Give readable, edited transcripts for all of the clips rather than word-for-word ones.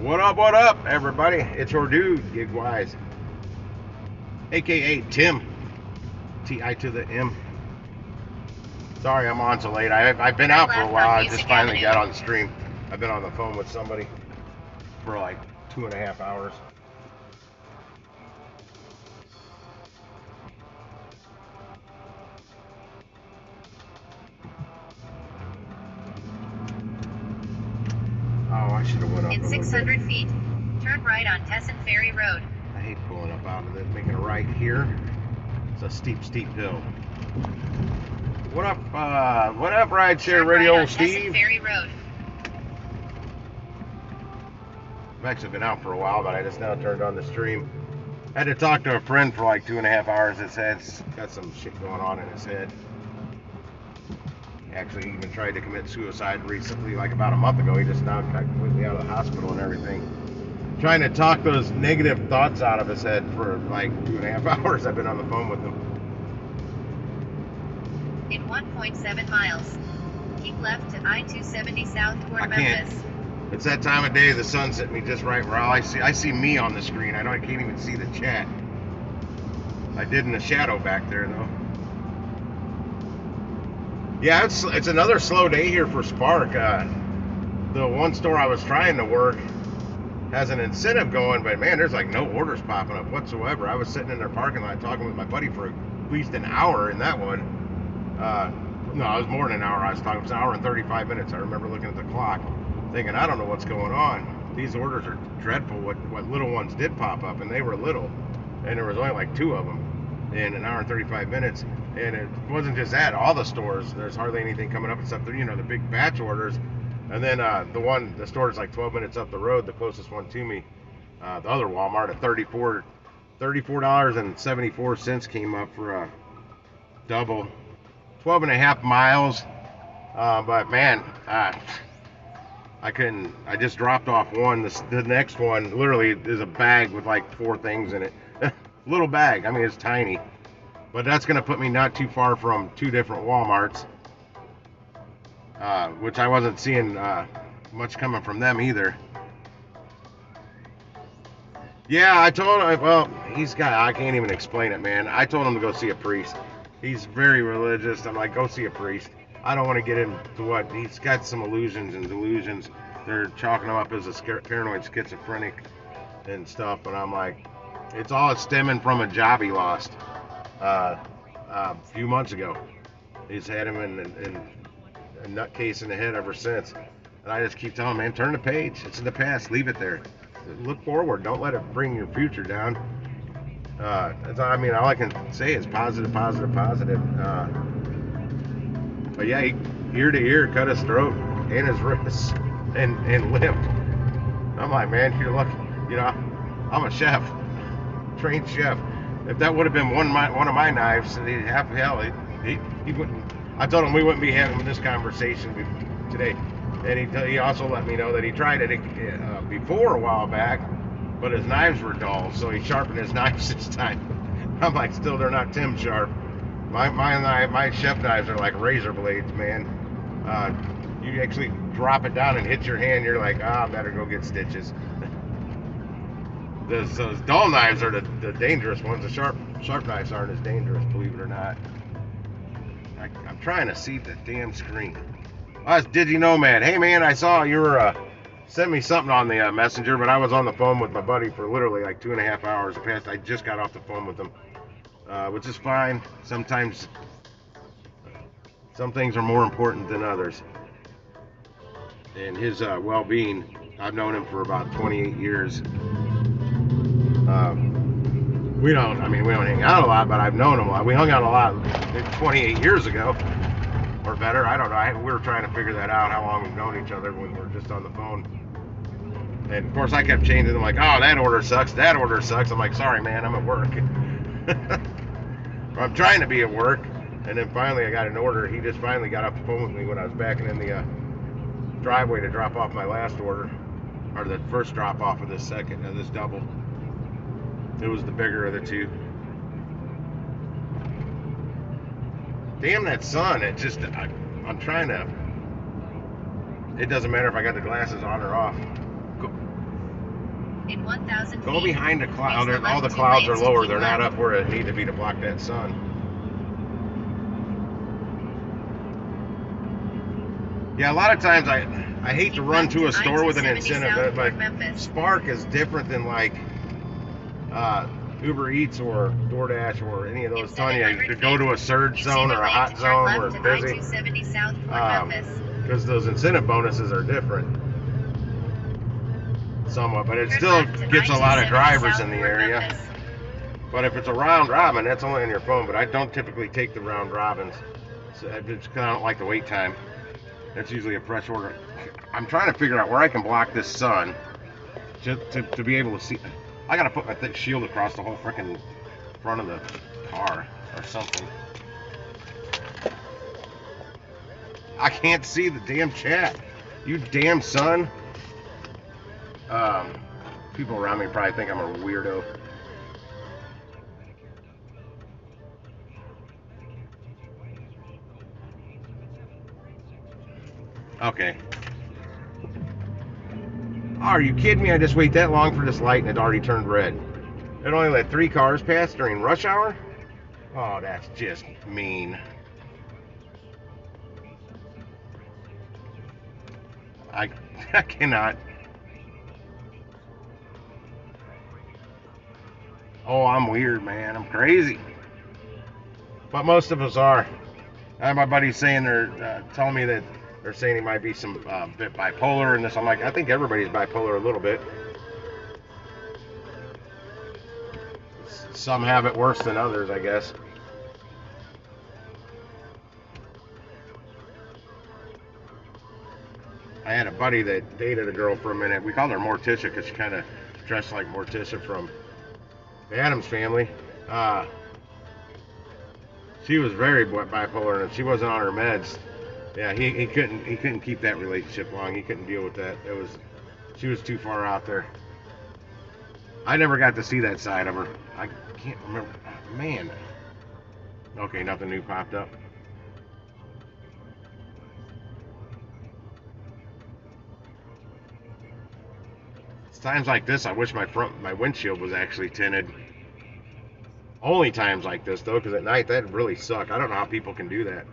What up, everybody? It's your dude, Gigwise, aka Tim, T-I to the M. Sorry I'm on so late. I've been out for a while. I just finally got on the stream. I've been on the phone with somebody for like 2.5 hours. Oh, I should have went up. In 600 feet, turn right on Tesson Ferry Road. I hate pulling up out of this, making a right here. It's a steep hill. What up, Rideshare Radio, right Steve? Ferry Road. I've actually been out for a while, but I just now turned on the stream. I had to talk to a friend for like 2.5 hours. His head's got some shit going on in his head. Actually, even tried to commit suicide recently, like about a month ago. He just now got completely out of the hospital and everything. Trying to talk those negative thoughts out of his head for like 2.5 hours. I've been on the phone with him. In 1.7 miles, keep left to I-270 south toward Memphis. It's that time of day. The sun's hitting me just right where I see me on the screen. I can't even see the chat. I did in the shadow back there though. Yeah, it's another slow day here for Spark. The one store I was trying to work has an incentive going, but man, there's like no orders popping up whatsoever. I was sitting in their parking lot talking with my buddy for at least an hour in that one. No, it was more than an hour. I was talking. It was an hour and 35 minutes. I remember looking at the clock, thinking, I don't know what's going on. These orders are dreadful. What little ones did pop up, and they were little, and there was only like 2 of them in an hour and 35 minutes. And it wasn't just that. All the stores, there's hardly anything coming up except the big batch orders. And then the store is like 12 minutes up the road, the closest one to me, the other Walmart at $34.74 came up for a double, 12.5 miles. But man, I couldn't. I just dropped off one. The next one literally is a bag with like 4 things in it. Little bag. I mean, it's tiny. But that's going to put me not too far from 2 different Walmarts, which I wasn't seeing much coming from them either. Yeah, I told him, well, I can't even explain it, man. I told him to go see a priest. He's very religious. I'm like, go see a priest. I don't want to get into what, he's got some illusions and delusions. They're chalking him up as a paranoid schizophrenic and stuff, but I'm like, it's all stemming from a job he lost. A few months ago. He's had him in a nutcase in the head ever since. And I just keep telling him, man, turn the page. It's in the past. Leave it there. Look forward. Don't let it bring your future down. I mean, all I can say is positive. But yeah, he ear to ear cut his throat and his wrists and lived. I'm like, man, you're lucky. I'm a chef, trained chef. If that would have been one of my knives, he wouldn't. I told him we wouldn't be having this conversation today. And he also let me know that he tried it before a while back, but his knives were dull, so he sharpened his knives this time. I'm like, still, they're not Tim sharp. My chef knives are like razor blades, man. You actually drop it down and hit your hand, you're like, I better go get stitches. Those dull knives are the dangerous ones. The sharp knives aren't as dangerous, believe it or not. I'm trying to see the damn screen. That's Digi Nomad. Hey man, I saw you were sent me something on the messenger, but I was on the phone with my buddy for literally like 2.5 hours. I just got off the phone with him, which is fine. Sometimes some things are more important than others. And his well-being, I've known him for about 28 years. We don't hang out a lot, but I've known him a lot. We hung out a lot 28 years ago, or better. I don't know. We were trying to figure that out, how long we've known each other when we were just on the phone. And of course, I kept changing them, like, oh, that order sucks. I'm like, sorry, man, I'm at work. I'm trying to be at work. And then finally, I got an order. He just finally got off the phone with me when I was backing in the driveway to drop off my last order, or the first drop off of this double. It was the bigger of the 2. Damn that sun. It just, I'm trying to, it doesn't matter if I got the glasses on or off. In 1,000 Go feet, behind the cloud. takes the All the left 2 clouds are lanes to lower. keep They're not left. up where they need to be to block that sun. Yeah, a lot of times I hate to Keep run left to a store with an I-270 incentive, south but toward Memphis. Spark is different than like Uber Eats or DoorDash or any of those In telling you 700 to go to a surge Use zone either or a lane hot to turn zone left where to it's busy. I-270 south toward Memphis. Because those incentive bonuses are different somewhat, but it Turn still left to gets a lot of I-270 drivers south in the toward area. Memphis. But if it's a round robin, that's only on your phone. But I don't typically take the round robins. So I just kind of don't like the wait time. That's usually a fresh order. I'm trying to figure out where I can block this sun to be able to see. I gotta put my thick shield across the whole freaking front of the car or something. I can't see the damn chat. You damn son. People around me probably think I'm a weirdo. Okay. Are you kidding me? I just wait that long for this light and it already turned red. It only let 3 cars pass during rush hour? Oh, that's just mean. I cannot. Oh, I'm weird, man. I'm crazy. But most of us are. I have my buddies saying they're telling me that they're saying he might be some bit bipolar and this. I'm like, I think everybody's bipolar a little bit. Some have it worse than others, I guess. I had a buddy that dated a girl for a minute. We called her Morticia because she kind of dressed like Morticia from the Addams Family. She was very bipolar, and if she wasn't on her meds, yeah, he couldn't keep that relationship long. He couldn't deal with that. She was too far out there. I never got to see that side of her. I can't remember. Man. Okay, nothing new popped up. It's times like this I wish my windshield was actually tinted. Only times like this though, because at night that'd really suck. I don't know how people can do that.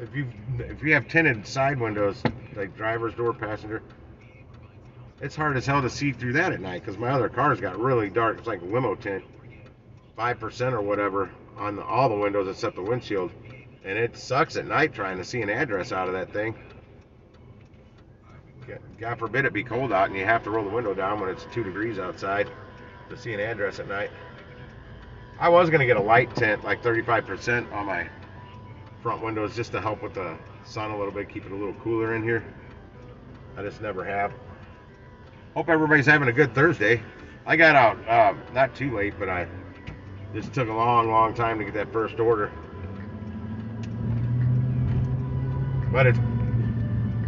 If you have tinted side windows, like driver's door, passenger, it's hard as hell to see through that at night because my other cars got really dark. It's like limo tint, 5% or whatever on all the windows except the windshield, and it sucks at night trying to see an address out of that thing. God forbid it be cold out and you have to roll the window down when it's 2 degrees outside to see an address at night. I was going to get a light tint, like 35% on my front windows just to help with the sun a little bit, keep it a little cooler in here. I just never have. Hope everybody's having a good Thursday. I got out not too late, but I just took a long time to get that first order. But it's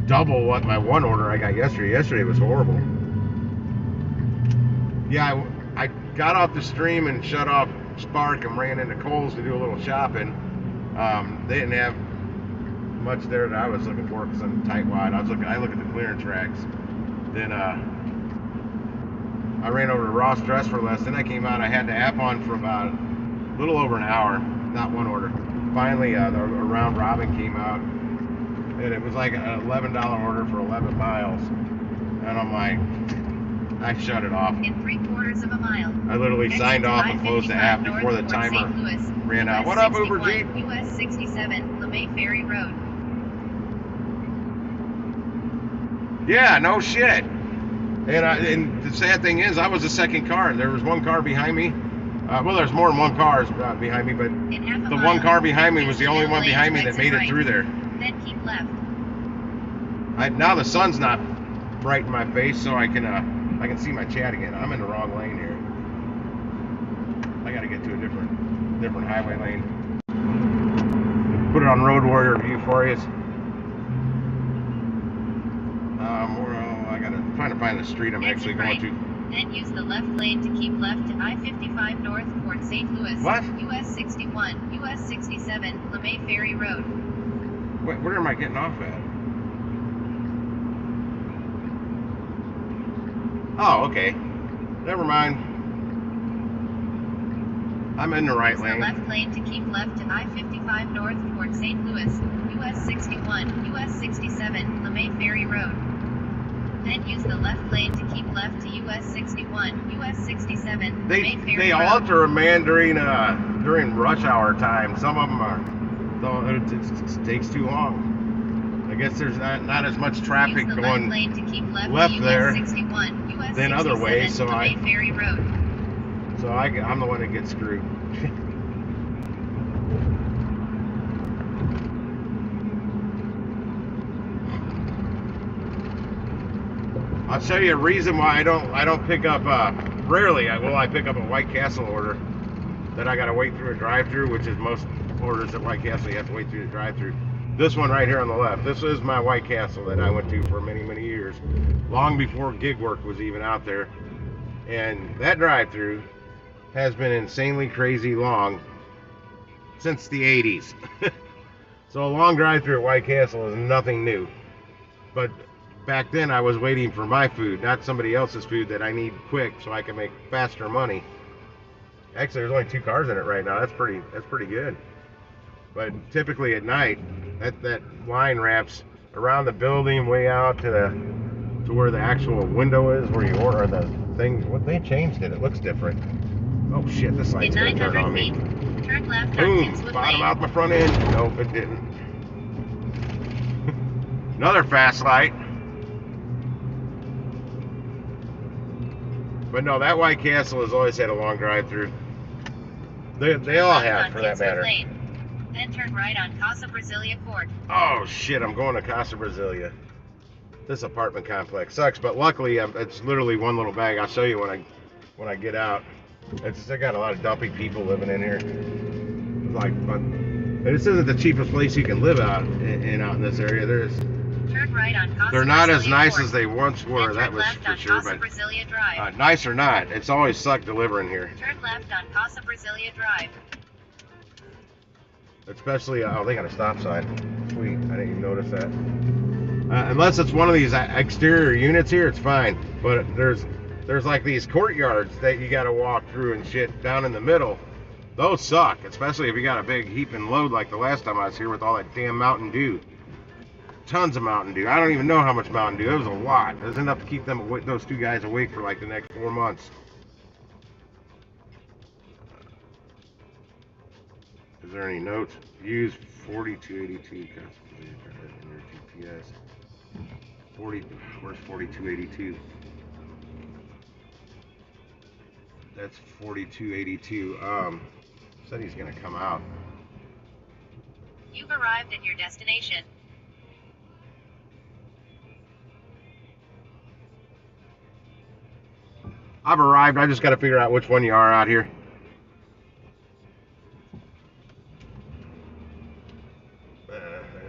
double what my one order I got yesterday. Yesterday was horrible. Yeah, I got off the stream and shut off Spark and ran into Kohl's to do a little shopping. They didn't have much there that I was looking for because I'm tightwad. I look at the clearance racks. Then I ran over to Ross Dress for Less. Then I came out. I had the app on for about a little over an hour. Not one order. Finally, the round robin came out, and it was like an $11 order for 11 miles. And I'm like, I shut it off. In 3/4 of a mile. I literally Exit signed to off and closed the app before the north timer toward St. Louis, ran out. US What up, 61, Uber Jeep? US 67, LeMay Ferry Road. Yeah, no shit. And the sad thing is, I was the second car. There was one car behind me. Well, there's more than one car behind me, but In half a the mile, one car behind me use was the the only middle one lane behind me to that exit made it right. through there. Then keep left. Now the sun's not bright in my face, so I can see my chat again. I'm in the wrong lane here. I got to get to a different highway lane. Put it on Road Warrior view for you. I'm trying to find the street I'm actually going to. Then use the left lane to keep left to I-55 north toward St. Louis. What? US 61, US 67, LeMay Ferry Road. Where am I getting off at? Oh, okay. Never mind. I'm in the right Use the lane. left lane to keep left to I-55 north toward St. Louis, US 61, US 67, LeMay Ferry Road. Then use the left lane to keep left to US 61, US 67, LeMay Ferry They Road. alter them, man, during rush hour time. Some of them are, though it takes too long. I guess there's not as much traffic Use the going left lane to keep left left to there US 61, US than other 67, ways, so LeMay Ferry Road. I'm the one that gets screwed. I'll show you a reason why I don't pick up rarely. I pick up a White Castle order that I gotta wait through a drive-through, which is most orders at White Castle you have to wait through the drive-through. This one right here on the left, this is my White Castle that I went to for many years, long before gig work was even out there. And that drive-through has been insanely crazy long since the 80s. So a long drive-through at White Castle is nothing new. But back then I was waiting for my food, not somebody else's food that I need quick so I can make faster money. Actually, there's only 2 cars in it right now. That's pretty good. But typically at night, that line wraps around the building, way out to where the actual window is, where you order the things. What they changed it? It looks different. Oh shit! This light's gonna turn on me. Turn left Boom! on Kingswood Bottom Lane. out my front end. Nope, it didn't. Another fast light. But no, that White Castle has always had a long drive-through. They all have, for that matter. Lane. Then turn right on Casa Brasilia Court. Oh shit! I'm going to Casa Brasilia. This apartment complex sucks, but luckily it's literally one little bag. I'll show you when I get out. I got a lot of dumpy people living in here. And this isn't the cheapest place you can live out in this area. Turn right on Casa They're not Brasilia as nice Court. as they once were. Then That turn was left for on sure. Casa But Brasilia Drive. nice or not, it's always sucked delivering here. Turn left on Casa Brasilia Drive. Especially, they got a stop sign. Sweet, I didn't even notice that. Unless it's one of these exterior units here, it's fine. But there's like these courtyards that you got to walk through and shit down in the middle. Those suck, especially if you got a big heaping load like the last time I was here with all that damn Mountain Dew. Tons of Mountain Dew. I don't even know how much Mountain Dew. It was a lot. It was enough to keep those 2 guys awake for like the next 4 months. Is there any notes? Use 4282 in your GPS. 40. Where's 4282? That's 4282. Said he's gonna come out. You've arrived at your destination. I've arrived. I just got to figure out which one you are out here.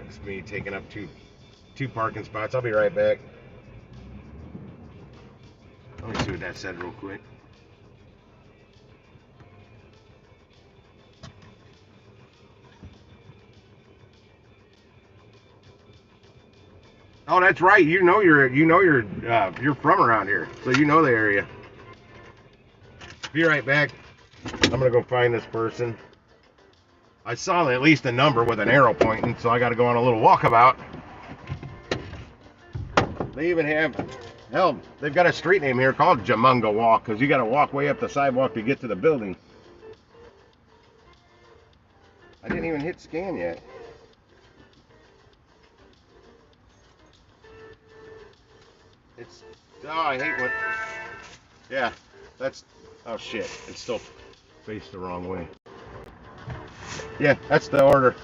It's me taking up two parking spots. I'll be right back. Let me see what that said real quick. Oh, that's right. You're from around here, so you know the area. Be right back. I'm gonna go find this person. I saw at least a number with an arrow pointing, so I got to go on a little walkabout. They even have, hell, they've got a street name here called Jamunga Walk, because you got to walk way up the sidewalk to get to the building. I didn't even hit scan yet. I hate when, yeah, oh shit, it's still faced the wrong way. Yeah, that's the order.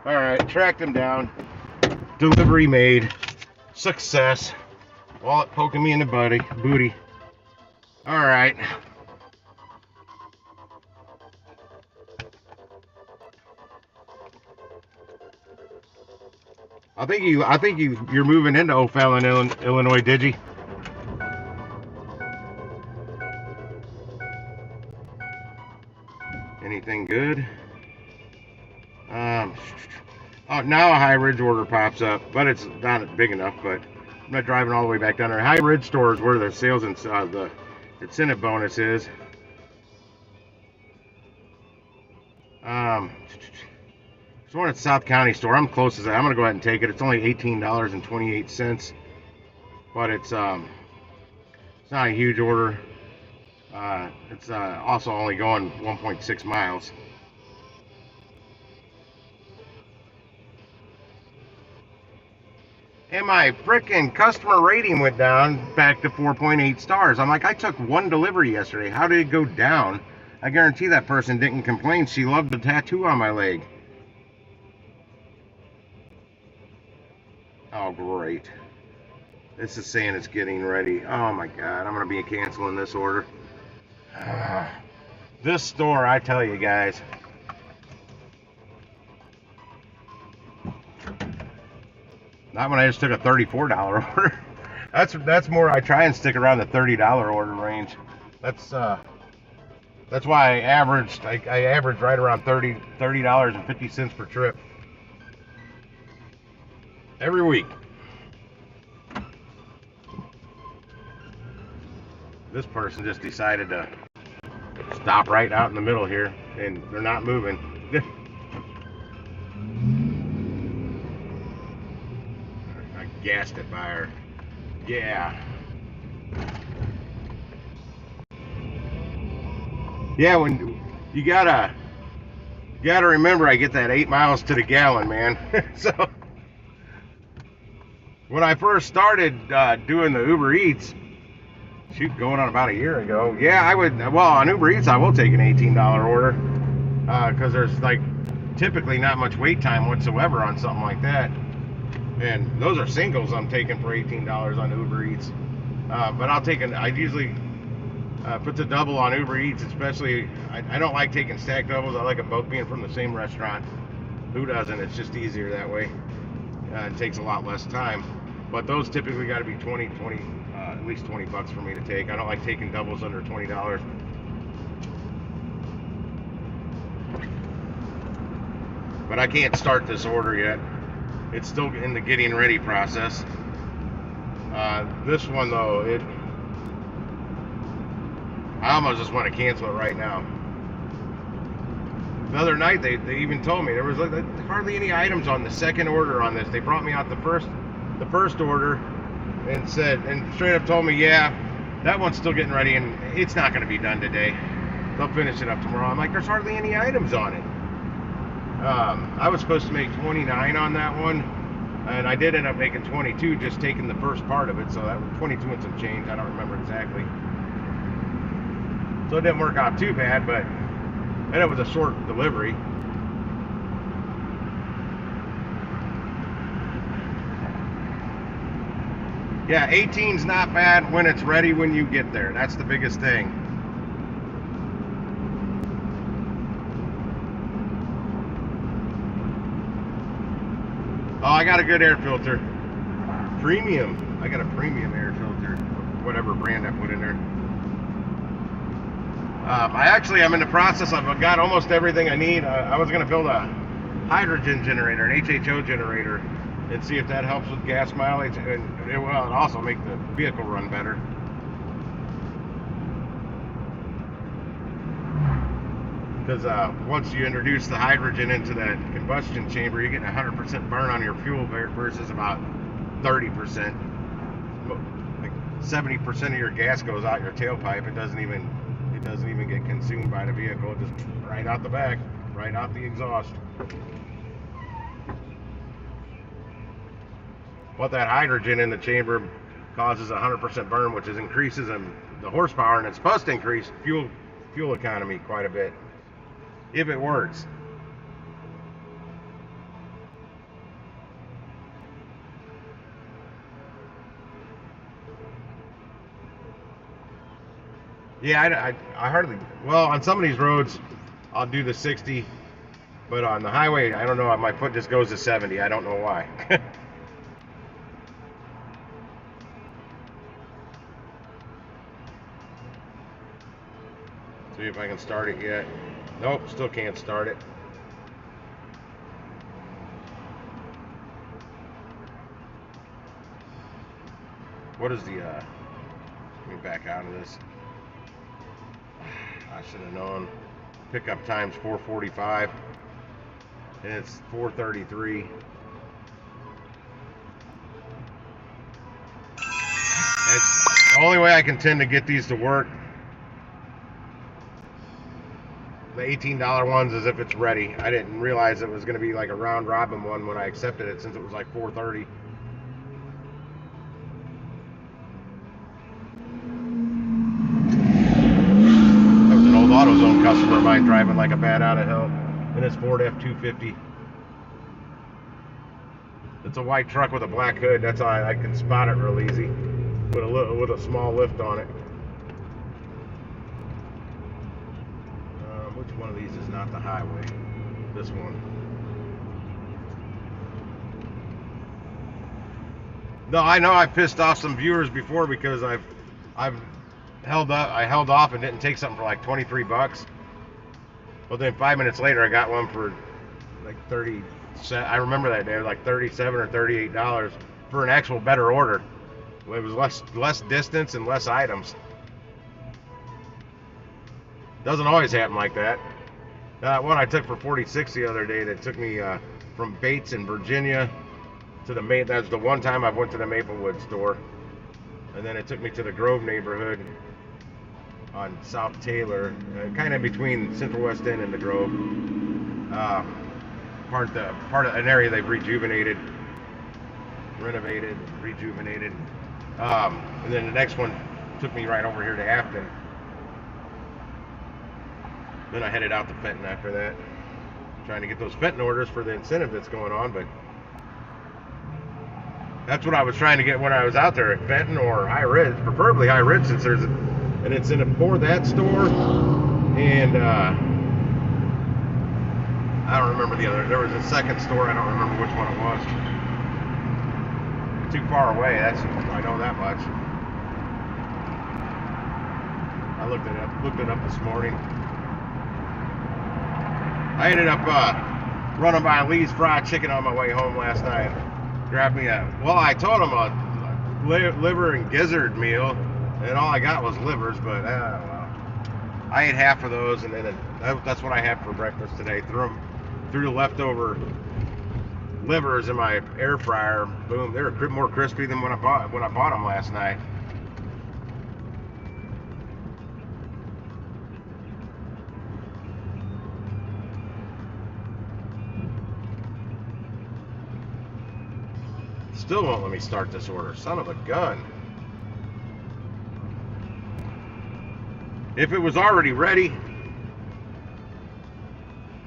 All right, tracked him down. Delivery made. Success. Wallet poking me in the booty. All right. I think you're moving into O'Fallon, Illinois, did you? Anything good? Oh, now a High Ridge order pops up, but it's not big enough. But I'm not driving all the way back down there. High Ridge store is where the sales and the incentive bonus is. It's one at South County store. I'm closest. I'm gonna go ahead and take it. It's only $18.28, but it's not a huge order. It's also only going 1.6 miles. And my frickin' customer rating went down back to 4.8 stars. I'm like, I took one delivery yesterday. How did it go down? I guarantee that person didn't complain. She loved the tattoo on my leg. Oh, great. This is saying it's getting ready. Oh my God, I'm gonna be canceling this order. This store, I tell you guys. Not when I just took a $34 order. That's more. I try and stick around the $30 order range. That's why I averaged right around $30.50 per trip every week. This person just decided to stop right out in the middle here, and they're not moving. I gassed it by her. Yeah. Yeah, when you gotta remember, I get that 8 miles to the gallon, man. So when I first started doing the Uber Eats, shoot, going on about a year ago, yeah, I would. Well, on Uber Eats, I will take an $18 order because there's like typically not much wait time whatsoever on something like that. And those are singles I'm taking for $18 on Uber Eats. But I usually put the double on Uber Eats, especially. I don't like taking stacked doubles. I like them both being from the same restaurant. Who doesn't? It's just easier that way. It takes a lot less time. But those typically got to be at least $20 for me to take. I don't like taking doubles under $20. But I can't start this order yet. It's still in the getting ready process. This one though, I almost just want to cancel it right now. The other night they even told me there was like hardly any items on the second order on this. They brought me out the first order and straight up told me, yeah, that one's still getting ready and it's not going to be done today. They'll finish it up tomorrow. I'm like, there's hardly any items on it. I was supposed to make 29 on that one, and I did end up making 22, just taking the first part of it. So that was 22 and some change. I don't remember exactly. So it didn't work out too bad, and it was a short delivery. Yeah, 18's not bad when it's ready when you get there. That's the biggest thing. Oh, I got a good air filter. Premium. I got a premium air filter. Whatever brand I put in there. I'm in the process. I've got almost everything I need. I was going to build a hydrogen generator, an HHO generator, and see if that helps with gas mileage. And it will also make the vehicle run better. Because once you introduce the hydrogen into that combustion chamber, you're getting 100% burn on your fuel versus about 30%. Like 70% of your gas goes out your tailpipe. It doesn't even get consumed by the vehicle. It just right out the back, right out the exhaust. But that hydrogen in the chamber causes 100% burn, which increases the horsepower, and it's supposed to increase fuel economy quite a bit. If it works. Yeah, I hardly. Well, on some of these roads, I'll do the 60, but on the highway, I don't know. My foot just goes to 70. I don't know why. See if I can start it yet. Nope, still can't start it. What is the, let me back out of this. I should have known. Pickup time's 4:45, and it's 4:33. It's the only way I can tend to get these to work. The $18 ones is if it's ready. I didn't realize it was going to be like a round robin one when I accepted it, since it was like 4:30. That was an old AutoZone customer of mine driving like a bat out of hell in his Ford F-250. It's a white truck with a black hood. That's how I can spot it real easy with a small lift on it. Which one of these is not the highway? This one. No, I know I pissed off some viewers before because I held off and didn't take something for like 23 bucks. Well, then 5 minutes later I got one for like 30. I remember that day, it was like $37 or $38 for an actual better order. It was less distance and less items. Doesn't always happen like that. One I took for 46 the other day that took me from Bates in Virginia to the that's the one time I've went to the Maplewood store, and then it took me to the Grove neighborhood on South Taylor, kind of between Central West End and the Grove. Part of an area they've renovated, rejuvenated. And then the next one took me right over here to Afton. Then I headed out to Fenton after that, trying to get those Fenton orders for the incentive that's going on. But that's what I was trying to get when I was out there at Fenton or High Ridge, preferably High Ridge, since there's an incentive for that store. And I don't remember the other. There was a second store. I don't remember which one it was. Too far away. I know that much. I looked it up this morning. I ended up running by Lee's Fried Chicken on my way home last night. Grabbed me I told him a liver and gizzard meal, and all I got was livers, but well, I ate half of those, and then that's what I had for breakfast today. Threw the leftover livers in my air fryer. Boom, they were more crispy than when I bought them last night. Still won't let me start this order. Son of a gun. If it was already ready,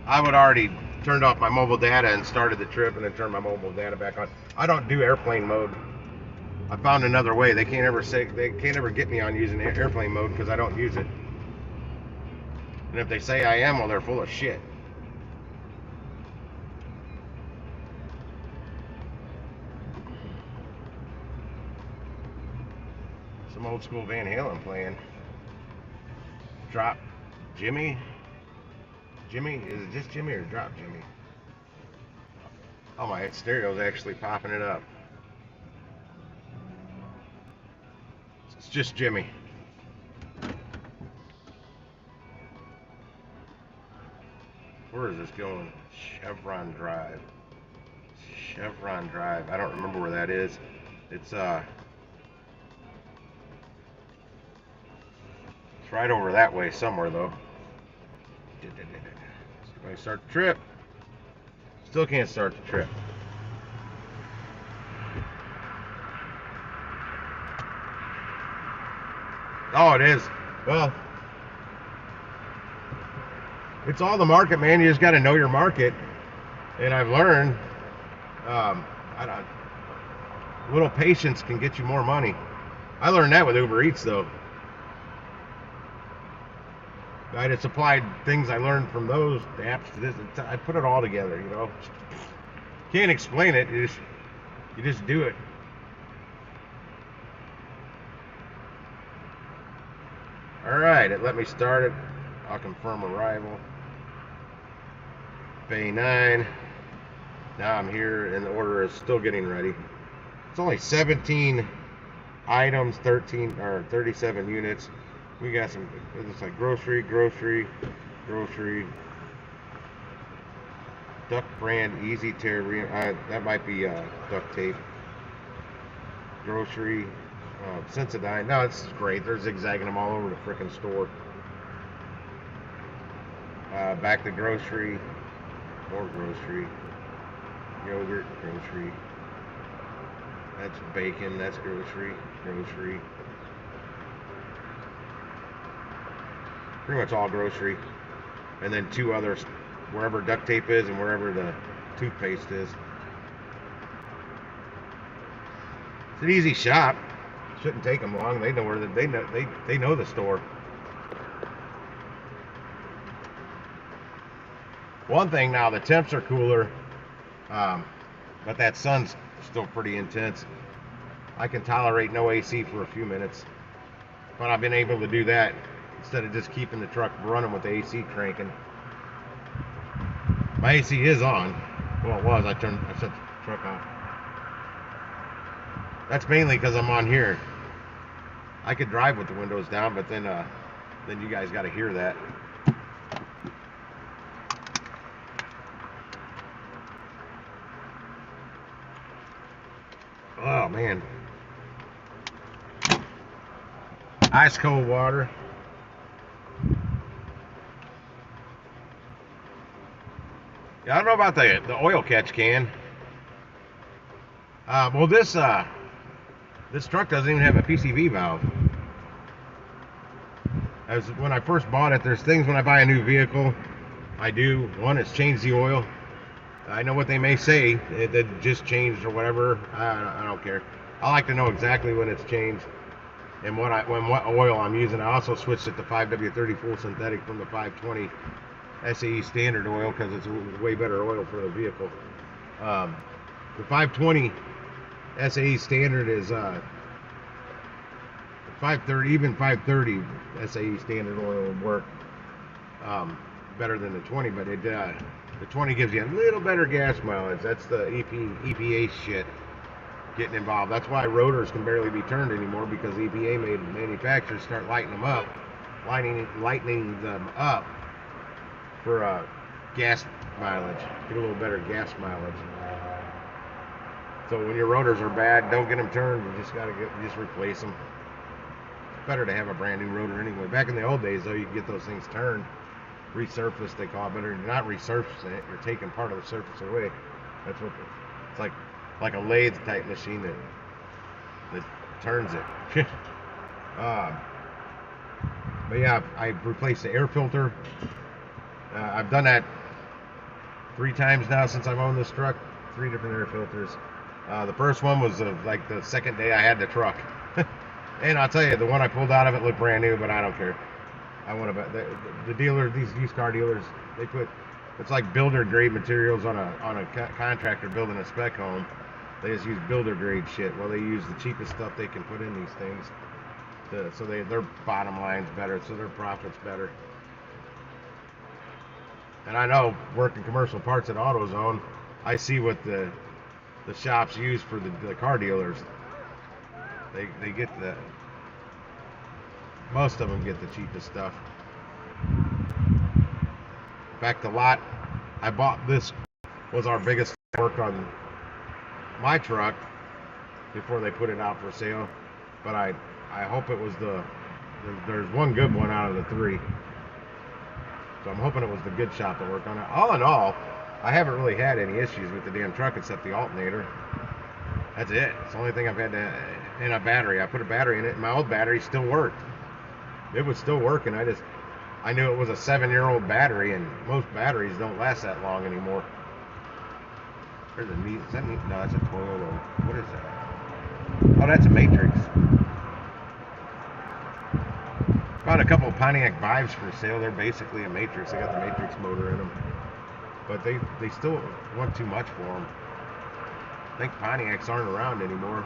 I would already turned off my mobile data and started the trip and then turned my mobile data back on. I don't do airplane mode. I found another way. They can't ever get me on using airplane mode because I don't use it. And if they say I am, well, they're full of shit. Some old school Van Halen playing. Drop Jimmy. Jimmy? Is it just Jimmy or Drop Jimmy? Oh, my stereo's actually popping it up. It's just Jimmy. Where is this going? Chevron Drive. Chevron Drive. I don't remember where that is. It's right over that way somewhere, though. Can I start the trip? Still can't start the trip. Oh, it is. Well, it's all the market, man. You just got to know your market. And I've learned, little patience can get you more money. I learned that with Uber Eats, though. I just applied things I learned from those apps to this. I put it all together, you know. Can't explain it. You just do it. All right, it let me start it. I'll confirm arrival. Bay 9. Now I'm here, and the order is still getting ready. It's only 17 items, 37 units. We got some. It looks like grocery, duck brand easy tear. That might be duct tape. Grocery, Sensodyne. No, it's great. They're zigzagging them all over the frickin' store. Back to grocery. More grocery. Yogurt, grocery. That's bacon. That's grocery. Pretty much all grocery. And then 2 others, wherever duct tape is and wherever the toothpaste is. It's an easy shop. Shouldn't take them long. They know where they know the store. One thing now, the temps are cooler, but that sun's still pretty intense. I can tolerate no AC for a few minutes, but I've been able to do that instead of just keeping the truck running with the AC cranking. My AC is on. Well, it was. I set the truck off. That's mainly because I'm on here. I could drive with the windows down, but then you guys got to hear that. Oh man, ice cold water. Yeah, I don't know about the oil catch can. Well, this truck doesn't even have a PCV valve. As when I first bought it, there's things when I buy a new vehicle, I do. One is change the oil. I know what they may say, it just changed or whatever. I don't care. I like to know exactly when it's changed and what oil I'm using. I also switched it to 5W30 full synthetic from the 520 SAE standard oil because it's way better oil for the vehicle. The 520 SAE standard is 530, even 530 SAE standard oil would work better than the 20, but the 20 gives you a little better gas mileage. That's the EPA shit getting involved. That's why rotors can barely be turned anymore, because EPA made manufacturers start lightening them up for gas mileage. Get a little better gas mileage. So when your rotors are bad, don't get them turned. You just replace them. It's better to have a brand new rotor anyway. Back in the old days, though, you could get those things turned. Resurfaced, they call it, but you're not resurfacing it, you're taking part of the surface away. That's what it's like a lathe type machine that turns it. But yeah, I replaced the air filter. I've done that 3 times now since I've owned this truck. 3 different air filters. The first one was like the second day I had the truck. And I'll tell you, the one I pulled out of it looked brand new, but I don't care. I want to. The dealer, these used car dealers, they put, it's like builder grade materials on a contractor building a spec home. They just use builder grade shit. Well, they use the cheapest stuff they can put in these things, so their bottom line's better, so their profit's better. And I know, working commercial parts at AutoZone, I see what the shops use for the car dealers. They get most of them get the cheapest stuff. In fact, the lot I bought, this was our biggest work on my truck before they put it out for sale. But I hope it was there's one good one out of the 3. So I'm hoping it was the good shop that worked on it. All in all, I haven't really had any issues with the damn truck except the alternator. That's it. It's the only thing I've had in a battery. I put a battery in it, and my old battery still worked. It was still working. I knew it was a 7-year-old battery, and most batteries don't last that long anymore. There's a neat. Is that neat? No, that's a Toyota. What is that? Oh, that's a Matrix. Found a couple of Pontiac Vives for sale. They're basically a Matrix. They got the Matrix motor in them, but they still want too much for them. I think Pontiacs aren't around anymore.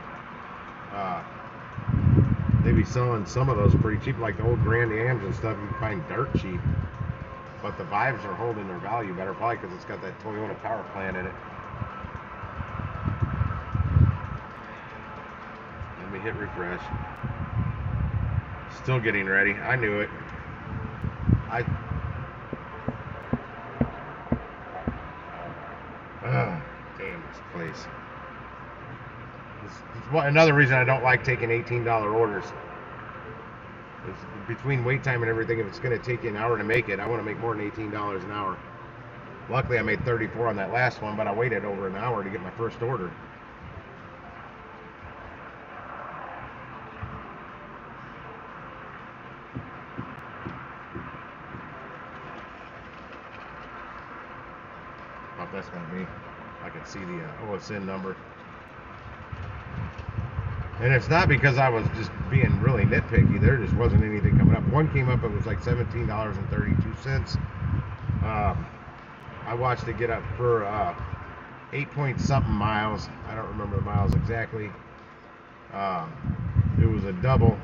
They be selling some of those pretty cheap, like the old Grand Ams and stuff. You can find dirt cheap, but the Vives are holding their value better, probably because it's got that Toyota power plant in it. Let me hit refresh. Still getting ready. I knew it. Damn this place. Another reason I don't like taking $18 orders. It's between wait time and everything, if it's going to take you an hour to make it, I want to make more than $18 an hour. Luckily, I made 34 on that last one, but I waited over an hour to get my first order. Oh, that's not me. I can see the OSN number. And it's not because I was just being really nitpicky. There just wasn't anything coming up. One came up, it was like $17.32. I watched it get up for 8 point something miles. I don't remember the miles exactly. It was a double.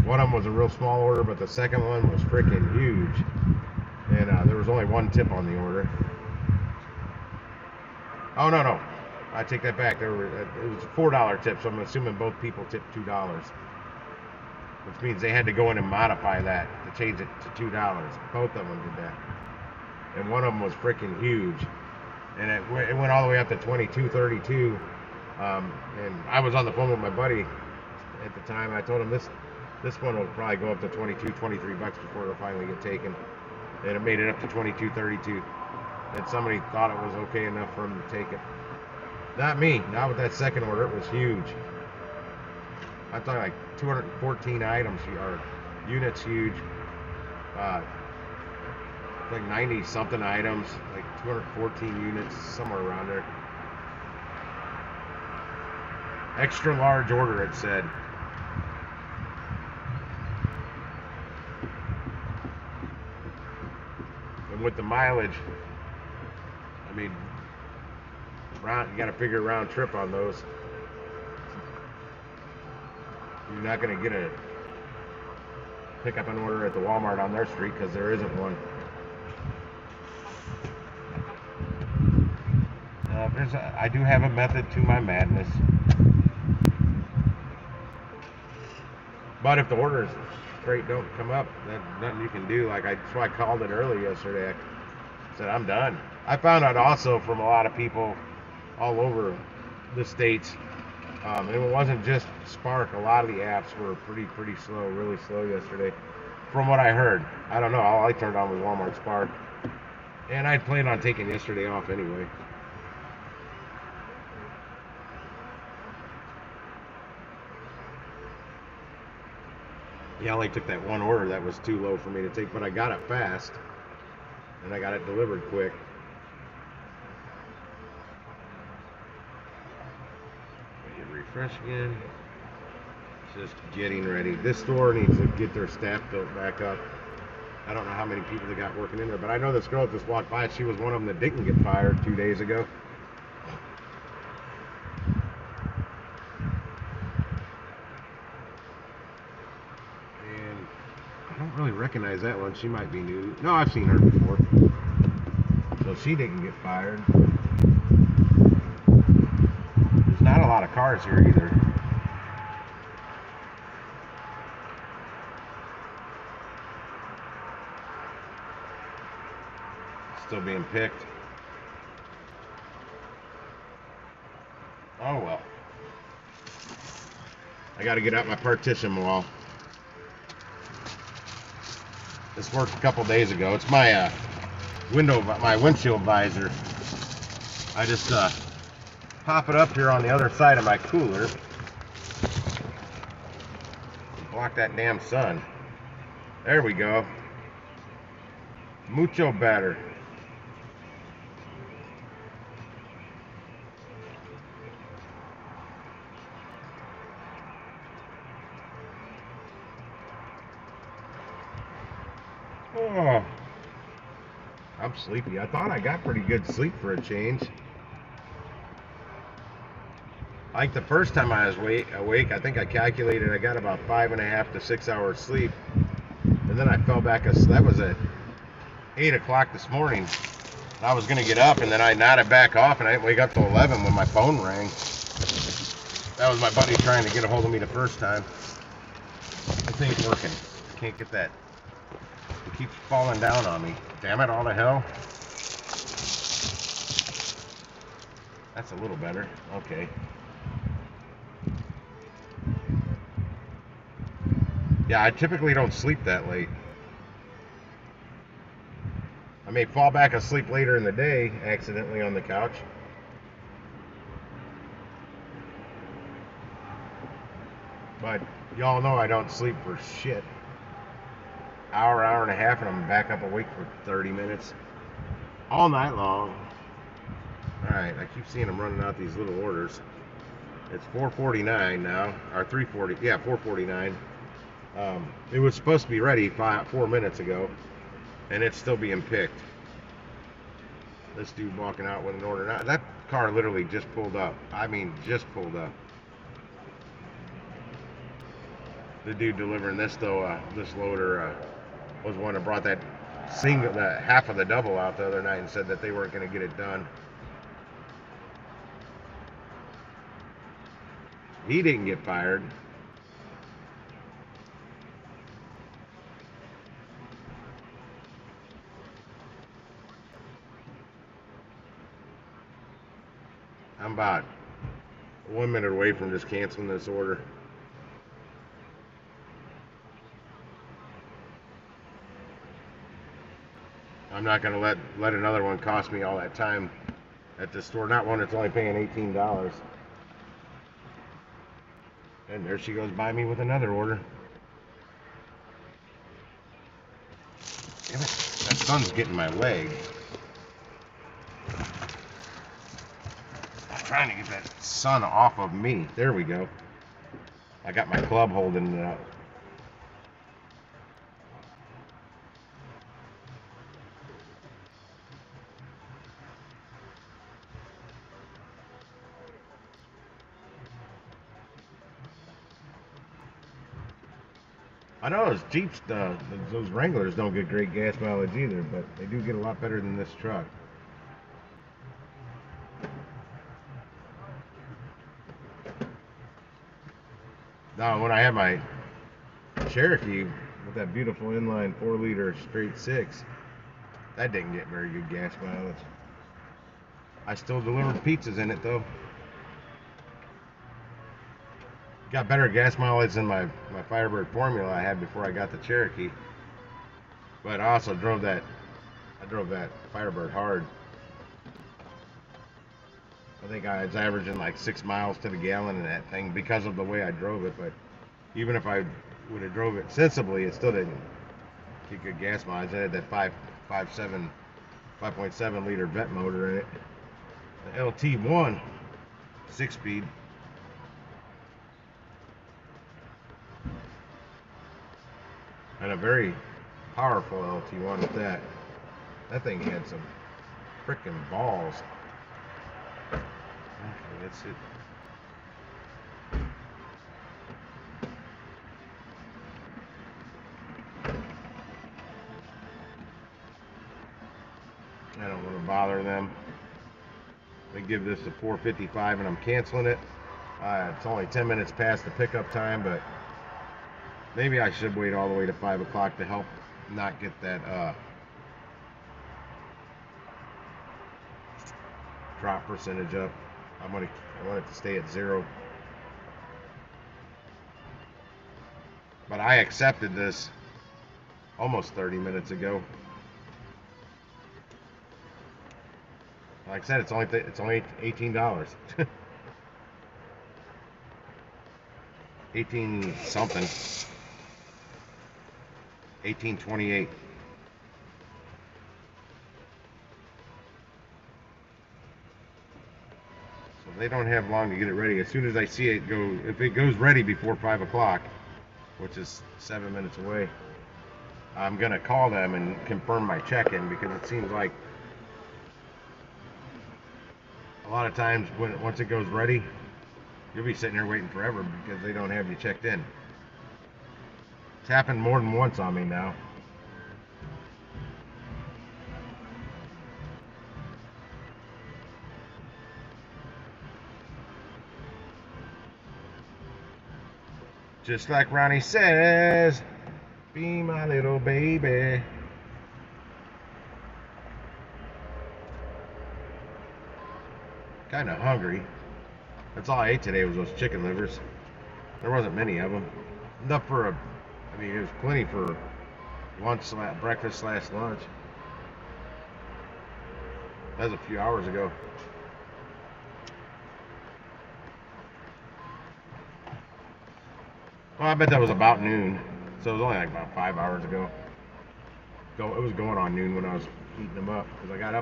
One of them was a real small order, but the second one was freaking huge. And there was only one tip on the order. Oh, no. I take that back. It was a $4 tip, so I'm assuming both people tipped $2. Which means they had to go in and modify that to change it to $2. Both of them did that. And one of them was freaking huge. And it went all the way up to $22.32. And I was on the phone with my buddy at the time. I told him this one will probably go up to $22-23 before it'll finally get taken. And it made it up to $22.32. And somebody thought it was okay enough for him to take it. Not me. Not with that second order. It was huge. I thought like 214 items or units huge. Like 90 something items, like 214 units, somewhere around there. Extra large order, it said. And with the mileage, I mean, you got to figure round trip on those. You're not going to pick up an order at the Walmart on their street because there isn't one. I do have a method to my madness. But if the orders straight don't come up, there's nothing you can do. That's why I called it early yesterday. I said, I'm done. I found out also from a lot of people all over the states, and it wasn't just Spark. A lot of the apps were pretty slow, really slow yesterday. From what I heard. I don't know. All I turned on was Walmart Spark. And I'd planned on taking yesterday off anyway. Yeah, I only took that one order. That was too low for me to take, but I got it fast. And I got it delivered quick. Hit refresh again. Just getting ready. This store needs to get their staff built back up. I don't know how many people they got working in there, but I know this girl that just walked by. She was one of them that didn't get fired 2 days ago. And I don't really recognize that one. She might be new. No, I've seen her before. So she didn't get fired. There's not a lot of cars here either. Still being picked. Oh well. I gotta get out my partition wall. This worked a couple days ago. It's my my windshield visor. I just pop it up here on the other side of my cooler. Block that damn sun. There we go. Mucho better. Oh, I'm sleepy. I thought I got pretty good sleep for a change. Like the first time I was awake, I think I calculated I got about 5.5 to 6 hours sleep. And then I fell back asleep. That was at 8 o'clock this morning. I was going to get up, and then I nodded back off, and I didn't wake up till 11 when my phone rang. That was my buddy trying to get a hold of me the first time. This ain't working. Can't get that. It keeps falling down on me. Damn it, all the hell. That's a little better. Okay. Yeah, I typically don't sleep that late. I may fall back asleep later in the day, accidentally on the couch. But y'all know I don't sleep for shit. Hour and a half, and I'm back up awake for 30 minutes. All night long. Alright, I keep seeing them running out these little orders. It's 4:49 now, or 3:40. Yeah, 4:49. It was supposed to be ready 4 minutes ago, and it's still being picked. This dude walking out with an order. Now, that car literally just pulled up. I mean, just pulled up. The dude delivering this though, this loader was one that brought that half of the double out the other night and said that they weren't going to get it done. He didn't get fired. I'm about 1 minute away from just canceling this order. I'm not going to let another one cost me all that time at the store. Not one that's only paying $18. And there she goes by me with another order. Damn it, that sun's getting my leg. I'm trying to get that sun off of me. There we go. I got my club holding it up. I know those Jeeps, those Wranglers don't get great gas mileage either, but they do get a lot better than this truck. Now, when I had my Cherokee with that beautiful inline 4-liter straight 6, that didn't get very good gas mileage. I still delivered pizzas in it though. Got better gas mileage than my Firebird Formula I had before I got the Cherokee. But I also drove that Firebird hard. I think I was averaging like 6 miles to the gallon in that thing because of the way I drove it. But even if I would have drove it sensibly, it still didn't get good gas mileage. I had that 5.7 liter vet motor in it. The LT1 6-speed. And a very powerful LT1 at that. That thing had some frickin' balls. Okay, that's it. I don't want to bother them. They give this a 4:55 and I'm canceling it. It's only 10 minutes past the pickup time, but maybe I should wait all the way to 5 o'clock to help not get that drop percentage up. I want it to stay at 0. But I accepted this almost 30 minutes ago. Like I said, it's only $18. 18 something. 18.28. So they don't have long to get it ready. As soon as I see it go, if it goes ready before 5 o'clock, which is 7 minutes away, I'm gonna call them and confirm my check-in, because it seems like a lot of times once it goes ready, you'll be sitting there waiting forever because they don't have you checked in. It's happened more than once on me now. Just like Ronnie says, be my little baby. Kind of hungry. That's all I ate today was those chicken livers. There wasn't many of them. Enough for I mean, it was plenty for lunch, breakfast / lunch. That was a few hours ago. Well, I bet that was about noon. So it was only like about 5 hours ago. It was going on noon when I was heating them up, because I got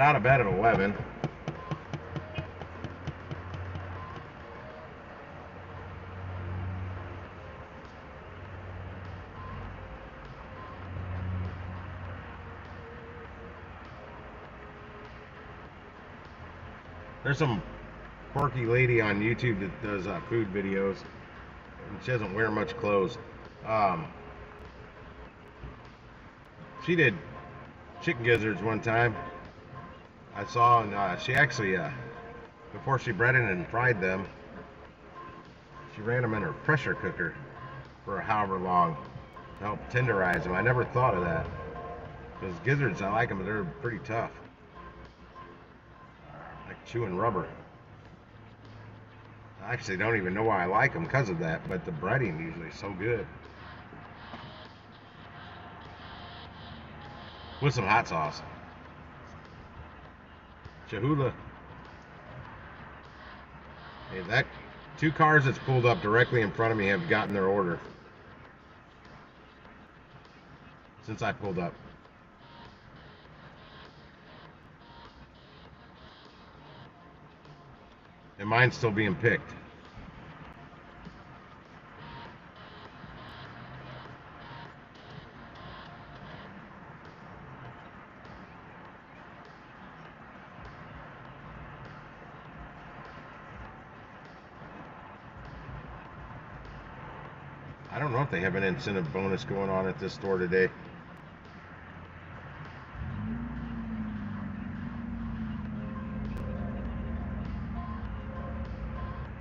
out of bed at 11. There's some quirky lady on YouTube that does food videos, and she doesn't wear much clothes. She did chicken gizzards one time. I saw, and she actually, before she breaded and fried them, she ran them in her pressure cooker for however long to help tenderize them. I never thought of that, because gizzards, I like them, but they're pretty tough, like chewing rubber. I actually don't even know why I like them because of that, but the breading usually is so good. With some hot sauce. Cholula. Hey, that 2 cars that's pulled up directly in front of me have gotten their order since I pulled up. And mine's still being picked. I don't know if they have an incentive bonus going on at this store today.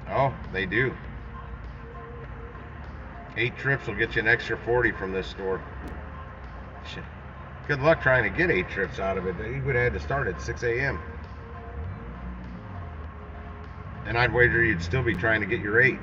Oh, they do. 8 trips will get you an extra 40 from this store. Shit. Good luck trying to get 8 trips out of it. You would have had to start at 6 a.m. And I'd wager you'd still be trying to get your 8.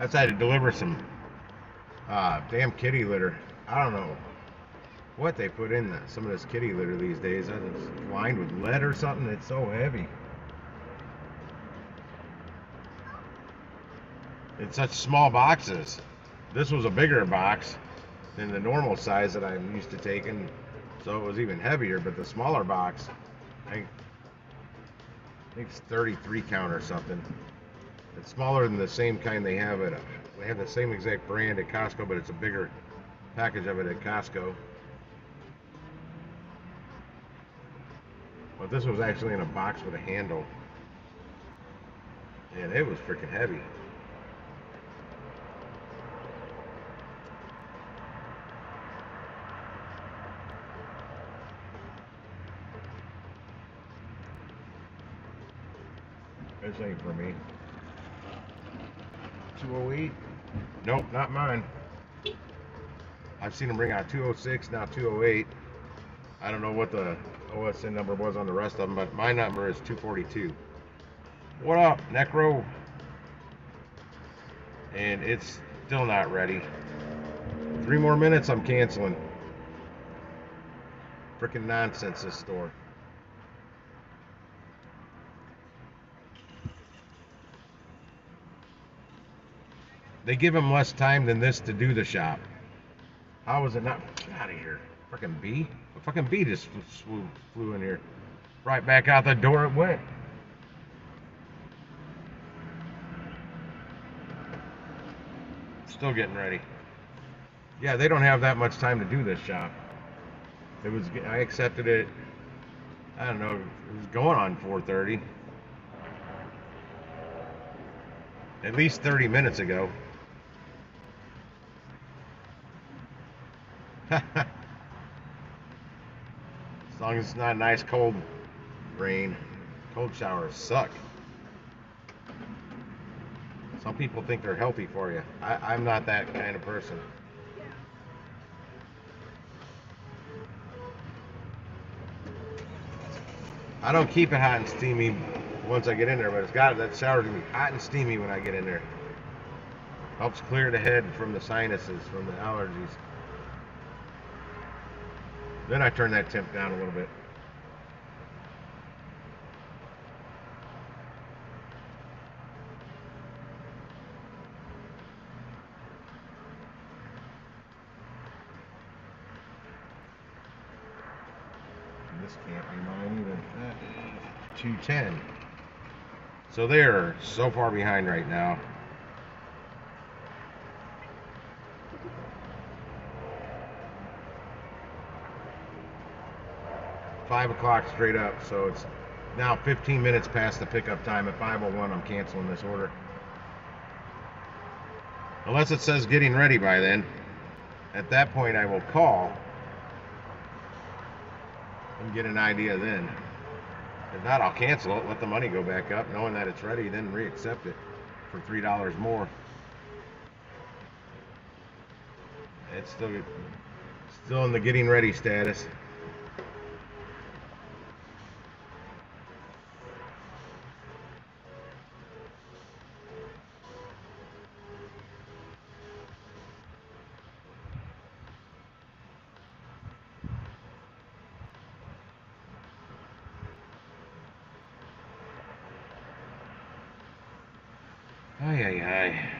I decided to deliver some damn kitty litter. I don't know what they put in some of this kitty litter these days. It's lined with lead or something. It's so heavy. In such small boxes. This was a bigger box than the normal size that I'm used to taking, so it was even heavier. But the smaller box, I think it's 33 count or something. It's smaller than the same kind they have they have the same exact brand at Costco, but it's a bigger package of it at Costco. But this was actually in a box with a handle, and it was freaking heavy. This ain't for me. 208? Nope, not mine. I've seen them bring out 206, now 208. I don't know what the OSN number was on the rest of them, but my number is 242. What up, Necro? And it's still not ready. 3 more minutes, I'm canceling. Freaking nonsense, this store. They give him less time than this to do the shop. How is it not? Get out of here. Fucking bee. A fucking bee just flew in here. Right back out the door it went. Still getting ready. Yeah, they don't have that much time to do this shop. I accepted it, I don't know, it was going on 4:30. At least 30 minutes ago. As long as it's not a nice cold rain. Cold showers suck. Some people think they're healthy for you. I'm not that kind of person. I don't keep it hot and steamy once I get in there, but that shower's gonna be hot and steamy when I get in there. Helps clear the head from the sinuses, from the allergies. Then I turn that temp down a little bit. This can't be mine either. 210. So they're so far behind right now. $5 o'clock straight up, so it's now 15 minutes past the pickup time. At 5:01, I'm canceling this order. Unless it says getting ready by then. At that point, I will call and get an idea then. If not, I'll cancel it, let the money go back up, knowing that it's ready, then re-accept it for $3 more. It's still in the getting ready status. Ay, ay, ay.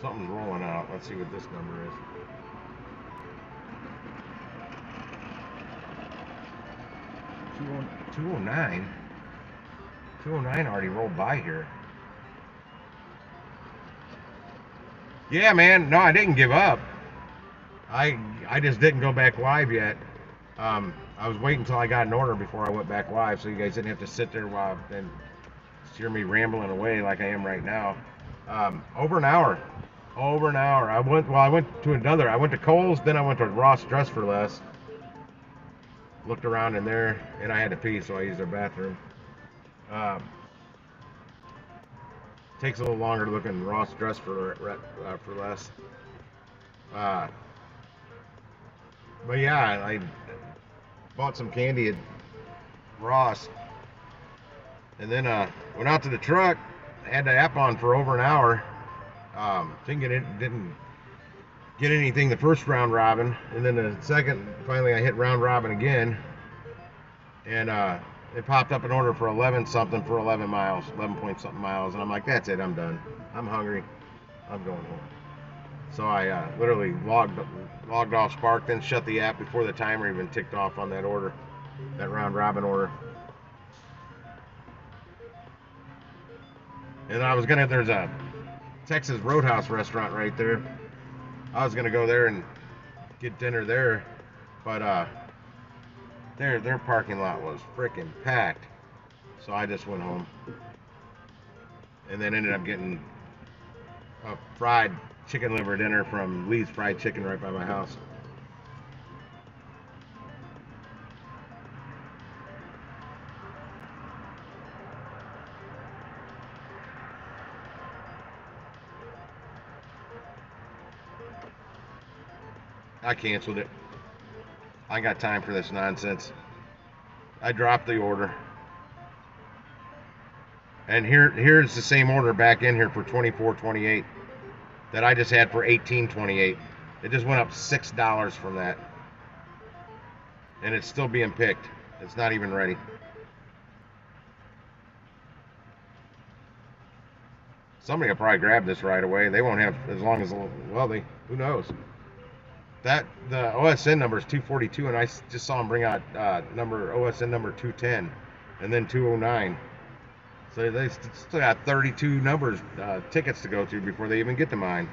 Something's rolling out. Let's see what this number is. 209. 209 already rolled by here. Yeah, man. No, I didn't give up. I just didn't go back live yet. I was waiting until I got an order before I went back live, so you guys didn't have to sit there and hear me rambling away like I am right now. Over an hour. I went to Kohl's, then I went to Ross Dress for Less. Looked around in there, and I had to pee, so I used their bathroom. Takes a little longer to look in Ross Dress for Less. But yeah, I bought some candy at Ross, and then went out to the truck. Had the app on for over an hour. Didn't get anything the first round robin, and then the second, finally I hit round robin again, and it popped up an order for 11 something for 11 miles, 11 point something miles, and I'm like, that's it, I'm done. I'm hungry. I'm going home. So I literally logged off Spark, then shut the app before the timer even ticked off on that order, that round robin order. And there's a Texas Roadhouse restaurant right there. I was gonna go there and get dinner there, but their parking lot was freaking packed. So I just went home, and then ended up getting a fried chicken liver dinner from Lee's Fried Chicken right by my house. I canceled it. I got time for this nonsense. I dropped the order. And here's the same order back in here for $24.28 that I just had for $18.28. It just went up $6 from that. And it's still being picked. It's not even ready. Somebody will probably grab this right away. They won't have as long as, well, who knows? The OSN number is 242, and I just saw them bring out OSN number 210 and then 209. So they still got 32 tickets to go through before they even get to mine.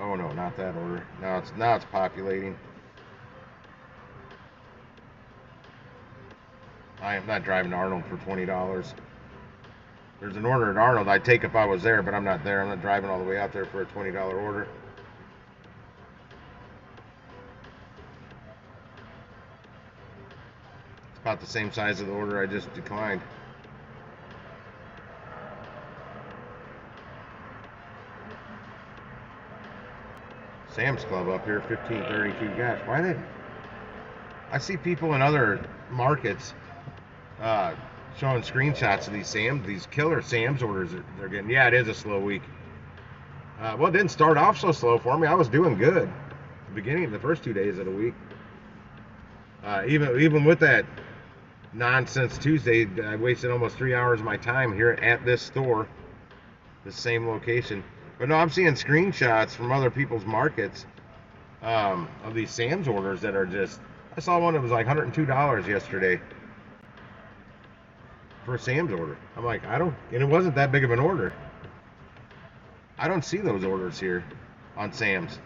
Oh no, not that order. Now it's populating. I am not driving to Arnold for $20. There's an order at Arnold I'd take if I was there, but I'm not there. I'm not driving all the way out there for a $20 order. It's about the same size of the order I just declined. Sam's Club up here, 1532. Gosh, why they? I see people in other markets showing screenshots of these killer Sam's orders that they're getting. Yeah, it is a slow week. Well, it didn't start off so slow for me. I was doing good at the beginning of the first 2 days of the week. Even with that nonsense Tuesday, I wasted almost 3 hours of my time here at this store, the same location. But no, I'm seeing screenshots from other people's markets of these Sam's orders that are just. I saw one that was like $102 yesterday for a Sam's order. I'm like, and it wasn't that big of an order. I don't see those orders here on Sam's.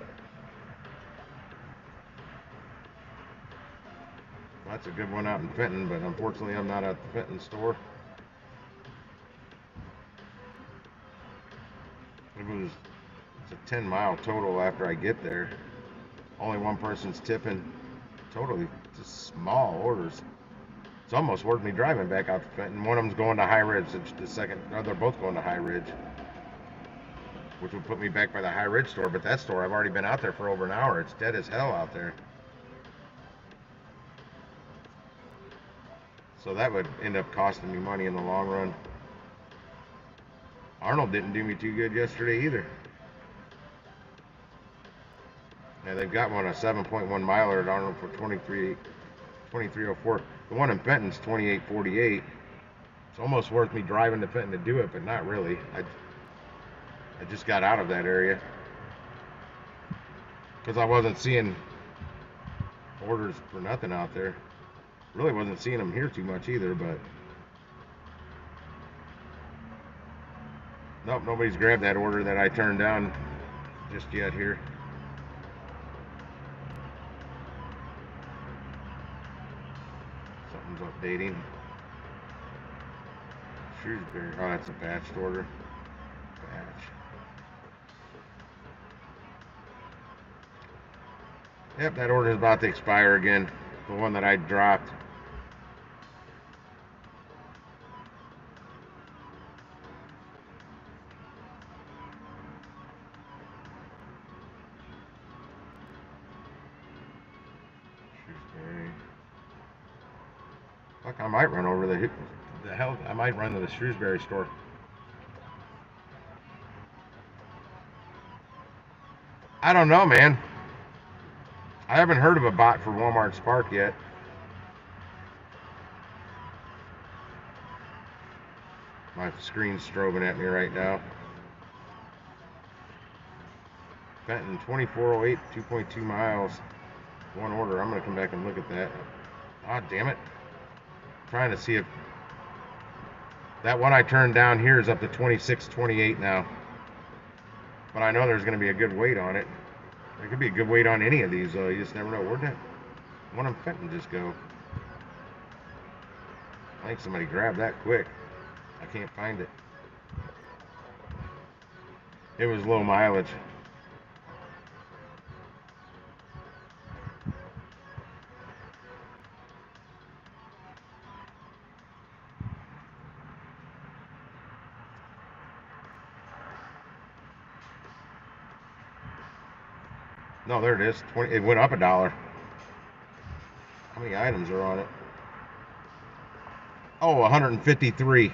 That's a good one out in Fenton, but unfortunately I'm not at the Fenton store. It's a 10-mile total after I get there. Only one person's tipping. Totally just small orders. It's almost worth me driving back out to Fenton. One of them's going to High Ridge. They're both going to High Ridge, which would put me back by the High Ridge store. But that store, I've already been out there for over an hour. It's dead as hell out there. So that would end up costing me money in the long run. Arnold didn't do me too good yesterday either. Yeah, they've got one, a 7.1 miler at Arnold for $23.04. The one in Fenton's $28.48. It's almost worth me driving to Fenton to do it, but not really. I just got out of that area because I wasn't seeing orders for nothing out there. Really wasn't seeing them here too much either, but nope, nobody's grabbed that order that I turned down just yet here. Something's updating. Shrewsbury. Oh, that's a batched order. Batch. Yep, that order is about to expire again. The one that I dropped. Shrewsbury. Fuck, I might run over I might run to the Shrewsbury store. I don't know, man. I haven't heard of a bot for Walmart Spark yet. My screen's strobing at me right now. Fenton 2408, 2.2 miles. One order. I'm going to come back and look at that. Ah, damn it. I'm trying to see if that one I turned down here is up to 26.28 now. But I know there's going to be a good weight on it. There could be a good weight on any of these, though. You just never know. Where'd that one on Fenton just go? I think somebody grabbed that quick. I can't find it. It was low mileage. No, there it is. 20. It went up $1. How many items are on it? Oh, 153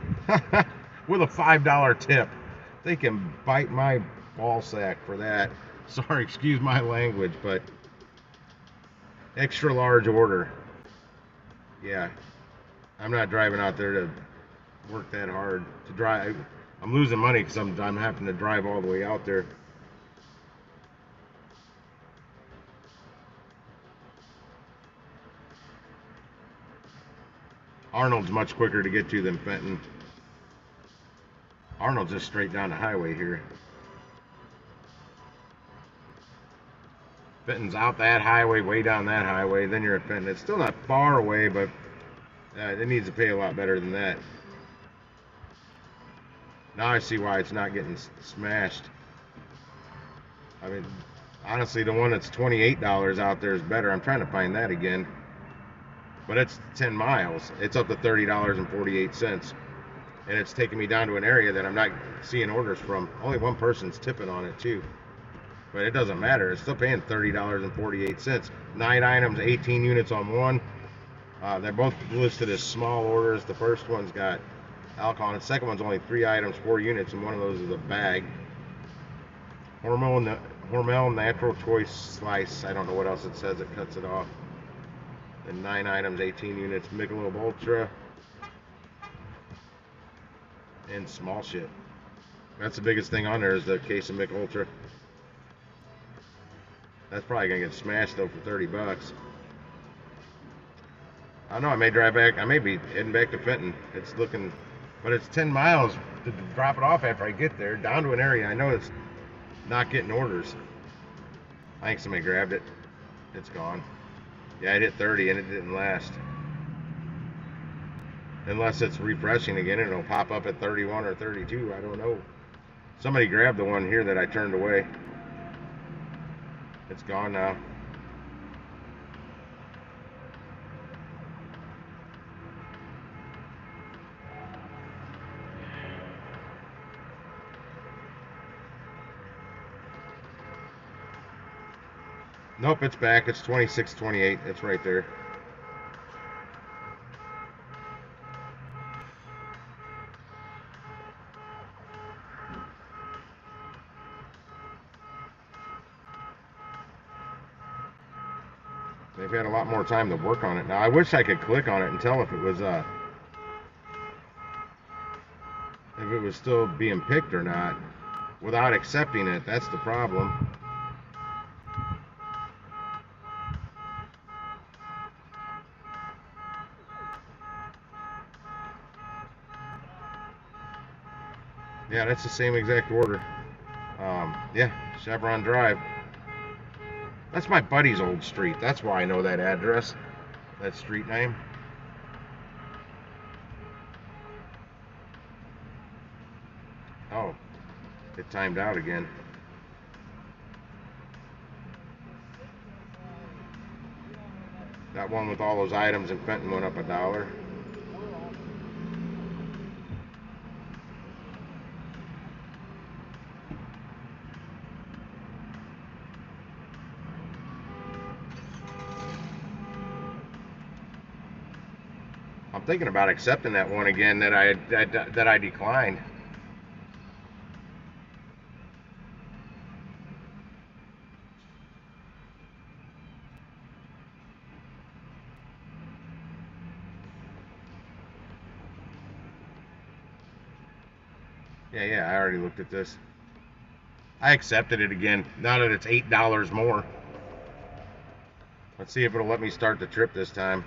with a $5 tip. They can bite my ball sack for that. Sorry, excuse my language, but extra large order. Yeah, I'm not driving out there to work that hard to drive. I'm losing money because I'm having to drive all the way out there. Arnold's much quicker to get to than Fenton. Arnold's just straight down the highway here. Fenton's out that highway, way down that highway. Then you're at Fenton. It's still not far away, but it needs to pay a lot better than that. Now I see why it's not getting smashed. I mean, honestly, the one that's $28 out there is better. I'm trying to find that again. But it's 10 miles. It's up to $30.48. And it's taking me down to an area that I'm not seeing orders from. Only one person's tipping on it, too. But it doesn't matter. It's still paying $30.48. 9 items, 18 units on one. They're both listed as small orders. The first one's got alcohol. The second one's only 3 items, 4 units, and one of those is a bag. Hormel Natural Choice Slice. I don't know what else it says. It cuts it off. And 9 items, 18 units. Michelob Ultra. And small shit. That's the biggest thing on there is the case of Michelob Ultra. That's probably gonna get smashed though for $30. I don't know. I may drive back. I may be heading back to Fenton. It's looking, but it's 10 miles to drop it off after I get there down to an area I know it's not getting orders. I think somebody grabbed it. It's gone. Yeah, it hit 30 and it didn't last. Unless it's refreshing again and it'll pop up at 31 or 32. I don't know. Somebody grabbed the one here that I turned away. It's gone now. Nope, it's back. It's 26.28. It's right there. They've had a lot more time to work on it now. I wish I could click on it and tell if it was still being picked or not without accepting it. That's the problem. Yeah, that's the same exact order. Yeah, Chevron Drive. That's my buddy's old street. That's why I know that address, that street name. Oh, it timed out again. That one with all those items in Fenton went up $1. I'm thinking about accepting that one again that I declined. Yeah, I already looked at this. I accepted it again, now that it's $8 more. Let's see if it'll let me start the trip this time.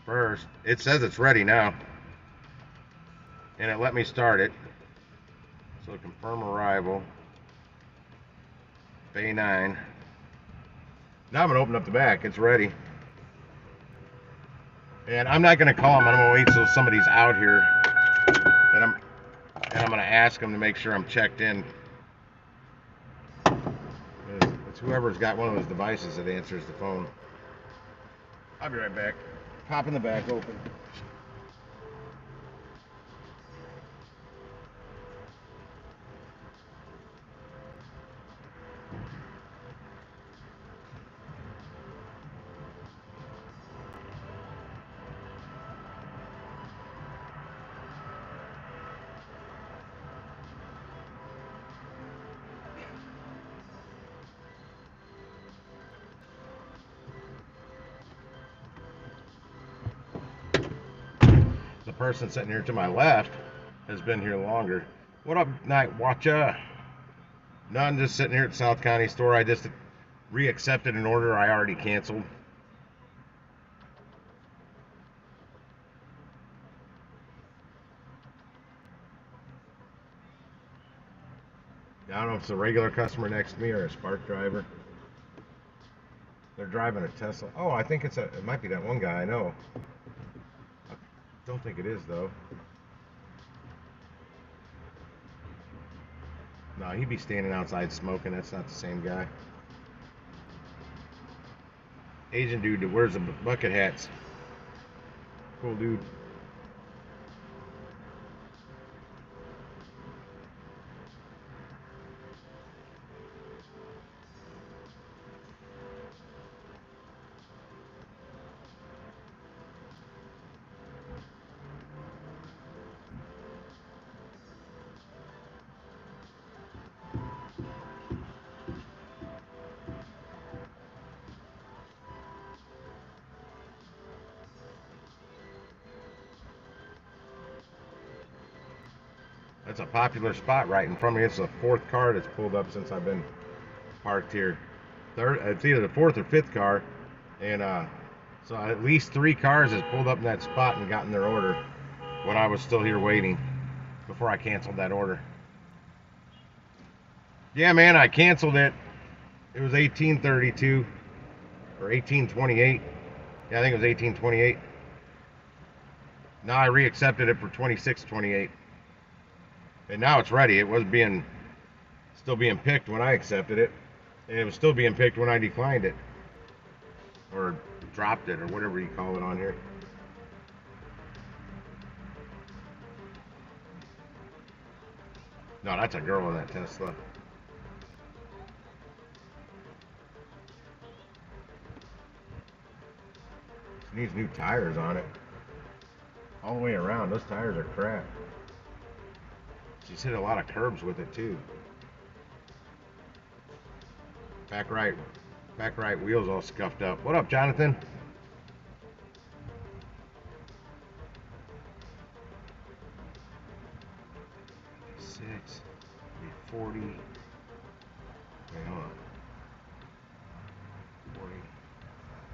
First, it says it's ready now. And it let me start it. So confirm arrival. Bay 9. Now I'm going to open up the back. It's ready. And I'm not going to call them. I'm going to wait till somebody's out here. And I'm going to ask them to make sure I'm checked in. It's whoever's got one of those devices that answers the phone. I'll be right back. Popping the back open. person sitting here to my left has been here longer. What up, Night Watcha? None, just sitting here at South County store. I just reaccepted an order I already canceled. I don't know if it's a regular customer next to me or a Spark driver. They're driving a Tesla. Oh, I think it might be that one guy I know. I don't think it is though. No, he'd be standing outside smoking. That's not the same guy. Asian dude that wears the bucket hats. Cool dude. That's a popular spot right in front of me. It's the fourth car that's pulled up since I've been parked here. It's either the fourth or fifth car, and so at least 3 cars has pulled up in that spot and gotten their order when I was still here waiting before I canceled that order. Yeah, man, I canceled it. It was 1832 or 1828. Yeah, I think it was 1828. Now I reaccepted it for 2628. And now it's ready. It was still being picked when I accepted it, and it was still being picked when I declined it, or dropped it, or whatever you call it on here. No, that's a girl in that Tesla. It needs new tires on it. All the way around, those tires are crap. She's hit a lot of curbs with it too. Back right wheel's all scuffed up. What up, Jonathan? Six, 40. Wait, hold on. 40.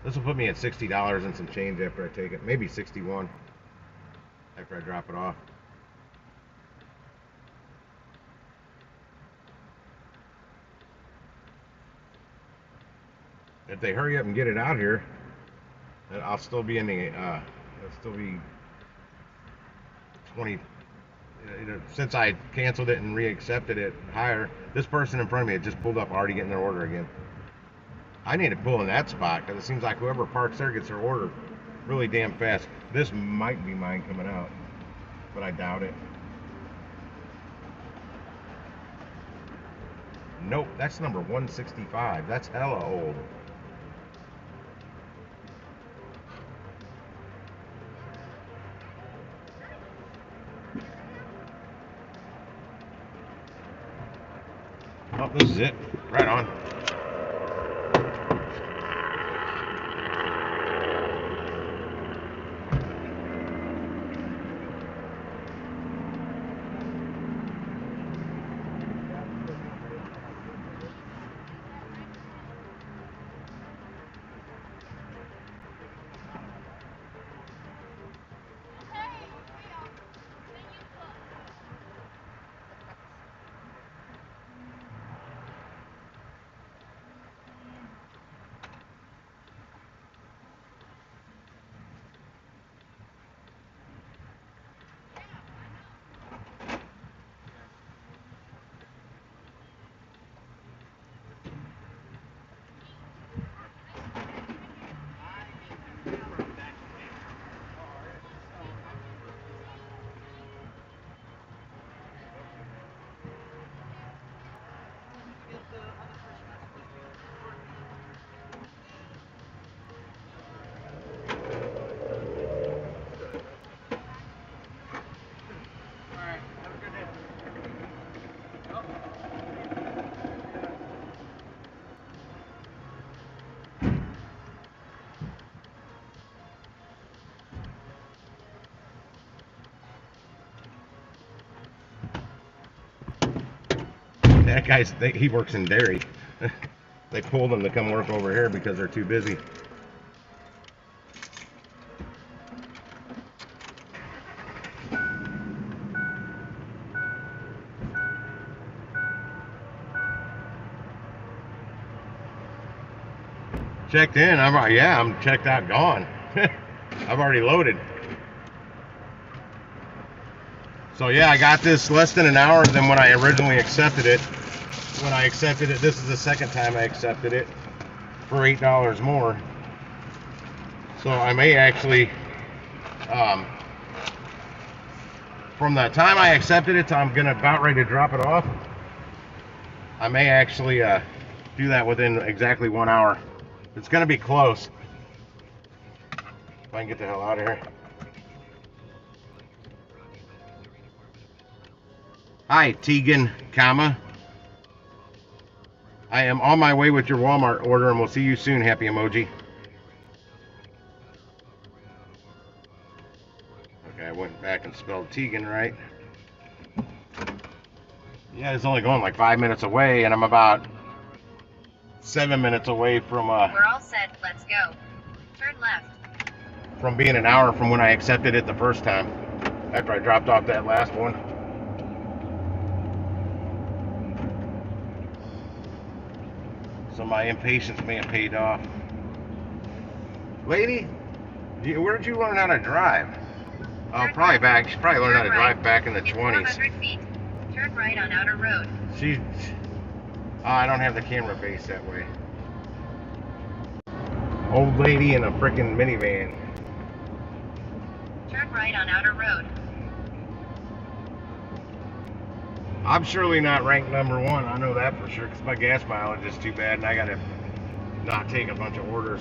This will put me at $60 and some change after I take it. Maybe 61 after I drop it off. If they hurry up and get it out here, then I'll still be in the it'll still be 20. Since I canceled it and reaccepted it higher, this person in front of me had just pulled up, already getting their order again. I need to pull in that spot because it seems like whoever parks there gets their order really damn fast. This might be mine coming out, but I doubt it. Nope, that's number 165. That's hella old. Oh, this is it. Right on. That guy's, he works in dairy. They pulled him to come work over here because they're too busy. Checked in. I'm checked out, gone. I've already loaded. So yeah, I got this less than an hour than when I originally accepted it. When I accepted it, this is the second time I accepted it for $8 more. So I may actually, from the time I accepted it to I'm about ready to drop it off, I may actually do that within exactly 1 hour. It's gonna be close. If I can get the hell out of here. Hi, Tegan, comma. I am on my way with your Walmart order and we'll see you soon, happy emoji. Okay, I went back and spelled Tegan right. Yeah, it's only going like 5 minutes away and I'm about 7 minutes away from We're all set, let's go. Turn left. From being an hour from when I accepted it the first time, after I dropped off that last one. So my impatience may have paid off. Lady, where'd you learn how to drive? Oh, she probably learned how to drive back in the 20s. 400 feet. Turn right on Outer Road. I don't have the camera face that way. Old lady in a freaking minivan. Turn right on Outer Road. I'm surely not ranked number 1. I know that for sure because my gas mileage is too bad and I gotta not take a bunch of orders.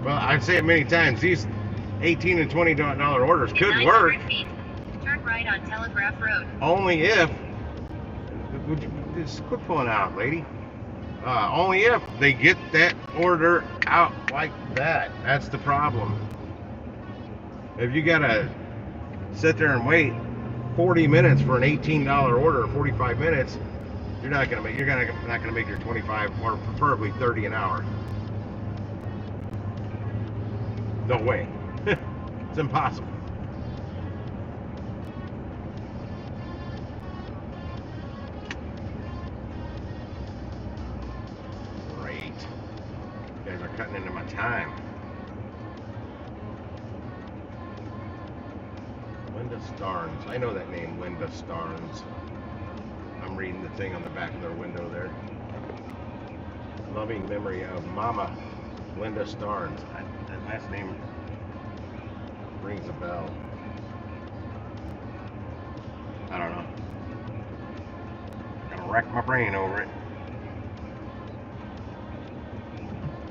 Well, I've said it many times, these $18 and $20 orders could work. Feet. Turn right on Telegraph Road. Only if, would you just quit pulling out, lady? Only if they get that order out like that. That's the problem. If you gotta sit there and wait 40 minutes for an $18 order, or 45 minutes, you're not gonna make your 25 or preferably 30 an hour. No way. It's impossible. Great. You guys are cutting into my time. Linda Starnes. I know that name, Linda Starnes. I'm reading the thing on the back of their window there. Loving memory of Mama Linda Starnes. That last name rings a bell. I don't know. Gonna wreck my brain over it.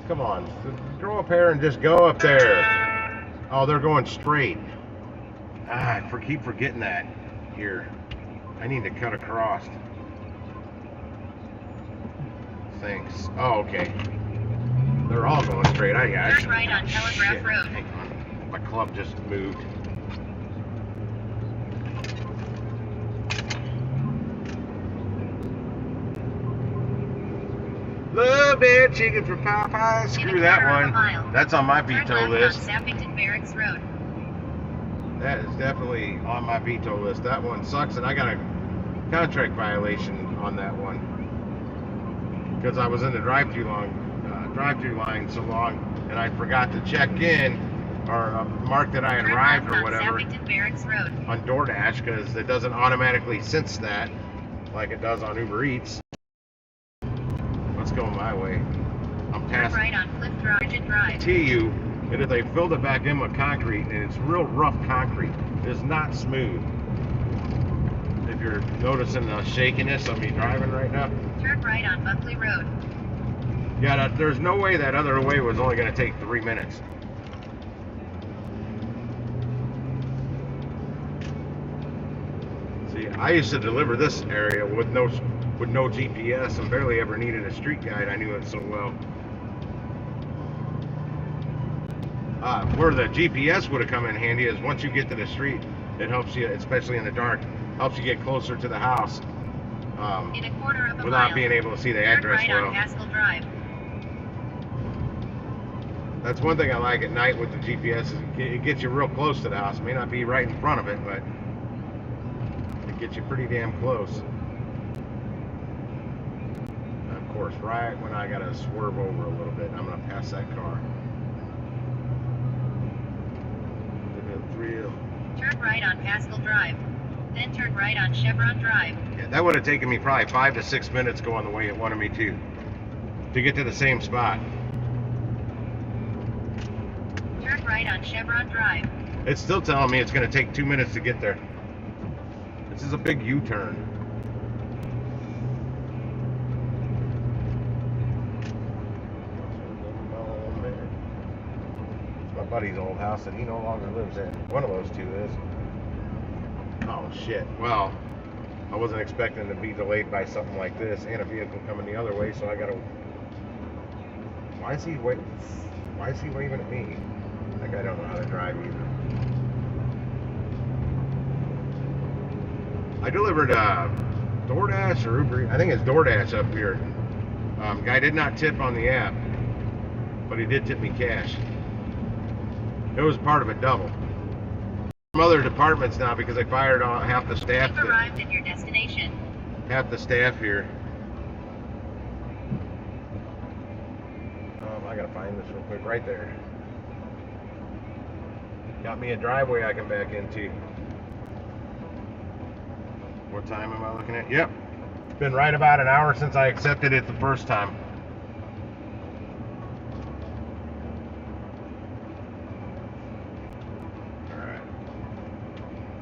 Come on, throw up here and just go up there. Oh, they're going straight. I keep forgetting that here. I need to cut across. Thanks. Oh, okay. They're all going straight. Turn right on Telegraph Road. Hang on. My club just moved. Love that chicken from Popeye. Screw that one. That's on my veto list. Turn left on Sappington Barracks Road. That is definitely on my veto list. That one sucks, and I got a contract violation on that one because I was in the drive-through line so long, and I forgot to check in or mark that I had arrived or whatever on DoorDash because it doesn't automatically sense that like it does on Uber Eats. Let's go my way. I'm past. Turn right on Cliff Drive. TU. And if they filled it back in with concrete, and it's real rough concrete, it's not smooth. If you're noticing the shakiness of me driving right now. Turn right on Buckley Road. Yeah, there's no way that other way was only going to take 3 minutes. See, I used to deliver this area with no GPS and barely ever needed a street guide. I knew it so well. Where the GPS would have come in handy is once you get to the street, it helps you, especially in the dark, helps you get closer to the house In a quarter of a without mile, being able to see the turn address right well. on Haskell Drive. That's one thing I like at night with the GPS is it gets you real close to the house. It may not be right in front of it, but it gets you pretty damn close. Of course, right when I gotta swerve over a little bit, I'm gonna pass that car. Turn right on Haskell Drive. Then turn right on Chevron Drive. Yeah, that would have taken me probably 5 to 6 minutes going the way it wanted me to get to the same spot. Turn right on Chevron Drive. It's still telling me it's going to take 2 minutes to get there. This is a big U-turn. It's my buddy's old house that he no longer lives in. One of those two is. Oh shit. Well, I wasn't expecting to be delayed by something like this and a vehicle coming the other way, so I gotta. Why is he waving at me? That guy don't know how to drive either. I delivered DoorDash or Uber. I think it's DoorDash up here. Guy did not tip on the app, but he did tip me cash. It was part of a double. Some other departments now because they fired on half the staff. You've arrived at your destination. Half the staff here. I gotta find this real quick. Right there. Got me a driveway I can back into. What time am I looking at? Yep. It's been right about an hour since I accepted it the first time. Alright.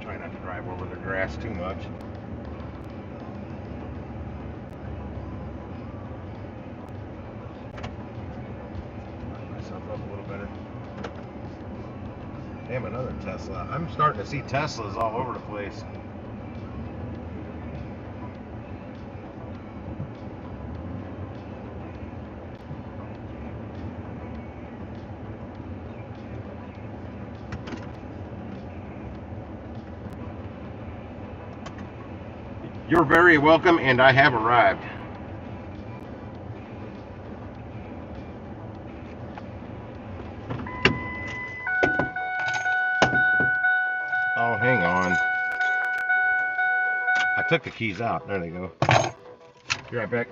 Try not to drive over the grass too much. Line myself up a little better. Damn, another Tesla. I'm starting to see Teslas all over the place. You're very welcome, and I have arrived. Oh, hang on. I took the keys out. There they go. Be right back.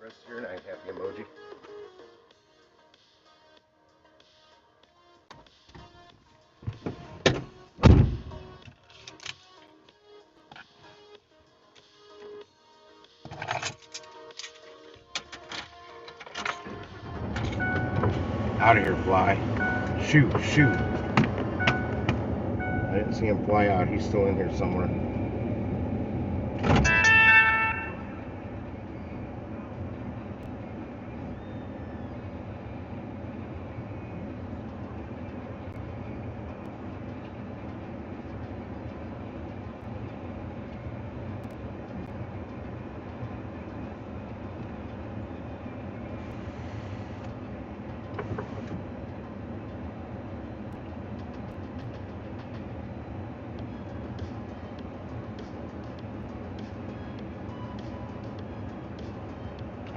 Rest of your night, happy emoji. Out of here, fly. Shoot, shoot. I didn't see him fly out. He's still in here somewhere.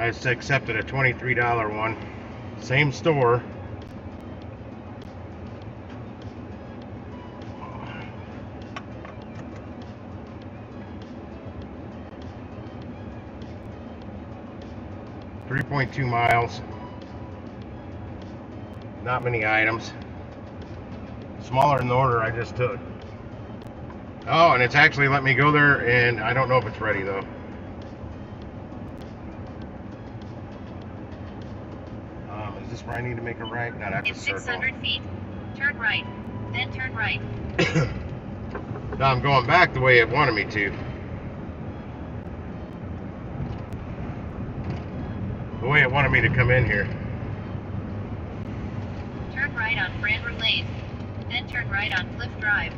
I just accepted a $23 one. Same store. .2 miles. Not many items. Smaller than the order I just took. Oh, and it's actually let me go there, and I don't know if it's ready though. Is this where I need to make a right? No, that's In a circle. 600 feet, turn right, then turn right. Now I'm going back the way it wanted me to. The way it wanted me to come in here. Turn right on Brandwer Lane, then turn right on Cliff Drive.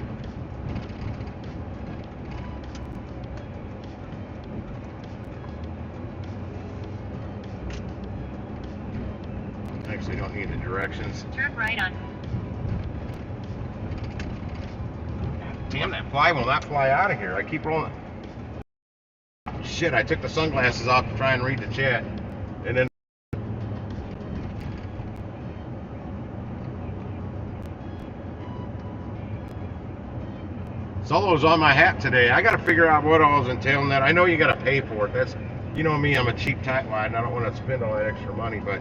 Actually don't need the directions. Turn right on. Damn, that fly will not fly out of here. I keep rolling. Shit, I took the sunglasses off to try and read the chat. And then Solo's on my hat today. I gotta figure out what all's entailing that. I know you gotta pay for it. That's, you know me, I'm a cheap tightwad and I don't want to spend all that extra money, but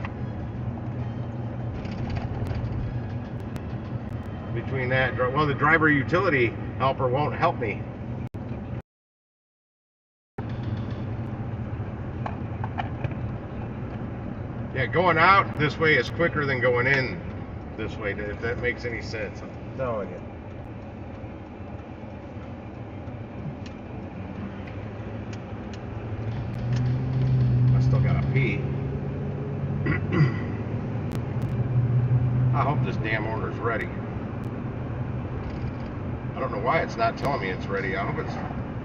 between that, well, the driver utility helper won't help me. Yeah, going out this way is quicker than going in this way, if that makes any sense. I'm telling you. I still gotta pee. I hope this damn order's ready. I don't know why it's not telling me it's ready. I hope it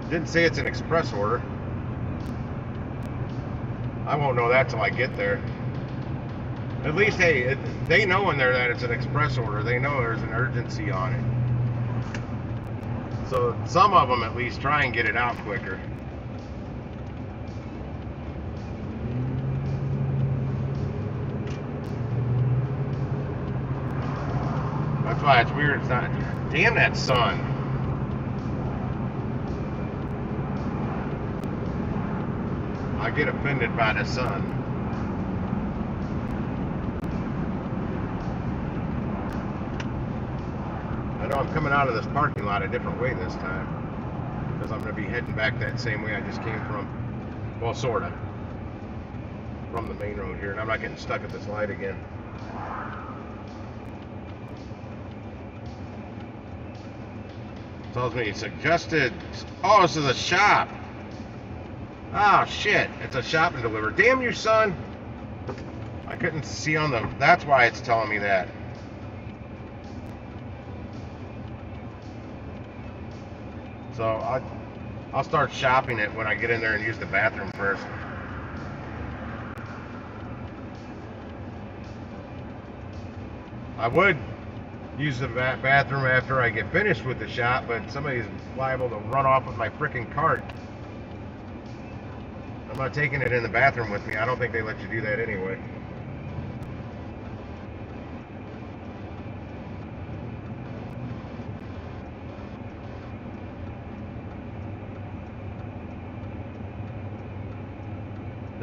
didn't say it's an express order. I won't know that till I get there. At least, hey, they know when they're that it's an express order. They know there's an urgency on it. So some of them at least try and get it out quicker. That's why it's weird. It's not. Damn that sun. I get offended by the sun. I know I'm coming out of this parking lot a different way this time, because I'm going to be heading back that same way I just came from. Well, sort of. From the main road here, and I'm not getting stuck at this light again. Tells me suggested. Oh, this is a shop. Oh, shit. It's a shop and deliver. Damn you, son. I couldn't see on the... That's why it's telling me that. So I'll start shopping it when I get in there and use the bathroom first. I would use the bathroom after I get finished with the shop, but somebody's liable to run off with my freaking cart. I'm not taking it in the bathroom with me. I don't think they let you do that anyway.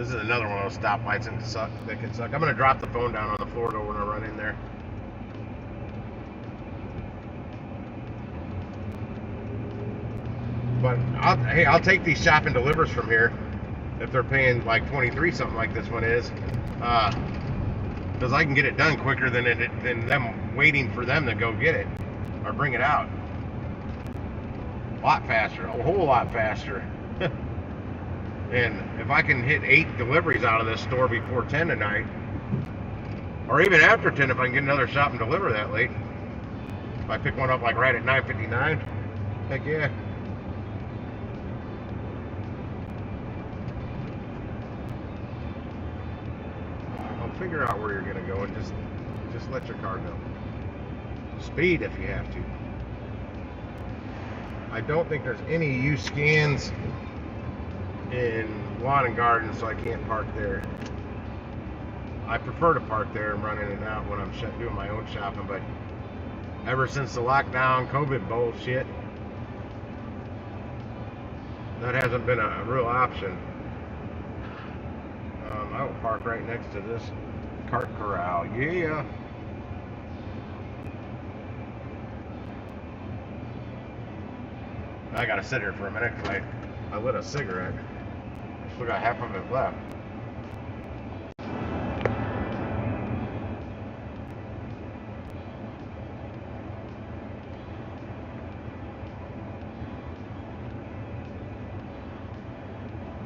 This is another one of those stoplights that can suck. I'm gonna drop the phone down on the floor though when I run in there. But I'll take these shop and delivers from here if they're paying like 23 something like this one is, because I can get it done quicker than them waiting for them to go get it or bring it out. A lot faster, a whole lot faster. And if I can hit 8 deliveries out of this store before 10 tonight, or even after 10, if I can get another shop and deliver that late, if I pick one up like right at 9:59, heck yeah. I'll figure out where you're gonna go and just let your car go. Speed if you have to. I don't think there's any use scans in lawn and garden, so I can't park there. I prefer to park there and run in and out when I'm doing my own shopping, but ever since the lockdown COVID bullshit, that hasn't been a real option. I will park right next to this cart corral. Yeah. I gotta sit here for a minute because I lit a cigarette. Still got half of it left.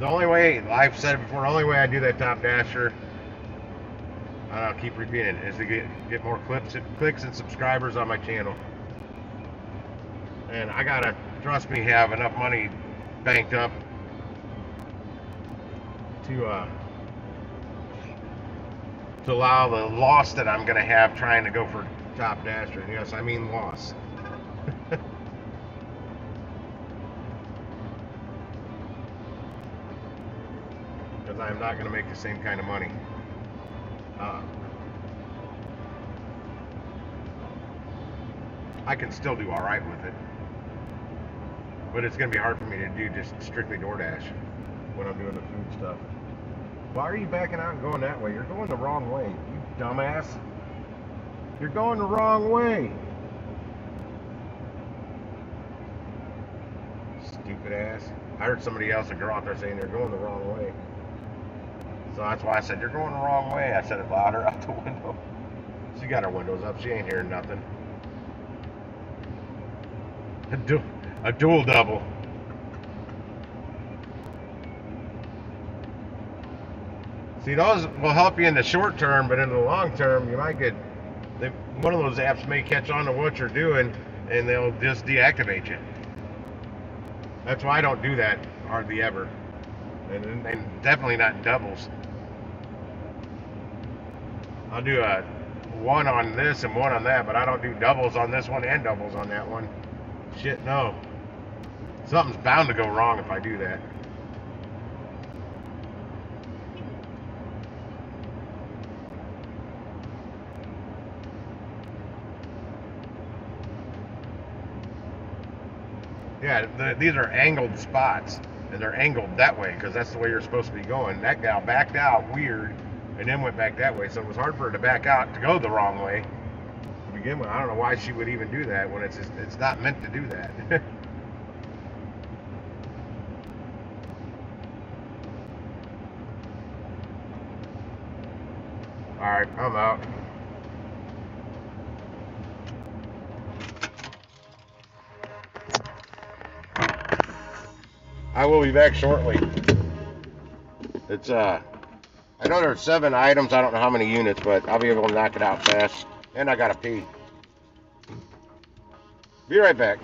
The only way, I've said it before, the only way I do that top dasher, and I'll keep repeating it, is to get more clicks and subscribers on my channel. And I gotta, trust me, have enough money banked up to allow the loss that I'm gonna have trying to go for top dasher. And yes, I mean loss. Because I'm not gonna make the same kind of money. I can still do all right with it, but it's gonna be hard for me to do just strictly DoorDash when I'm doing the food stuff. Why are you backing out and going that way? You're going the wrong way, you dumbass. You're going the wrong way. Stupid ass. I heard somebody else, a girl out there, saying they're going the wrong way. So that's why I said, you're going the wrong way. I said it louder out the window. She got her windows up. She ain't hearing nothing. A dual double. See, those will help you in the short term, but in the long term, you might get, one of those apps may catch on to what you're doing, and they'll just deactivate you. That's why I don't do that hardly ever, and definitely not doubles. I'll do a one on this and one on that, but I don't do doubles on this one and doubles on that one. Shit, no. Something's bound to go wrong if I do that. Yeah, these are angled spots, and they're angled that way because that's the way you're supposed to be going. That gal backed out weird and then went back that way, so it was hard for her to back out to go the wrong way to begin with. I don't know why she would even do that when it's not meant to do that. Alright, I'm out. I will be back shortly. It's I know there's 7 items. I don't know how many units, but I'll be able to knock it out fast. And I gotta pee. Be right back.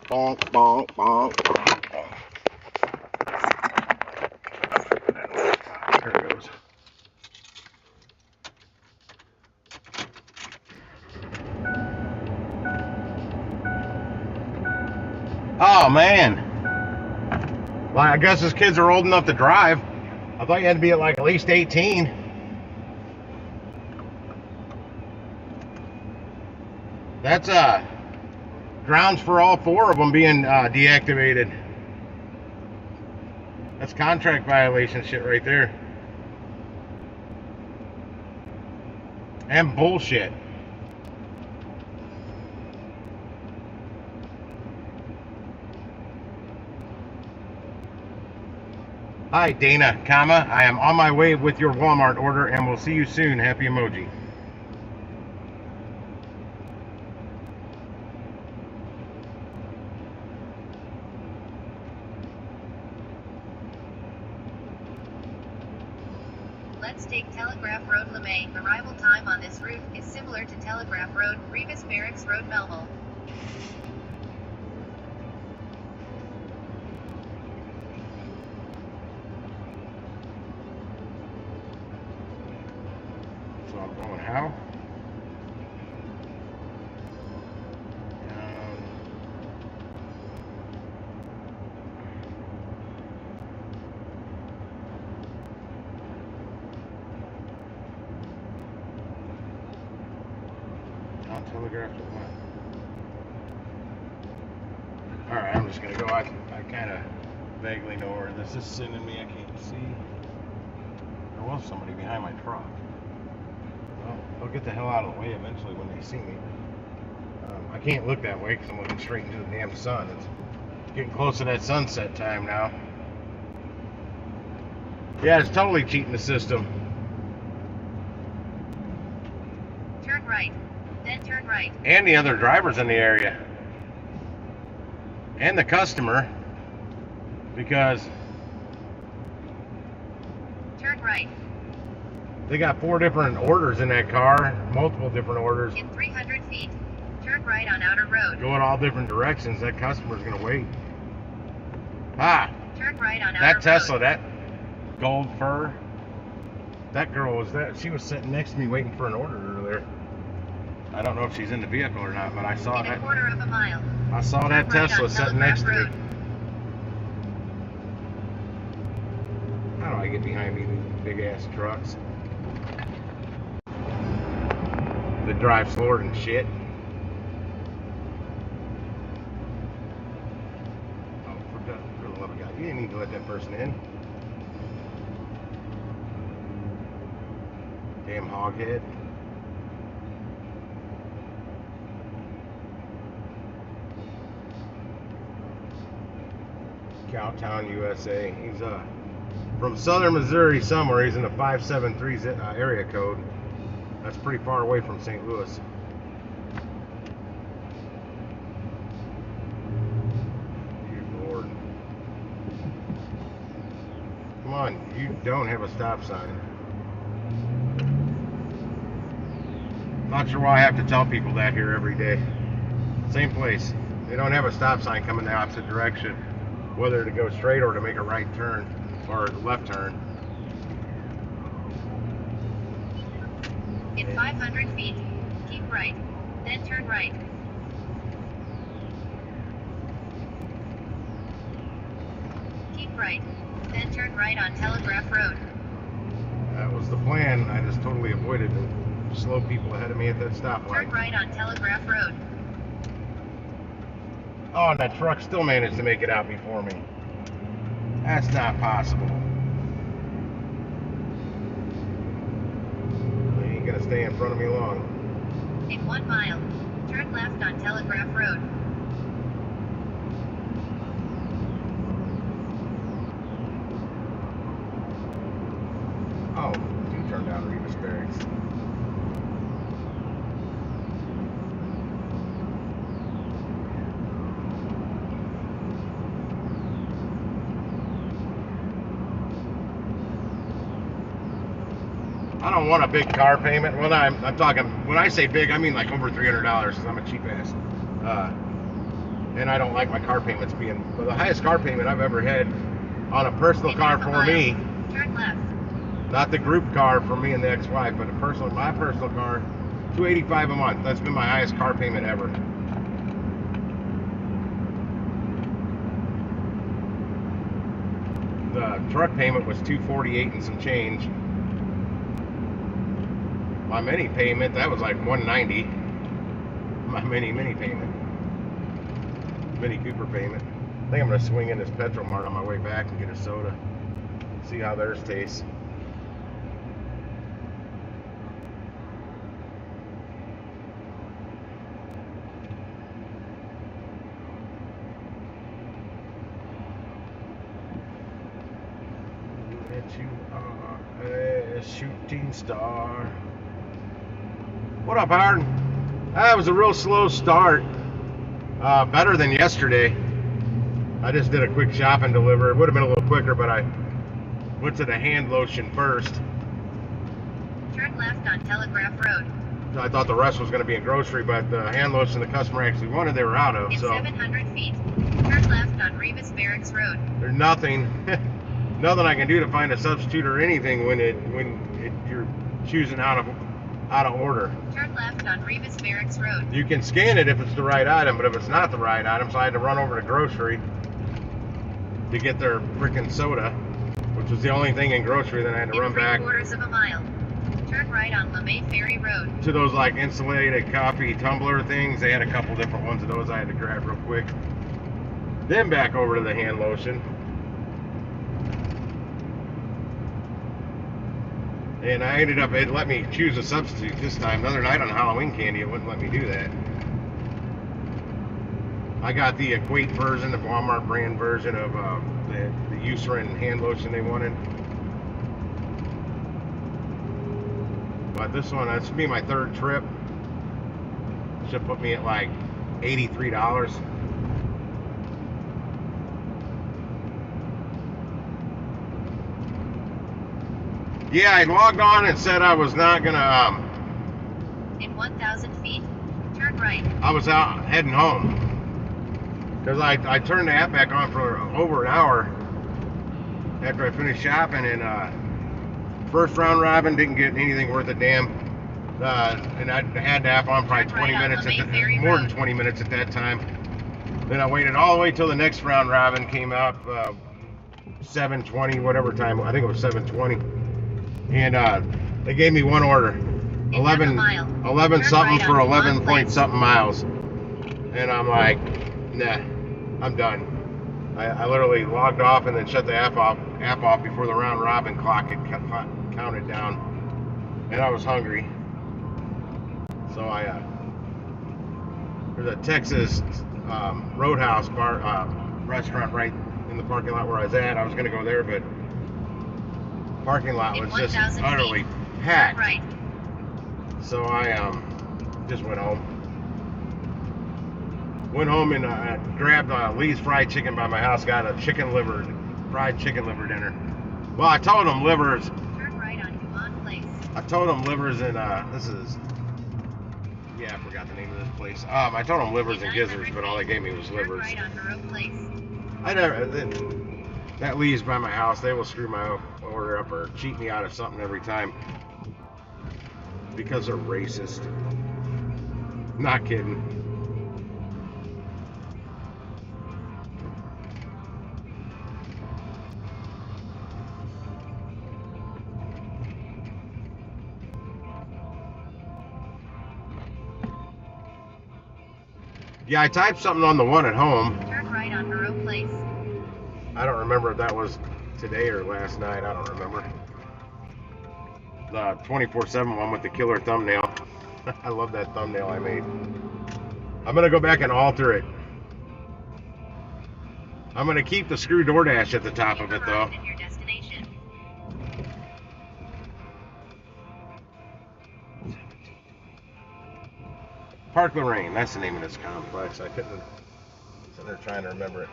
Bonk, bonk, bonk, bonk, bonk. There it goes. Oh, man. Well, I guess his kids are old enough to drive. I thought you had to be at least 18. That's grounds for all 4 of them being deactivated. That's contract violation shit right there. And bullshit. Hi, Dana, comma. I am on my way with your Walmart order and will see you soon. Happy emoji. Let's take Telegraph Road LeMay. Arrival time on this route is similar to Telegraph Road, Revis Barracks Road, Melville. So I'm going how? Telegraph to what? Alright, I'm just gonna go. I kind of vaguely know where this is sending me. I can't see. There was somebody behind my truck. Well, they'll get the hell out of the way eventually when they see me. I can't look that way because I'm looking straight into the damn sun. It's getting close to that sunset time now. Yeah, it's totally cheating the system. Turn right. Then turn right. And the other drivers in the area. And the customer. Because turn right. They got 4 different orders in that car. Multiple different orders. In 300 feet. Turn right on Outer Road. Going all different directions. That customer's going to wait. Ah. Turn right on Outer That Road. Tesla, that gold fur. That girl was that. She was sitting next to me waiting for an order earlier. I don't know if she's in the vehicle or not, but I saw in that. A quarter of a mile. I saw that Turn right Tesla on sitting Telegraph next to Road. me. How do I get behind me these big ass trucks? That drive slower than shit. Oh, for the love of God, you didn't need to let that person in. Damn hoghead. Cowtown, USA. He's from southern Missouri somewhere. He's in the 573 area code. That's pretty far away from St. Louis. Dear Lord. Come on, you don't have a stop sign. Not sure why I have to tell people that here every day. Same place. They don't have a stop sign coming the opposite direction, whether to go straight or to make a right turn or left turn. In 500 feet, keep right, then turn right. Keep right, then turn right on Telegraph Road. That was the plan. I just totally avoided the slow people ahead of me at that stoplight. Turn right on Telegraph Road. Oh, and that truck still managed to make it out before me. That's not possible. They ain't gonna stay in front of me long. In 1 mile, turn left on Telegraph Road. Oh, do turn down Revis Barracks. I don't want a big car payment. Well, I'm talking, when I say big, I mean like over $300 because I'm a cheap ass. And I don't like my car payments being, well, the highest car payment I've ever had on a personal car for me, Turn left. not the group car for me and the ex-wife, but my personal car, $285 a month. That's been my highest car payment ever. The truck payment was $248 and some change. My mini payment, that was like $190. My mini payment. Mini Cooper payment. I think I'm gonna swing in this Petrol Mart on my way back and get a soda. See how theirs tastes. That you are a shooting star. What up, Howard? That was a real slow start. Better than yesterday. I just did a quick shop and deliver. It would have been a little quicker, but I went to the hand lotion first. Turn left on Telegraph Road. I thought the rest was going to be in grocery, but the hand lotion the customer actually wanted, they were out of. In So 700 feet, turn left on Revis Barracks Road. there's nothing I can do to find a substitute or anything when you're choosing out of order. Turn left on Revis Barracks Road. You can scan it if it's the right item, but if it's not the right item, so I had to run over to grocery to get their freaking soda, which was the only thing in grocery. Then I had to run back. In 3/4 of a mile, turn right on LeMay Ferry Road. To those like insulated coffee tumbler things. They had a couple different ones of those I had to grab real quick. Then back over to the hand lotion. And I ended up, it let me choose a substitute this time. The other night on Halloween candy, it wouldn't let me do that. I got the Equate version, the Walmart brand version of the Eucerin hand lotion they wanted. But this one, that's be my third trip. Should put me at like $83. Yeah, I logged on and said I was not gonna. In 1,000 feet, turn right. I was out heading home because I turned the app back on for over an hour after I finished shopping, and first round robin didn't get anything worth a damn. And I had the app on probably 20 minutes, more than 20 minutes at that time. Then I waited all the way till the next round robin came out, 7:20, whatever time. I think it was 7:20. And they gave me one order, 11 something for 11 point something miles, and I'm like, nah, I'm done. I literally logged off and then shut the app off before the round robin clock had counted down, and I was hungry, so there's a Texas Roadhouse bar restaurant right in the parking lot where I was at. I was gonna go there, but parking lot was just utterly packed. Right. So I just went home. Went home and grabbed Lee's Fried Chicken by my house. Got a fried chicken liver dinner. Well, I told them livers. Turn right on Dumont Place. I told them livers and this is. Yeah, I forgot the name of this place. I told them livers and gizzards, but all they gave me was livers. Turn right on Monroe Place. I never. That Lee's by my house. They will screw my order up or cheat me out of something every time because they're racist. Not kidding. Yeah, I typed something on the one at home. Turn right on Monroe Place. I don't remember if that was today or last night. I don't remember. The 24/7 one with the killer thumbnail. I love that thumbnail I made. I'm going to go back and alter it. I'm going to keep the screw DoorDash at the top of it, though. Your destination. Park Lorraine, that's the name of this complex. I couldn't sit there trying to remember it.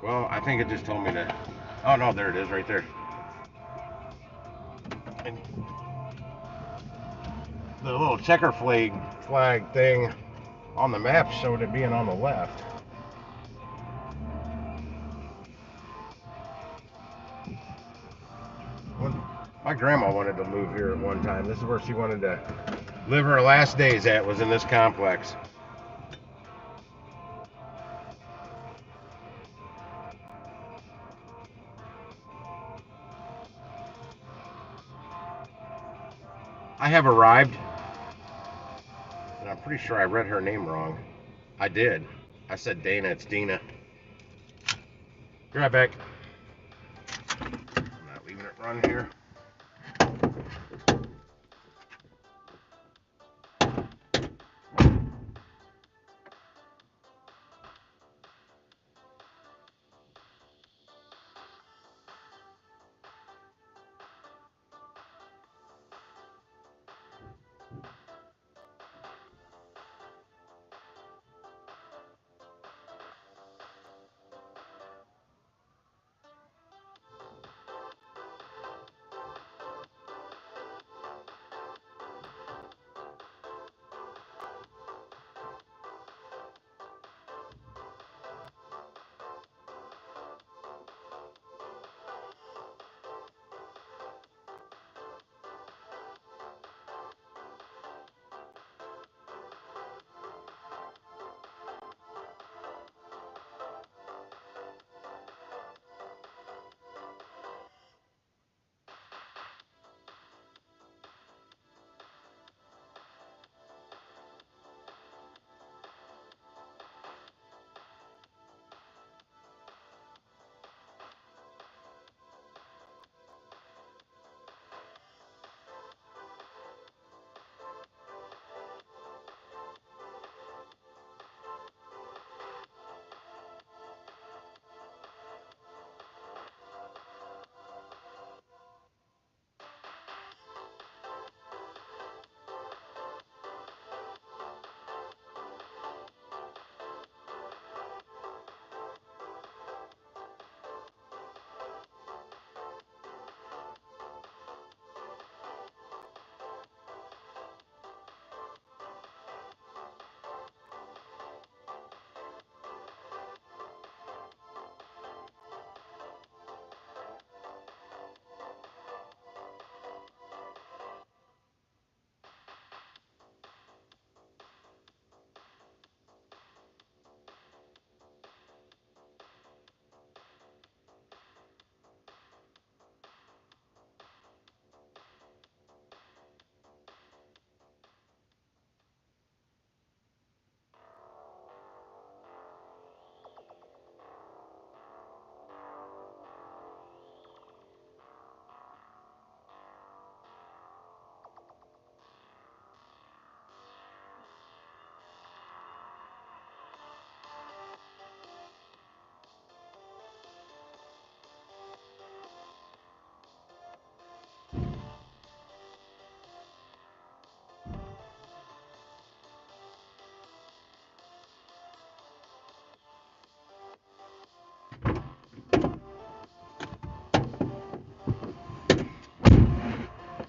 Well, I think it just told me to Oh no, there it is right there. And the little checker flag thing on the map showed it being on the left. My grandma wanted to move here at one time. This is where she wanted to live her last days at, was in this complex. I have arrived, and I'm pretty sure I read her name wrong. I did. I said Dana, it's Dina. Be right back. I'm not leaving it run here.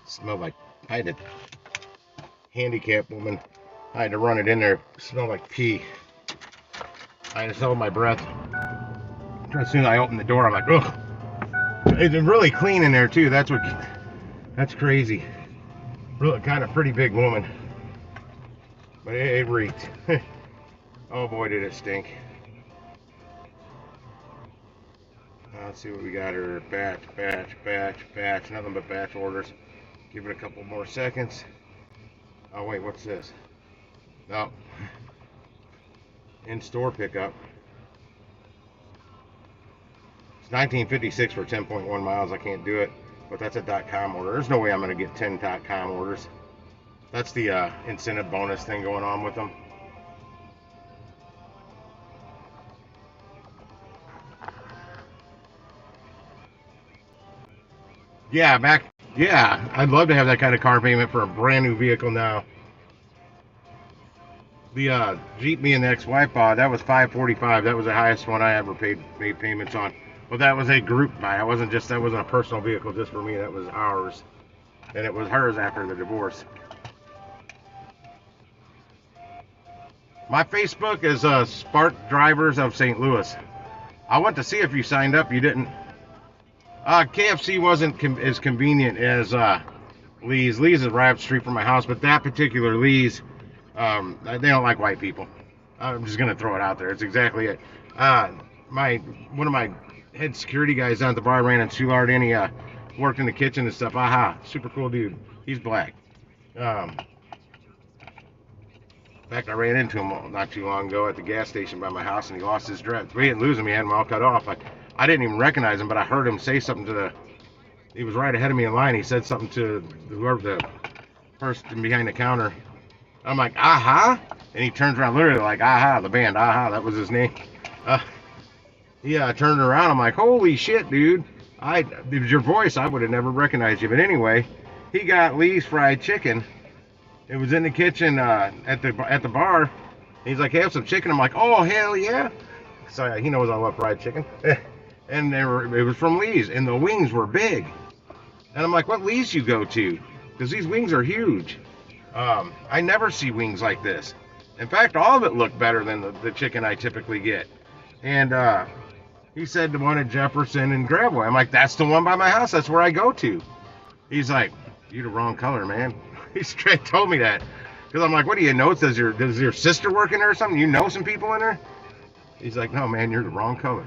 Smelled like, I had a handicapped woman. I had to run it in there. It smelled like pee. I just held my breath. As soon as I opened the door, I'm like, ugh. It's really clean in there too. That's crazy. Really kind of pretty big woman. But it reeked. Oh boy, did it stink. Let's see what we got here. Batch. Nothing but batch orders. Give it a couple more seconds. Oh wait, what's this? No. In-store pickup. It's 1956 for 10.1 miles. I can't do it, but that's a .com order. There's no way I'm going to get 10 .com orders. That's the incentive bonus thing going on with them. Yeah, I'd love to have that kind of car payment for a brand new vehicle now. The Jeep me and the ex-wife bought, that was $545. That was the highest one I ever made payments on. Well, that was a group buy. That wasn't a personal vehicle just for me. That was ours, and it was hers after the divorce. My Facebook is Spark Drivers of St. Louis. I went to see if you signed up. You didn't. KFC wasn't as convenient as Lee's. Lee's is right up the street from my house, but that particular Lee's, they don't like white people. I'm just gonna throw it out there. It's exactly it. One of my head security guys down at the bar ran into Soulard, and he worked in the kitchen and stuff. Aha, super cool dude. He's black. In fact, I ran into him not too long ago at the gas station by my house, and he lost his dreads. We didn't lose him; he had them all cut off. I didn't even recognize him, but I heard him say something to he was right ahead of me in line. He said something to whoever the person behind the counter. I'm like, aha, and he turns around, literally like, aha, the band, aha, that was his name. Yeah, I turned around. I'm like, holy shit, dude! If it was your voice, I would have never recognized you. But anyway, he got Lee's fried chicken. It was in the kitchen at the bar. He's like, have some chicken. I'm like, oh hell yeah! So he knows I love fried chicken. And it was from Lee's, and the wings were big. And I'm like, what Lee's you go to? Because these wings are huge. I never see wings like this. In fact, all of it looked better than the chicken I typically get. And he said the one at Jefferson and Gravois. I'm like, that's the one by my house. That's where I go to. He's like, you're the wrong color, man. He straight told me that. Because I'm like, what do you know? Does your sister work in there or something? You know some people in there? He's like, no, man, you're the wrong color.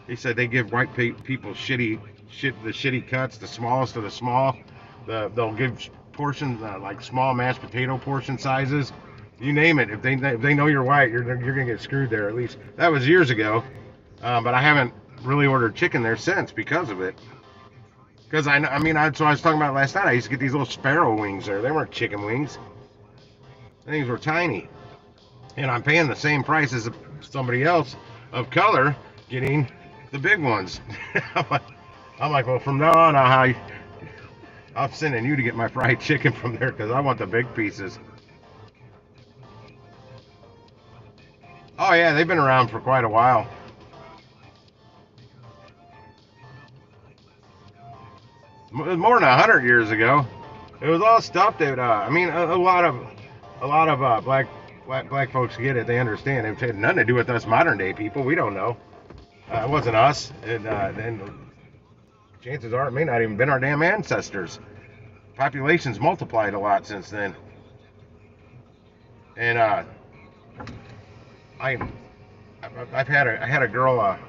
He said they give white people the shitty cuts, the smallest of the small. They'll give portions like small mashed potato portion sizes. You name it. If they know you're white, you're gonna get screwed there. At least that was years ago. But I haven't really ordered chicken there since because of it. Because so I was talking about it last night. I used to get these little sparrow wings there. They weren't chicken wings. Things were tiny, and I'm paying the same price as somebody else of color getting the big ones. I'm like, well, from now on, I'm sending you to get my fried chicken from there because I want the big pieces. Oh yeah, they've been around for quite a while. More than 100 years ago. It was all stuff that a lot of black folks get it. They understand. It had nothing to do with us modern day people. We don't know. It wasn't us, and chances are it may not even been our damn ancestors. Population's multiplied a lot since then. And I had a girl at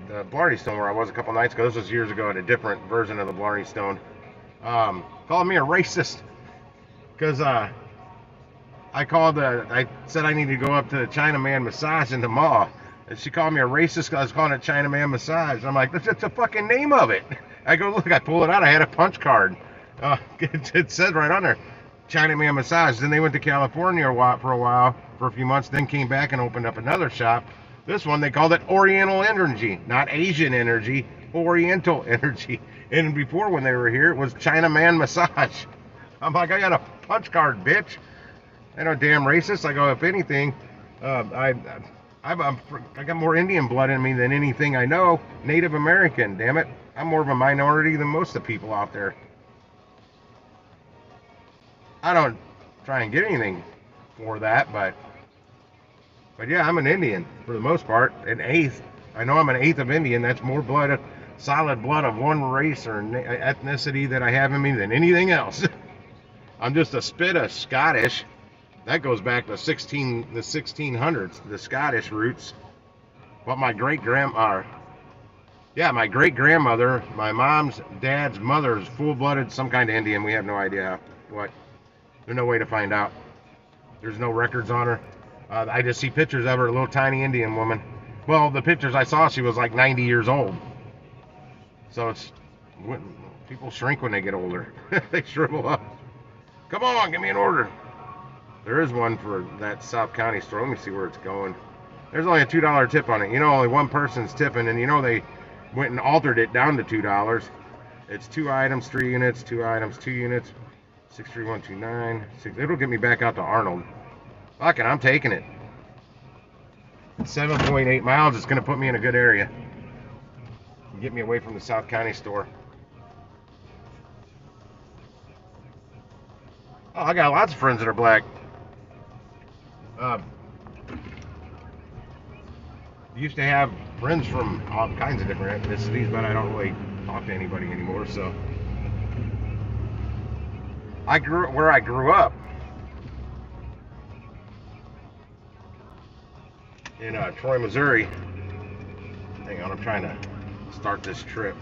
the Blarney Stone where I was a couple nights ago. This was years ago at a different version of the Blarney Stone. Called me a racist because I said I needed to go up to the Chinaman massage in the mall. And she called me a racist because I was calling it Chinaman massage. I'm like, that's the fucking name of it. I go, look, I pull it out. I had a punch card. It said right on there, Chinaman massage. Then they went to California for a few months, then came back and opened up another shop. This one, they called it Oriental Energy, not Asian Energy, Oriental Energy. And before, when they were here, it was Chinaman massage. I'm like, I got a punch card, bitch. I know, damn racist. I go, if anything, I got more Indian blood in me than anything I know. Native American, damn it. I'm more of a minority than most of the people out there. I don't try and get anything for that, but yeah, I'm an Indian for the most part. An eighth. I know I'm an eighth of Indian. That's more blood, solid blood of one race or ethnicity that I have in me than anything else. I'm just a spit of Scottish. That goes back to the 1600s, the Scottish roots. What my great-grandmother, my mom's dad's mother is full-blooded, some kind of Indian. We have no idea what. There's no way to find out. There's no records on her. I just see pictures of her, a little tiny Indian woman. Well, the pictures I saw, she was like 90 years old. So people shrink when they get older. They shrivel up. Come on, give me an order. There is one for that South County store. Let me see where it's going. There's only a $2 tip on it. Only one person's tipping, and they went and altered it down to $2. It's 2 items, 3 units, 2 items, 2 units, 63129. It'll get me back out to Arnold. Fucking, I'm taking it. 7.8 miles. It's going to put me in a good area. Get me away from the South County store. Oh, I got lots of friends that are black. Used to have friends from all kinds of different ethnicities, but I don't really talk to anybody anymore. So where I grew up in Troy, Missouri. Hang on, I'm trying to start this trip.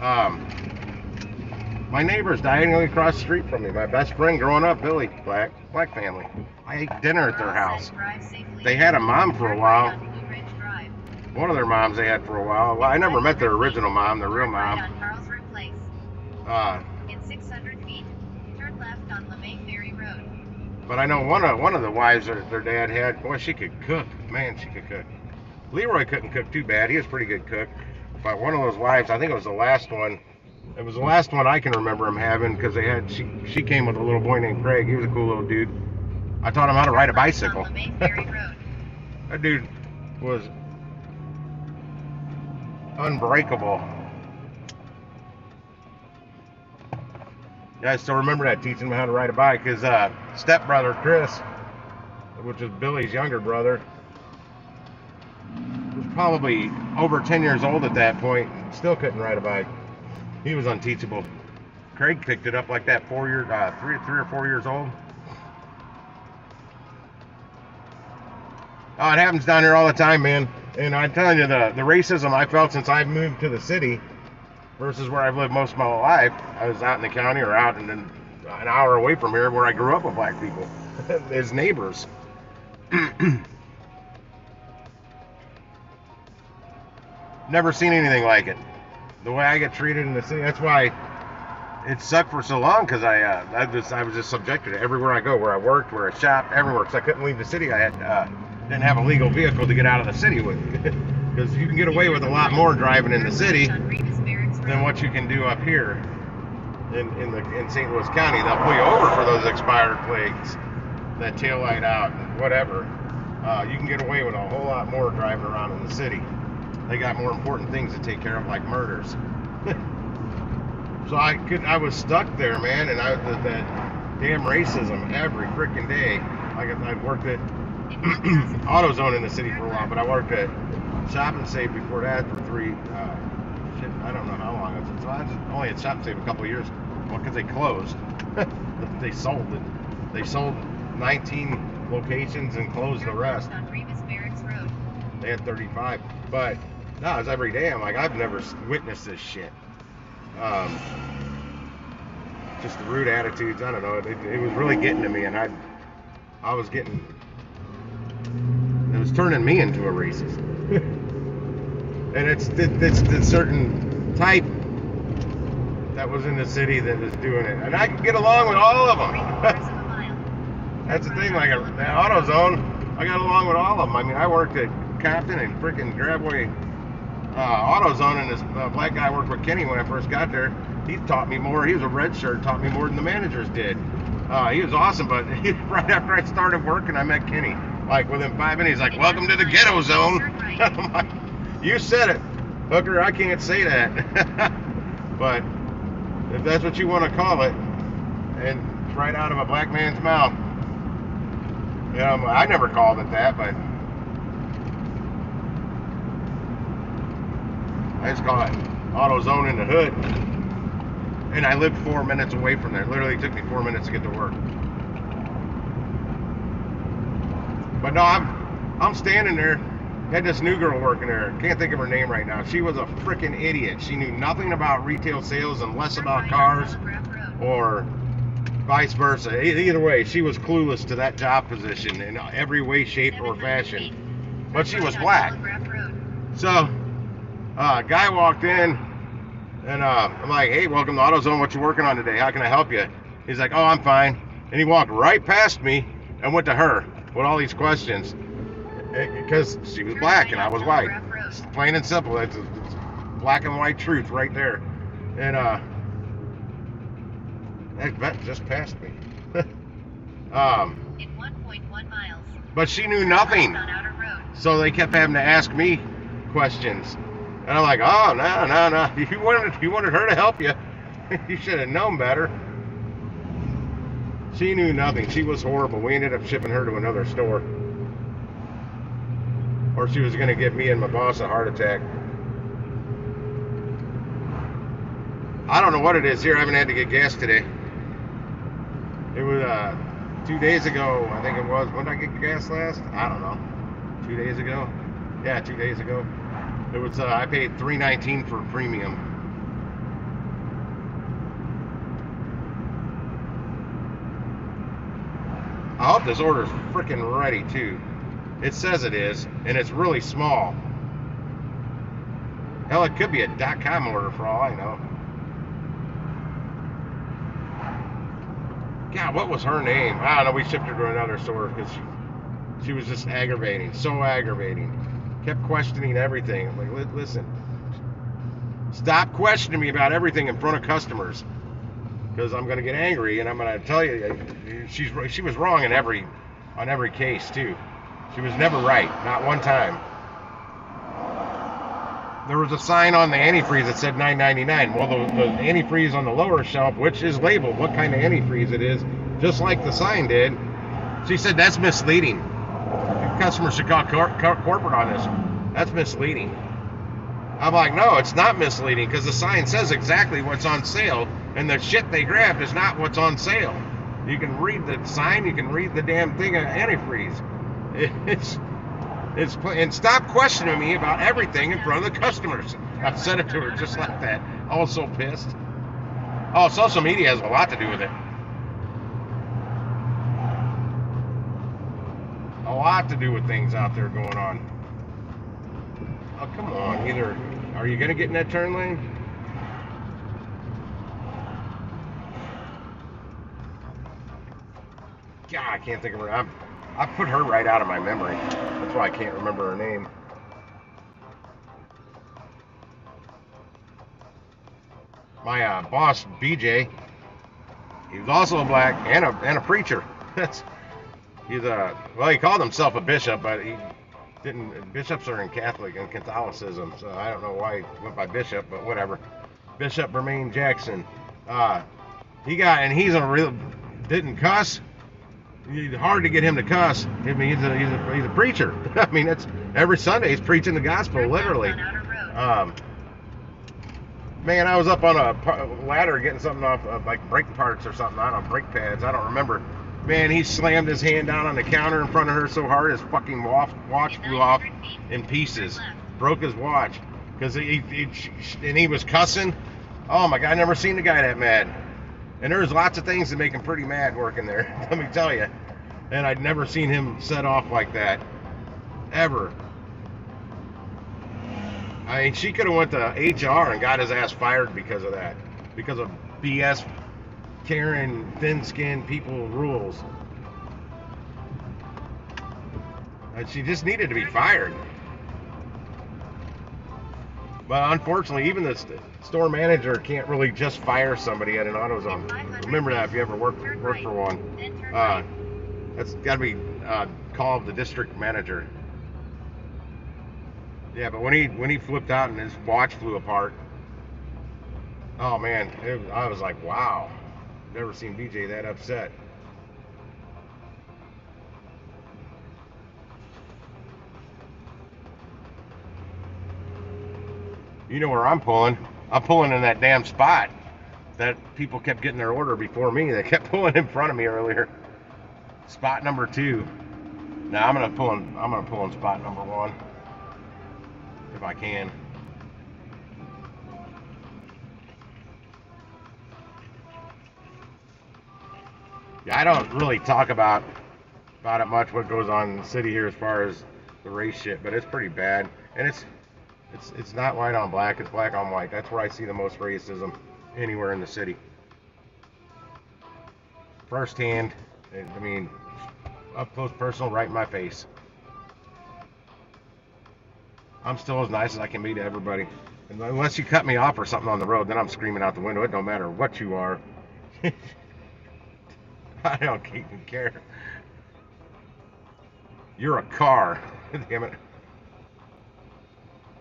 My neighbor's diagonally across the street from me. My best friend growing up, Billy, black family. I ate dinner at their house. They had a mom for a while. One of their moms they had for a while. Well, I never met their original mom, the real mom. In 600 feet, turn left on LeMay Ferry Road. But I know one of the wives that their dad had, boy, she could cook. Man, she could cook. Leroy couldn't cook too bad. He was a pretty good cook. But one of those wives, I think it was the last one. It was the last one I can remember him having because they had she came with a little boy named Craig. He was a cool little dude. I taught him how to ride a bicycle. That dude was unbreakable. Yeah, I still remember that, teaching him how to ride a bike. His stepbrother Chris, which is Billy's younger brother, was probably over 10 years old at that point. Still couldn't ride a bike. He was unteachable. Craig picked it up like that 3 or 4 years old. Oh, it happens down here all the time, man. And I'm telling you, the racism I felt since I've moved to the city versus where I've lived most of my life. I was out in the county or out and then an hour away from here where I grew up with black people as neighbors. Never seen anything like it. The way I get treated in the city, that's why it sucked for so long, because I was just subjected to everywhere I go, where I worked, where I shopped, everywhere, because I couldn't leave the city. I didn't have a legal vehicle to get out of the city with, because you can get away with a lot more driving in the city than what you can do up here in St. Louis County. They'll pull you over for those expired plates, that tail light out, whatever. You can get away with a whole lot more driving around in the city. They got more important things to take care of, like murders. So I was stuck there, man, and that damn racism every freaking day. Like I worked at AutoZone in the city for a while, but I worked at Shop and Save before that for I don't know how long. So I was only at Shop and Save a couple of years. Well, because they closed. They sold it. They sold 19 locations and closed the rest. They had 35, but no, it was every day. I'm like, I've never witnessed this shit. Just the rude attitudes. I don't know. It was really getting to me, and I was getting. It was turning me into a racist. And it's the certain type that was in the city that was doing it, and I could get along with all of them. That's the thing. Like at AutoZone, I got along with all of them. I mean, I worked at Compton and freaking Grabway AutoZone, and this black guy I worked with, Kenny, when I first got there. He taught me more. He was a red shirt, taught me more than the managers did. He was awesome, but right after I started working, I met Kenny. Like within 5 minutes, he's like, "Welcome to the ghetto zone." I'm like, "You said it, hooker. I can't say that." But if that's what you want to call it, and it's right out of a black man's mouth. You know, I never called it that, but I just call it AutoZone in the hood. And I lived 4 minutes away from there. It literally took me 4 minutes to get to work. But no, I'm standing there. Had this new girl working there. Can't think of her name right now. She was a freaking idiot. She knew nothing about retail sales and less about cars, or vice versa. Either way, she was clueless to that job position in every way, shape, or fashion. But she was black. So, a guy walked in, and I'm like, "Hey, welcome to AutoZone. What you working on today? How can I help you?" He's like, "Oh, I'm fine." And he walked right past me and went to her with all these questions, because she was black and I was white. It's plain and simple. It's black and white truth right there. And that vet just passed me. In 1.1 miles. But she knew nothing. So they kept having to ask me questions. And I'm like, oh, no. You wanted her to help you. You should have known better. She knew nothing. She was horrible. We ended up shipping her to another store. Or she was going to give me and my boss a heart attack. I don't know what it is here. I haven't had to get gas today. It was 2 days ago, I think it was. When did I get gas last? I don't know. 2 days ago? Yeah, 2 days ago. It was. I paid $3.19 for premium. I hope this order's freaking ready too. It says it is, and it's really small. Hell, it could be a .com order for all I know. God, what was her name? I don't know. We shipped her to another store because she was just aggravating. So aggravating. Kept questioning everything. I'm like, listen. Stop questioning me about everything in front of customers. Because I'm going to get angry and I'm going to tell you she was wrong on every case too. She was never right. Not one time. There was a sign on the antifreeze that said $9.99. Well, the antifreeze on the lower shelf, which is labeled what kind of antifreeze it is, just like the sign did, she said that's misleading. Customers should call corporate on this. That's misleading. I'm like, no, it's not misleading because the sign says exactly what's on sale, and the shit they grabbed is not what's on sale. You can read the sign, you can read the damn thing of antifreeze. And stop questioning me about everything in front of the customers. I said it to her just like that. I was so pissed. Oh, social media has a lot to do with it. A lot to do with things out there going on. Oh, come on. Either, are you going to get in that turn lane? God, I can't think of her. I put her right out of my memory. That's why I can't remember her name. My boss, BJ, he was also a black and a preacher. He called himself a bishop, but he didn't. Bishops are in Catholic and Catholicism, so I don't know why he went by bishop, but whatever. Bishop Bermain Jackson. He's a real didn't cuss. It's hard to get him to cuss. I mean, he's a preacher. I mean, it's every Sunday he's preaching the gospel, literally. Man, I was up on a ladder getting something off of like brake parts or something. I don't know, brake pads. I don't remember. Man, he slammed his hand down on the counter in front of her so hard his fucking watch flew off in pieces. Broke his watch because he was cussing. Oh my God, I never seen the guy that mad. And there's lots of things that make him pretty mad working there, let me tell you. And I'd never seen him set off like that, ever. I mean, she could have went to HR and got his ass fired because of that. Because of BS, Karen, thin-skinned people rules. And she just needed to be fired. But unfortunately, even the store manager can't really just fire somebody at an AutoZone. Remember that if you ever work for one. That's got to be called the district manager. Yeah, but when he flipped out and his watch flew apart, oh man, I was like, wow, never seen BJ that upset. You know where I'm pulling? I'm pulling in that damn spot that people kept getting their order before me. They kept pulling in front of me earlier. Spot number 2. Now I'm gonna pull in spot number 1 if I can. Yeah, I don't really talk about it much what goes on in the city here as far as the race shit, but it's pretty bad, and it's not white on black, it's black on white. That's where I see the most racism anywhere in the city. Firsthand, I mean, up close personal, right in my face. I'm still as nice as I can be to everybody. And unless you cut me off or something on the road, then I'm screaming out the window. It don't matter what you are. I don't even care. You're a car. Damn it.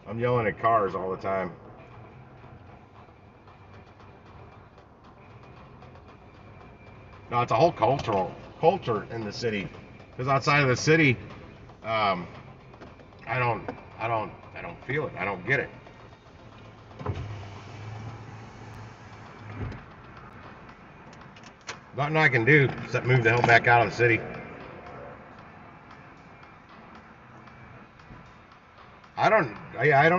I'm yelling at cars all the time. No, it's a whole culture in the city. Because outside of the city, I don't feel it. I don't get it. Nothing I can do except move the hell back out of the city. I don't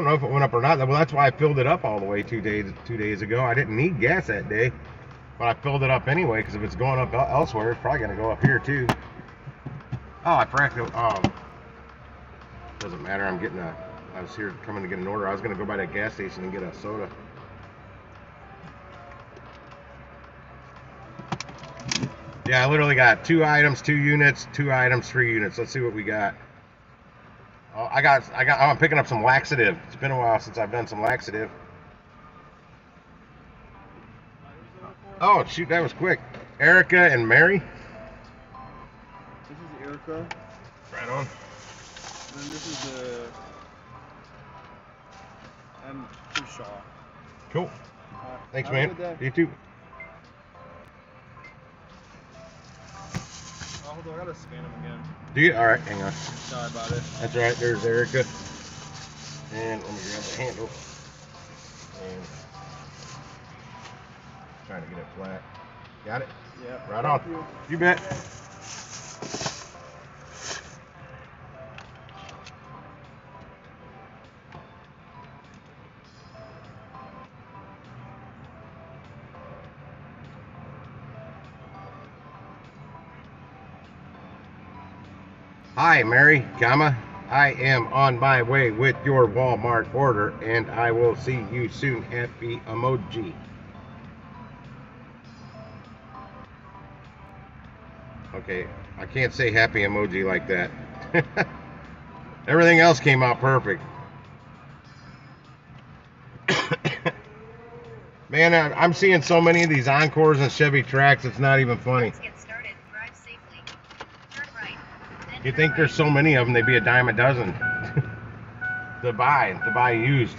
know if it went up or not. Well, that's why I filled it up all the way 2 days ago. I didn't need gas that day, but I filled it up anyway because if it's going up elsewhere, it's probably going to go up here too. Oh, I forgot to. Doesn't matter. I was here coming to get an order. I was going to go by that gas station and get a soda. Yeah, I literally got 2 items, 2 units, 2 items, 3 units. Let's see what we got. Oh, I'm picking up some laxative. It's been a while since I've done some laxative. Oh, shoot, that was quick. Erica and Mary. This is Erica. Right on. And this is I'm Shaw. Cool. Thanks, Have a man. good day. You too. Oh, hold on, I gotta scan them again. Do you? All right, hang on. Sorry about it. That's all right. There's Erica. And let me grab the handle. And trying to get it flat. Got it? Yeah. Right on. Thank you. You bet. Hi, Mary, I am on my way with your Walmart order, and I will see you soon. Happy emoji. Okay, I can't say happy emoji like that. Everything else came out perfect. Man, I'm seeing so many of these Encores and Chevy Trax, it's not even funny. Let's get started. Drive safely. Turn right. Then You turn think there's right. so many of them, they'd be a dime a dozen to buy used.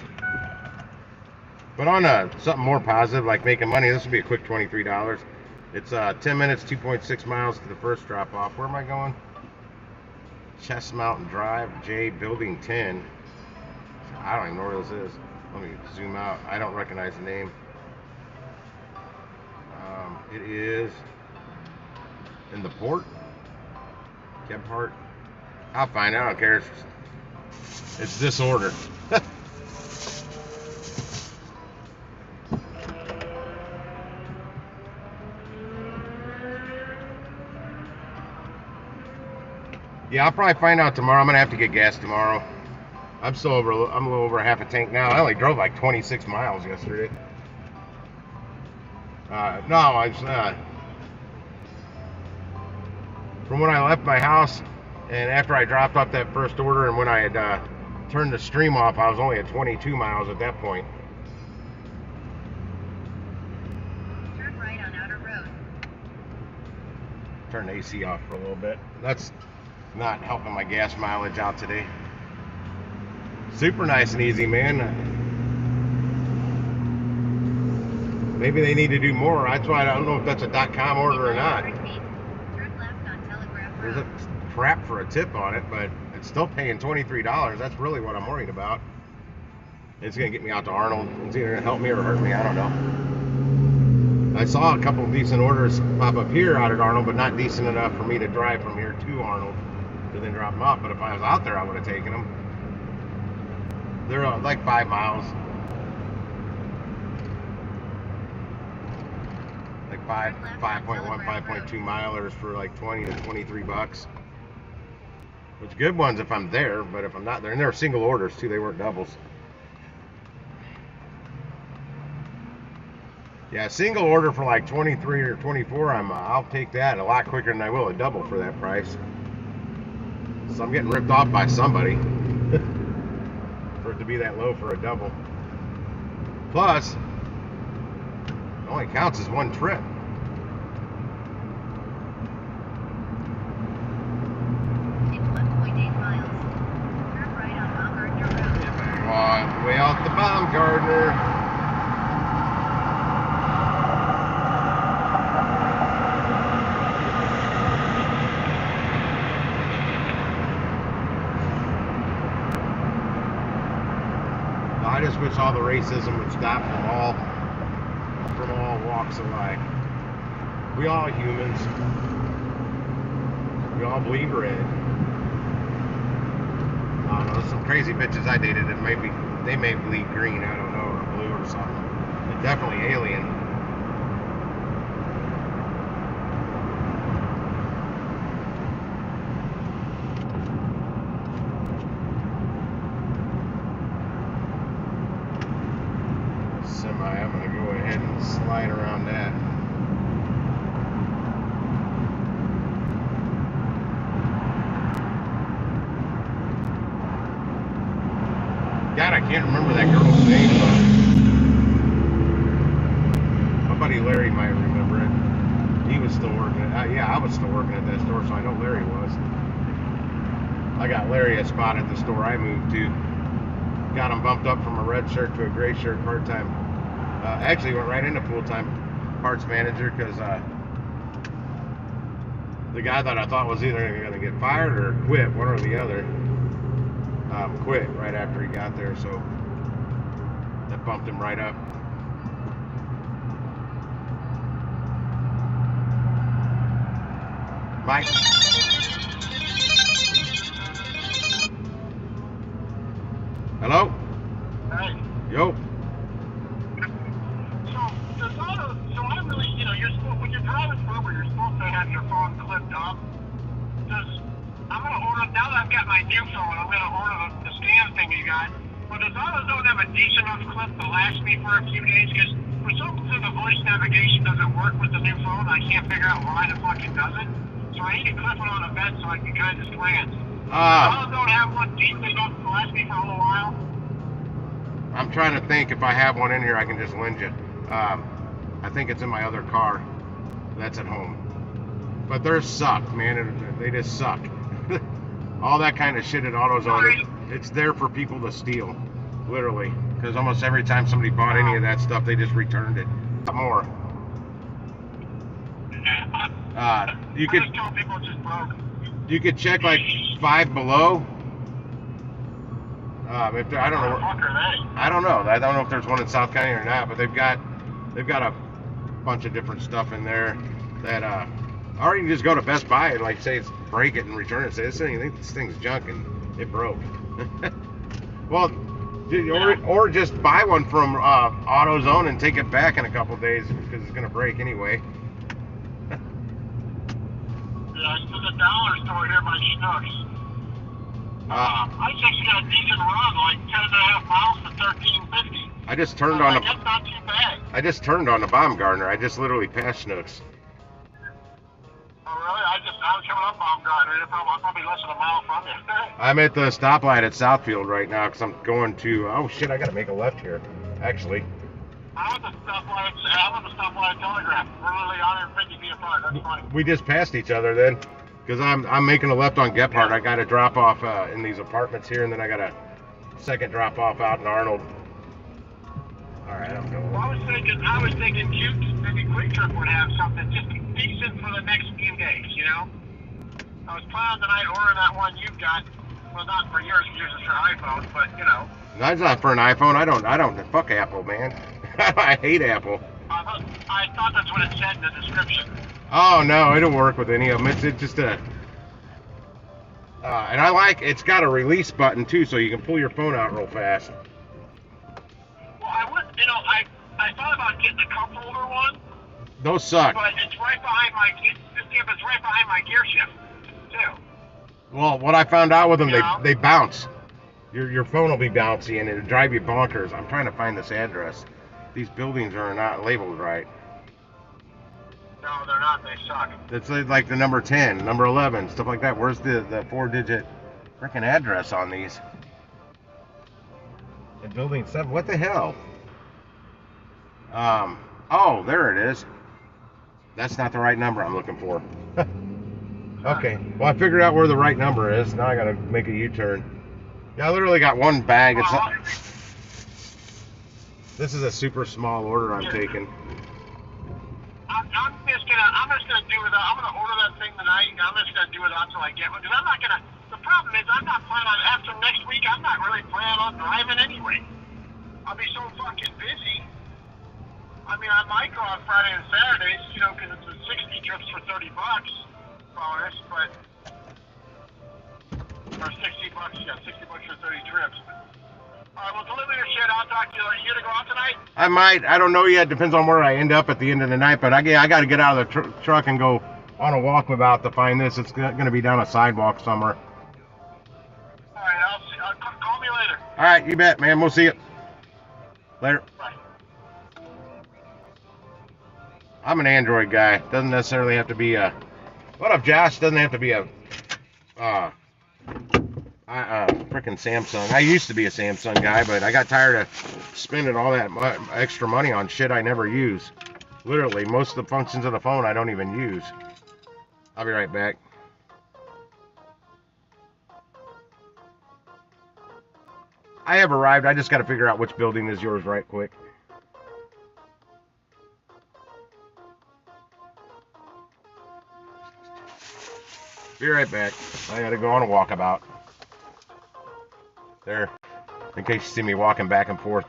But on something more positive, like making money, this would be a quick $23. It's 10 minutes, 2.6 miles to the first drop off. Where am I going? Chest Mountain Drive, J, Building 10. I don't even know where this is. Let me zoom out. I don't recognize the name. It is in the port. Gebhardt. I'll find out. I don't care. It's this order. Yeah, I'll probably find out tomorrow. I'm gonna have to get gas tomorrow. I'm a little over half a tank now. I only drove like 26 miles yesterday. No, from when I left my house and after I dropped off that first order and when I had turned the stream off, I was only at 22 miles at that point. Turn right on Outer Road. Turn the AC off for a little bit. That's not helping my gas mileage out today. Super nice and easy, man. Maybe they need to do more. That's why I don't know if that's a .com order or not. 100 feet. Turn left on Telegraph There's Road. a crap for a tip on it, but it's still paying $23. That's really what I'm worried about. It's gonna get me out to Arnold. It's either gonna help me or hurt me. I don't know. I saw a couple of decent orders pop up here out at Arnold, but not decent enough for me to drive from here to Arnold to then drop them off. But if I was out there, I would have taken them. They're like 5 miles. Like 5.1, 5.2 milers for like 20 to 23 bucks. Which good ones if I'm there, but if I'm not there, and they're single orders too, they weren't doubles. Yeah, single order for like 23 or 24, I'll take that a lot quicker than I will a double for that price. So I'm getting ripped off by somebody for it to be that low for a double. Plus, it only counts as one trip. In 1.8 miles. Turn right on Baumgartner Road. Well, about the Baumgartner. I just wish all the racism would stop from all walks of life. We all humans. We all bleed red. I don't know, some crazy bitches I dated that they may bleed green, I don't know, or blue or something. They're definitely alien. Semi, I'm gonna go ahead and slide around that. God, I can't remember that girl's name, but my buddy Larry might remember it. He was still working at, yeah, I was still working at that store, so I know Larry was. I got Larry a spot at the store I moved to. Got him bumped up from a red shirt to a gray shirt part-time. Actually went right into full-time parts manager because the guy that I thought was either going to get fired or quit, one or the other, quit right after he got there, so that bumped him right up. Mike? Hello? Hey. Yo. So I really, you're supposed, when you're driving forward, you're supposed to have your phone clipped up. I'm going to order, now that I've got my new phone, I'm going to order the scan thing you got. But does AutoZone have a decent enough clip to last me for a few days? Because for some reason the voice navigation doesn't work with the new phone. I can't figure out why the fuck it doesn't. So I need to clip it on a vent so I can kind of just glance. Does AutoZone have one decent enough to last me for a little while? I'm trying to think if I have one in here I can just lend you. I think it's in my other car that's at home. But theirs suck, man. They just suck. All that kind of shit at AutoZone, it's there for people to steal, literally. Because almost every time somebody bought any of that stuff, they just returned it. More. You could I just tell people it's just broke. You could check like Five Below. If I don't know. I don't know. I don't know if there's one in South County or not, but they've got a bunch of different stuff in there that or you can just go to Best Buy and like say it's break it and return it and say this thing's junk and it broke. Well, or just buy one from AutoZone and take it back in a couple days because it's gonna break anyway. Yeah, it's in the dollar store here by Schnucks. I just got a decent run, like 10.5 miles for $13.50. I just turned on that's not too bad. I just turned on the Baumgartner. I just literally passed Schnucks. Oh really? I was coming up Baumgartner. I'm probably less than a mile from you. I'm at the stoplight at Southfield right now because I'm going to. Oh shit! I gotta make a left here. Actually. I'm at the stoplight at Telegraph. We're literally 150 feet apart. That's funny. We just passed each other then, because I'm making a left on Gephardt. I got to drop off in these apartments here, and then I got a second drop off out in Arnold. All right, I'm going. Well, I was thinking Cute, maybe Quick Trip would have something just decent for the next few days. I was planning tonight ordering that one you've got. Well, not for yours it's for iPhones, but That's not for an iPhone. I don't. Fuck Apple, man. I hate Apple. I thought that's what it said in the description. Oh no, it'll work with any of them. It's just a. And I like it's got a release button too, so you can pull your phone out real fast. Well, I thought about getting the cup holder one. Those suck. But it's right behind my gear shift too. Well, what I found out with them, they bounce. Your phone will be bouncy and it'll drive you bonkers. I'm trying to find this address. These buildings are not labeled right. No, they're not. They suck. It's like the number 10, number 11, stuff like that. Where's the 4-digit freaking address on these? In building 7. What the hell? Oh, there it is. That's not the right number I'm looking for. Okay. Well, I figured out where the right number is. Now I gotta make a U-turn. Yeah, I literally got one bag. It's This is a super small order I'm Yeah. taking. I'm just gonna do it. I'm gonna order that thing tonight, and I'm just gonna do it until I get one. Because I'm not gonna. The problem is, I'm not planning on after next week. I'm not really planning on driving anyway. I'll be so fucking busy. I mean, I might go on Friday and Saturdays, you know, because it's a 60 trips for $30 bonus, but or 60 bucks, yeah, 60 bucks for 30 trips. All right, well, deliver your shit. I'll talk to you. Are you gonna go out tonight? I might. I don't know yet. Depends on where I end up at the end of the night. But I got to get out of the truck and go on a walkabout to find this. It's going to be down a sidewalk somewhere. All right, I'll see. Call me later. All right, you bet, man. We'll see you later. Bye. I'm an Android guy. Doesn't necessarily have to be a. What up, Josh? Doesn't have to be a. Freaking Samsung. I used to be a Samsung guy, but I got tired of spending all that extra money on shit I never use. Literally, most of the functions of the phone I don't even use. I'll be right back. I have arrived. I just got to figure out which building is yours right quick. Be right back. I got to go on a walkabout. There, in case you see me walking back and forth.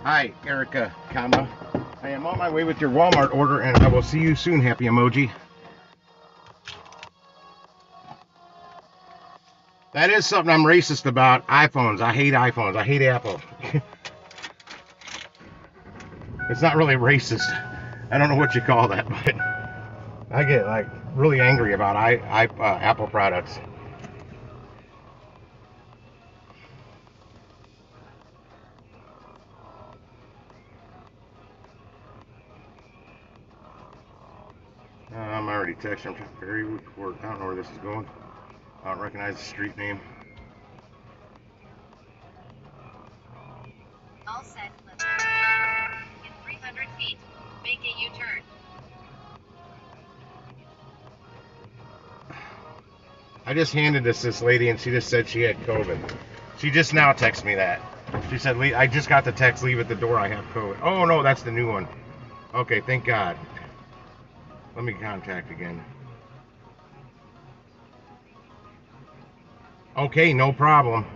Hi, Erica, comma. I am on my way with your Walmart order, and I will see you soon, happy emoji. That is something I'm racist about, iPhones. I hate iPhones. I hate Apple. It's not really racist. I don't know what you call that, but I get like really angry about Apple products. I'm already texting. I'm trying to ferry report. I don't know where this is going. I don't recognize the street name. All set. In 300 feet, make a U-turn. I just handed this lady, and she just said she had COVID. She just now texted me that. She said, I just got the text, leave at the door, I have COVID. Oh, no, that's the new one. Okay, thank God. Let me contact again. Okay, no problem.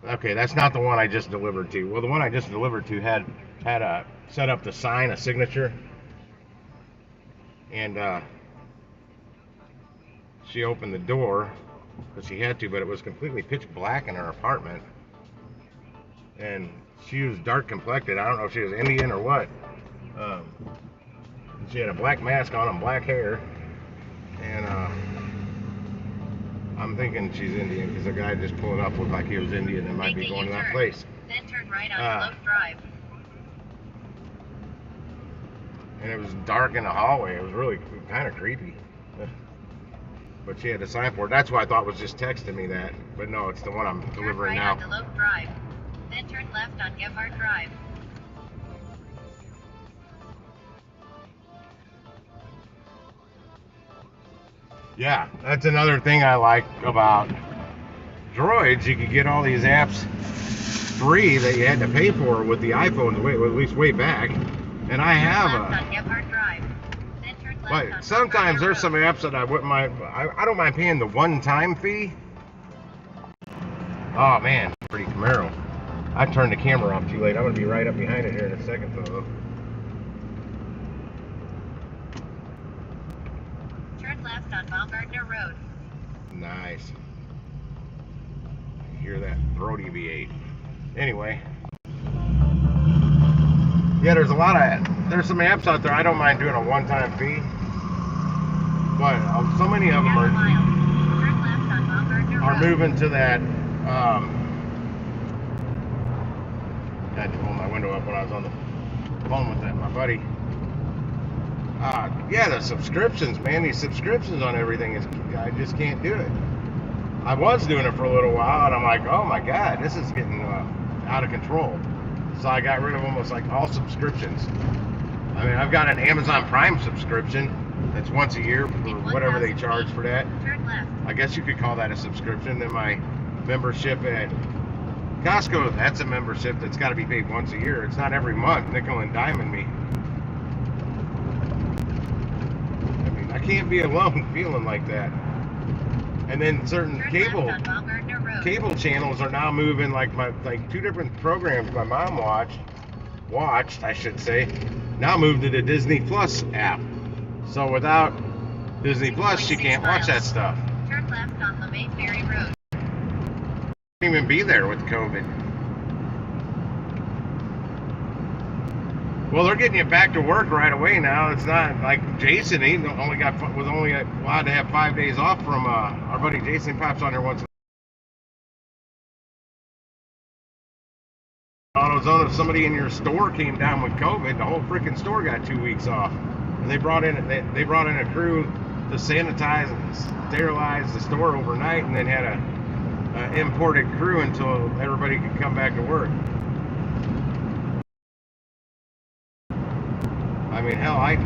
Okay. Okay, that's not the one I just delivered to. Well, the one I just delivered to had a set up to sign a signature, and she opened the door because she had to, but it was completely pitch black in her apartment, and she was dark complected. I don't know if she was Indian or what. She had a black mask on and black hair, and I'm thinking she's Indian because the guy just pulling up looked like he was Indian and might be going to that place. Then turn right on Loaf Drive. And it was dark in the hallway. It was really kind of creepy. But she had to sign for it. That's why I thought was just texting me that. But no, it's the one I'm delivering now. Turn right on Loaf Drive. Then turn left on Gebhardt Drive. Yeah, that's another thing I like about Droids. You could get all these apps free that you had to pay for with the iPhones, at least way back. And I have but sometimes there's some apps that I wouldn't mind. I don't mind paying the one-time fee. Oh man, pretty Camaro. I turned the camera off too late. I'm gonna be right up behind it here in a second, though. Turn left on Baumgartner Road. Nice. Hear that throaty V8. Anyway. Yeah, there's some apps out there I don't mind doing a one-time fee. But so many of them are moving to that, I had to roll my window up when I was on the phone with my buddy. Yeah, the subscriptions, man, these subscriptions on everything, I just can't do it. I was doing it for a little while, and I'm like, oh my God, this is getting out of control. So I got rid of almost like all subscriptions. I mean, I've got an Amazon Prime subscription. It's once a year for whatever they charge for that. I guess you could call that a subscription. Then my membership at Costco, that's a membership that's got to be paid once a year. It's not every month, nickel and diming me. I mean, I can't be alone feeling like that. And then certain cable channels are now moving, like two different programs my mom watched, I should say, now moved to the Disney Plus app. So without Disney Plus, she can't watch that stuff. Turn left on LeMay Ferry Road. Can't even be there with COVID. Well, they're getting you back to work right away now. It's not like Jason. He was only allowed to have 5 days off from our buddy Jason. Pops on there once. AutoZone, if somebody in your store came down with COVID, the whole freaking store got 2 weeks off. And they brought in a crew to sanitize and sterilize the store overnight, and then had a imported crew until everybody could come back to work. I mean, hell, I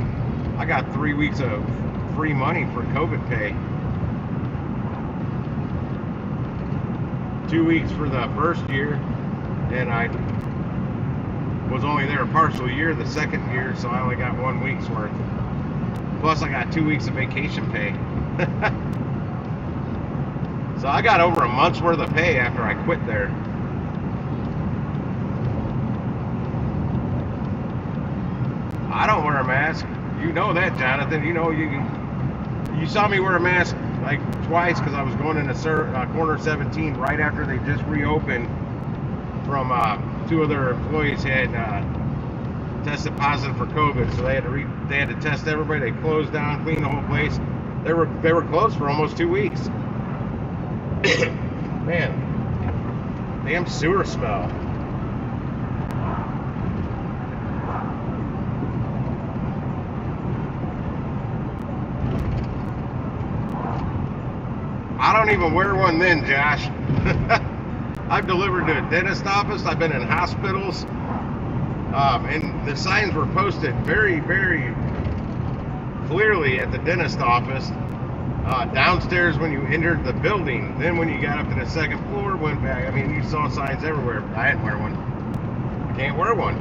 got 3 weeks of free money for COVID pay. 2 weeks for the first year, and I was only there a partial year the second year, so I only got 1 week's worth. Plus, I got 2 weeks of vacation pay. So I got over a month's worth of pay after I quit there. I don't wear a mask. You know that, Jonathan. You know you saw me wear a mask like twice because I was going into corner 17 right after they just reopened. From 2 of their employees had tested positive for COVID, so they had to test everybody. They closed down, cleaned the whole place. They were closed for almost 2 weeks. Man, damn sewer smell. I don't even wear one then, Josh. I've delivered to a dentist office. I've been in hospitals. And the signs were posted very, very clearly at the dentist office. Downstairs when you entered the building. Then when you got up to the second floor, went back. I mean, you saw signs everywhere. I didn't wear one. I can't wear one.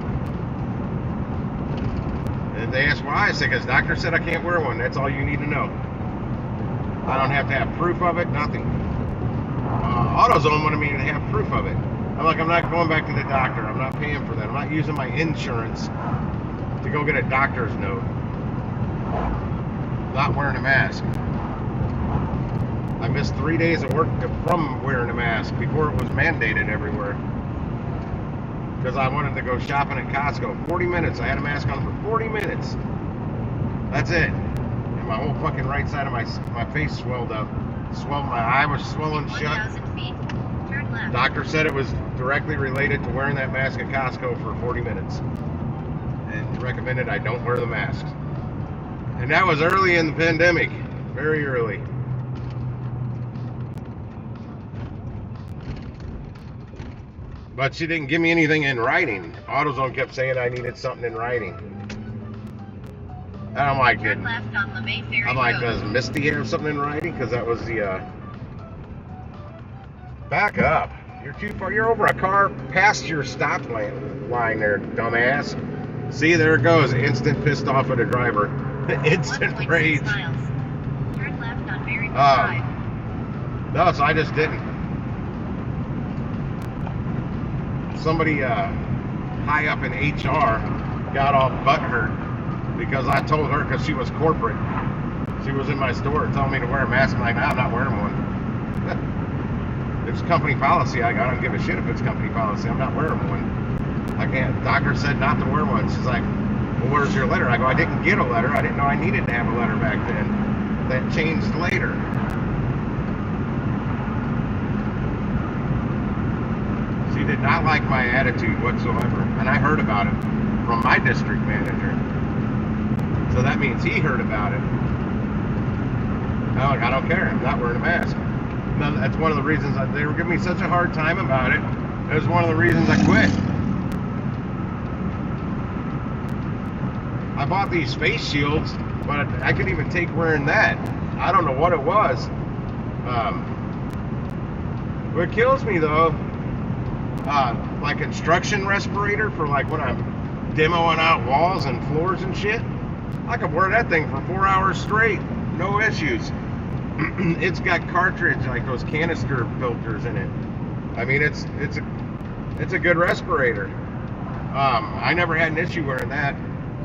And they asked why. I said, because doctor said I can't wear one. That's all you need to know. I don't have to have proof of it, nothing. AutoZone wanted me to have proof of it. I'm like, I'm not going back to the doctor. I'm not paying for that. I'm not using my insurance to go get a doctor's note. Not wearing a mask. I missed 3 days of work from wearing a mask before it was mandated everywhere. Because I wanted to go shopping at Costco. 40 minutes. I had a mask on for 40 minutes. That's it. And my whole fucking right side of my face swelled up. My eye was swollen shut. 1,000 feet. Turn left. Doctor said it was directly related to wearing that mask at Costco for 40 minutes. And recommended I don't wear the mask. And that was early in the pandemic. Very early. But she didn't give me anything in writing. AutoZone kept saying I needed something in writing. And I'm like, Turn left on LeMay Ferry I'm like, Road. does Misty have something in writing? Because that was the, back up. You're too far. You're over a car past your stop line there, dumbass. See, there it goes. Instant pissed off at a driver. Instant 1.6 rage. miles. Turn left on Berrywood Drive. No, so I just didn't. Somebody high up in HR got all butthurt because I told her, because she was corporate. She was in my store telling me to wear a mask. I'm like, nah, I'm not wearing one. It's company policy. I don't give a shit if it's company policy. I'm not wearing one. I can't. Doctor said not to wear one. She's like, well, where's your letter? I go, I didn't get a letter. I didn't know I needed to have a letter back then. That changed later. She did not like my attitude whatsoever. And I heard about it from my district manager. So that means he heard about it. I'm like, I don't care. I'm not wearing a mask. No, that's one of the reasons they were giving me such a hard time about it. It was one of the reasons I quit. I bought these face shields, but I couldn't even take wearing that. I don't know what it was. What kills me though, like construction respirator for like when I'm demoing out walls and floors and shit. I could wear that thing for 4 hours straight, no issues. It's got cartridge, like those canister filters in it. I mean, it's a good respirator. I never had an issue wearing that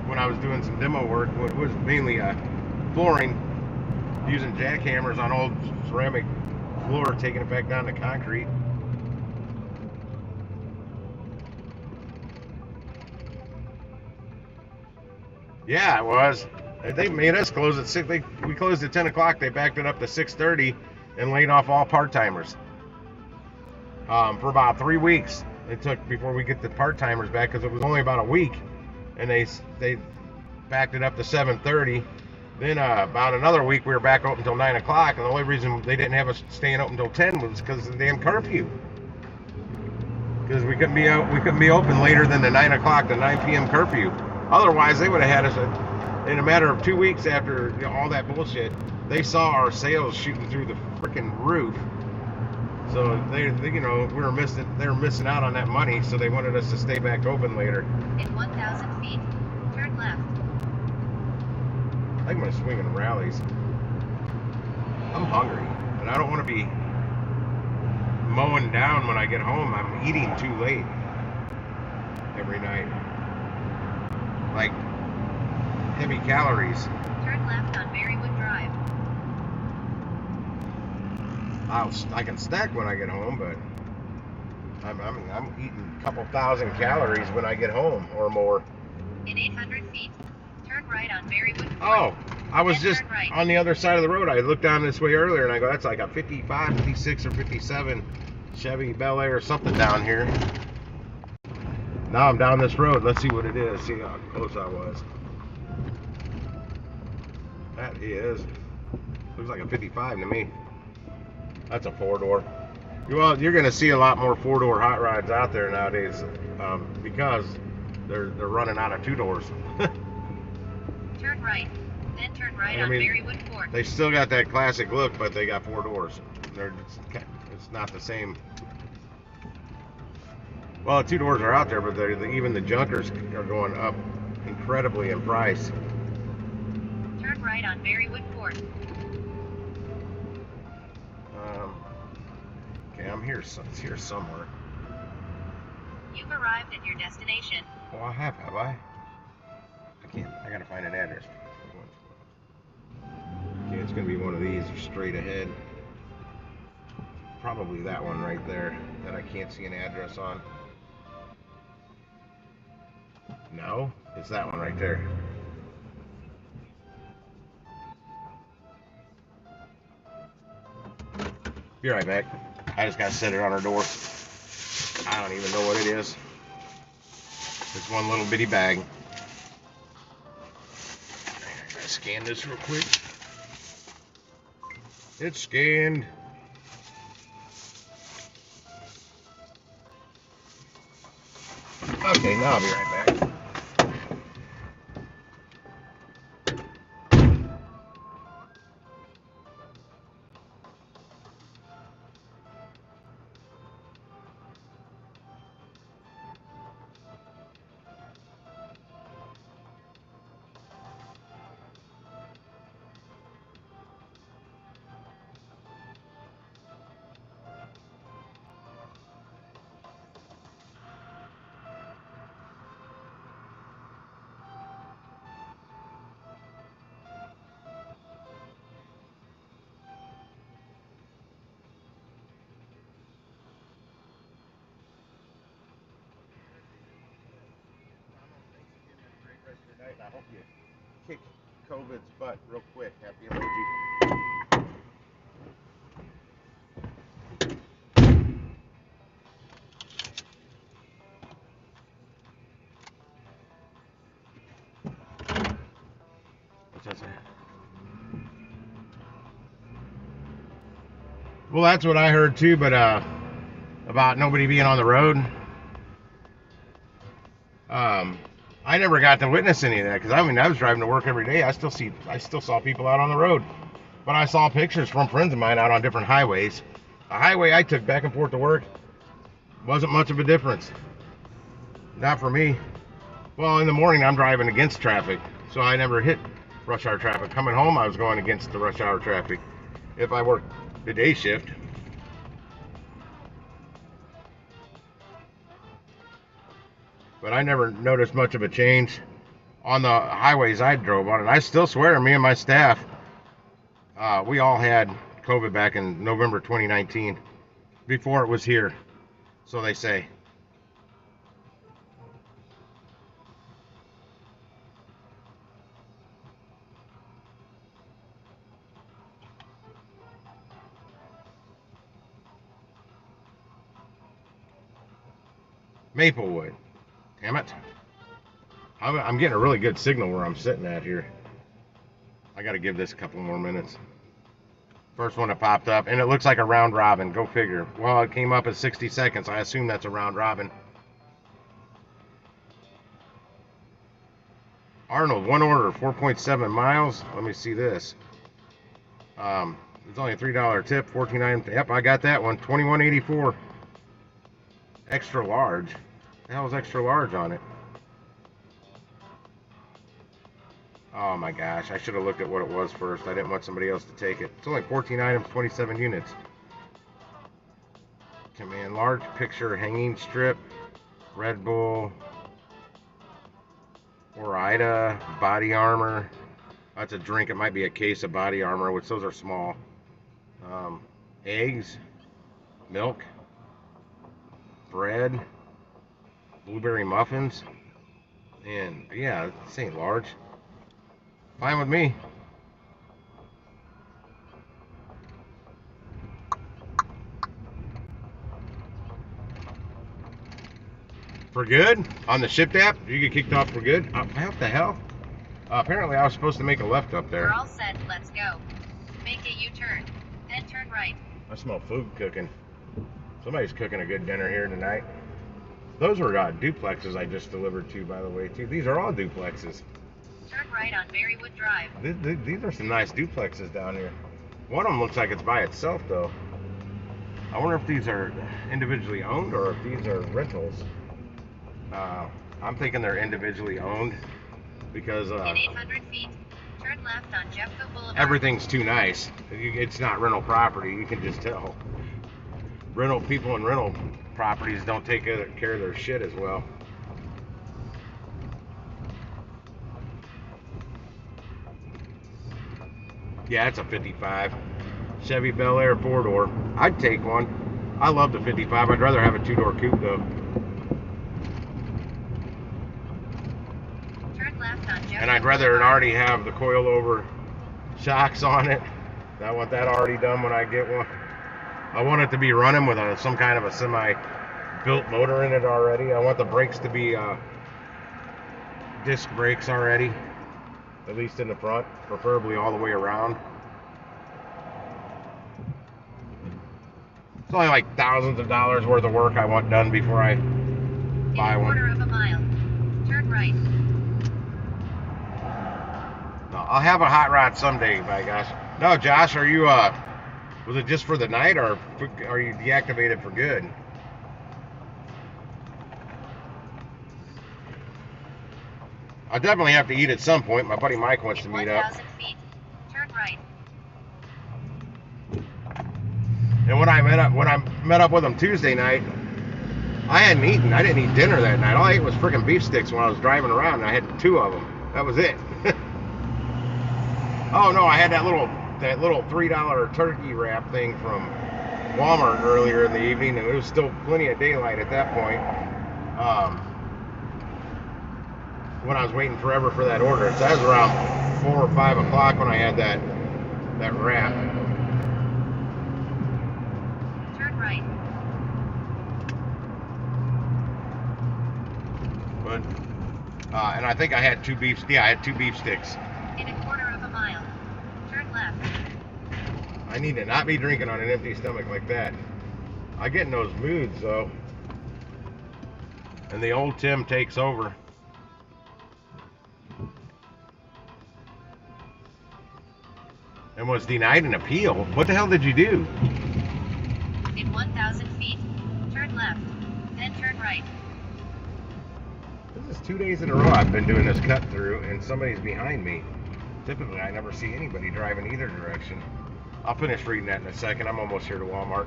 when I was doing some demo work. It was mainly flooring, using jackhammers on old ceramic floor, taking it back down to concrete. Yeah, it was. They made us close at 6. We closed at 10 o'clock. They backed it up to 6:30 and laid off all part-timers. For about 3 weeks it took before we get the part-timers back, because it was only about a week. And they backed it up to 7:30. Then about another week we were back open until 9 o'clock. And the only reason they didn't have us staying open until 10 was because of the damn curfew. Because we couldn't be open later than the 9 o'clock to 9 p.m. curfew. Otherwise, they would have had us in a matter of 2 weeks after all that bullshit. They saw our sales shooting through the freaking roof. So they we were missing out on that money. So they wanted us to stay back open later. In 1,000 feet, turn left. I think I'm gonna swing in rallies. I'm hungry, and I don't want to be mowing down when I get home. I'm eating too late every night. Like heavy calories. Turn left on Berrywood Drive. I can snack when I get home, but I'm eating a couple thousand calories when I get home or more. In 800 feet, turn right on Berrywood. Oh, I was just right. on the other side of the road. I looked down this way earlier and I go, that's like a 55, 56, or 57 Chevy Bel Air or something down here. Now I'm down this road. Let's see what it is. See how close I was. That is, looks like a 55 to me. That's a 4-door. Well, you're going to see a lot more 4-door hot rods out there nowadays, because they're running out of 2-doors. Turn right, then turn right on Berrywood Court. They still got that classic look, but they got 4 doors. It's not the same. Well, 2 doors are out there, but even the junkers are going up incredibly in price. Turn right on Berrywood Court. Okay, I'm here. It's here somewhere. You've arrived at your destination. Well, I have I? I gotta find an address. Okay, it's gonna be one of these straight ahead. Probably that one right there that I can't see an address on. No, it's that one right there. Be right back. I just gotta set it on her door. I don't even know what it is. It's one little bitty bag. I gotta scan this real quick. It's scanned. Okay, now I'll be right back. I hope you kick COVID's butt real quick. Happy emoji. What's that say? Well, that's what I heard too, but about nobody being on the road. I never got to witness any of that because I was driving to work every day. I still saw people out on the road, but I saw pictures from friends of mine out on different highways. The highway I took back and forth to work wasn't much of a difference. Not for me. Well, in the morning I'm driving against traffic, so I never hit rush hour traffic. Coming home I was going against the rush hour traffic. If I worked the day shift. But I never noticed much of a change on the highways I drove on. And I still swear, me and my staff, we all had COVID back in November 2019, before it was here, so they say. Maplewood. Damn it. I'm getting a really good signal where I'm sitting at here. I got to give this a couple more minutes. First one that popped up, and it looks like a round robin. Go figure. Well, it came up at 60 seconds. I assume that's a round robin. Arnold, one order, 4.7 miles. Let me see this. It's only a $3 tip, 14.9. Yep, I got that one. 21.84. Extra large. The hell is extra large on it? Oh my gosh, I should have looked at what it was first. I didn't want somebody else to take it. It's only 14 items, 27 units. Command large picture hanging strip, Red Bull, Ore-Ida, body armor. That's a drink. It might be a case of body armor, which those are small. Eggs, milk, bread, blueberry muffins, and yeah, this ain't large. Fine with me. For good? On the Shipt app? Did you get kicked off for good? What the hell? Apparently I was supposed to make a left up there. We're all set, let's go. Make a U-turn, then turn right. I smell food cooking. Somebody's cooking a good dinner here tonight. Those were duplexes I just delivered to, by the way, too. These are all duplexes. Turn right on Berrywood Drive. These are some nice duplexes down here. One of them looks like it's by itself, though. I wonder if these are individually owned or if these are rentals. I'm thinking they're individually owned because in 800 feet, turn left on Jeffco Boulevard. Everything's too nice. It's not rental property. You can just tell. rental people and rental properties don't take care of their shit as well. Yeah, it's a 55 Chevy Bel Air 4-door. I'd take one. I love the 55. I'd rather have a 2-door coupe though. Turn left on Jefferson And I'd rather it Boulevard. already have the coilover shocks on it. I want that already done when I get one. I want it to be running with some kind of a semi-built motor in it already. I want the brakes to be disc brakes already, at least in the front, preferably all the way around. It's only like thousands of dollars worth of work I want done before I buy In a one. quarter of a mile. Turn right. No, I'll have a hot rod someday, by gosh. No, Josh, are you was it just for the night, or are you deactivated for good? I definitely have to eat at some point. My buddy Mike wants to In meet up. 1,000 feet. Turn right. And when I met up with him Tuesday night, I hadn't eaten. I didn't eat dinner that night. All I ate was freaking beef sticks when I was driving around, and I had 2 of them. That was it. Oh no, I had that little $3 turkey wrap thing from Walmart earlier in the evening, and it was still plenty of daylight at that point. When I was waiting forever for that order, so that was around 4 or 5 o'clock when I had that wrap. Turn right. But and I think I had 2 beef. Yeah, I had 2 beef sticks. In a quarter of a mile. Turn left. I need to not be drinking on an empty stomach like that. I get in those moods though, and the old Tim takes over. And was denied an appeal. What the hell did you do? In 1,000 feet. Turn left. Then turn right. This is 2 days in a row I've been doing this cut through, and somebody's behind me. Typically, I never see anybody driving either direction. I'll finish reading that in a second. I'm almost here to Walmart.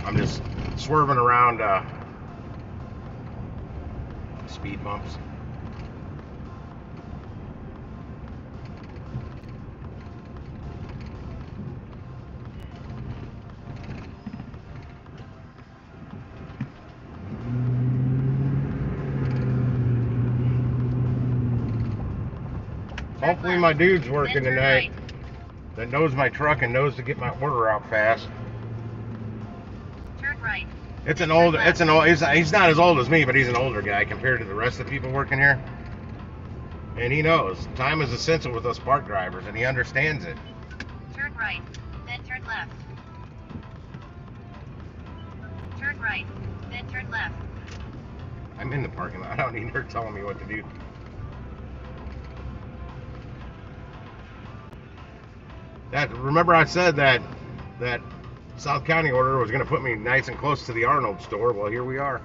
I'm just swerving around speed bumps. Hopefully my dude's working Then turn tonight right. that knows my truck and knows to get my order out fast. Turn right. He's not as old as me, but he's an older guy compared to the rest of the people working here. And he knows time is essential with us park drivers, and he understands it. Turn right. Then turn left. Turn right. Then turn left. I'm in the parking lot. I don't need her telling me what to do. Remember I said that South County order was going to put me nice and close to the Arnold store. Well, here we are.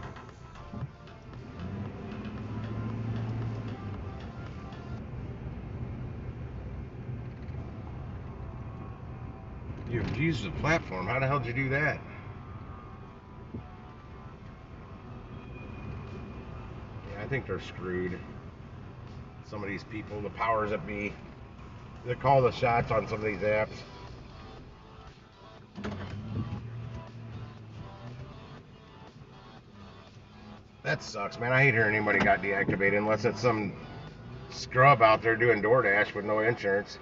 You've used the platform. How the hell did you do that? Yeah, I think they're screwed. Some of these people, the powers that be, they call the shots on some of these apps. That sucks, man. I hate hearing anybody got deactivated unless it's some scrub out there doing DoorDash with no insurance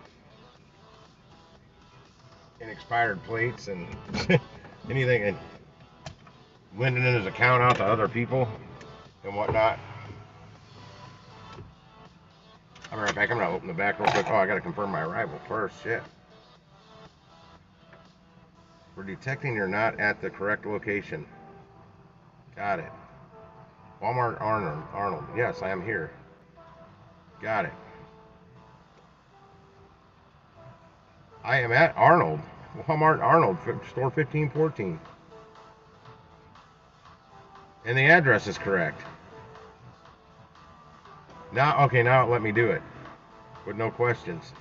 and expired plates and anything, and lending in his account out to other people and whatnot. I'll be right back. I'm gonna open the back real quick. Oh, I gotta confirm my arrival first. Shit. We're detecting you're not at the correct location. Got it. Walmart Arnold. Yes, I am here. Got it. I am at Arnold. Walmart Arnold, store 1514. And the address is correct. Now, okay, now let me do it with no questions.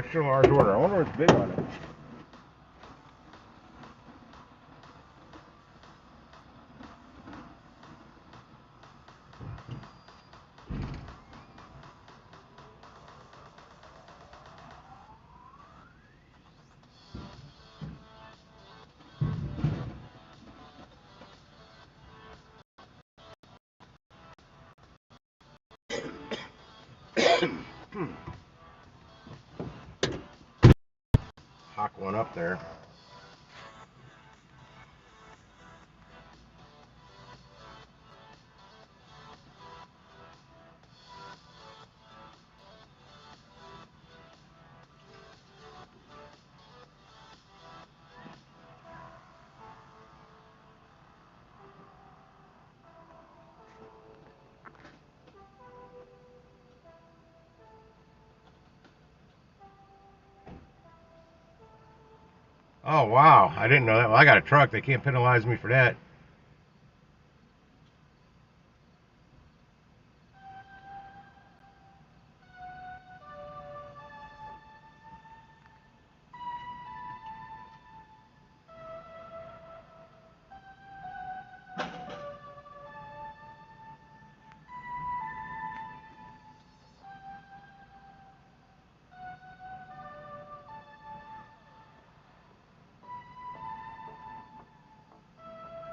Extra large order. I wonder what's big on it. Hock one up there. Oh, wow. I didn't know that. Well, I got a truck. They can't penalize me for that.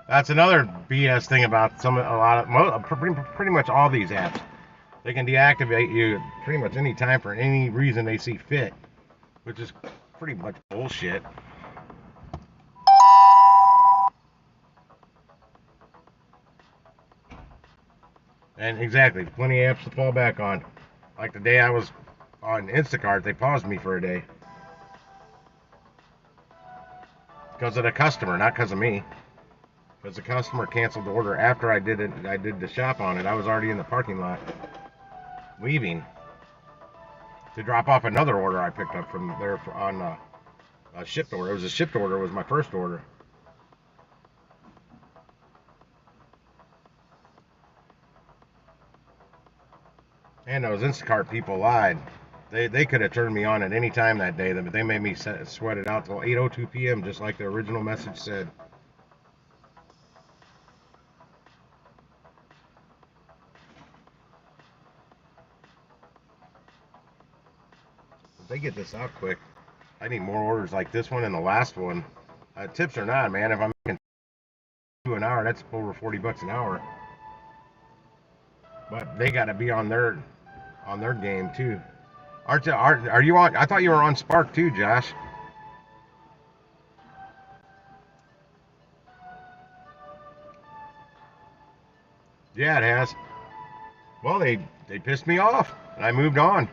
That's another BS thing about pretty much all these apps. They can deactivate you pretty much any time for any reason they see fit, which is pretty much bullshit. And exactly, plenty of apps to fall back on. Like the day I was on Instacart, they paused me for a day. Because of the customer, not because of me. Because the customer canceled the order after I did the shop on it. I was already in the parking lot, leaving to drop off another order I picked up from there on a shipped order. It was a shipped order. It was my first order. And those Instacart people lied. They could have turned me on at any time that day, but they made me sweat it out till 8:02 p.m. just like the original message said. If they get this out quick, I need more orders like this one and the last one. Tips or not, man. If I'm making $2 an hour, that's over $40 an hour. But they got to be on their game too. Are you on? I thought you were on Spark too, Josh. Yeah, it has. Well, they pissed me off, and I moved on.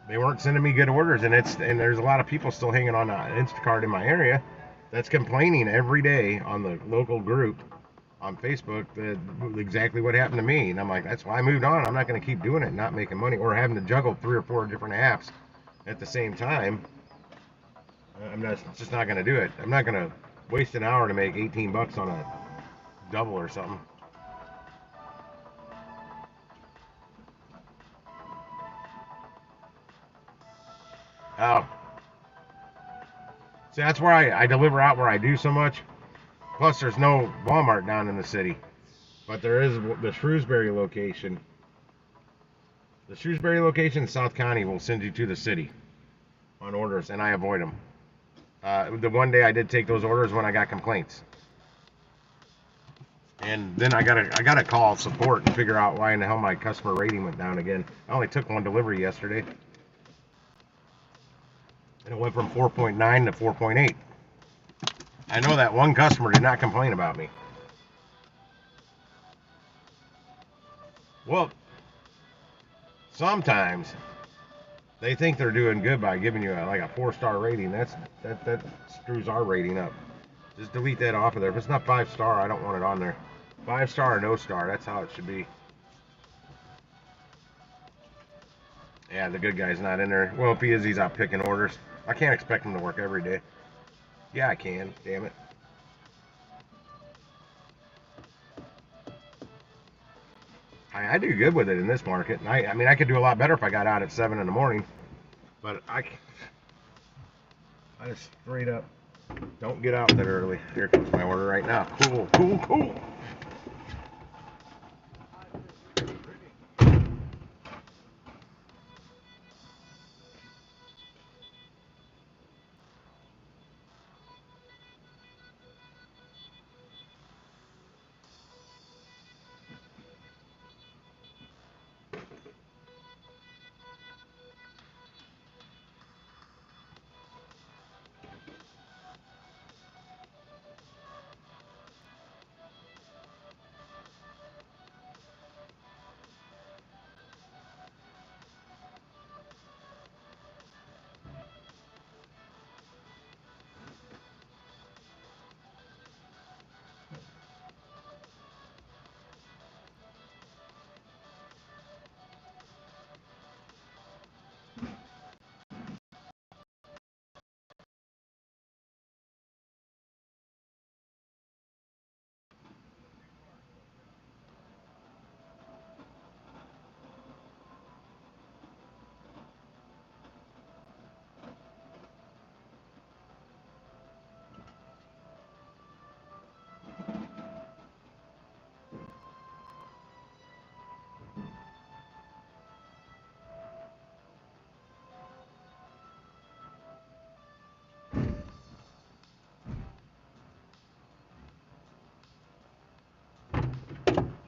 They weren't sending me good orders, and there's a lot of people still hanging on Instacart in my area that's complaining every day on the local group on Facebook that exactly what happened to me. And I'm like, that's why I moved on. I'm not going to keep doing it and not making money or having to juggle 3 or 4 different apps at the same time. It's just not going to do it. I'm not going to waste an hour to make $18 on a double or something. Oh. See, that's where I deliver out where I do so much. Plus, there's no Walmart down in the city. But there is the Shrewsbury location. The Shrewsbury location in South County will send you to the city on orders, and I avoid them. The one day I did take those orders when I got complaints. And then I gotta call support and figure out why in the hell my customer rating went down again. I only took one delivery yesterday. And it went from 4.9 to 4.8. I know that one customer did not complain about me. Well, sometimes they think they're doing good by giving you like a 4-star rating. That screws our rating up. Just delete that off of there. If it's not 5-star, I don't want it on there. 5-star or no star, that's how it should be. Yeah, the good guy's not in there. Well, if he is, he's out picking orders. I can't expect him to work every day. Yeah, I can. Damn it. I do good with it in this market. I mean, I could do a lot better if I got out at 7 in the morning. But I just straight up don't get out that early. Here comes my order right now. Cool, cool, cool.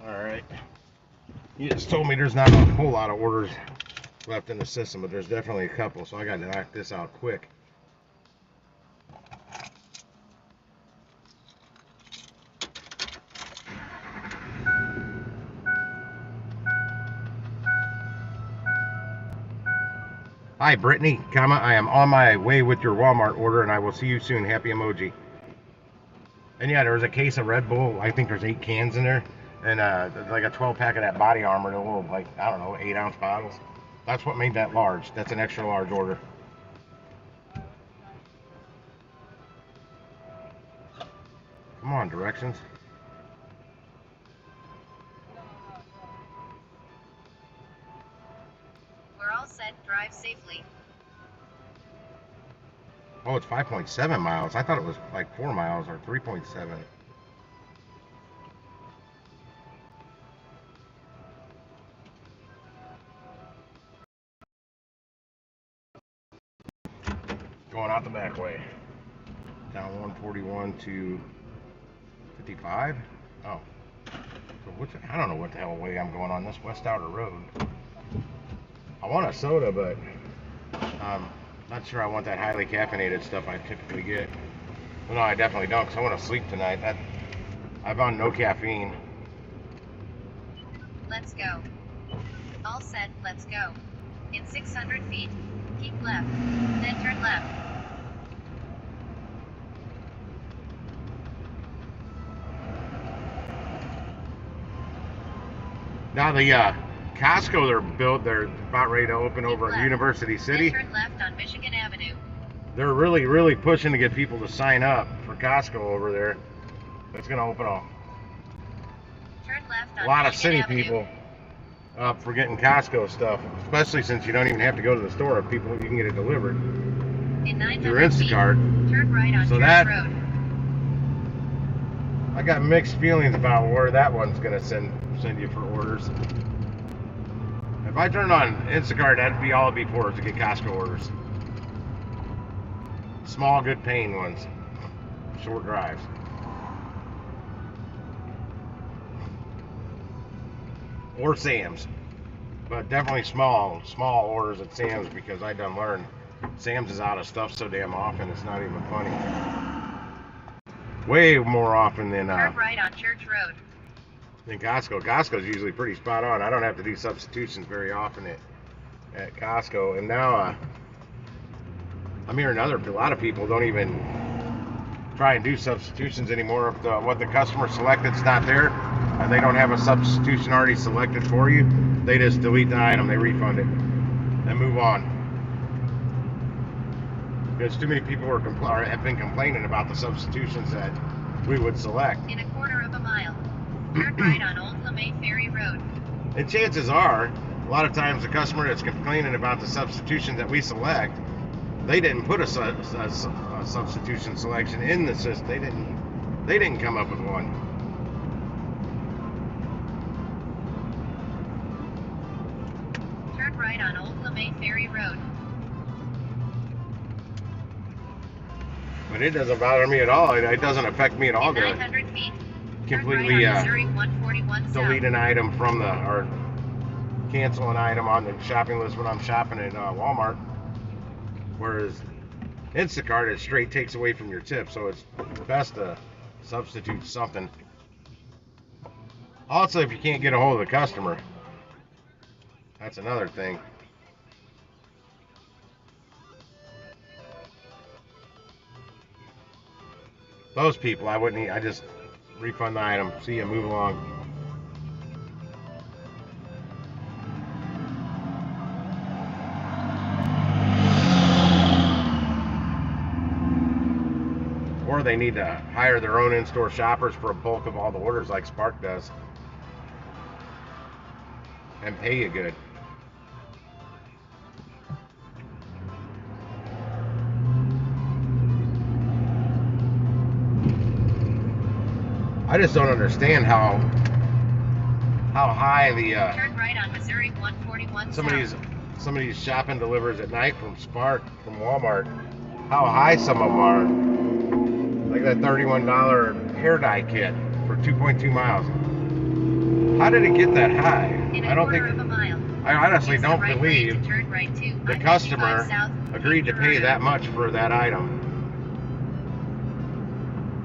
Alright. You just told me there's not a whole lot of orders left in the system, but there's definitely a couple, so I gotta knock this out quick. Hi, Brittany, I am on my way with your Walmart order, and I will see you soon. Happy emoji. And yeah, there was a case of Red Bull. I think there's 8 cans in there, and like a 12-pack of that Body Armor, the little, like, I don't know, 8-ounce bottles. That's what made that large. That's an extra large order. Come on, directions. We're all set. Drive safely. Oh, it's 5.7 miles. I thought it was like 4 miles or 3.7. Going out the back way. Down 141 to 55. Oh. So I don't know what the hell way I'm going on this West Outer Road. I want a soda, but not sure I want that highly caffeinated stuff I typically get. Well, no, I definitely don't, because I want to sleep tonight. I'm on no caffeine. Let's go. All set, let's go. In 600 feet, keep left, then turn left. Now the Costco they're about ready to open over in University City. Then turn left on Michigan Avenue. They're really, really pushing to get people to sign up for Costco over there. It's going to open Turn left on a lot of Michigan city Avenue. people up for getting Costco stuff, especially since you don't even have to go to the store. People, you can get it delivered In 900 through Instacart. feet, turn right on So Church that- Road. I got mixed feelings about where that one's going to send you for orders. If I turn on Instacart, that'd be all it'd be for, is to get Costco orders. Small, good paying ones. Short drives. Or Sam's. But definitely small orders at Sam's, because I done learned Sam's is out of stuff so damn often it's not even funny. Way more often than Turn right on Church Road. Costco. Costco's usually pretty spot on. I don't have to do substitutions very often at Costco. And now I'm hearing a lot of people don't even try and do substitutions anymore. If what the customer selected's not there, and they don't have a substitution already selected for you, they just delete the item, they refund it, and move on. Because too many people have been complaining about the substitutions that we would select. In a quarter of a mile, turn right on Old LeMay Ferry Road. And chances are, A lot of times the customer that's complaining about the substitutions that we select, they didn't put a substitution selection in the system. They didn't come up with one. Turn right on Old LeMay Ferry Road. But it doesn't bother me at all. It doesn't affect me at all In to 900 feet, turn completely right on Missouri 141 delete south. an item from the, or cancel an item on the shopping list when I'm shopping at Walmart. Whereas Instacart, it straight takes away from your tip, so it's best to substitute something. Also, if you can't get a hold of the customer, that's another thing. Those people, I wouldn't. I just refund the item. See you. Move along. Or they need to hire their own in-store shoppers for a bulk of all the orders like Spark does. And pay you good. I just don't understand how high the Turn right on Missouri 141 some south. of these shopping delivers at night from Spark, from Walmart, how high some of them are. Like that $31 hair dye kit for 2.2 miles. How did it get that high? In a I don't quarter think. of a mile. I honestly Use the don't right believe lane to turn right to the I-55 customer south, agreed to Cape pay Girardeau. that much for that item.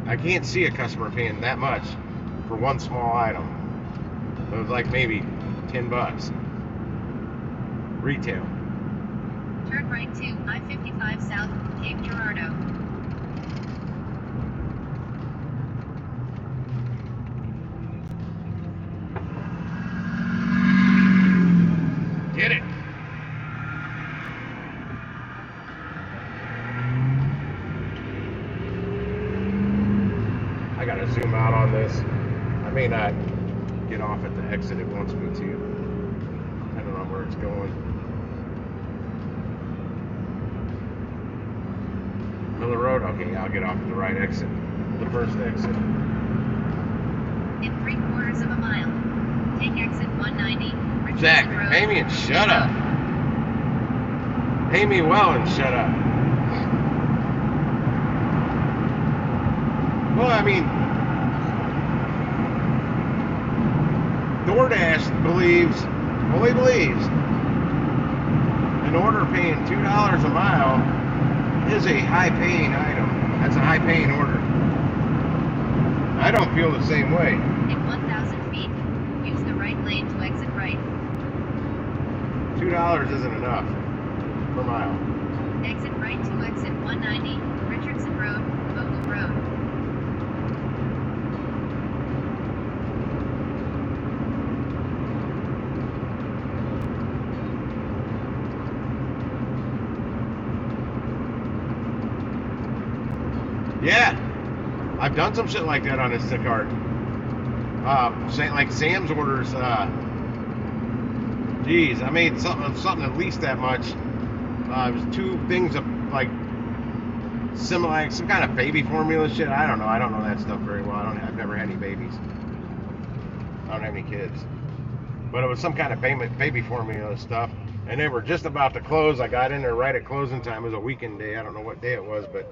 I can't see a customer paying that much for one small item. It was like maybe $10 retail. Turn right to I-55 south, Cape Girardeau. Get it. I gotta zoom out on this. I may not get off at the exit it wants me to. I don't know where it's going. Miller Road? Okay, I'll get off at the right exit. The first exit. In 3/4 of a mile, take exit 190, Richardson Zach, Road. pay me and shut up. Pay me well and shut up. Well, I mean, DoorDash believes an order paying $2 a mile is a high-paying item. That's a high-paying order. I don't feel the same way. In 1,000 feet, use the right lane to exit right. $2 isn't enough per mile. Exit right to exit 190, Richardson Road, Vogel Road. Yeah, I've done some shit like that on Instacart. Like Sam's orders. Geez, I made something at least that much. It was two things of like similar, like some kind of baby formula shit. I don't know. I don't know that stuff very well. I've never had any babies. I don't have any kids. But it was some kind of baby formula stuff. And they were just about to close. I got in there right at closing time. It was a weekend day. I don't know what day it was, but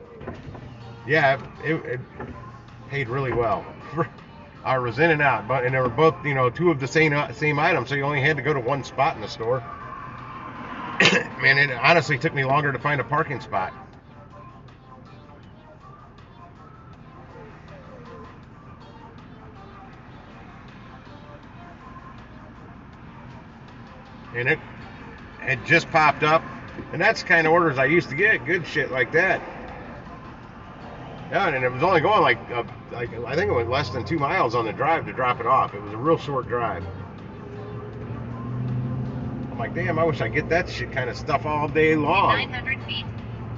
yeah, it paid really well. I was in and out, and they were both, two of the same items, so you only had to go to one spot in the store. Man, it honestly took me longer to find a parking spot. And it just popped up, and that's the kind of orders I used to get, good shit like that. Yeah, and it was only going like I think it was less than 2 miles on the drive to drop it off. It was a real short drive. I'm like, damn, I wish I get that shit kind of stuff all day long. 900 feet,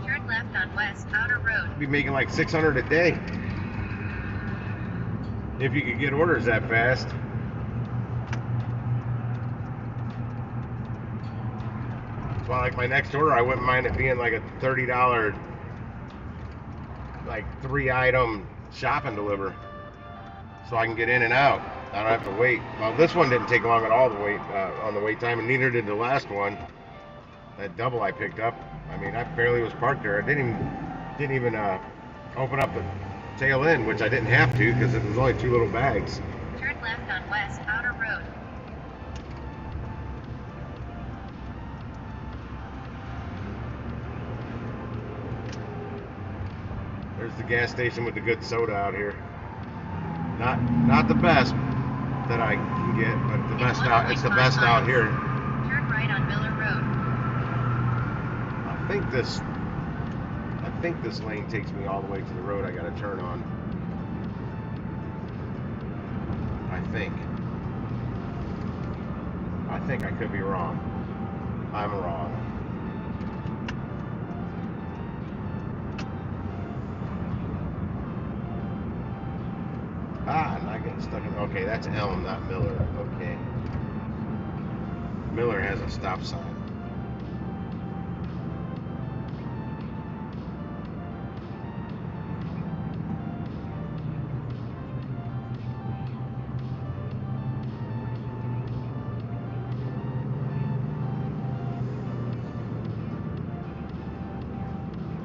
turn left on West Outer Road. I'd be making like 600 a day if you could get orders that fast. Well, like my next order, I wouldn't mind it being like a $30, like 3-item shop and deliver, so I can get in and out. I don't have to wait. Well, this one didn't take long at all to wait on the wait time, and neither did the last one. That double I picked up. I mean, I barely was parked there. I didn't even open up the tail end, which I didn't have to because it was only 2 little bags. Turn left on West Outer Road. There's the gas station with the good soda out here. Not the best that I can get, but the best out. It's the best out here. Turn right on Miller Road. I think this lane takes me all the way to the road I got to turn on. I think I could be wrong. I'm wrong. I'm not getting stuck in. Okay, that's Elm, not Miller. Okay. Miller has a stop sign.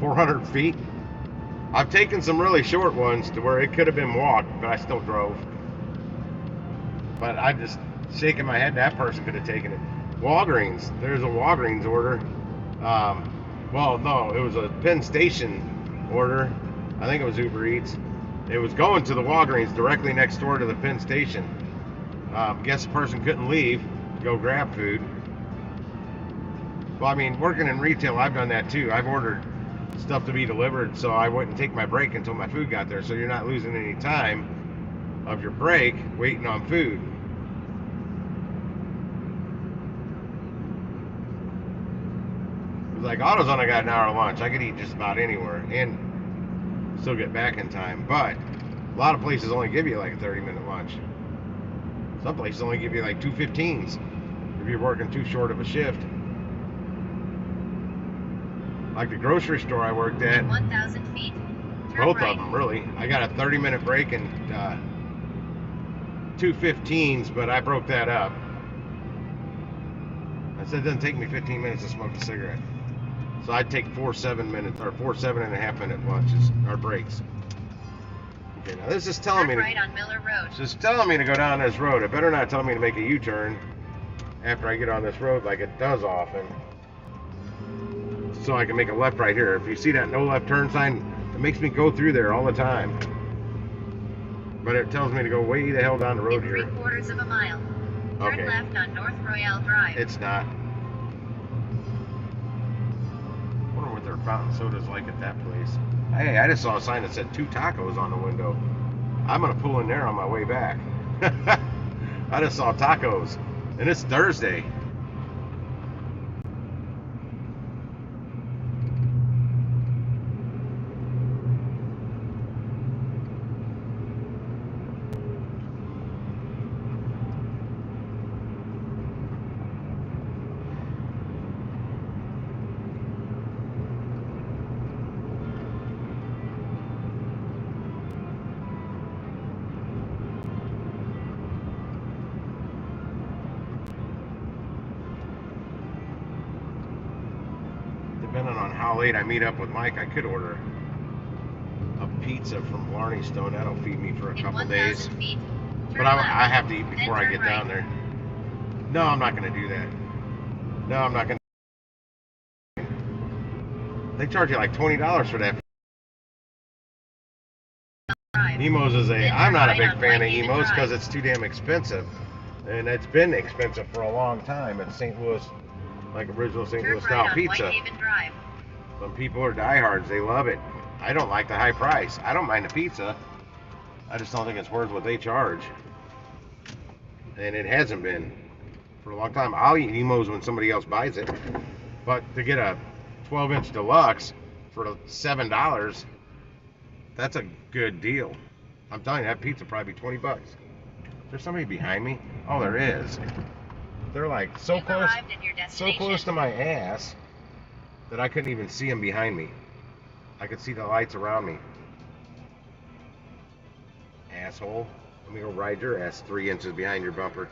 .400 feet. I've taken some really short ones to where it could have been walked, but I still drove. But I just shaking my head. That person could have taken it. Walgreens. There's a Walgreens order. Well, no, it was a Penn Station order. I think it was Uber Eats. It was going to the Walgreens directly next door to the Penn Station. Guess the person couldn't leave to go grab food. Well, I mean, working in retail, I've done that too. I've ordered stuff to be delivered so I wouldn't take my break until my food got there, so you're not losing any time of your break waiting on food. It's like AutoZone, I got an hour lunch. I could eat just about anywhere and still get back in time, but a lot of places only give you like a 30-minute lunch. Some places only give you like 2 15s if you're working too short of a shift. Like the grocery store I worked at, 1,000 feet. Turn both right. of them really. I got a 30-minute break and 2 15s, but I broke that up. I said it doesn't take me 15 minutes to smoke a cigarette. So I'd take 4 7-minute or 4 7.5-minute lunches or breaks. Okay, now this is telling Turn me right on Miller Road. It's just telling me to go down this road. It better not tell me to make a U-turn after I get on this road like it does often. So I can make a left right here. If you see that no left turn sign, it makes me go through there all the time. But it tells me to go way the hell down the road In here. 3/4 of a mile. Turn Okay. left on North Royale Drive. It's not. I wonder what their fountain soda's like at that place. Hey, I just saw a sign that said 2 tacos on the window. I'm gonna pull in there on my way back. I just saw tacos, and it's Thursday. Depending on how late I meet up with Mike, I could order a pizza from Blarney Stone. That'll feed me for a In couple 1,000 days. feet. Turn But left. I have to eat Then before I turn get right. down there. No, I'm not going to do that. No, I'm not going to. They charge you like $20 for that. Drive. Emos is Then I'm turn not a right big on fan of Whitehaven Emos because Drive. it's too damn expensive. And it's been expensive for a long time at St. Louis, like original St. Turn Louis right style on pizza. Whitehaven Drive. Some people are diehards. They love it. I don't like the high price. I don't mind the pizza. I just don't think it's worth what they charge. And it hasn't been for a long time. I'll eat Emos when somebody else buys it. But to get a 12-inch deluxe for $7, that's a good deal. I'm telling you, that pizza probably be $20. Is there somebody behind me? Oh, there is. They're like so You've close, arrived at your so destination. close to my ass that I couldn't even see them behind me. I could see the lights around me. Asshole. Let me go ride your ass 3 inches behind your bumper.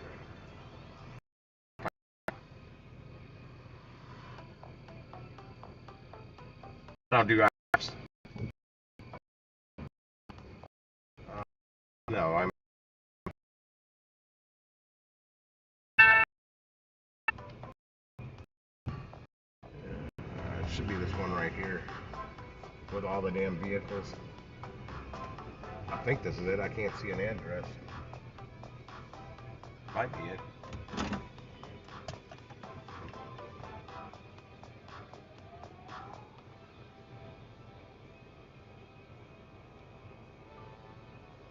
I'll do apps. No, I'm. It should be this one right here with all the damn vehicles. I think this is it. I can't see an address. Might be it.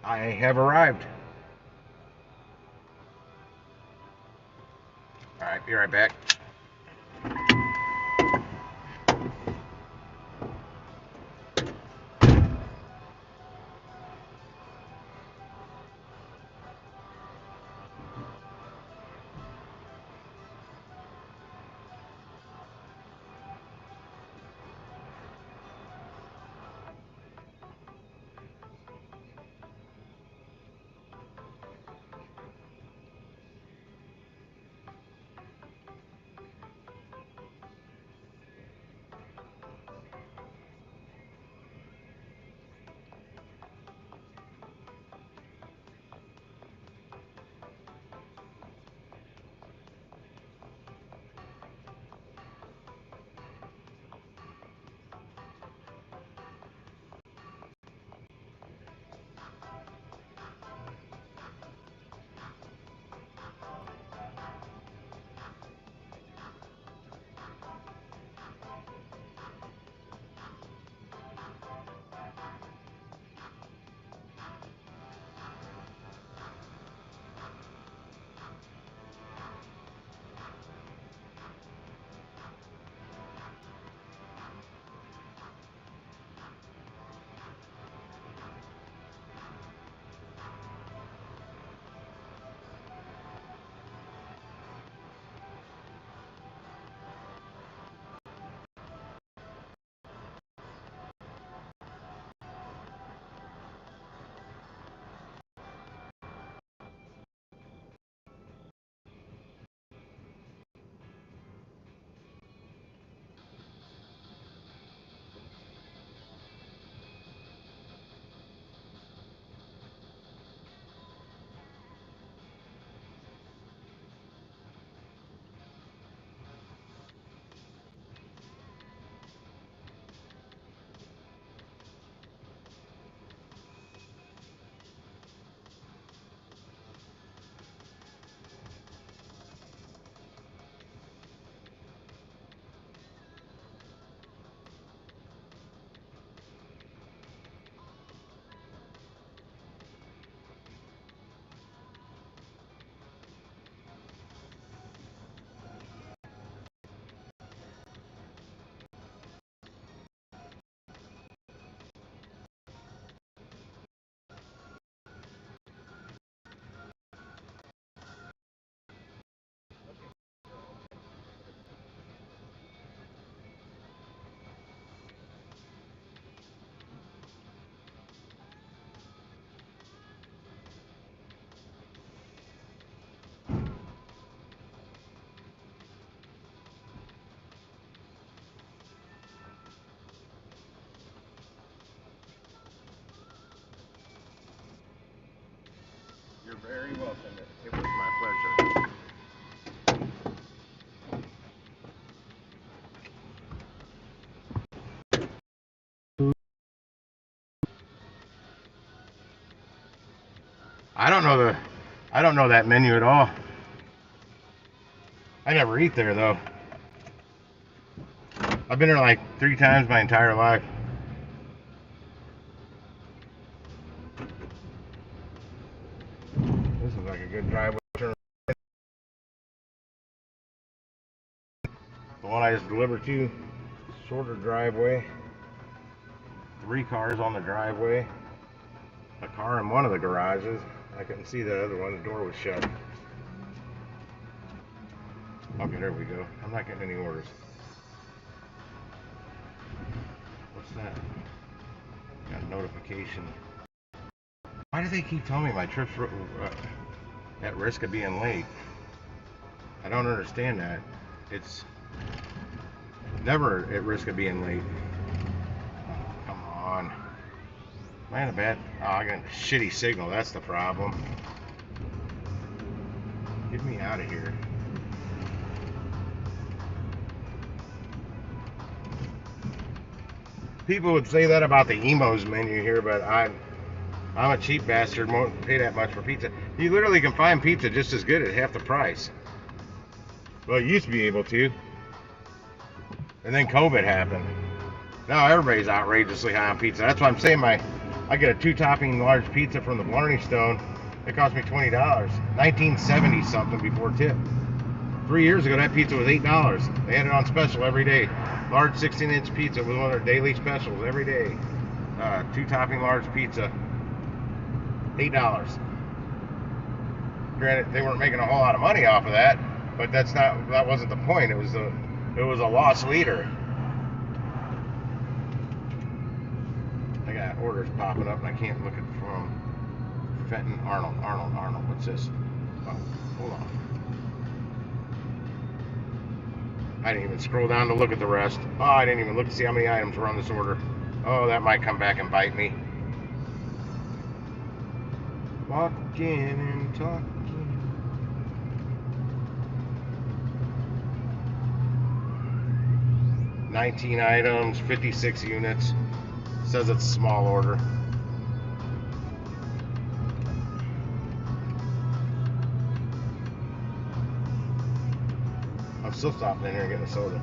I have arrived. All right, be right back. You're very welcome. It was my pleasure. I don't know that menu at all. I never eat there though. I've been there like 3 times my entire life. This is like a good driveway turn. The one I just delivered to, shorter driveway. 3 cars on the driveway. A car in one of the garages. I couldn't see the other one. The door was shut. Okay, there we go. I'm not getting any orders. What's that? Got a notification. Why do they keep telling me my trip's at risk of being late? I don't understand that. It's never at risk of being late. Come on. Am I in a bad? Oh, I got a shitty signal. That's the problem. Get me out of here. People would say that about the Emos menu here, but I'm a cheap bastard. Won't pay that much for pizza. You literally can find pizza just as good at half the price. Well, you used to be able to. And then COVID happened. Now everybody's outrageously high on pizza. That's why I'm saying I get a 2-topping large pizza from the Blarney Stone. It cost me $20. 1970 something before tip. 3 years ago, that pizza was $8. They had it on special every day. Large 16-inch pizza was one of their daily specials every day. 2-topping large pizza, $8. Granted, they weren't making a whole lot of money off of that, but that wasn't the point. It was a loss leader. I got orders popping up, and I can't look at from Fenton Arnold. What's this? Oh, hold on. I didn't even scroll down to look at the rest. Oh, I didn't even look to see how many items were on this order. Oh, that might come back and bite me. Walking and talking. 19 items, 56 units. Says it's a small order. I'm still stopping in here and getting a soda.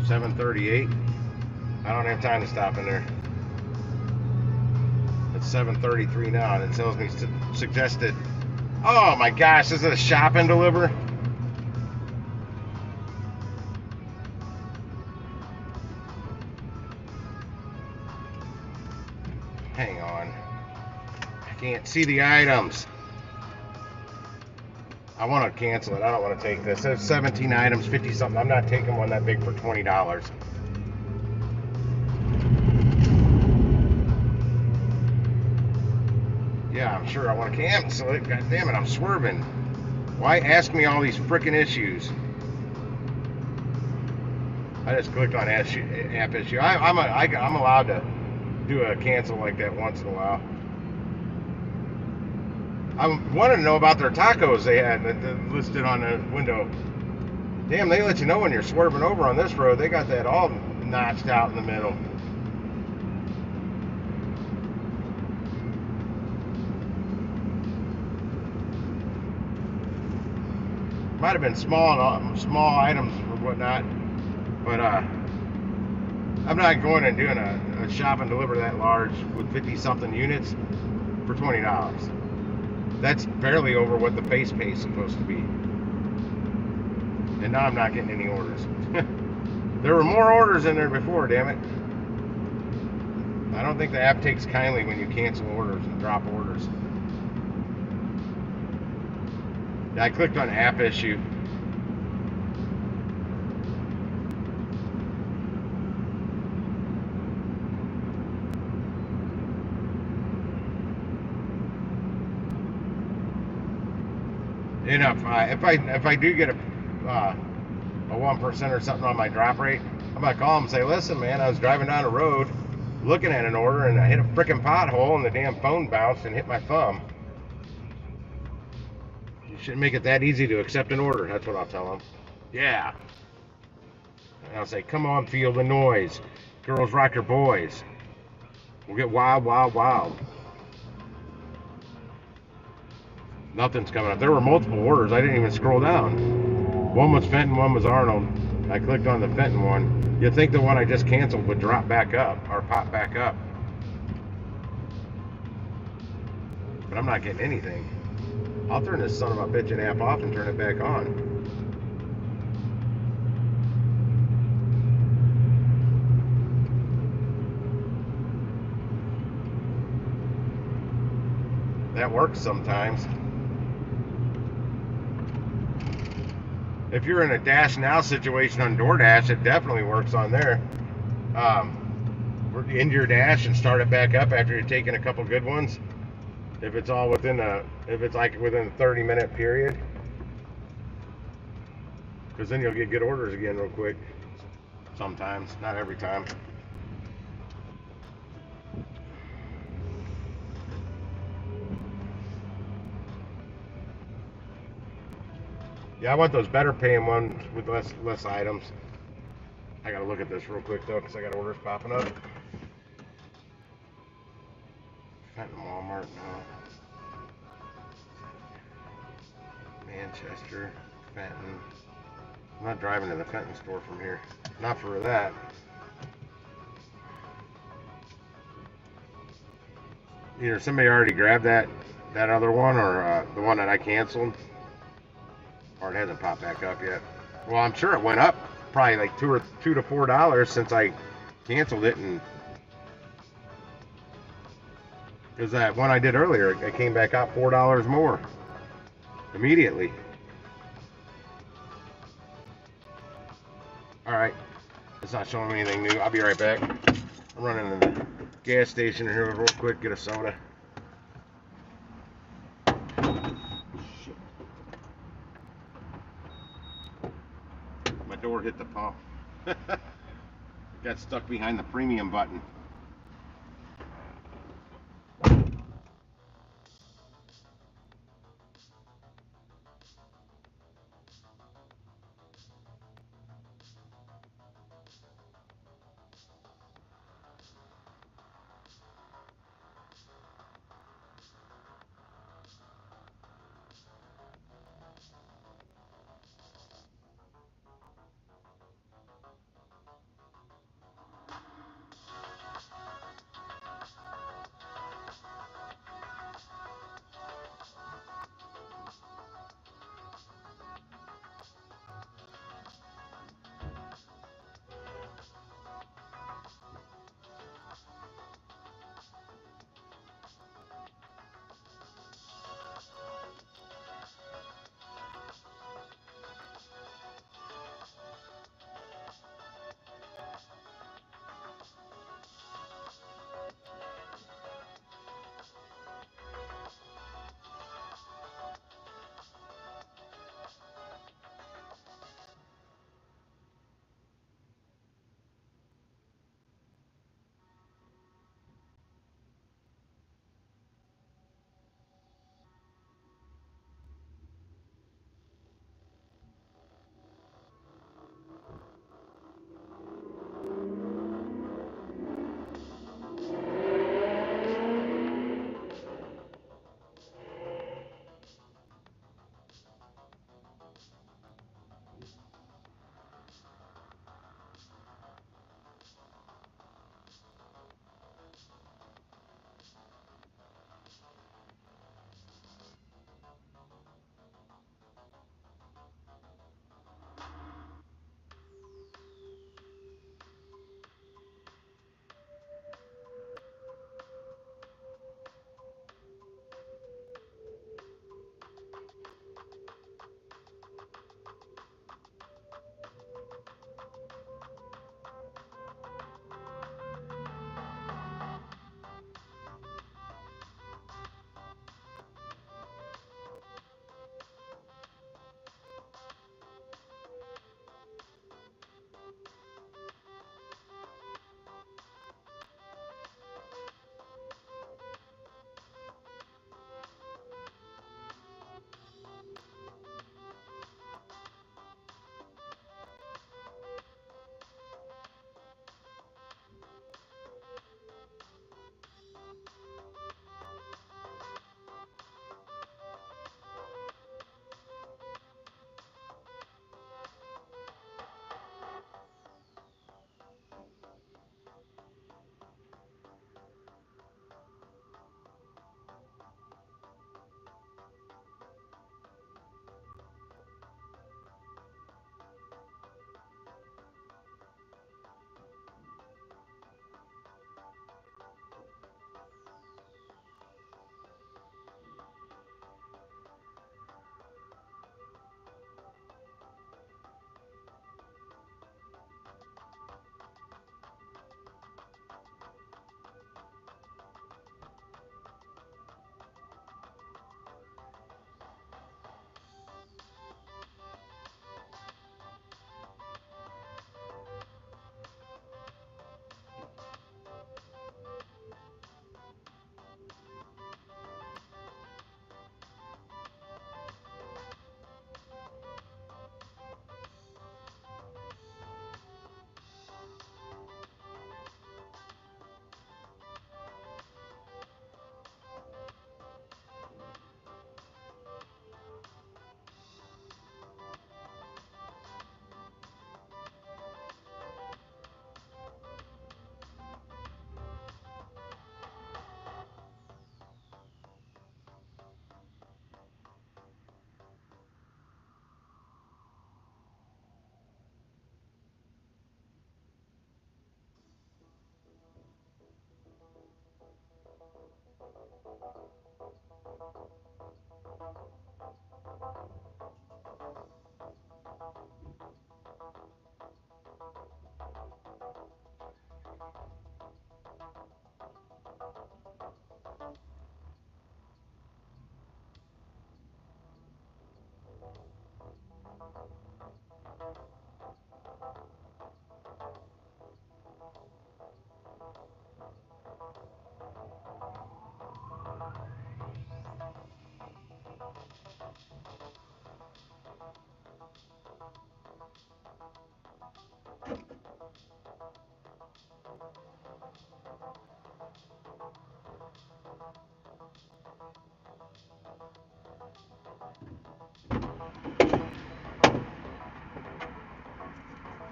$7.38. I don't have time to stop in there. It's $7.33 now, and it tells me suggested. Oh my gosh, is it a shop and deliver? Hang on. I can't see the items. I want to cancel it. I don't want to take this. There's 17 items, 50 something. I'm not taking one that big for $20. Yeah, I'm sure I want to cancel it. God damn it, I'm swerving. Why ask me all these freaking issues? I just clicked on app issue. I'm allowed to do a cancel like that once in a while. I wanted to know about their tacos they had listed on the window. Damn, they let you know when you're swerving over on this road. They got that all notched out in the middle. Might have been small items or whatnot, but I'm not going and doing a shop and deliver that large with 50 something units for $20. That's barely over what the face pay is supposed to be. And now I'm not getting any orders. There were more orders in there before, damn it. I don't think the app takes kindly when you cancel orders and drop orders. Yeah, I clicked on app issue. And if I do get a 1% or something on my drop rate, I'm gonna call them and say, listen, man, I was driving down the road looking at an order and I hit a freaking pothole and the damn phone bounced and hit my thumb. You shouldn't make it that easy to accept an order. That's what I'll tell them. Yeah. And I'll say, come on, feel the noise. Girls rock your boys. We'll get wild, wild, wild. Nothing's coming up. There were multiple orders. I didn't even scroll down. One was Fenton, one was Arnold. I clicked on the Fenton one. You'd think the one I just canceled would drop back up or pop back up. But I'm not getting anything. I'll turn this son of a bitchin' app off and turn it back on. That works sometimes. If you're in a Dash Now situation on DoorDash, it definitely works on there. End your dash and start it back up after you're taking a couple good ones. If it's all within if it's like within a 30-minute period, because then you'll get good orders again real quick. Sometimes, not every time. Yeah, I want those better paying ones with less items. I gotta look at this real quick though, because I got orders popping up. Fenton Walmart, no. Manchester, Fenton. I'm not driving to the Fenton store from here. Not for that. Either somebody already grabbed that other one, or the one that I canceled, or it hasn't popped back up yet. Well, I'm sure it went up probably like $2 to $4 since I canceled it, and because that one I did earlier, it came back out $4 more immediately. All right, it's not showing me anything new. I'll be right back. I'm running to the gas station here real quick, get a soda. Shit. My door hit the pump. Got stuck behind the premium button.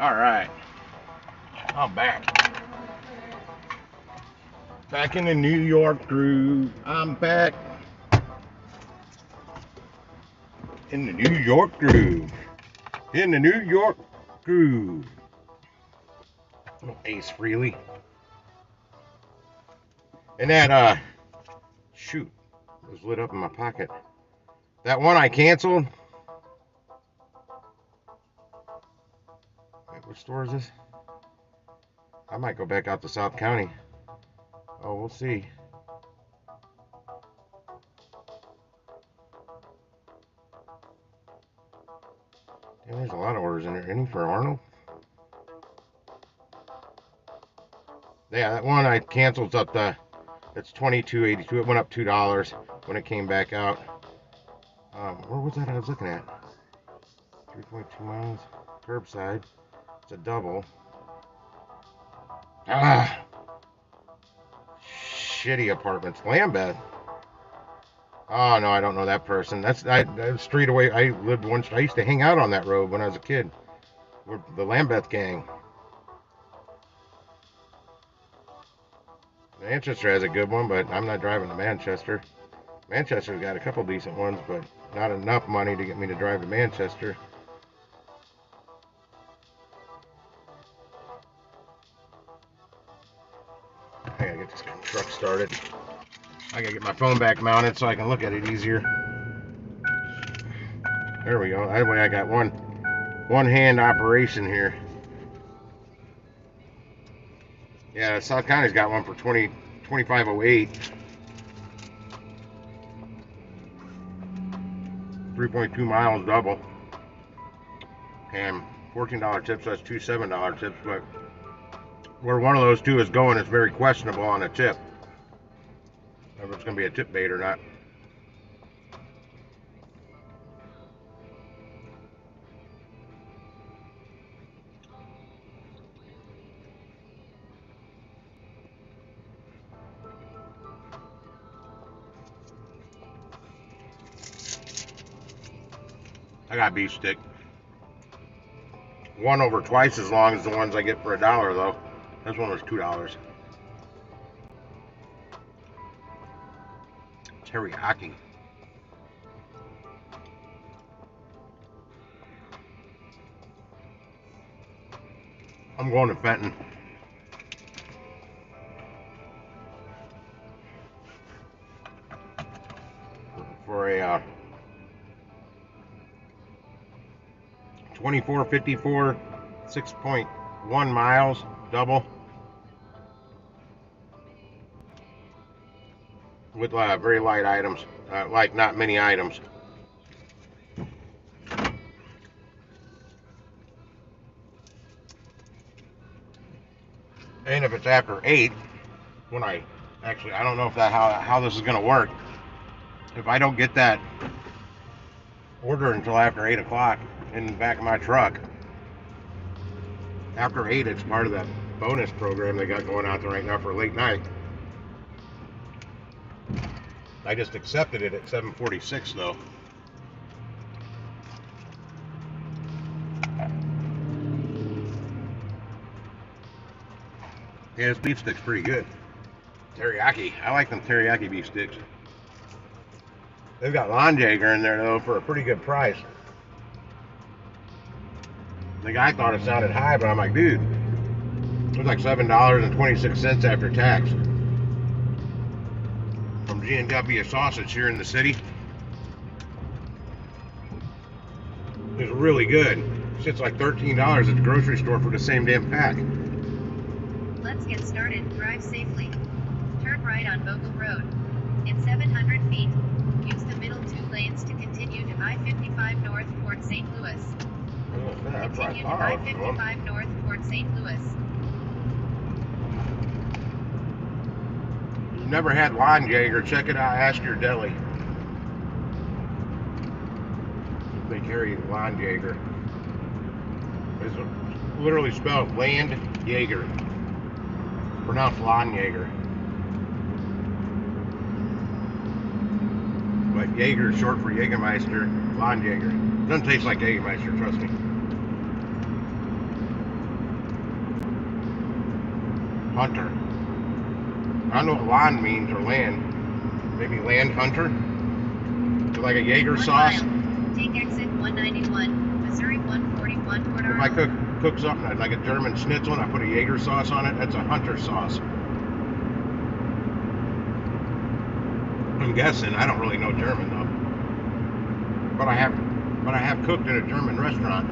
All right, I'm back. Back in the New York groove. I'm back in the New York groove. In the New York groove. Oh, Ace Frehley. And that, shoot, it was lit up in my pocket. That one I canceled. Wait, what store is this? I might go back out to South County. Oh, we'll see. Damn, there's a lot of orders in there. Any for Arnold? Yeah, that one I canceled up the. It's $22.82. It went up $2 when it came back out. Where was that I was looking at? 3.2 miles. Curbside. It's a double. Ah! Shitty apartments. Lambeth. Oh no, I don't know that person. That's street away. I lived once. I used to hang out on that road when I was a kid. We're the Lambeth gang. Manchester has a good one, but I'm not driving to Manchester. Manchester's got a couple decent ones, but not enough money to get me to drive to Manchester. I gotta get this truck started. I gotta get my phone back mounted so I can look at it easier. There we go. That way I got one hand operation here. Yeah, South County's got one for $25.08. 3.2 miles double. And $14 tips, so that's two $7 tips, but where one of those two is going is very questionable on a tip. Whether it's going to be a tip bait or not. I got beef stick. One over twice as long as the ones I get for $1 though. This one was $2. Teriyaki. I'm going to Fenton. For a 24.54, 6.1 miles double with very light items, like not many items. And if it's after 8, when I don't know if that how this is going to work. If I don't get that order until after 8 o'clock in the back of my truck, after 8, it's part of that bonus program they got going out there right now for late night. I just accepted it at 7:46 though. Yeah, this beef stick's pretty good. Teriyaki. I like them teriyaki beef sticks. They've got Longjager in there though for a pretty good price. The guy thought it sounded high, but I'm like, dude, it was like $7.26 after tax. From G&W Sausage here in the city. It's really good. Shit's like $13 at the grocery store for the same damn pack. Let's get started. Drive safely. Turn right on Vogel Road. In 700 feet, use the middle 2 lanes to continue to I-55 north toward St. Louis. Continue to I-55 north toward St. Louis. You've never had Longjager, check it out, ask your deli. They carry Longjager. It's literally spelled Land Jaeger. Pronounced Longjager. But Jaeger is short for Jägermeister, Longjager. Doesn't taste like Jägermeister, trust me. Hunter. I don't know what Land means or land. Maybe Land Hunter? Like a Jaeger 1 sauce. mile. Take exit 191, Missouri 141 toward If I Arnold. cook something like a German schnitzel and I put a Jaeger sauce on it, that's a Hunter sauce. I'm guessing. I don't really know German though. But I have cooked in a German restaurant.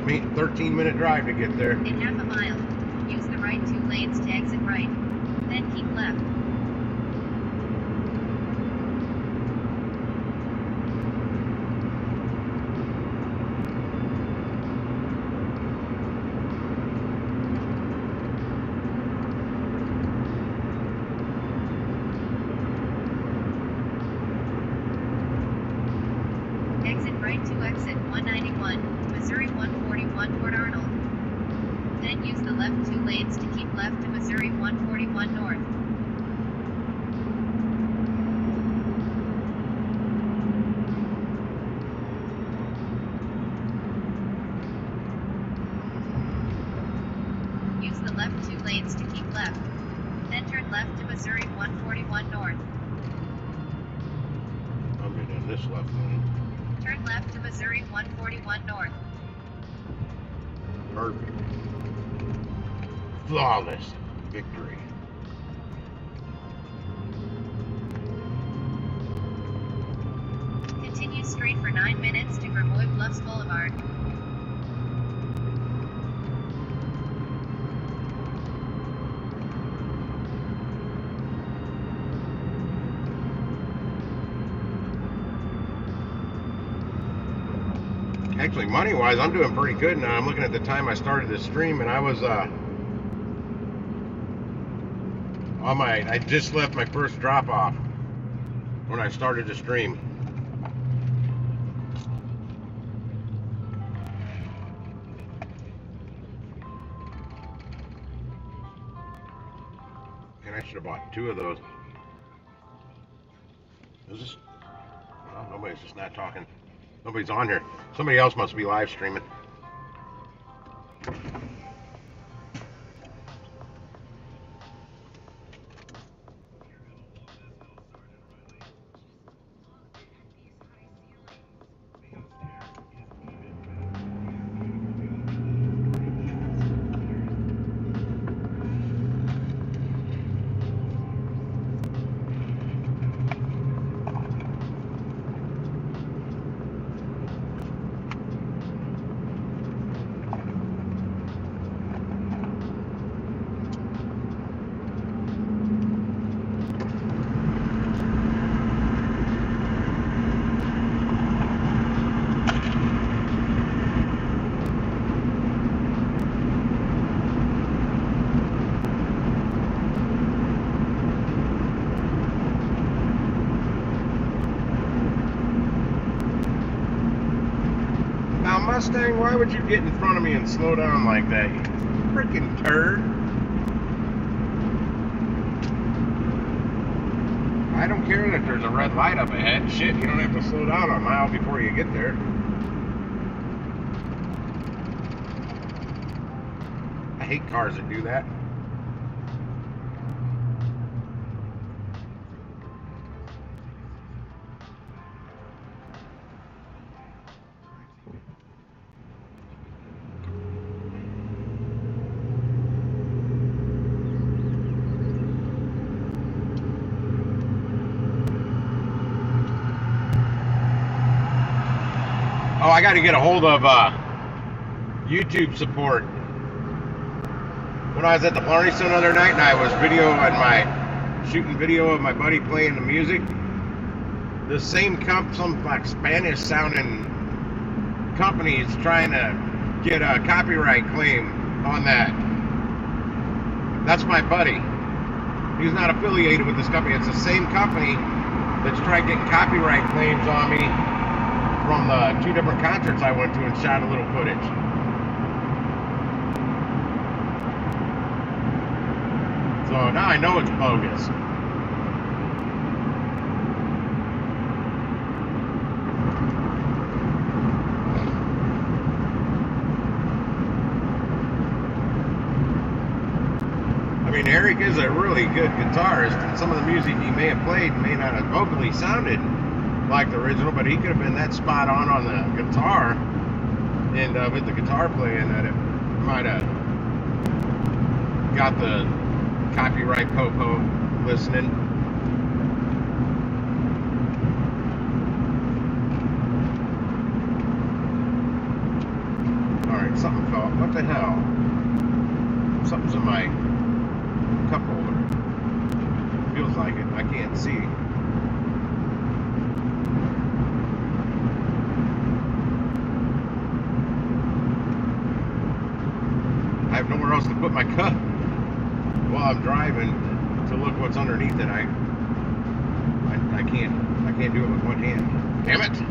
13-minute drive to get there. In half a mile, use the right 2 lanes to exit right. Then keep left. Exit right to exit 191, Missouri 141 toward Arnold. Then use the left 2 lanes to keep left to Missouri 141 north. Use the left 2 lanes to keep left. Then turn left to Missouri 141 north. I'm in this left lane. Turn left to Missouri 141 north. Perfect. Flawless victory. Continue straight for 9 minutes to Gravois Bluffs Boulevard. Actually, money-wise, I'm doing pretty good now. I'm looking at the time I started this stream, and I was I just left my first drop-off when I started the stream. And I should have bought 2 of those. Is this? Well, nobody's just not talking. Nobody's on here. Somebody else must be live streaming. Mustang, why would you get in front of me and slow down like that, you freaking turd? I don't care that there's a red light up ahead. Shit, you don't have to slow down a mile before you get there. I hate cars that do that. Oh, I got to get a hold of YouTube support. When I was at the Blarney Stone the other night and I was shooting video of my buddy playing the music, the same some like Spanish sounding company is trying to get a copyright claim on that. That's my buddy. He's not affiliated with this company. It's the same company that's tried getting copyright claims on me from the 2 different concerts I went to and shot a little footage. So now I know it's bogus. mean, Eric is a really good guitarist, and some of the music he may have played may not have vocally sounded like the original, but he could have been that spot on the guitar and with the guitar playing that it might have got the copyright po-po listening. Alright, something fell. What the hell? Something's in my cup holder. Feels like it. I can't see. I have nowhere else to put my cup while I'm driving to look what's underneath it. I can't do it with one hand. Damn it! It's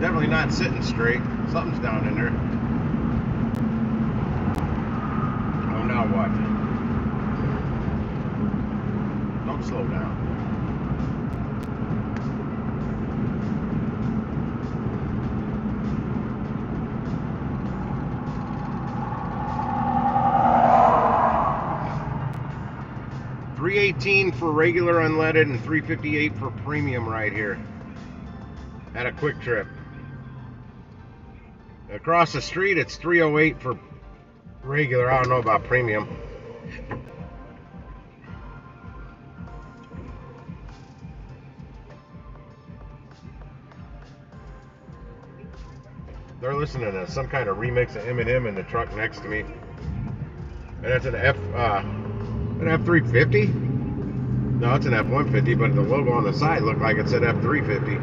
definitely not sitting straight. Something's down in there. Oh, now what? Don't slow down. $318 for regular unleaded and $358 for premium right here at a Quick Trip. Across the street it's $308 for regular. I don't know about premium. They're listening to some kind of remix of Eminem in the truck next to me, and it's an F350? No, it's an F150, but the logo on the side looked like it said F350.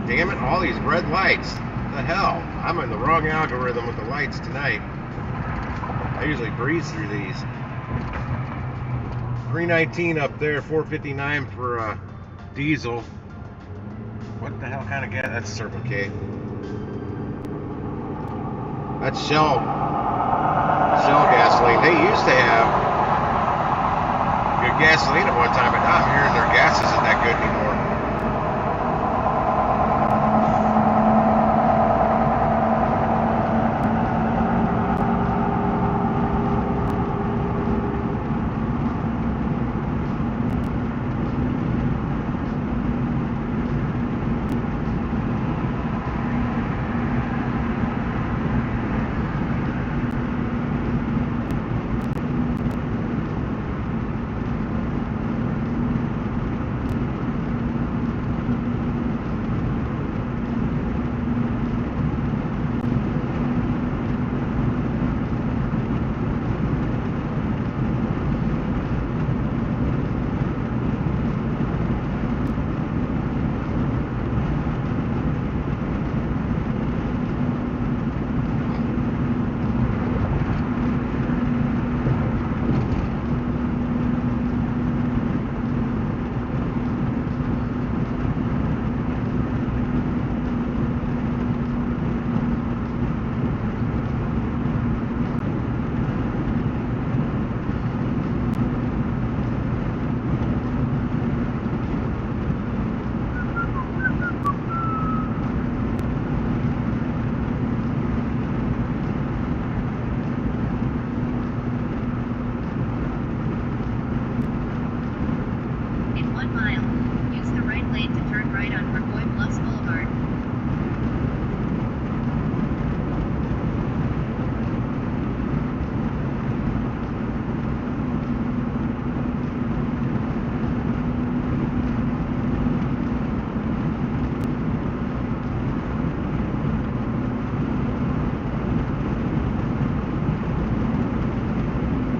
Damn it, all these red lights. What the hell? I'm in the wrong algorithm with the lights tonight. I usually breeze through these. $319 up there, $459 for diesel. What the hell kind of gas? That's Circle K. That's Shell gasoline. They used to have good gasoline at one time, but now I'm hearing their gas isn't that good anymore.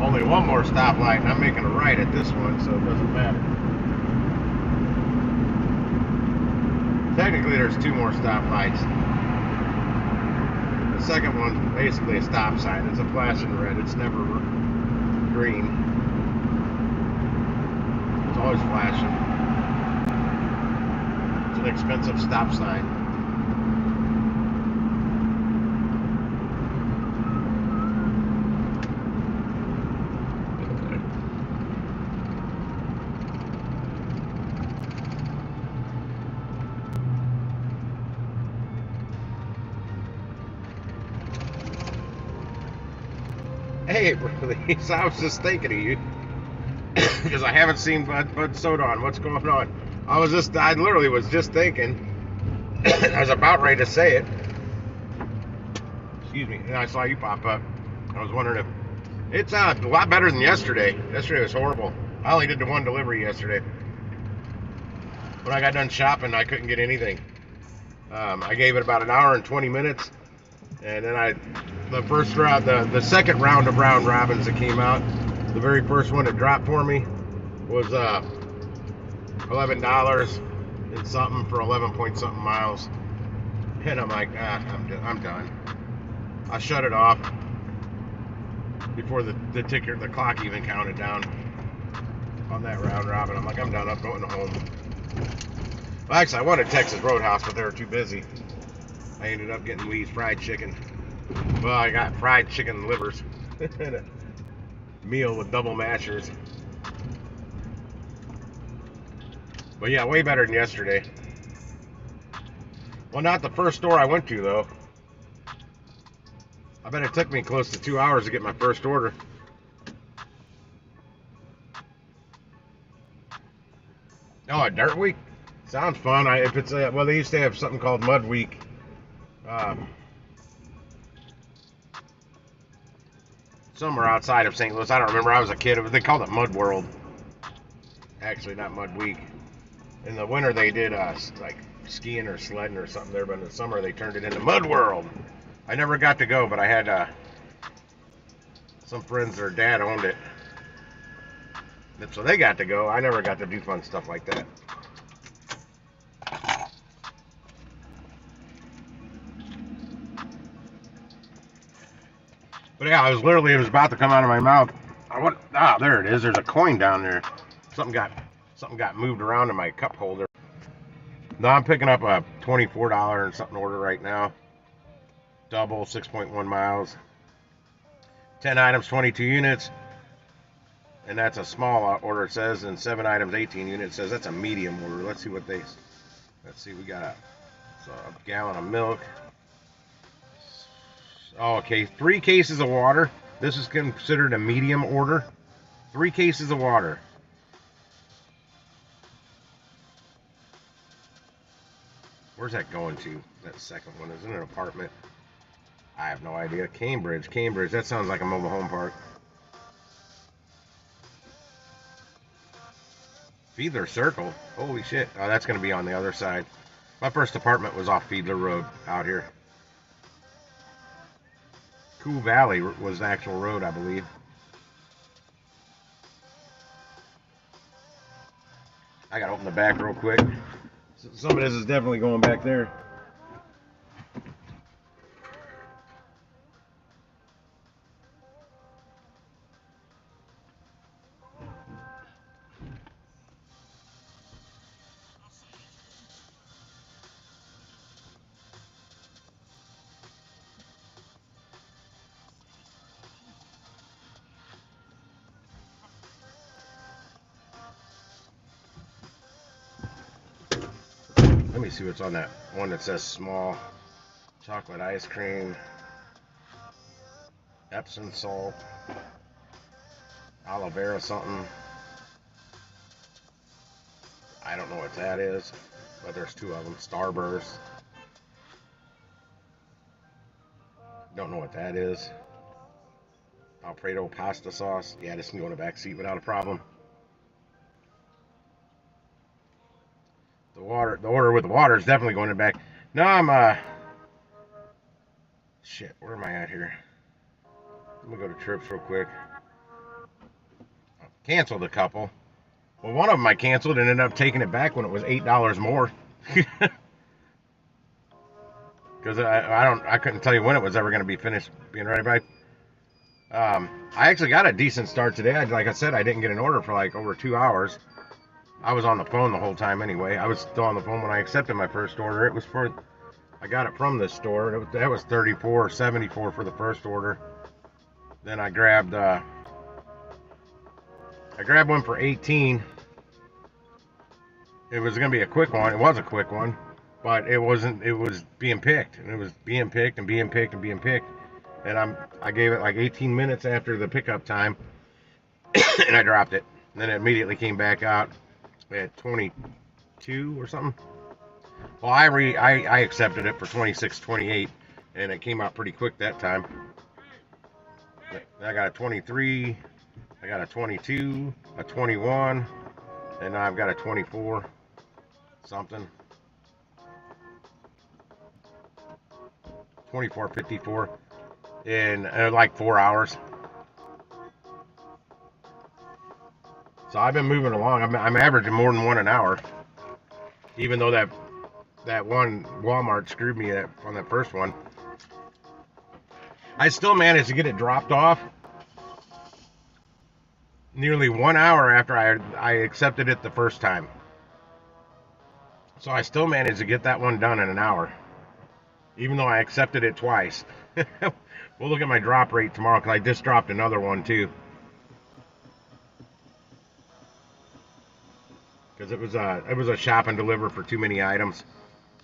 Only one more stoplight, and I'm making a right at this one, so it doesn't matter. Technically, there's two more stoplights. The second one's basically a stop sign. It's a flashing red. It's never green. It's always flashing. It's an expensive stop sign. Hey, Berlise, I was just thinking of you because I haven't seen Bud Soda on. What's going on? I literally was just thinking. I was about ready to say it. Excuse me. And I saw you pop up. I was wondering if it's a lot better than yesterday. Yesterday was horrible. I only did the one delivery yesterday. When I got done shopping, I couldn't get anything. I gave it about an hour and 20 minutes, and then the first round, the second round of round robins that came out, the very first one that dropped for me was $11 and something for 11 point something miles. And I'm like, I'm done. I shut it off before the clock even counted down on that round robin. I'm like, I'm done. I'm going home. Well, actually, I wanted Texas Roadhouse, but they were too busy. I ended up getting Lee's fried chicken. Well, I got fried chicken livers and a meal with double mashers. But yeah, way better than yesterday. Well, not the first store I went to, though. I bet it took me close to 2 hours to get my first order. Oh, a Dirt Week? Sounds fun. Well, they used to have something called Mud Week. Somewhere outside of St. Louis. I don't remember. I was a kid. They called it Mud World. Actually, not Mud Week. In the winter, they did like skiing or sledding or something there, but in the summer, they turned it into Mud World. I never got to go, but I had some friends, their dad owned it. And so they got to go. I never got to do fun stuff like that. But yeah, it was about to come out of my mouth. There it is. There's a coin down there. Something got moved around in my cup holder. No, I'm picking up a $24 and something order right now. Double, 6.1 miles. 10 items, 22 units. And that's a small order, it says, and 7 items, 18 units. It says that's a medium order. Let's see, we got a gallon of milk. Oh, okay, 3 cases of water. This is considered a medium order. 3 cases of water. Where's that going to? That second one is in an apartment. I have no idea. Cambridge. That sounds like a mobile home park. Fiedler Circle. Holy shit. Oh, that's going to be on the other side. My first apartment was off Fiedler Road out here. Cool Valley was the actual road, I believe. I gotta open the back real quick. Some of this is definitely going back there. Let me see what's on that one that says small. Chocolate ice cream. Epsom salt. Aloe vera something. I don't know what that is, but there's 2 of them. Starburst. Don't know what that is. Alfredo pasta sauce. Yeah, this can go in the back seat without a problem. The order with the water is definitely going in the back. No, shit, where am I at here? Let me go to Trips real quick. Canceled a couple. Well, one of them I canceled and ended up taking it back when it was $8 more. Because I couldn't tell you when it was ever going to be finished being ready. But I actually got a decent start today. Like I said, I didn't get an order for like over 2 hours. I was on the phone the whole time anyway. I was still on the phone when I accepted my first order. I got it from this store. That was $34.74 for the first order. Then I grabbed one for $18. It was going to be a quick one. It was a quick one, but it wasn't. It was being picked, and it was being picked and being picked and being picked. and I gave it like 18 minutes after the pickup time, and I dropped it. And then it immediately came back out at 22 or something. Well, I accepted it for 26.28, and it came out pretty quick that time. I got a 23, I got a 22, a 21, and now I've got a 24 something. 24.54 in like 4 hours. So I've been moving along. I'm averaging more than one an hour, even though that one Walmart screwed me on that first one. I still managed to get it dropped off nearly 1 hour after I accepted it the first time. So I still managed to get that one done in an hour, even though I accepted it twice. We'll look at my drop rate tomorrow, because I just dropped another one too. Because it was a shop and deliver for too many items,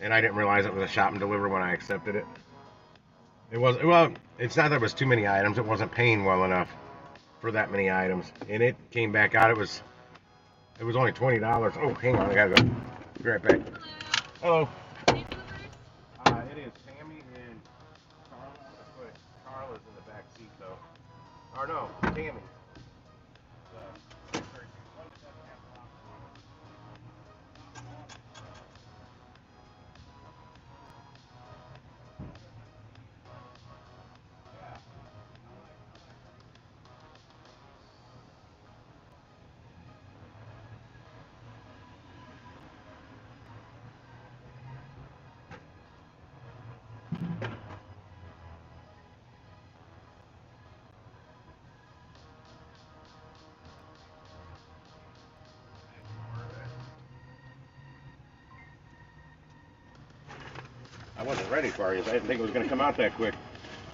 and I didn't realize it was a shop and deliver when I accepted it. Well, it's not that it was too many items, it wasn't paying well enough for that many items, and it came back out, it was only $20. Oh, hang on, I gotta go. Be right back. Hello. It is Sammy and Carla. Carla's in the back seat though. Or no, Tammy. I wasn't ready for you. I didn't think it was going to come out that quick.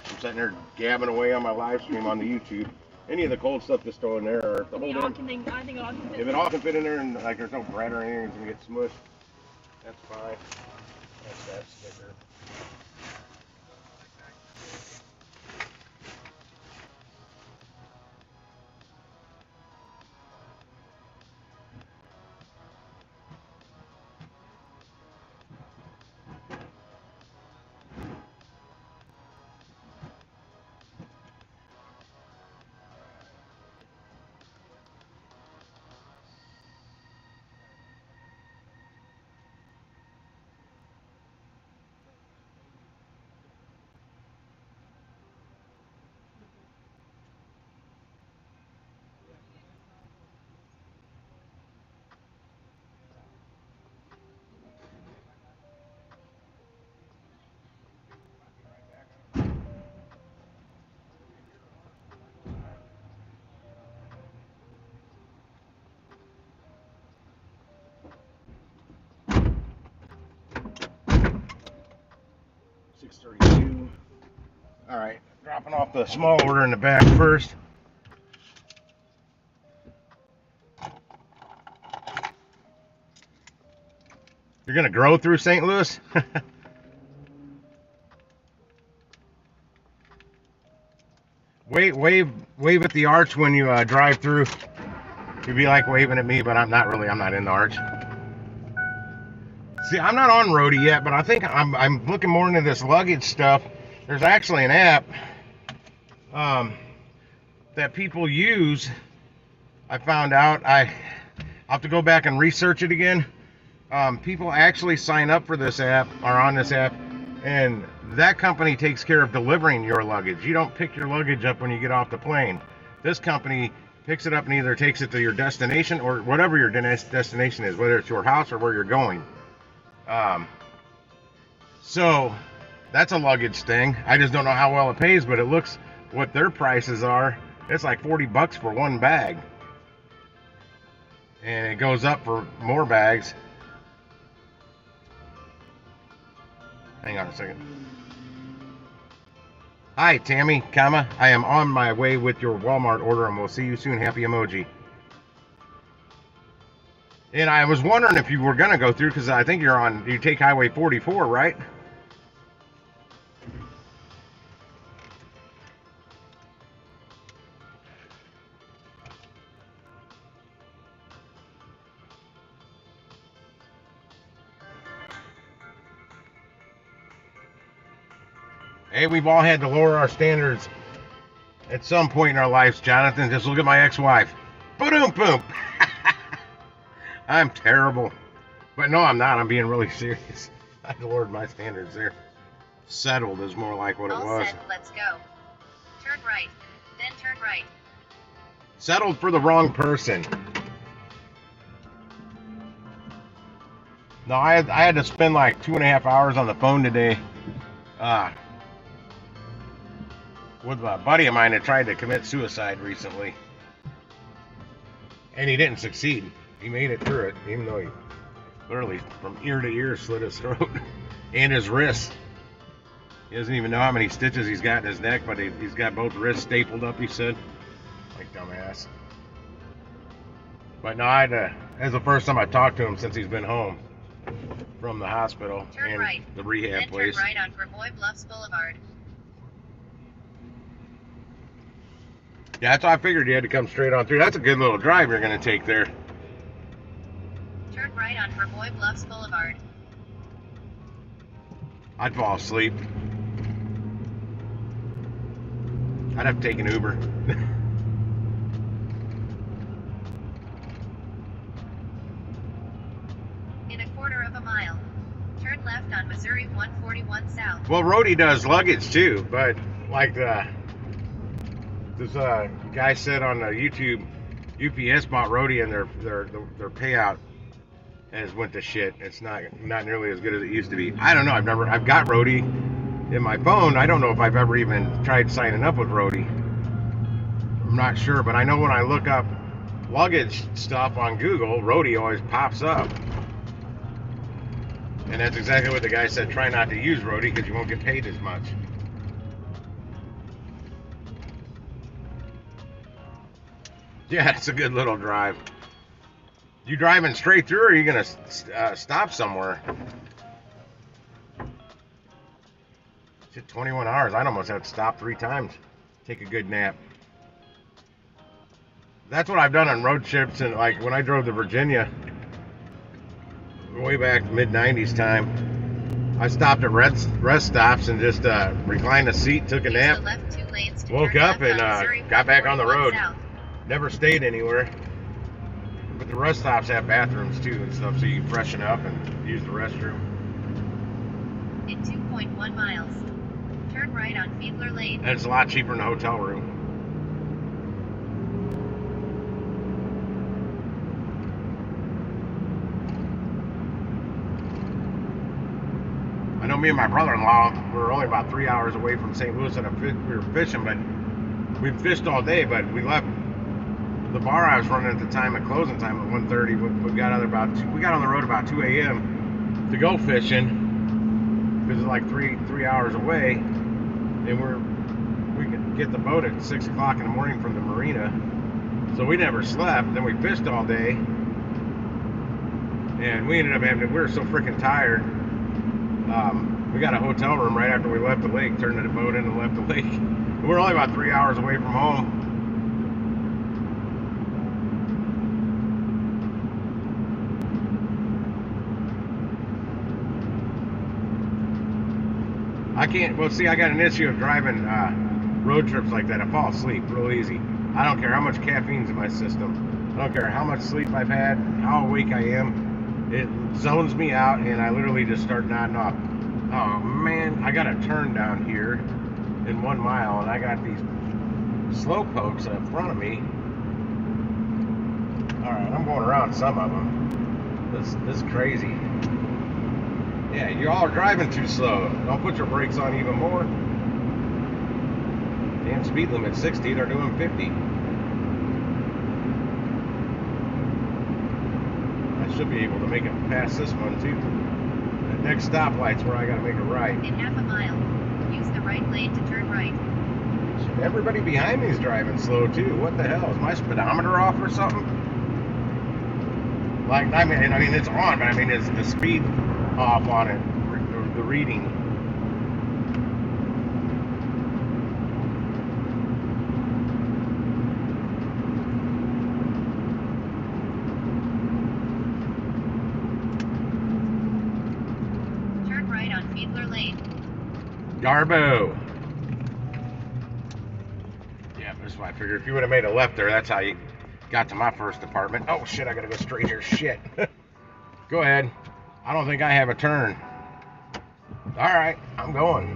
I'm sitting there gabbing away on my live stream on the YouTube. Any of the cold stuff just throw in there, or the whole thing. I think it all can fit. If it all can fit in there, and like there's no bread or anything, it's going to get smushed, that's fine. That's that sticker. $6.32. All right, dropping off the small order in the back first. You're gonna grow through St. Louis? Wave at the arch when you drive through. You'd be like waving at me, but I'm not really. I'm not in the arch. See, I'm not on Roadie yet, but I think I'm looking more into this luggage stuff. There's actually an app that people use. I found out. I'll have to go back and research it again. People actually sign up for this app, or on this app, and that company takes care of delivering your luggage. You don't pick your luggage up when you get off the plane. This company picks it up and either takes it to your destination, or whatever your destination is, whether it's your house or where you're going. So that's a luggage thing. I just don't know how well it pays, but it looks what their prices are. It's like $40 for one bag, and it goes up for more bags. Hang on a second. Hi, Tammy, comma. I am on my way with your Walmart order, and we'll see you soon. Happy emoji. And I was wondering if you were gonna go through, because I think you take Highway 44, right? Hey, we've all had to lower our standards at some point in our lives, Jonathan. Just look at my ex-wife. Boom, boom. I'm terrible. But no, I'm not. I'm being really serious. I lowered my standards there. Settled is more like what it All was. set, let's go. Turn right, then turn right. Settled for the wrong person. No, I had to spend like 2.5 hours on the phone today with a buddy of mine that tried to commit suicide recently. And he didn't succeed. He made it through it, even though he literally from ear to ear slit his throat and his wrist. He doesn't even know how many stitches he's got in his neck, but he's got both wrists stapled up, he said. Like dumbass. But no, that's the first time I talked to him since he's been home from the hospital Turn and right, the rehab then place. turn right on Gravois Bluffs Boulevard. Yeah, that's why I figured you had to come straight on through. That's a good little drive you're going to take there. Turn right on Gravois Bluffs Boulevard. I'd fall asleep. I'd have to take an Uber. In a quarter of a mile, turn left on Missouri 141 South. Well, Rody does luggage too, but like this guy said on YouTube, UPS bought Rody and their payout has went to shit. It's not nearly as good as it used to be. I don't know. I've got Rody in my phone. I don't know if I've ever even tried signing up with Rody. I'm not sure, but I know when I look up luggage stuff on Google, Rody always pops up. And that's exactly what the guy said. Try not to use Rody because you won't get paid as much. Yeah, it's a good little drive. You driving straight through, or are you gonna stop somewhere? Shit, 21 hours. I'd almost have to stop 3 times. Take a good nap. That's what I've done on road trips, and like when I drove to Virginia, way back mid-90s time, I stopped at rest stops and just reclined the seat, took a nap, Left 2 lanes to woke turn up, left and on Missouri got back on the 141 road. South. Never stayed anywhere. But the rest stops have bathrooms too and stuff, so you can freshen up and use the restroom. In 2.1 miles, turn right on Fiedler Lane. And it's a lot cheaper in the hotel room. I know me and my brother-in-law were only about 3 hours away from St. Louis, and we were fishing, but we fished all day, but we left the bar I was running at the time at closing time at 1:30. We got on the road about 2 a.m. to go fishing because it's like three hours away, and we could get the boat at 6 o'clock in the morning from the marina. So we never slept. Then we fished all day, and we ended up we were so freaking tired. We got a hotel room right after we left the lake, turned the boat in and left the lake. We're only about 3 hours away from home. I can't, well, see, I got an issue of driving road trips like that. I fall asleep real easy. I don't care how much caffeine's in my system. I don't care how much sleep I've had, how awake I am. It zones me out, and I literally just start nodding off. Oh, man, I got a turn down here in 1 mile, and I got these slow pokes up front of me. All right, I'm going around some of them. This is crazy. Yeah, you all are driving too slow. Don't put your brakes on even more. Damn speed limit 60, they're doing 50. I should be able to make it past this one too. The next stoplight's where I gotta make a right. In half a mile, use the right lane to turn right. Everybody behind me is driving slow too. What the hell? Is my speedometer off or something? Like, I mean it's on, but I mean, is the speed off on it, the reading? Turn right on Fiedler Lane. Garbo. That's why I figured if you would have made a left there, that's how you got to my first apartment. Oh shit, I gotta go straight here. Shit. Go ahead. I don't think I have a turn. Alright, I'm going.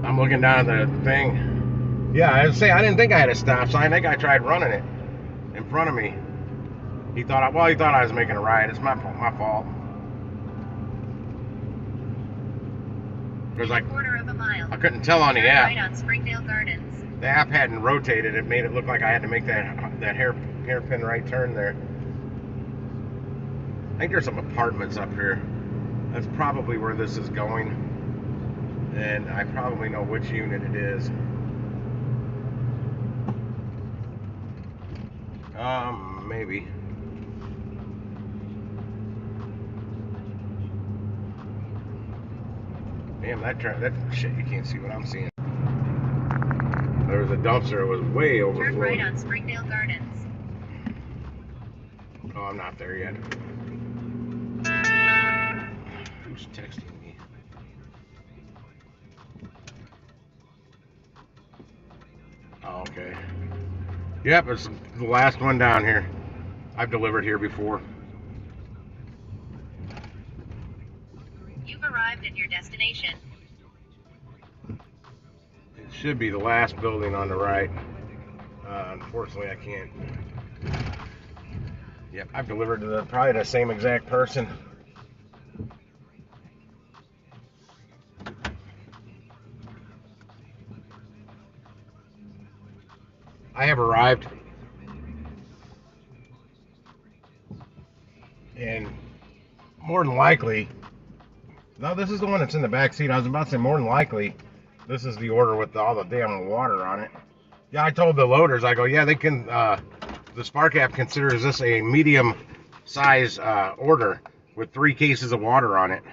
I'm looking down at the thing. Yeah, I would say I didn't think I had a stop sign. That guy tried running it in front of me. He thought I was making a right. It's my fault. Because quarter of a mile. I couldn't tell on the app. Right on Springdale Gardens. The app hadn't rotated. It made it look like I had to make that hairpin right turn there. I think there's some apartments up here. That's probably where this is going. And I probably know which unit it is. Maybe. Damn, that shit, you can't see what I'm seeing. There was a dumpster, it was way overflowed. Turn right on Springdale Gardens. Oh, I'm not there yet. Who's texting me? Oh, okay. Yep, it's the last one down here. I've delivered here before. You've arrived at your destination. It should be the last building on the right. Unfortunately, I can't. Yep, I've delivered to probably the same exact person. I have arrived. And more than likely, no, this is the one that's in the back seat. I was about to say more than likely, this is the order with all the damn water on it. Yeah, I told the loaders, I go, yeah, they can, the Spark app considers this a medium size order with 3 cases of water on it.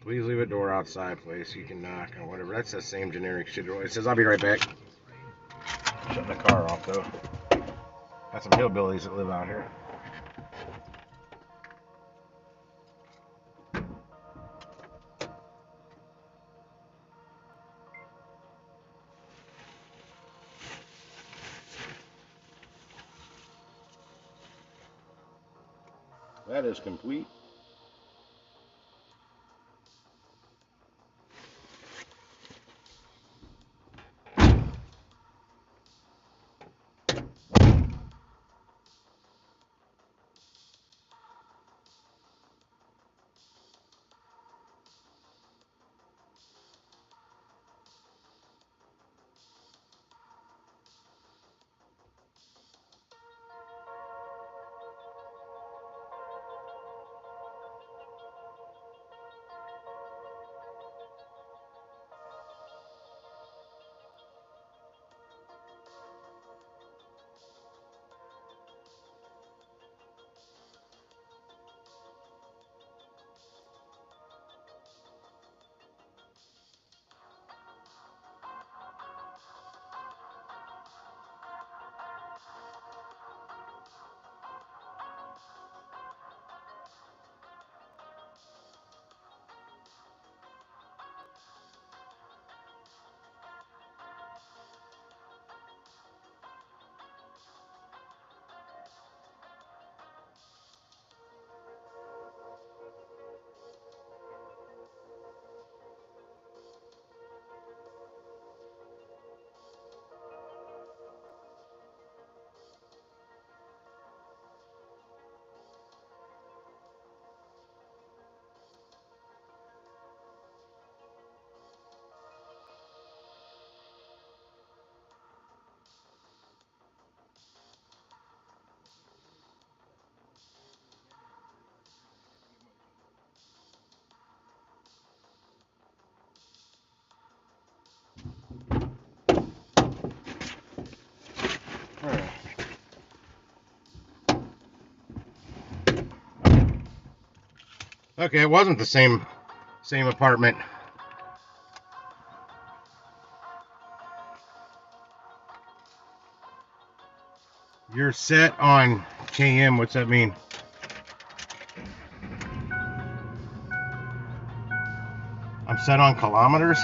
Please leave a door outside, please. You can knock or whatever. That's the same generic shit. It says, I'll be right back. Shut the car off, though. Got some hillbillies that live out here. That is complete. Okay, it wasn't the same apartment. You're set on KM. What's that mean? I'm set on kilometers.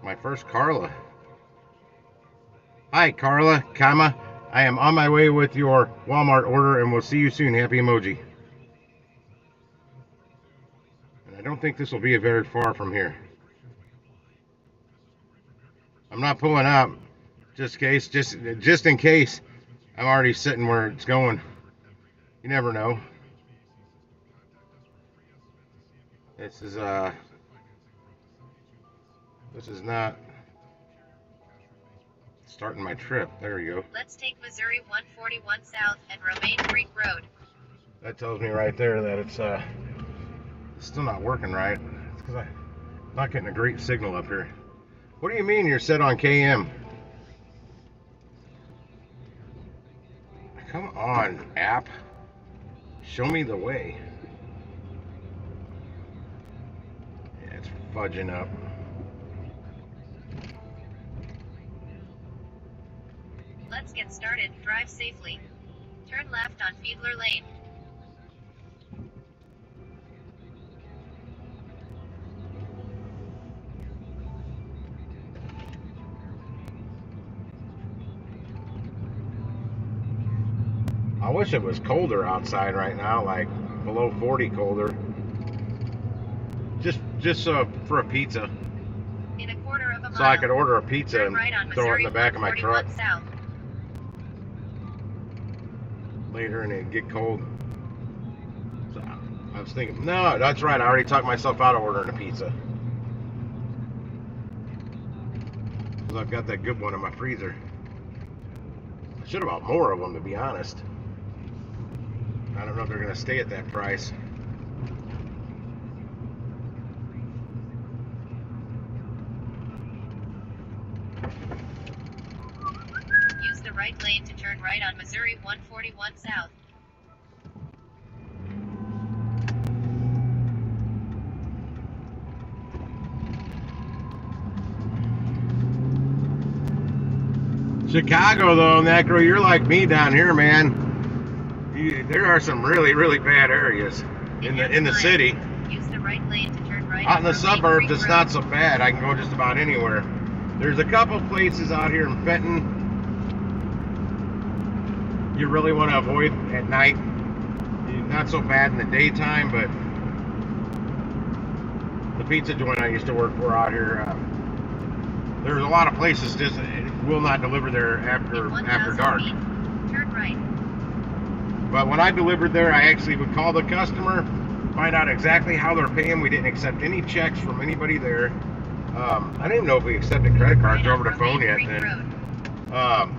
My first Carla. Hi, Carla, comma. I am on my way with your Walmart order and we'll see you soon. Happy emoji. And I don't think this will be very far from here. I'm not pulling up just in case I'm already sitting where it's going. You never know. This is not starting my trip. There you go. Let's take Missouri 141 South and Romaine Creek Road. That tells me right there that it's still not working right. It's because I'm not getting a great signal up here. What do you mean you're set on KM? Come on, app. Show me the way. Yeah, it's fudging up. Let's get started. Drive safely. Turn left on Fiedler Lane. I wish it was colder outside right now, like below 40 colder. Just for a pizza. In a quarter of a mile. So I could order a pizza and right on throw it in Missouri the back of my truck 141 South. later and it'd get cold. So I was thinking, no, that's right. I already talked myself out of ordering a pizza. Because I've got that good one in my freezer. I should have bought more of them, to be honest. I don't know if they're going to stay at that price. Use the right lane to turn right on Missouri 141 South. Chicago, though, Necro, you're like me down here, man. There are some really, really bad areas in the city. Use the right lane to turn right. Out in the on Romaine suburbs, Creek it's Road. not so bad. I can go just about anywhere. There's a couple places out here in Fenton you really want to avoid at night. Not so bad in the daytime, but the pizza joint I used to work for out here, there's a lot of places just will not deliver there after 1,000 dark. feet. Turn right. But when I delivered there, I actually would call the customer, find out exactly how they're paying. We didn't accept any checks from anybody there. I didn't even know if we accepted credit cards Right over the on phone yet. Romaine Creek Then Road.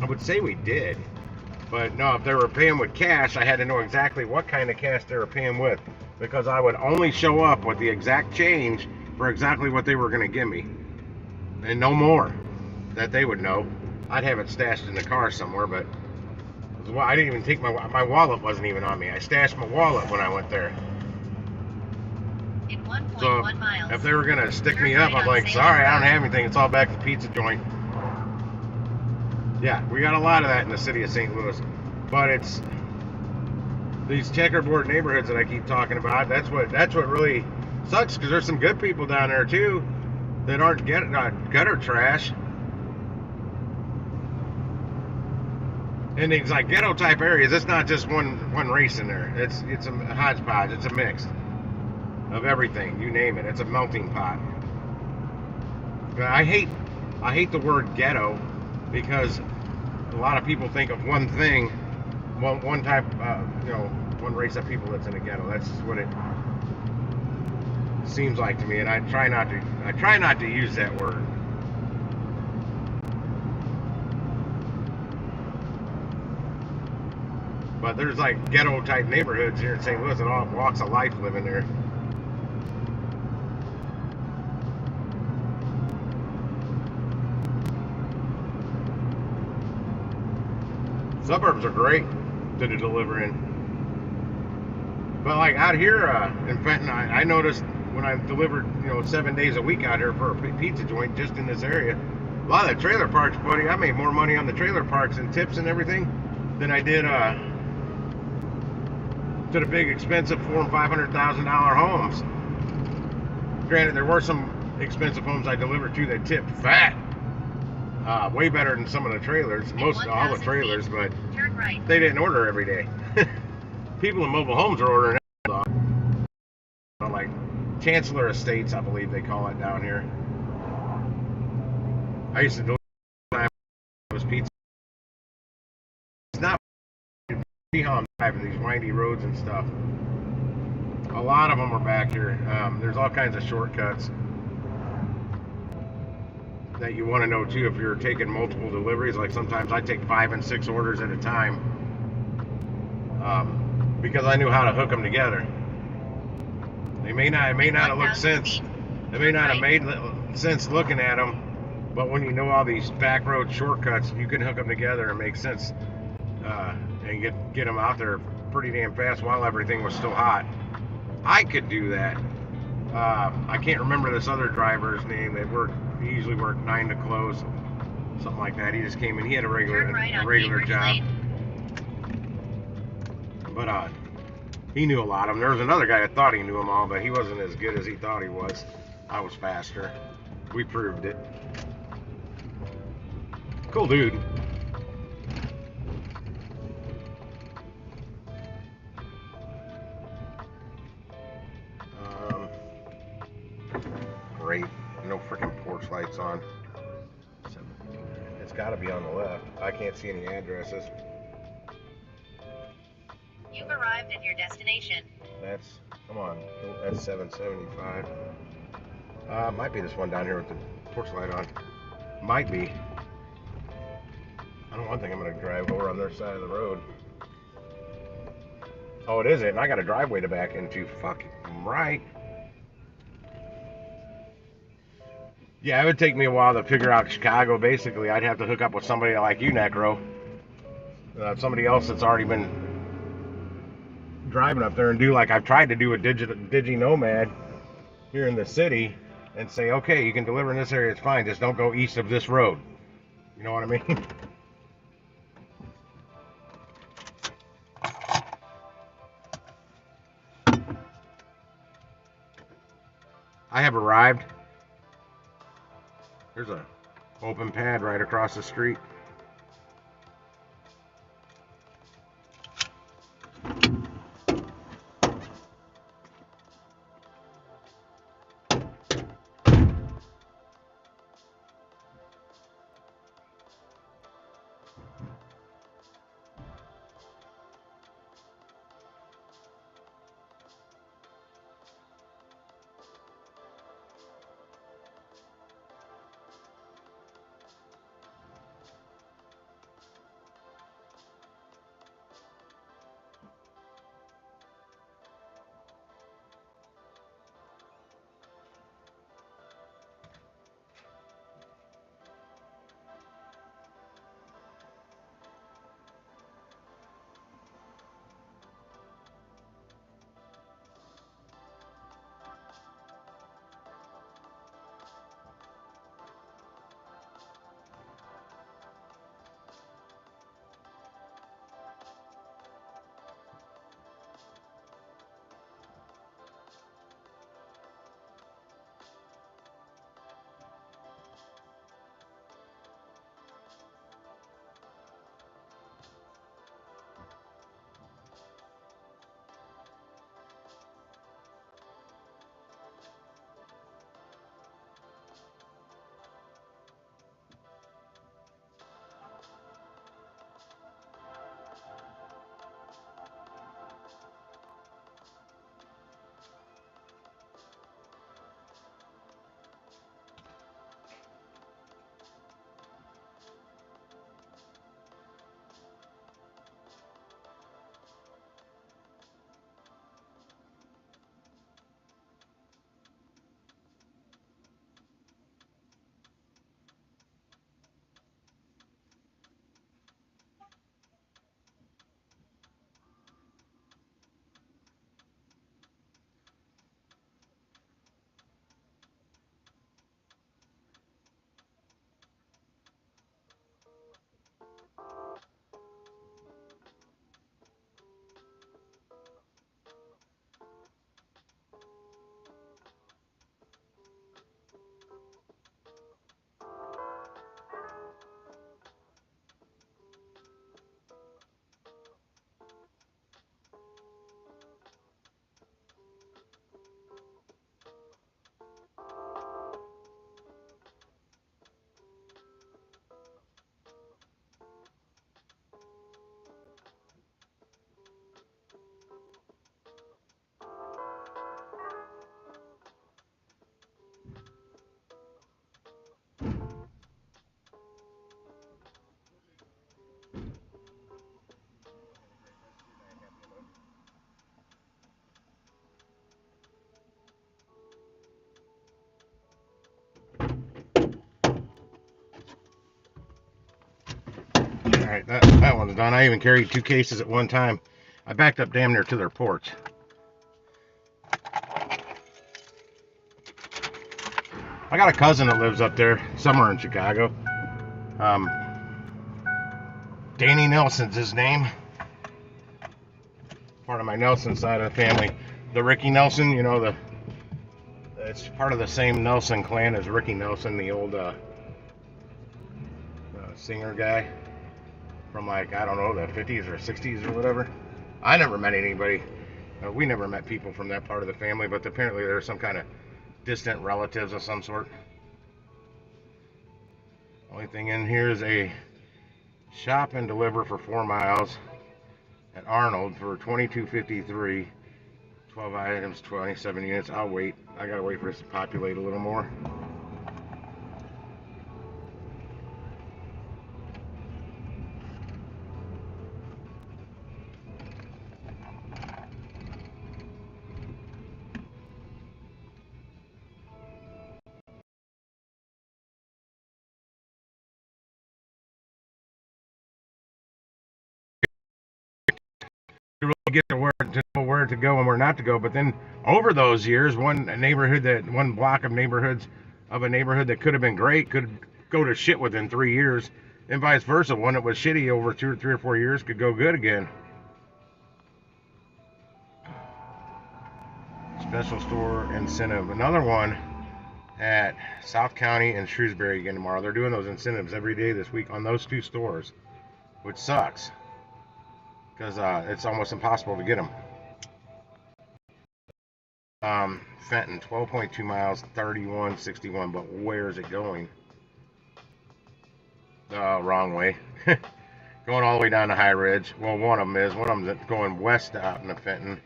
I would say we did, but no, if they were paying with cash, I had to know exactly what kind of cash they were paying with, because I would only show up with the exact change for exactly what they were going to give me, and no more that they would know. I'd have it stashed in the car somewhere, but I didn't even take my wallet wasn't even on me. I stashed my wallet when I went there. In 1.1 So miles. if they were going to stick Turn me up, right I'm on like, Salem sorry, I don't Road. have anything. It's all back to the pizza joint. Yeah, we got a lot of that in the city of St. Louis, but it's these checkerboard neighborhoods that I keep talking about. That's what really sucks, because there's some good people down there too that aren't gutter trash. And it's like ghetto type areas. It's not just one race in there. It's a hodgepodge. It's a mix of everything. You name it. It's a melting pot. But I hate the word ghetto, because a lot of people think of one thing, one type, one race of people that's in a ghetto. That's just what it seems like to me, and I try not to use that word. But there's like ghetto type neighborhoods here in St. Louis, and all walks of life living there. Suburbs are great to deliver in. But like out here in Fenton, I noticed when I delivered, 7 days a week out here for a pizza joint just in this area, A lot of the trailer parks, buddy, I made more money on the trailer parks and tips and everything than I did to the big expensive $400,000 and $500,000 homes. Granted, there were some expensive homes I delivered to that tipped fat. Way better than some of the trailers, most all the trailers, but Turn right. they didn't order every day. People in mobile homes are ordering like Chancellor Estates, I believe they call it down here. I used to deliver time it was pizza. It's not driving these windy roads and stuff. A lot of them are back here. There's all kinds of shortcuts that you want to know too if you're taking multiple deliveries. Like sometimes I take 5 and 6 orders at a time because I knew how to hook them together. It may not have looked sense. It may not have made sense looking at them, but when you know all these back road shortcuts, you can hook them together and make sense and get them out there pretty damn fast while everything was still hot. I could do that. I can't remember this other driver's name. He usually worked 9 to close, something like that. He just came in. He had a regular job, but he knew a lot of them. There was another guy that thought he knew them all, but he wasn't as good as he thought he was. I was faster. We proved it. Cool dude. Great. No freaking porch lights on. It's got to be on the left. I can't see any addresses. You've arrived at your destination. Come on. That's 775. Might be this one down here with the porch light on. Might be. I don't think I'm going to drive over on their side of the road. Oh, it isn't. And I got a driveway to back into. Fuck, I'm right. Yeah, it would take me a while to figure out Chicago. Basically, I'd have to hook up with somebody like you, Necro. Somebody else that's already been driving up there and do like I've tried to do a Digi Nomad here in the city and say, okay, you can deliver in this area, it's fine. Just don't go east of this road. You know what I mean? I have arrived. There's a open pad right across the street. right, that one's done. I even carried 2 cases at one time. I backed up damn near to their porch. I got a cousin that lives up there, somewhere in Chicago. Danny Nelson's his name. Part of my Nelson side of the family. The Ricky Nelson, you know, it's part of the same Nelson clan as Ricky Nelson, the old singer guy from, like, I don't know, the 50s or 60s or whatever. I never met anybody. We never met people from that part of the family, but apparently there's some kind of distant relatives of some sort. Only thing in here is a shop and deliver for 4 miles at Arnold for $22.53. 12 items, 27 units. I'll wait. I gotta wait for this to populate a little more. To really get to know where to go and where not to go, but then over those years, one block of neighborhoods of a neighborhood that could have been great could go to shit within 3 years, and vice versa. One that was shitty over 3 or 4 years could go good again. Special store incentive. Another one at South County and Shrewsbury again tomorrow. They're doing those incentives every day this week on those 2 stores, which sucks because it's almost impossible to get them. Fenton, 12.2 miles, 31.61, but where is it going? Wrong way. Going all the way down to High Ridge. Well, one of them is. One of them's going west out into Fenton,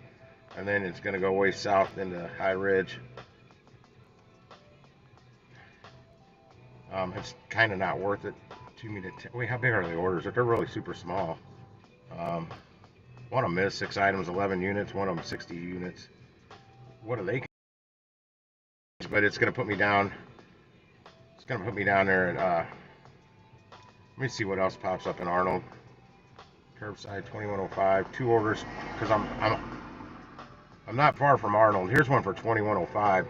and then it's going to go way south into High Ridge. It's kind of not worth it to me to wait, how big are the orders? They're really super small. One of them is 6 items, 11 units. One of them 60 units. What are they? But it's going to put me down. It's going to put me down there at, let me see what else pops up in Arnold. Curbside, 2105. 2 orders, because I'm not far from Arnold. Here's one for 2105.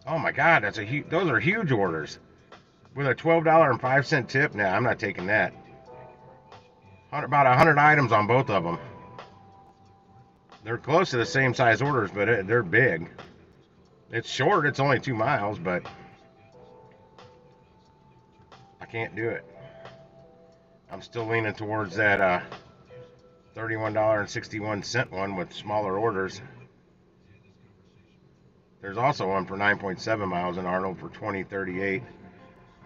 Oh my God, those are huge orders. With a $12.05 tip. Nah, I'm not taking that. About 100 items on both of them. They're close to the same size orders, but they're big. It's short. It's only 2 miles, but I can't do it. I'm still leaning towards that $31.61 one with smaller orders. There's also one for 9.7 miles in Arnold for $20.38.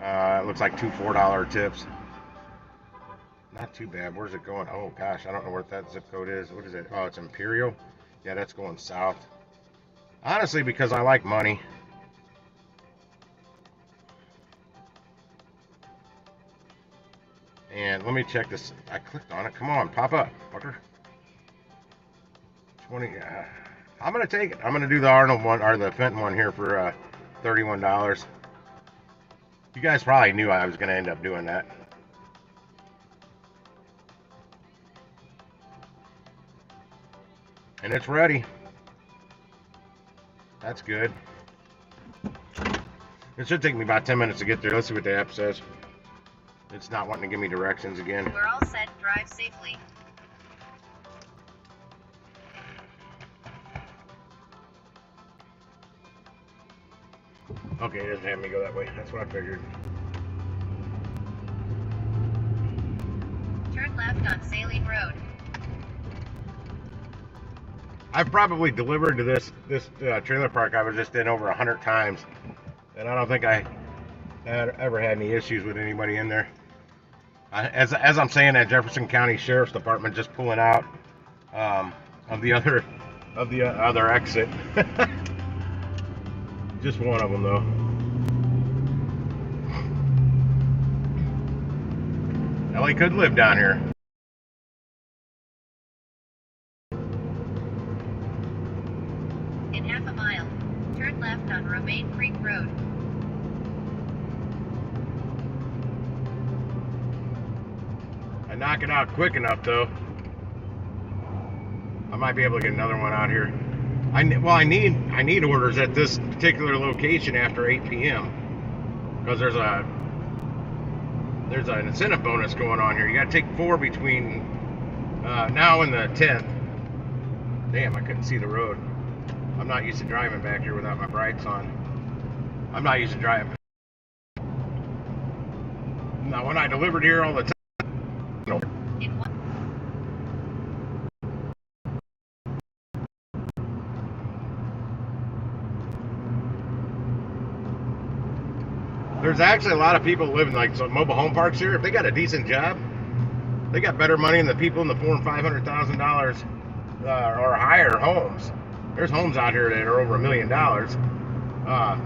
It looks like 2 $4 tips. Not too bad. Where's it going? Oh gosh, I don't know what that zip code is. What is it? Oh, it's Imperial. Yeah, that's going south. Honestly, because I like money. And let me check this. I clicked on it. Come on, pop up, fucker. 20. I'm gonna take it. I'm gonna do the Arnold one or the Fenton one here for $31. You guys probably knew I was gonna end up doing that. And it's ready. That's good. It should take me about 10 minutes to get there. Let's see what the app says. It's not wanting to give me directions again. We're all set. Drive safely. Okay, it doesn't have me go that way. That's what I figured. Turn left on Saline Road. I've probably delivered to this trailer park I was just in over 100 times, and I don't think I ever had any issues with anybody in there. As I'm saying, that Jefferson County Sheriff's Department just pulling out of the other exit. Just one of them though. Ellie could live down here. In half a mile, turn left on Romaine Creek Road. knock it out quick enough, though, I might be able to get another one out here. I need orders at this particular location after 8 p.m. because there's an incentive bonus going on here. You got to take 4 between now and the 10th. Damn, I couldn't see the road. I'm not used to driving back here without my brights on. I'm not used to driving. Now, when I delivered here all the time. There's actually a lot of people living like some mobile home parks here. If they got a decent job, they got better money than the people in the $400,000 and $500,000 or higher homes. There's homes out here that are over $1 million.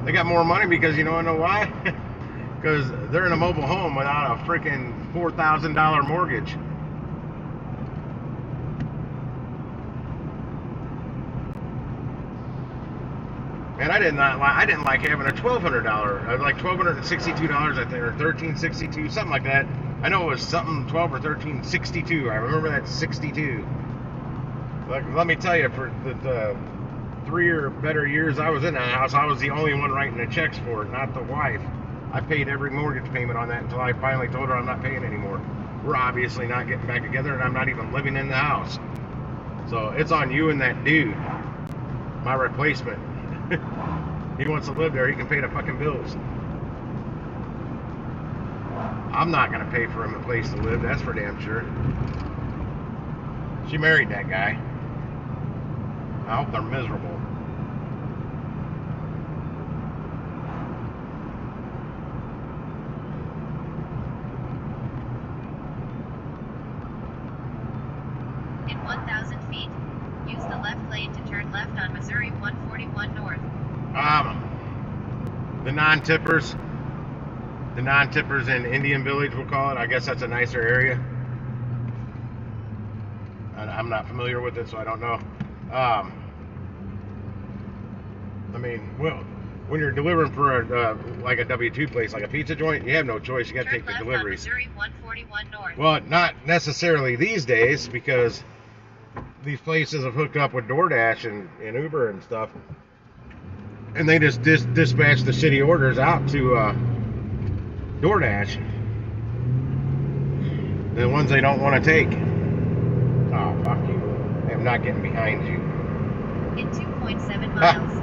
They got more money because you know why? Because they're in a mobile home without a freaking $4,000 mortgage. And I didn't like having a $1,200, like $1,262, I think, or $1,362, something like that. I know it was something 12 or 1362. I remember that 62. Let me tell you, for the 3 or better years I was in that house, I was the only one writing the checks for it, not the wife. I paid every mortgage payment on that until I finally told her I'm not paying anymore. We're obviously not getting back together, and I'm not even living in the house. So it's on you and that dude, my replacement. He wants to live there, he can pay the fucking bills. I'm not gonna pay for him a place to live, that's for damn sure. She married that guy. I hope they're miserable. In 1,000 feet, use the left lane to turn left on Missouri 141 North. The non-tippers in Indian Village, we'll call it. I guess that's a nicer area. I'm not familiar with it, so I don't know. I mean, well, when you're delivering for like a W-2 place, like a pizza joint, you have no choice. You got to take the deliveries. Missouri 141 North. Well, not necessarily these days, because these places have hooked up with DoorDash and Uber and stuff, and they just dispatch the shitty orders out to DoorDash, the ones they don't want to take. Oh, fuck you. I'm not getting behind you. In 2.7 miles,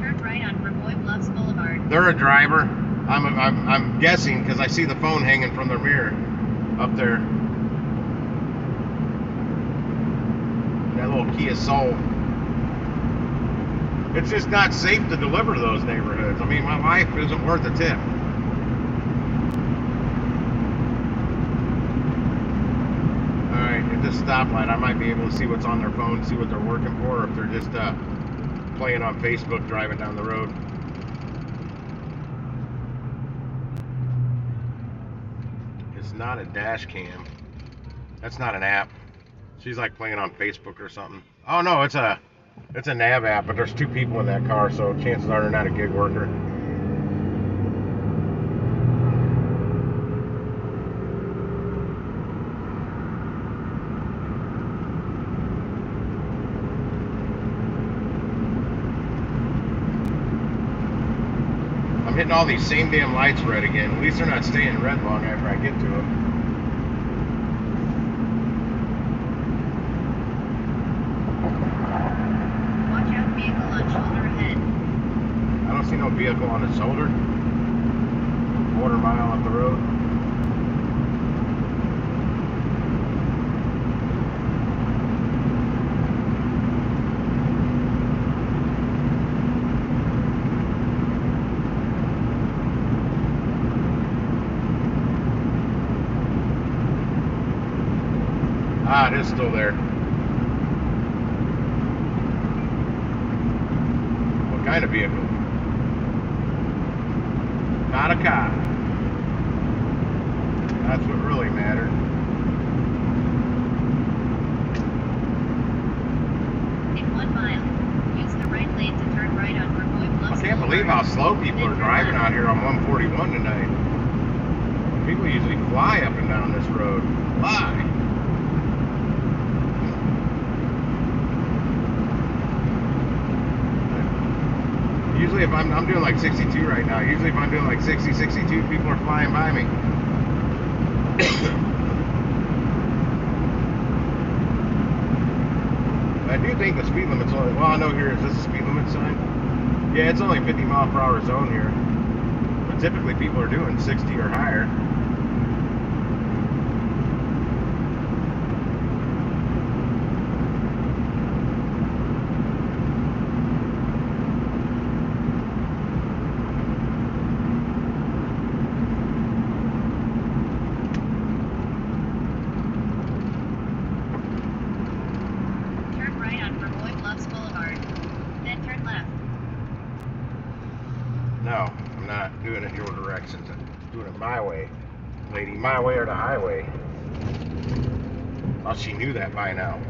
turn right on Vermoy Bluffs Boulevard. They're a driver. I'm guessing because I see the phone hanging from their mirror up there. That little Kia Soul. It's just not safe to deliver to those neighborhoods. I mean, my life isn't worth a tip. Alright, at this stoplight, I might be able to see what's on their phone, see what they're working for, or if they're just playing on Facebook driving down the road. It's not a dash cam. That's not an app. She's like playing on Facebook or something. Oh no, it's a nav app, but there's 2 people in that car, so chances are they're not a gig worker. I'm hitting all these same damn lights red again. At least they're not staying red long after I get to them. I don't see no vehicle on the shoulder. Quarter mile up the road. Ah, it is still there. What kind of vehicle? Not a cop. That's what really mattered. In 1 mile, use the right lane to turn right on Vermoy Bluffs. I can't believe how slow people are driving out here on 141 tonight. People usually fly up and down this road. Fly. Usually if I'm doing like 62 right now, usually if I'm doing like 60, 62, people are flying by me. I do think the speed limit's only, well, I know here, is this a speed limit sign? Yeah, it's only 50 mile per hour zone here. But typically people are doing 60 or higher. Turn right on Vermoy Bluffs Boulevard. Then turn left. No, I'm not doing it your directions. I'm doing it my way. Lady, my way or the highway. Thought she knew that by now.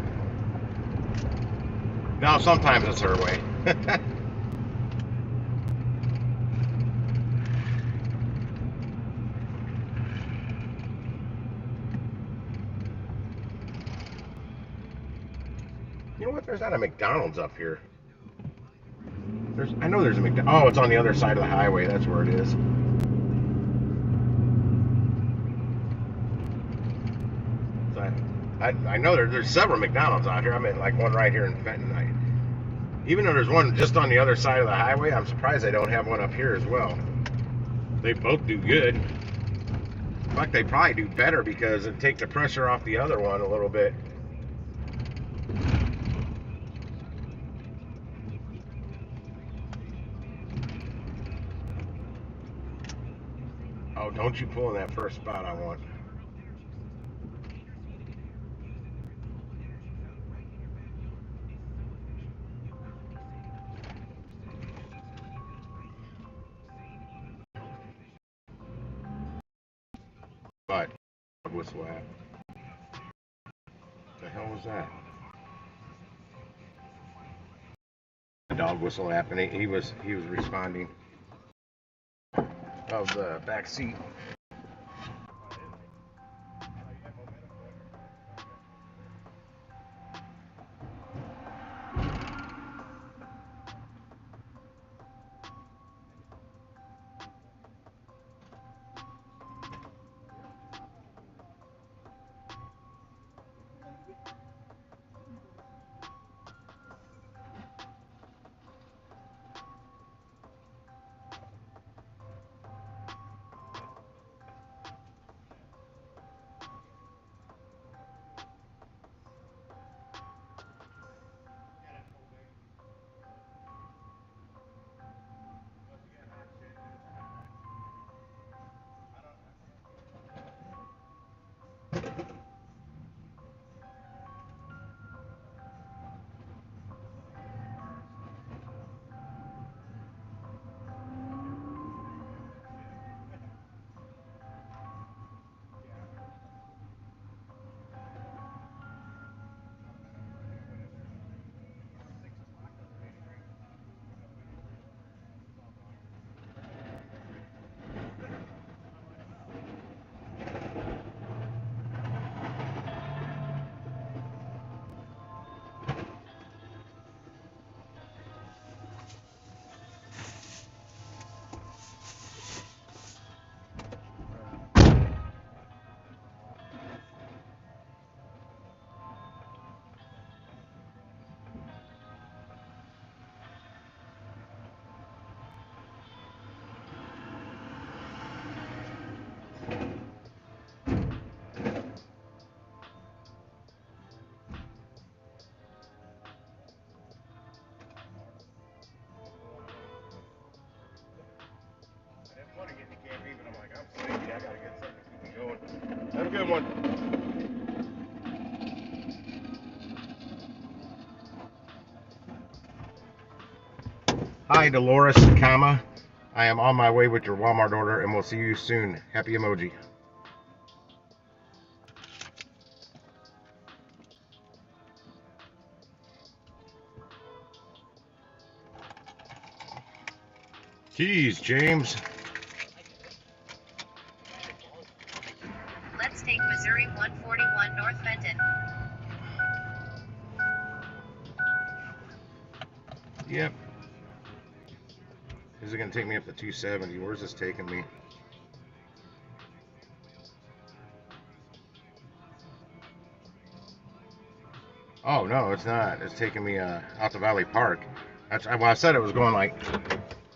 No, sometimes it's her way. You know what? There's not a McDonald's up here. I know there's a McDonald's. Oh, it's on the other side of the highway. That's where it is. So I know there's several McDonald's out here. I mean, like one right here in Fenton. Even though there's one just on the other side of the highway, I'm surprised they don't have one up here as well. They both do good. In fact, they probably do better because it takes the pressure off the other one a little bit. Oh, don't you pull in that first spot I want. But whistle at. The hell was that? The dog whistle happened. He was responding of the back seat. Have a good one. Hi, Dolores, comma. I am on my way with your Walmart order, and we'll see you soon. Happy emoji. Jeez, James. Please take Missouri 141 North Fenton. Yep. Is it going to take me up to 270? Where's this taking me? Oh, no, it's not. It's taking me out to Valley Park. That's, well, I said it was going like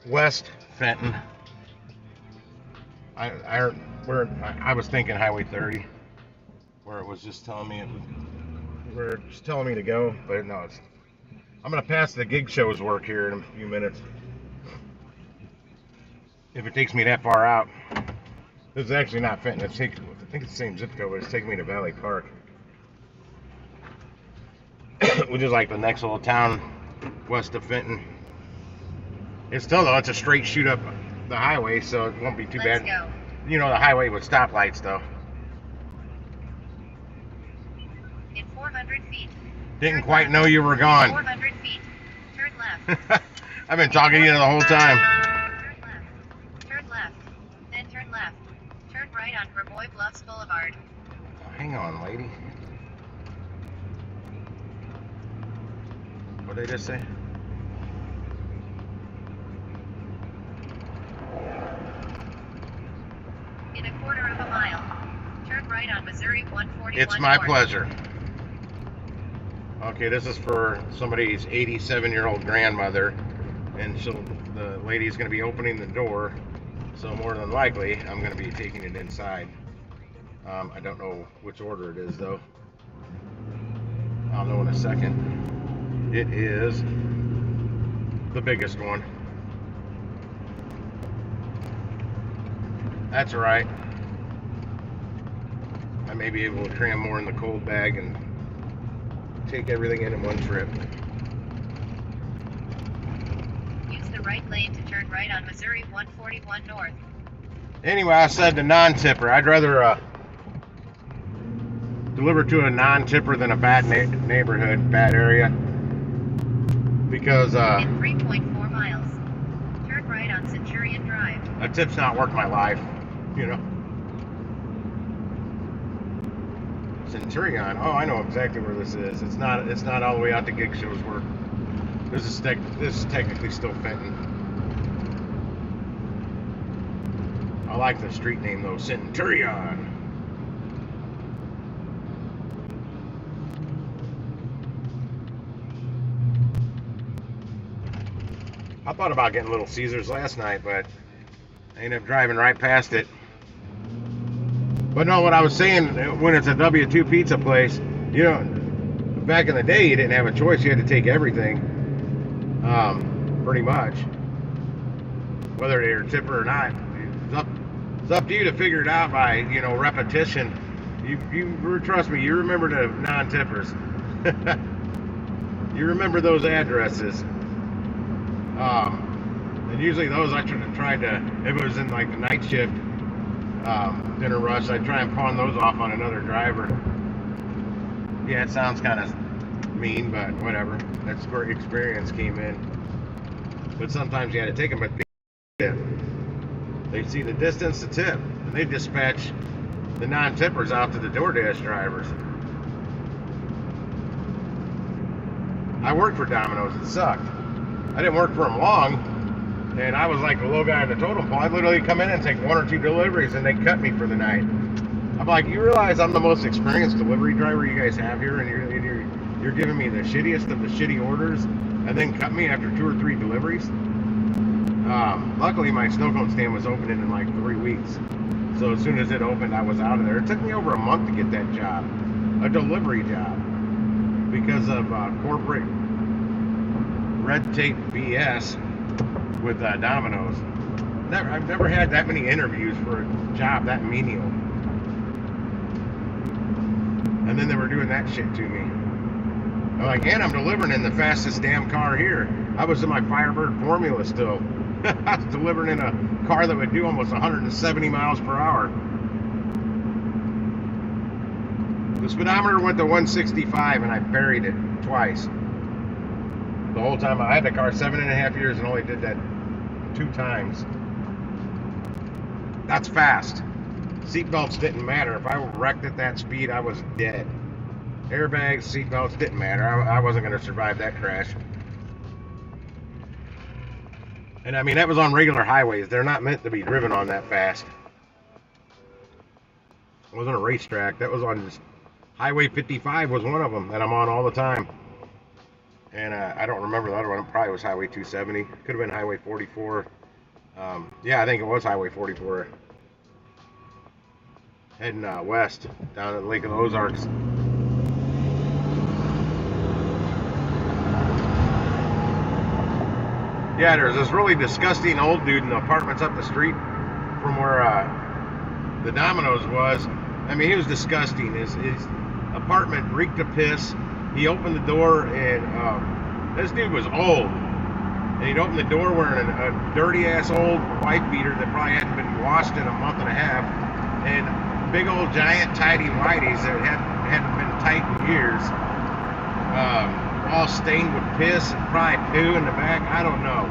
west Fenton. I was thinking Highway 30, where it was just telling me to go, but no, I'm gonna pass the gig show's work here in a few minutes. If it takes me that far out, this is actually not Fenton. I think it's the same zip code, but it's taking me to Valley Park, which is like the next little town west of Fenton. It's still though, it's a straight shoot up the highway, so it won't be too bad. Go. You know, the highway with stoplights though. In 400 feet. Didn't quite know you were gone. 400 feet. Turn left. I've been talking to you the whole time. Turn left. Turn left. Then turn left. Turn right on Gravois Bluffs Boulevard. Hang on, lady. What did they just say? In a quarter of a mile. Turn right on Missouri 141 It's my North. pleasure. Okay, this is for somebody's 87-year-old grandmother, and the lady's going to be opening the door, so more than likely I'm going to be taking it inside. I don't know which order it is though. I'll know in a second. It is the biggest one. That's all right. I may be able to cram more in the cold bag and take everything in one trip. Use the right lane to turn right on Missouri 141 North. Anyway, I said the non-tipper. I'd rather deliver to a non-tipper than a bad neighborhood, bad area. Because in 3.4 miles, turn right on Centurion Drive. a tip's not worth my life, you know. Centurion. Oh, I know exactly where this is. It's not all the way out to Gig Show's work. This is technically still Fenton. I like the street name though, Centurion. I thought about getting Little Caesars last night, but I ended up driving right past it. But no, what I was saying, when it's a W2 pizza place, you know, back in the day, you didn't have a choice. You had to take everything, pretty much. Whether they're a tipper or not, it's up to you to figure it out by, you know, repetition. You trust me, you remember the non-tippers. You remember those addresses. And usually those I tried to, if it was in like the night shift, dinner rush, I'd try and pawn those off on another driver. Yeah, it sounds kind of mean, but whatever. That's where experience came in. But sometimes you had to take them, but they see the distance to tip, and they dispatch the non-tippers out to the DoorDash drivers. I worked for Domino's. It sucked. I didn't work for them long. And I was like the low guy on the totem pole. I'd literally come in and take 1 or 2 deliveries, and they'd cut me for the night. I'm like, you realize I'm the most experienced delivery driver you guys have here, and you're giving me the shittiest of the shitty orders, and then cut me after 2 or 3 deliveries? Luckily, my snow cone stand was opening in like 3 weeks. So as soon as it opened, I was out of there. It took me over a month to get that job, a delivery job, because of corporate red tape BS with Domino's. I've never had that many interviews for a job that menial. And then they were doing that shit to me. I'm like, and I'm delivering in the fastest damn car here. I was in my Firebird Formula still. I was delivering in a car that would do almost 170 miles per hour. The speedometer went to 165 and I buried it twice. The whole time. I had the car 7.5 years and only did that 2 times. That's fast. Seatbelts didn't matter. If I wrecked at that speed, I was dead. Airbags, seatbelts didn't matter. I wasn't going to survive that crash. And I mean, that was on regular highways. They're not meant to be driven on that fast. It wasn't a racetrack. That was on just Highway 55 was one of them that I'm on all the time. And I don't remember the other one. It probably was Highway 270. Could have been Highway 44. Yeah, I think it was Highway 44. Heading west down at the Lake of the Ozarks. Yeah, there's this really disgusting old dude in the apartments up the street from where the Domino's was. I mean, he was disgusting. His apartment reeked of piss. He opened the door, and this dude was old. And he'd open the door wearing a dirty-ass old wife beater that probably hadn't been washed in a month and a half, and big old giant tidy whities that hadn't been tight in years. All stained with piss and probably poo in the back. I don't know.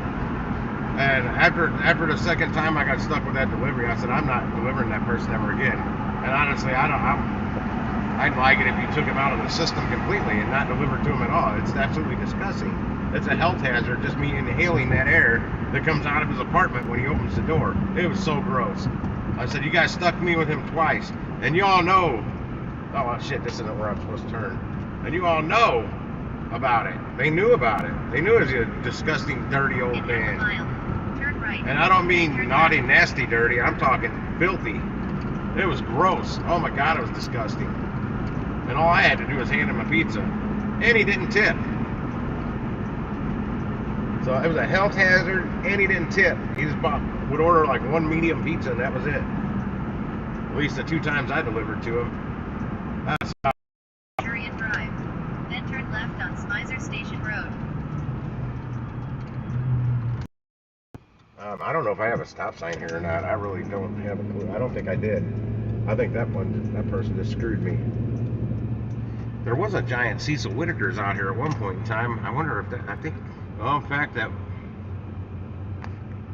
And after the second time I got stuck with that delivery, I said, I'm not delivering that person ever again. And honestly, I'd like it if you took him out of the system completely and not delivered to him at all. It's absolutely disgusting. It's a health hazard, just me inhaling that air that comes out of his apartment when he opens the door. It was so gross. I said, you guys stuck me with him twice. And you all know, oh well, shit, this isn't where I'm supposed to turn. And you all know about it. They knew about it. They knew he was a disgusting, dirty old In man. half a mile, turn right. And I don't mean naughty, nasty, dirty. I'm talking filthy. It was gross. Oh my God, it was disgusting. And all I had to do was hand him a pizza. And he didn't tip. So it was a health hazard, and he didn't tip. He just would order like one medium pizza, and that was it. At least the 2 times I delivered to him. That's Jurian Drive. Then turn left on Spicer Station Road. I don't know if I have a stop sign here or not. I really don't have a clue. I don't think I did. I think that person just screwed me. There was a giant Cecil Whitaker's out here at one point in time. I wonder if that, well, in fact, that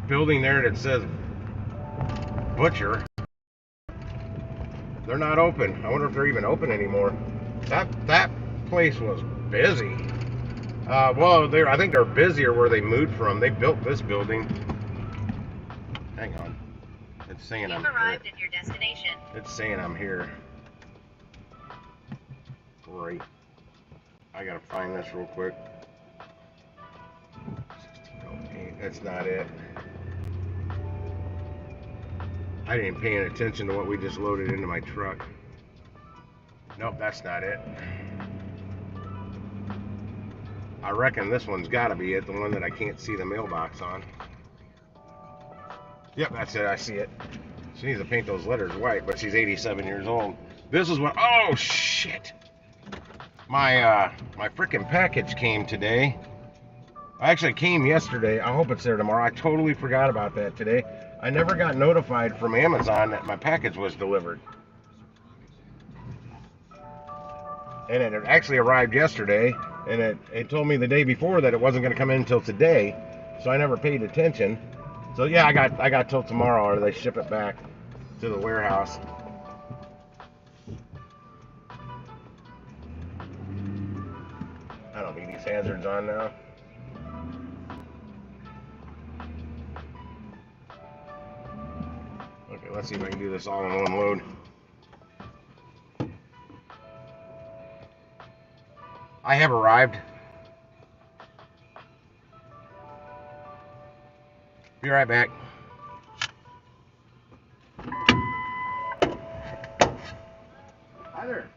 building there that says Butcher, they're not open. I wonder if they're even open anymore. That place was busy. Well, I think they're busier where they moved from. They built this building. Hang on. It's saying You've I'm arrived here. at your destination. It's saying I'm here. Great. I gotta find this real quick. 1608. That's not it. I didn't pay any attention to what we just loaded into my truck. Nope, that's not it. I reckon this one's gotta be it, the one that I can't see the mailbox on. Yep, that's it, I see it. She needs to paint those letters white, but she's 87 years old. This is what, oh shit! My frickin' package came today. I actually came yesterday. I hope it's there tomorrow. I totally forgot about that today. I never got notified from Amazon that my package was delivered. And it actually arrived yesterday, and it told me the day before that it wasn't going to come in until today, so I never paid attention. So yeah, I got till tomorrow, or they ship it back to the warehouse. I don't need these hazards on now. Okay, let's see if I can do this all in one load. I have arrived. Be right back. Hi there.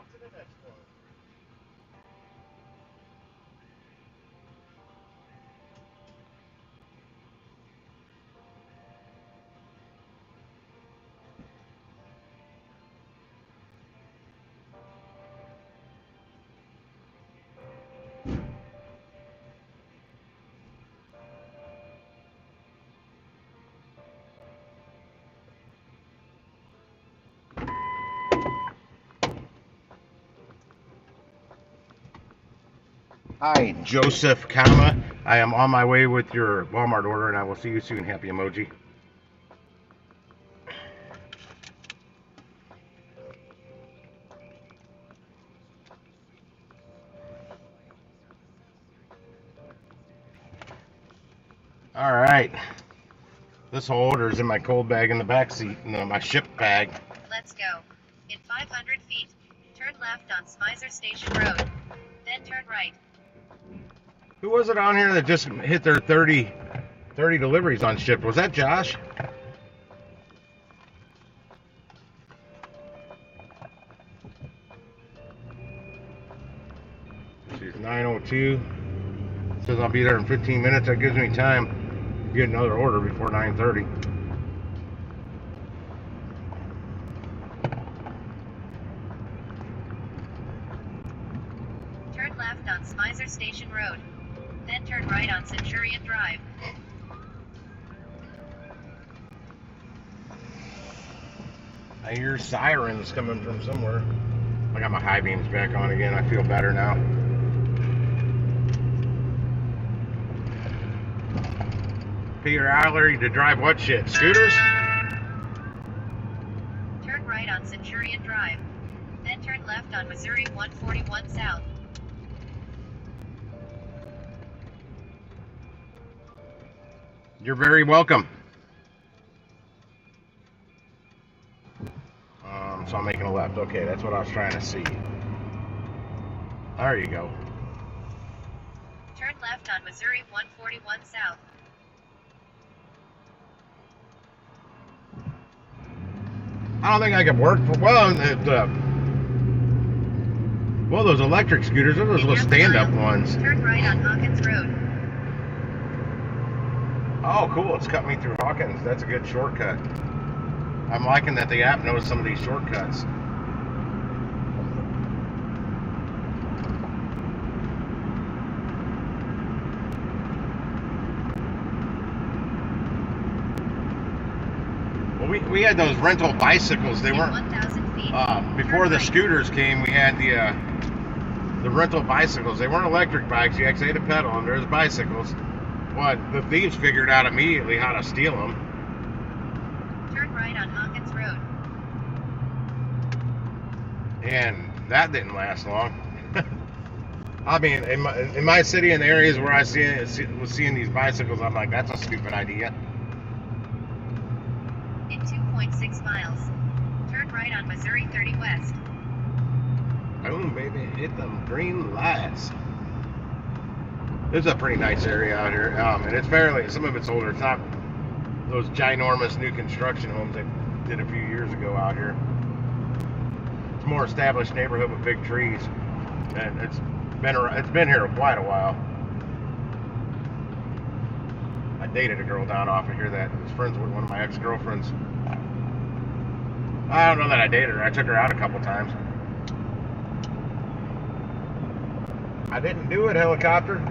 off to the next one. Hi, Joseph Kama. I am on my way with your Walmart order, and I will see you soon. Happy emoji. All right. This whole order is in my cold bag in the back seat, and my ship bag. Let's go. In 500 feet, turn left on Spicer Station Road. Then turn right. Who was it on here that just hit their 30 deliveries on shipped? Was that Josh? She's 9:02. Says I'll be there in 15 minutes. That gives me time to get another order before 9:30. Turn left on Spicer Station Road. Then turn right on Centurion Drive. I hear sirens coming from somewhere. I got my high beams back on again. I feel better now. Peter Allery to drive what shit? Scooters? Turn right on Centurion Drive. Then turn left on Missouri 141 South. You're very welcome. So I'm making a left. Okay, that's what I was trying to see. There you go. Turn left on Missouri 141 South. I don't think I could work for well, those electric scooters, those In little half a stand-up mile, ones. Turn right on Hawkins Road. Oh, cool! It's cut me through Hawkins. That's a good shortcut. I'm liking that the app knows some of these shortcuts. Well, we had those rental bicycles. They In weren't 1,000 feet. before turn the right. scooters came. We had the rental bicycles. They weren't electric bikes. You actually had to pedal them. There's bicycles. But the thieves figured out immediately how to steal them. Turn right on Hawkins Road. And that didn't last long. I mean, in my city, in the areas where I was seeing these bicycles, I'm like, that's a stupid idea. In 2.6 miles, turn right on Missouri 30 West. Boom, baby, hit them green lights. This is a pretty nice area out here, and it's fairly, some of it's older. It's not those ginormous new construction homes they did a few years ago out here. It's a more established neighborhood with big trees, and it's been here quite a while. I dated a girl down off of here that was friends with one of my ex-girlfriends. I don't know that I dated her. I took her out a couple times. I didn't do it, helicopter.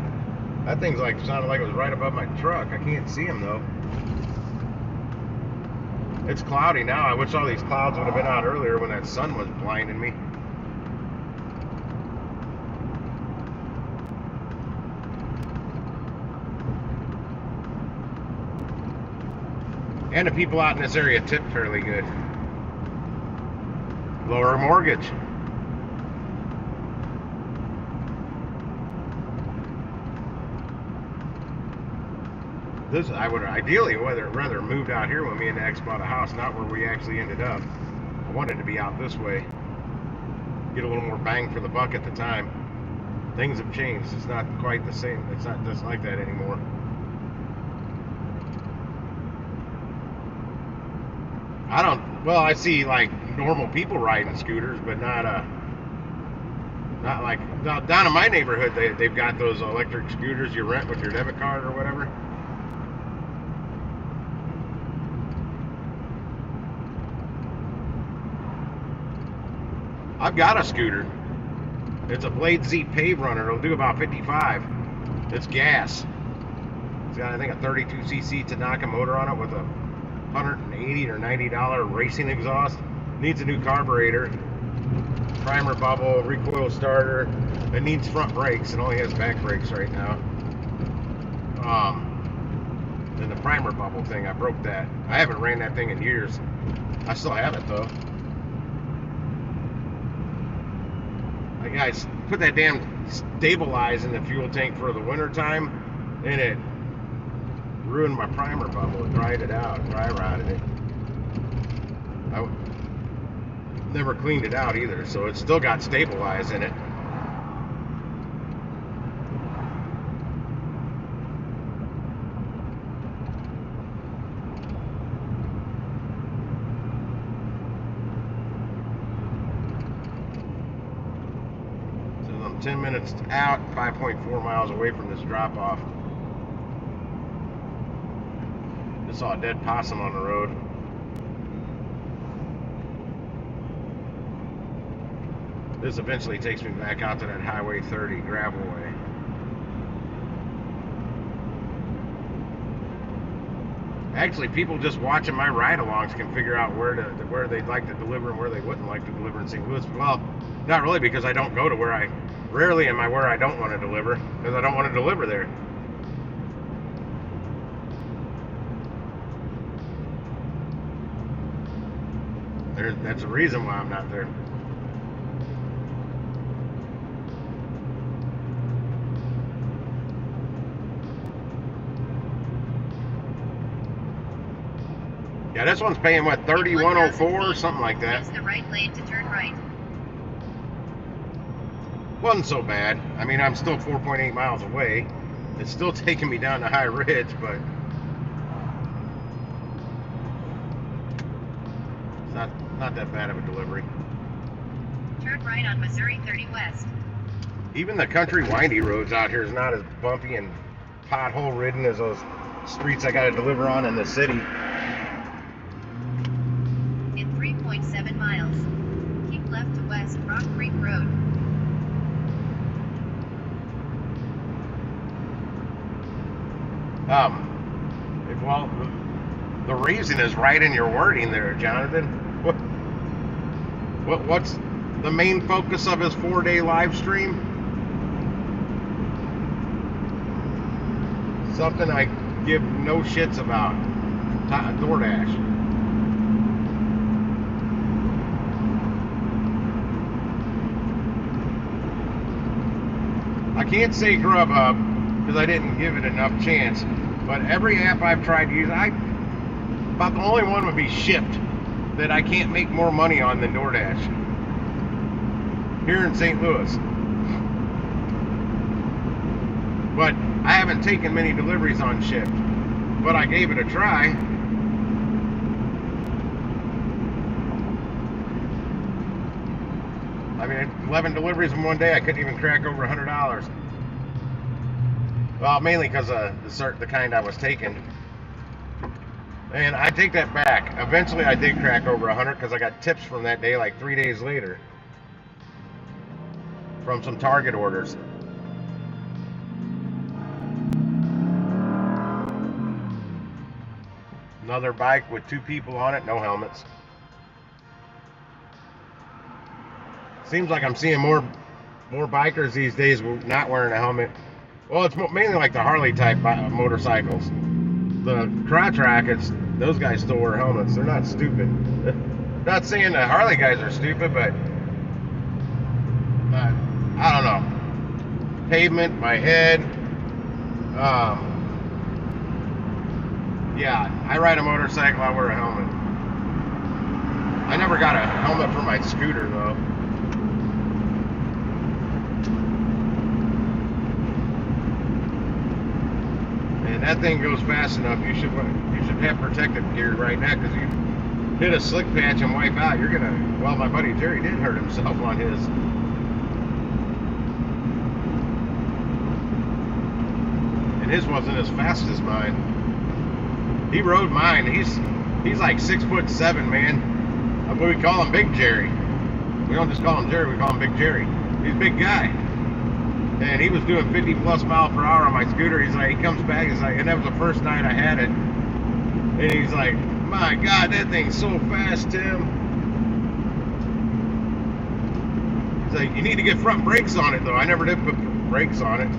That thing's like sounded like it was right above my truck. I can't see him though. It's cloudy now. I wish all these clouds would have been out earlier when that sun was blinding me. And the people out in this area tip fairly good. Lower mortgage. This I would ideally rather moved out here when me and the ex bought a house, not where we actually ended up. I wanted to be out this way. Get a little more bang for the buck at the time. Things have changed. It's not quite the same. It's not just like that anymore. I see like normal people riding scooters, but not Not like down in my neighborhood, they've got those electric scooters you rent with your debit card or whatever. I've got a scooter. It's a Blade Z Pave Runner. It'll do about 55. It's gas. It's got, I think, a 32cc Tanaka motor on it with a $180 or $90 racing exhaust. Needs a new carburetor, primer bubble, recoil starter. It needs front brakes. It only has back brakes right now. And the primer bubble thing, I broke that. I haven't ran that thing in years. I still have it though. I guys put that damn stabilize in the fuel tank for the winter time, and it ruined my primer bubble. It dried it out, dry rotted it. I never cleaned it out either, so it's still got stabilize in it. So I'm 10 minutes out, 5.4 miles away from this drop off. Just saw a dead possum on the road. This eventually takes me back out to that Highway 30 gravel way. Actually, people just watching my ride-alongs can figure out where they'd like to deliver and where they wouldn't like to deliver in St. Louis. Well, not really, because I don't go to rarely am I where I don't want to deliver, because I don't want to deliver there. That's the reason why I'm not there. Yeah, this one's paying what, $31.04 or something like that. Use the right lane to turn right. Wasn't so bad. I mean, I'm still 4.8 miles away. It's still taking me down to High Ridge, but it's not that bad of a delivery. Turn right on Missouri 30 West. Even the country windy roads out here is not as bumpy and pothole ridden as those streets I got to deliver on in the city. In 3.7 miles, keep left to West Rock Creek Road. Well, the reason is right in your wording there, Jonathan. What's the main focus of his 4-day live stream? Something I give no shits about. DoorDash. I can't say Grubhub because I didn't give it enough chance, but every app I've tried to use, about the only one would be Shipt that I can't make more money on than DoorDash here in St. Louis. But I haven't taken many deliveries on Shipt, but I gave it a try. I mean, 11 deliveries in one day, I couldn't even crack over $100. Well, mainly because of the kind I was taking. And I take that back. Eventually, I did crack over 100 because I got tips from that day like 3 days later from some Target orders. Another bike with 2 people on it, no helmets. Seems like I'm seeing more bikers these days not wearing a helmet. Well, it's mainly like the Harley type motorcycles. The crotch rackets, those guys still wear helmets. They're not stupid. Not saying the Harley guys are stupid, but I don't know. Pavement, my head. Yeah, I ride a motorcycle, I wear a helmet. I never got a helmet for my scooter though. And that thing goes fast enough. You should have protective gear right now, because you hit a slick patch and wipe out. You're gonna. Well, my buddy Jerry did hurt himself on his. and his wasn't as fast as mine. He rode mine. He's like 6'7", man. But we call him Big Jerry. We don't just call him Jerry, we call him Big Jerry. He's a big guy. And he was doing 50 plus miles per hour on my scooter. He's like, he comes back, he's like, and that was the first night I had it. And he's like, my God, that thing's so fast, Tim. He's like, you need to get front brakes on it, though. I never did put brakes on it.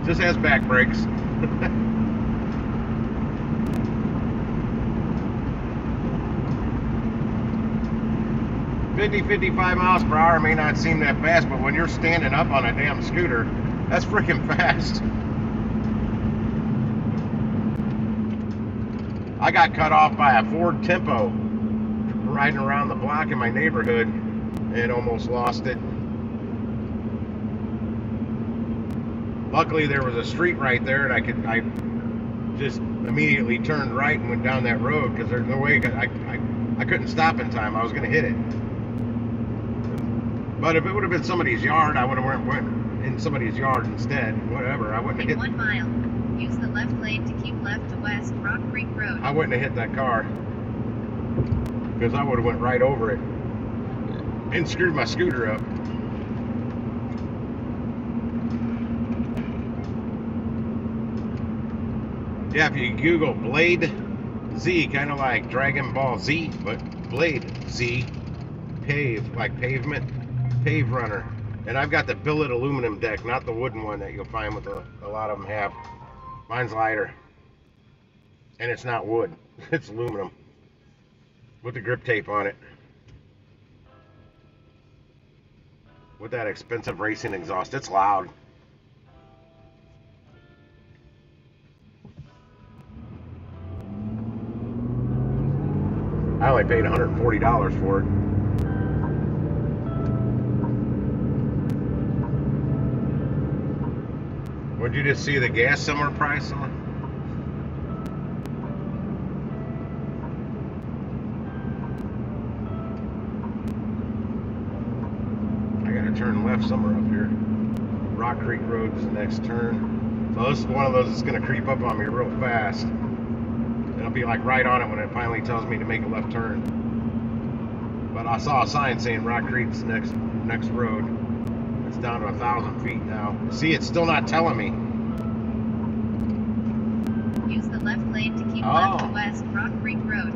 Just has back brakes. 50-55 miles per hour may not seem that fast, but when you're standing up on a damn scooter, that's freaking fast. I got cut off by a Ford Tempo riding around the block in my neighborhood and almost lost it. Luckily there was a street right there, and I just immediately turned right and went down that road because there's no way I couldn't stop in time. I was going to hit it. But if it would have been somebody's yard, I would have went in somebody's yard instead. Whatever, I wouldn't have hit. 1 mile. Use the left lane to keep left to West Rock Creek Road. I wouldn't have hit that car because I would have went right over it and screwed my scooter up. Yeah, if you Google Blade Z, kind of like Dragon Ball Z, but Blade Z, pave, like pavement, pave runner. And I've got the billet aluminum deck, not the wooden one that you'll find with a lot of them have. Mine's lighter. And it's not wood, it's aluminum with the grip tape on it. With that expensive racing exhaust, it's loud. I only paid $140 for it. Would you just see the gas similar price? I gotta turn left somewhere up here. Rock Creek Road is the next turn. So this is one of those that's gonna creep up on me real fast. It'll be like right on it when it finally tells me to make a left turn. But I saw a sign saying Rock Creek's next road. It's down to 1,000 feet now. See, it's still not telling me. Use the left lane to keep left to West Rock Creek Road.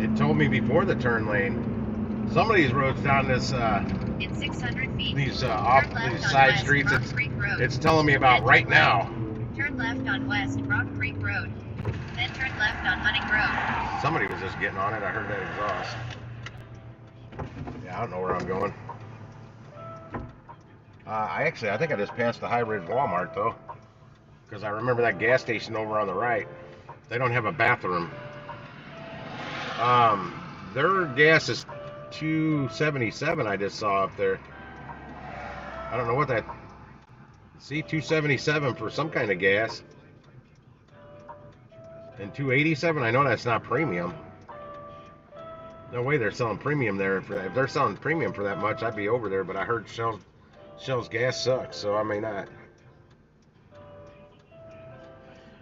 It told me before the turn lane. Some of these roads down this in 600 feet. These off these side streets, it's telling me about right now. Turn left on West Rock Creek Road. Then turn left on Hunting Road. Somebody was just getting on it. I heard that exhaust. Yeah, I don't know where I'm going. I think I just passed the High Ridge Walmart though, because I remember that gas station over on the right. They don't have a bathroom. Their gas is $2.77. I just saw up there. I don't know what that. See, $2.77 for some kind of gas, and $2.87. I know that's not premium. No way they're selling premium there for that. If they're selling premium for that much, I'd be over there. But I heard Shell's gas sucks, so I may not.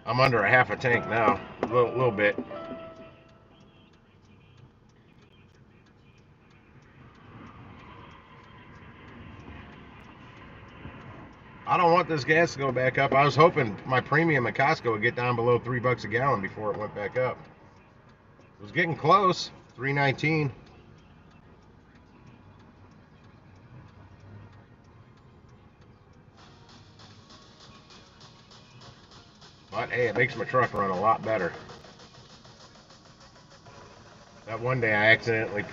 I'm under a half a tank now, a little bit. I don't want this gas to go back up. I was hoping my premium at Costco would get down below $3 a gallon before it went back up. It was getting close, $3.19. But hey, it makes my truck run a lot better. That one day I accidentally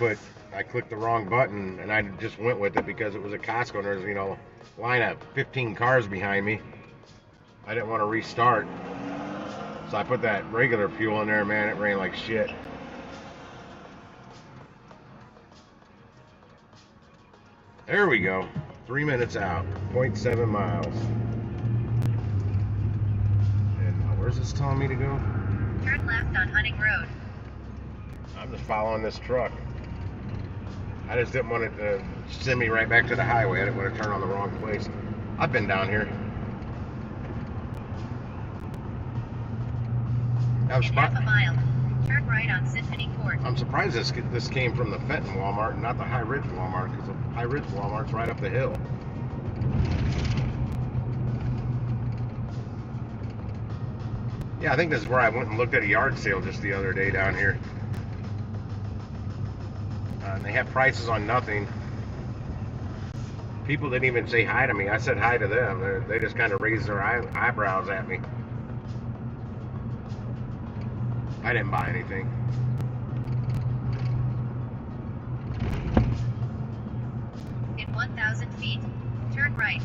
I clicked the wrong button and I just went with it because it was a Costco and there's, a line of 15 cars behind me. I didn't want to restart. So I put that regular fuel in there, man, it ran like shit. There we go. 3 minutes out, 0.7 miles. Where's this telling me to go? Turn left on Hunting Road. I'm just following this truck. I just didn't want it to send me right back to the highway. I didn't want to turn on the wrong place. I've been down here. In half a mile, turn right on Symphony Court. I'm surprised this came from the Fenton Walmart and not the High Ridge Walmart, because the High Ridge Walmart's right up the hill. Yeah, I think this is where I went and looked at a yard sale just the other day down here. And they have prices on nothing. People didn't even say hi to me. I said hi to them. They just kind of raised their eyebrows at me. I didn't buy anything. In 1,000 feet, turn right.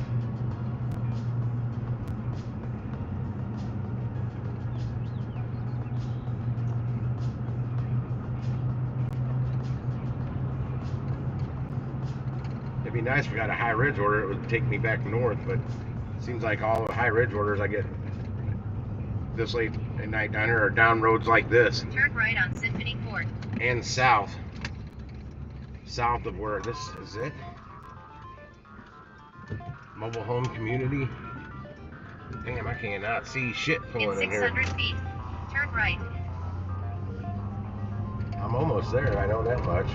It'd be nice if we got a High Ridge order. It would take me back north, but it seems like all the High Ridge orders I get this late at night down here are down roads like this. Turn right on Symphony Court. And south. South of where this is it. Mobile home community. Damn, I cannot see shit pulling in here. In 600 feet, turn right. I'm almost there, I know that much.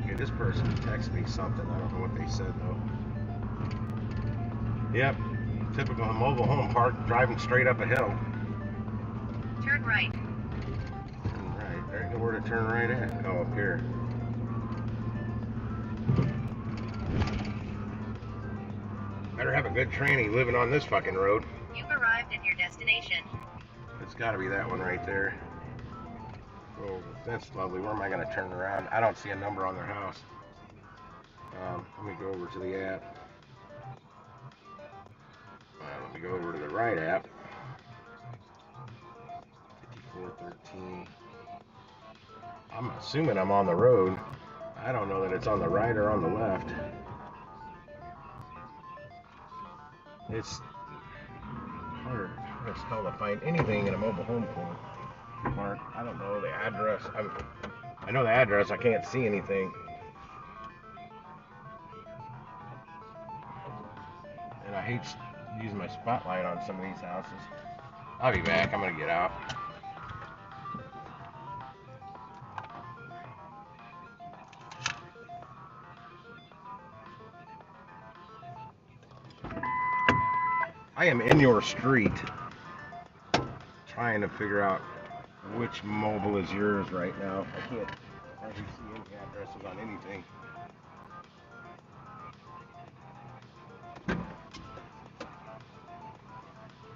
Okay, this person texted me something. I don't know what they said though. Yep, typical mobile home park driving straight up a hill. Turn right. Turn right. There ain't nowhere to turn right at. Oh, up here. Better have a good tranny living on this fucking road. You've arrived at your destination. It's got to be that one right there. Oh, that's lovely. Where am I going to turn around? I don't see a number on their house. Let me go over to the app. Let me go over to the right app. 5413. I'm assuming I'm on the road. I don't know that it's on the right or on the left. It's hard as hell to find anything in a mobile home park. I don't know the address. I know the address. I can't see anything. And I hate using my spotlight on some of these houses. I'll be back. I'm gonna get out. I am in your street trying to figure out which mobile is yours right now. I can't hardly see any addresses on anything.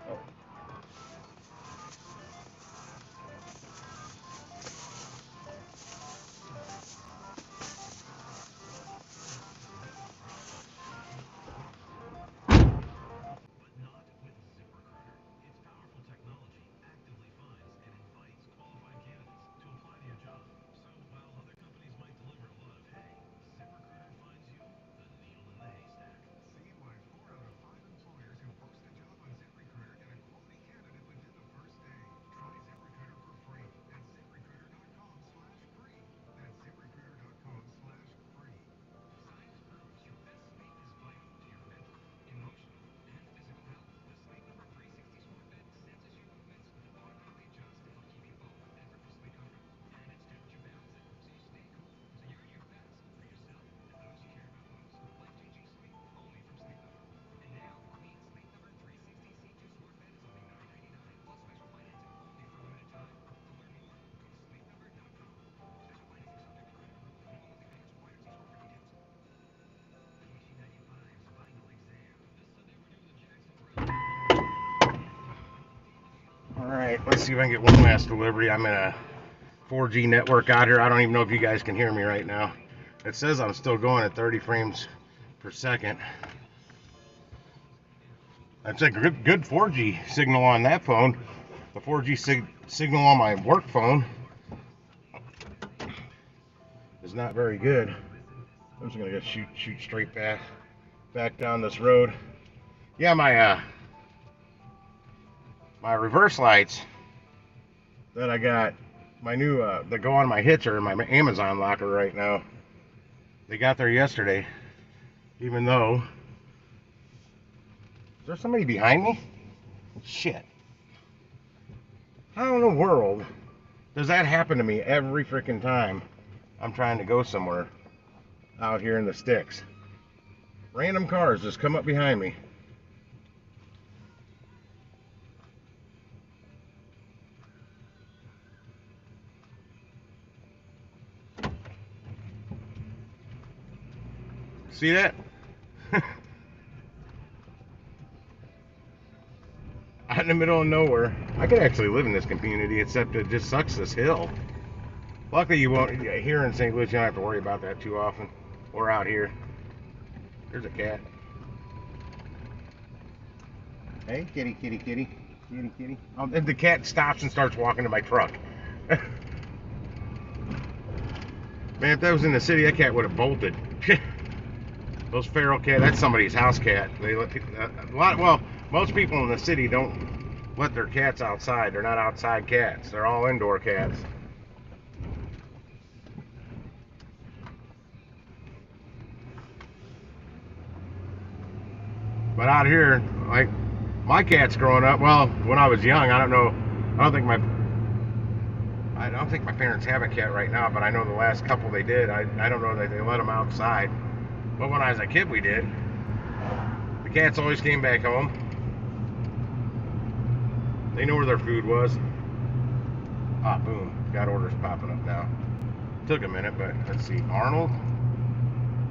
Oh. Alright, let's see if I can get one last delivery. I'm in a 4G network out here. I don't even know if you guys can hear me right now. It says I'm still going at 30 frames per second. That's a good 4G signal on that phone. The 4G signal on my work phone is not very good. I'm just gonna go shoot straight back down this road. Yeah, my reverse lights that I got my new that go on my hitcher in my Amazon locker right now. They got there yesterday, even though. Is there somebody behind me? Shit. How in the world does that happen to me every freaking time I'm trying to go somewhere out here in the sticks? Random cars just come up behind me. See that? Out in the middle of nowhere. I could actually live in this community, except it just sucks this hill. Luckily, you won't. Here in St. Louis, you don't have to worry about that too often. Or out here. There's a cat. Hey, kitty, kitty, kitty, kitty, kitty. Oh, and the cat stops and starts walking to my truck. Man, if that was in the city, that cat would have bolted. Those feral cat, that's somebody's house cat. They let people, well, most people in the city don't let their cats outside. They're not outside cats. They're all indoor cats. But out here, like my cats growing up, well, when I was young, I don't think my parents have a cat right now, but I know the last couple they did. I don't know that they let them outside. But when I was a kid, we did. The cats always came back home. They know where their food was. Ah, boom. Got orders popping up now. Took a minute, but let's see. Arnold.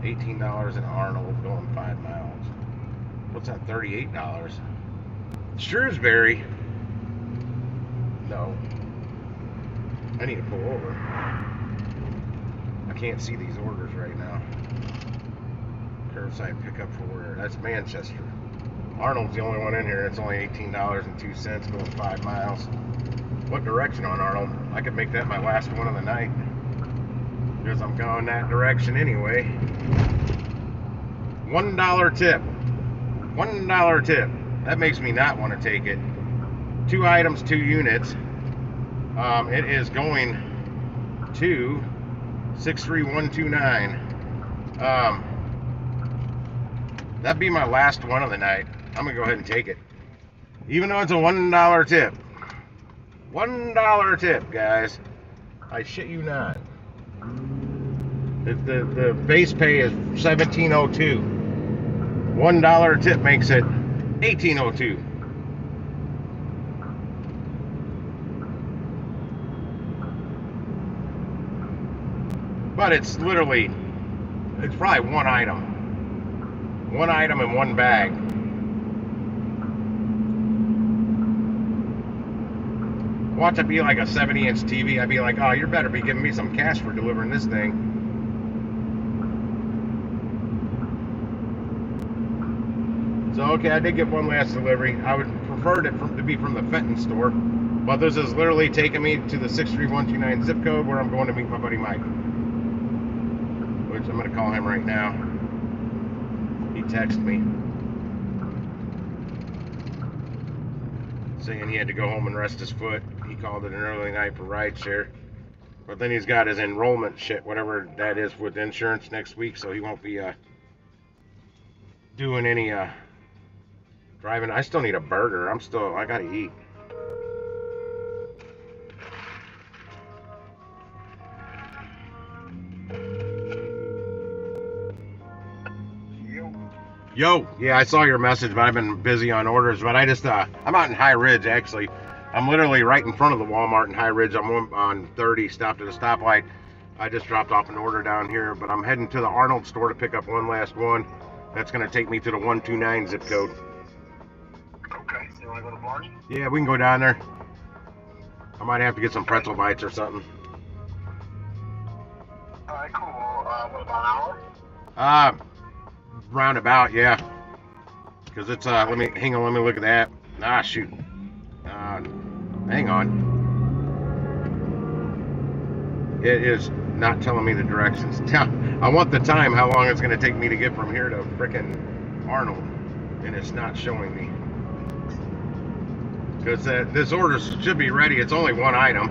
$18 in Arnold going 5 miles. What's that? $38. Shrewsbury. No. I need to pull over. I can't see these orders right now. Curbside pickup for where? That's Manchester. Arnold's the only one in here. It's only $18.02 going 5 miles. What direction on Arnold? I could make that my last one of the night, because I'm going that direction anyway. $1 tip. $1 tip. That makes me not want to take it. 2 items, 2 units. It is going to 63129. That'd be my last one of the night. I'm gonna go ahead and take it, even though it's a $1 tip. $1 tip, guys. I shit you not. The base pay is $17.02. $1 tip makes it $18.02. But it's literally, it's probably one item. One item in one bag. Watch it be like a 70-inch TV. I'd be like, oh, you better be giving me some cash for delivering this thing. So, okay, I did get one last delivery. I would prefer it to be from the Fenton store. But this is literally taking me to the 63129 zip code where I'm going to meet my buddy Mike. Which I'm going to call him right now. He texted me saying he had to go home and rest his foot. He called it an early night for rideshare. But then he's got his enrollment shit, whatever that is, with insurance next week, so he won't be doing any driving. I still need a burger. I gotta eat. Yo, yeah, I saw your message, but I've been busy on orders. But I just, I'm out in High Ridge, actually. I'm literally right in front of the Walmart in High Ridge. I'm on 30, stopped at a stoplight. I just dropped off an order down here, but I'm heading to the Arnold store to pick up one last one. That's going to take me to the 129 zip code. Okay, so you want to go to Barney? Yeah, we can go down there. I might have to get some pretzel bites or something. Alright, cool. What, about an hour? Roundabout, yeah. Because it's, let me look at that. Ah, shoot. Hang on. It is not telling me the directions. I want the time, how long it's going to take me to get from here to frickin' Arnold. And it's not showing me. Because this order should be ready. It's only one item.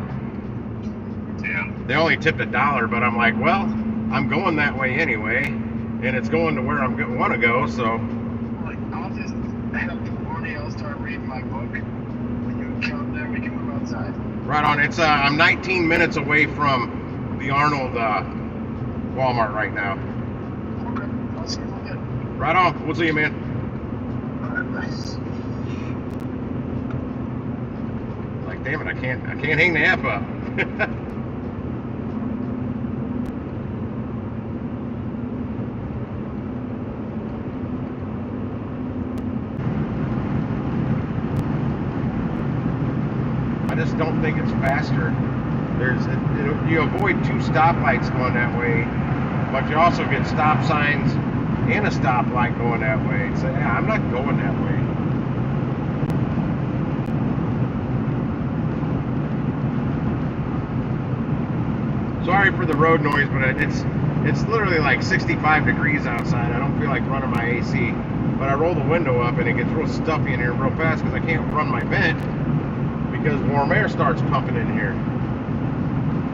Yeah. They only tipped $1, but I'm like, well, I'm going that way anyway, and it's going to where I want to go, so. Like, I'll just head up to the morning. I'll start reading my book. When you come there, we can move outside. Right on. It's I'm 19 minutes away from the Arnold Walmart right now. Okay. I'll see you in a bit. Right on. We'll see you, man. Alright, nice. Like, damn it, I can't hang the app up. I just don't think it's faster. You avoid 2 stoplights going that way, but you also get stop signs and a stoplight going that way. So yeah, I'm not going that way. Sorry for the road noise, but it's literally like 65 degrees outside. I don't feel like running my AC, but I roll the window up and it gets real stuffy in here real fast because I can't run my vent because warm air starts pumping in here.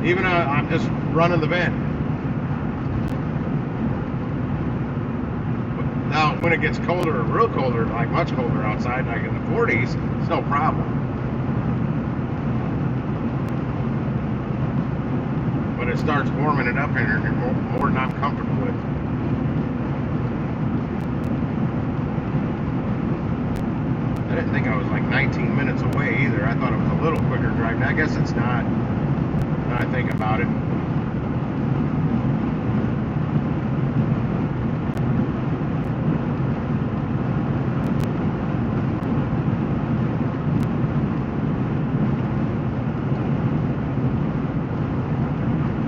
Even I'm just running the vent. Now, when it gets colder, real colder, like much colder outside, like in the 40s, it's no problem. But it starts warming it up in here more than I'm comfortable with. I didn't think I was like 19 minutes away either. I thought it was a little quicker driving. I guess it's not. Now I think about it.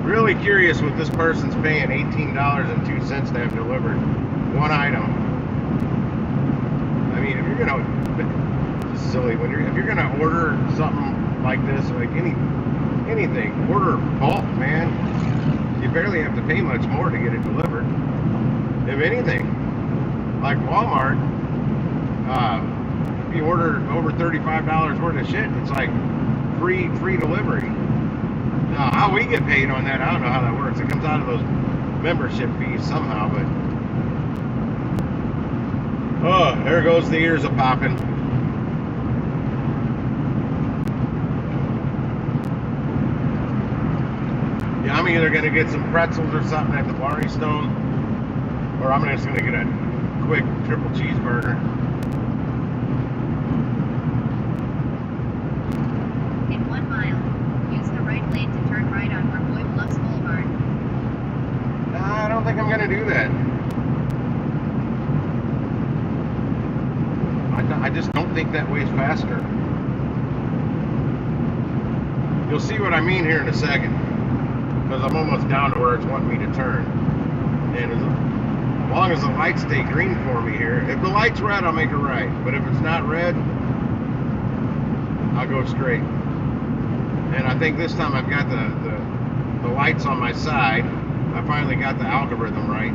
Really curious what this person's paying $18.02 to have delivered one item. I mean, if you're gonna, it's silly when if you're gonna order something like this, like anything, order bulk, man. You barely have to pay much more to get it delivered. If anything, like Walmart, if you order over $35 worth of shit, it's like free delivery. Now, how we get paid on that, I don't know how that works. It comes out of those membership fees somehow, but oh, there goes the ears of popping. Yeah, I'm either gonna get some pretzels or something at the Blarney Stone, or I'm just gonna get a quick triple cheeseburger. In 1 mile, use the right lane to turn right on Burgoy Bluffs Boulevard. Nah, I don't think I'm gonna do that. I just don't think that way's faster. You'll see what I mean here in a second, because I'm almost down to where it's wanting me to turn. And as long as the lights stay green for me here, if the light's red, I'll make a right. But if it's not red, I'll go straight. And I think this time I've got the lights on my side. I finally got the algorithm right.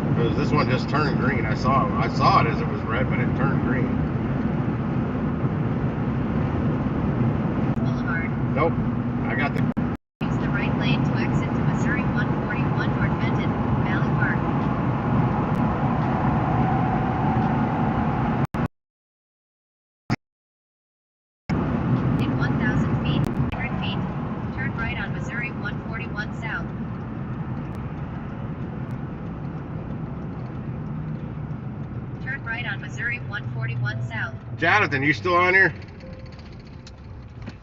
Because this one just turned green. I saw it as it was red, but it turned green. Boulevard. Nope. I got the Use the right lane to exit to Missouri 141 toward Benton, Valley Park. In 1,000 feet, 100 feet, turn right on Missouri 141 South. Turn right on Missouri 141 South. Jonathan, you still on here?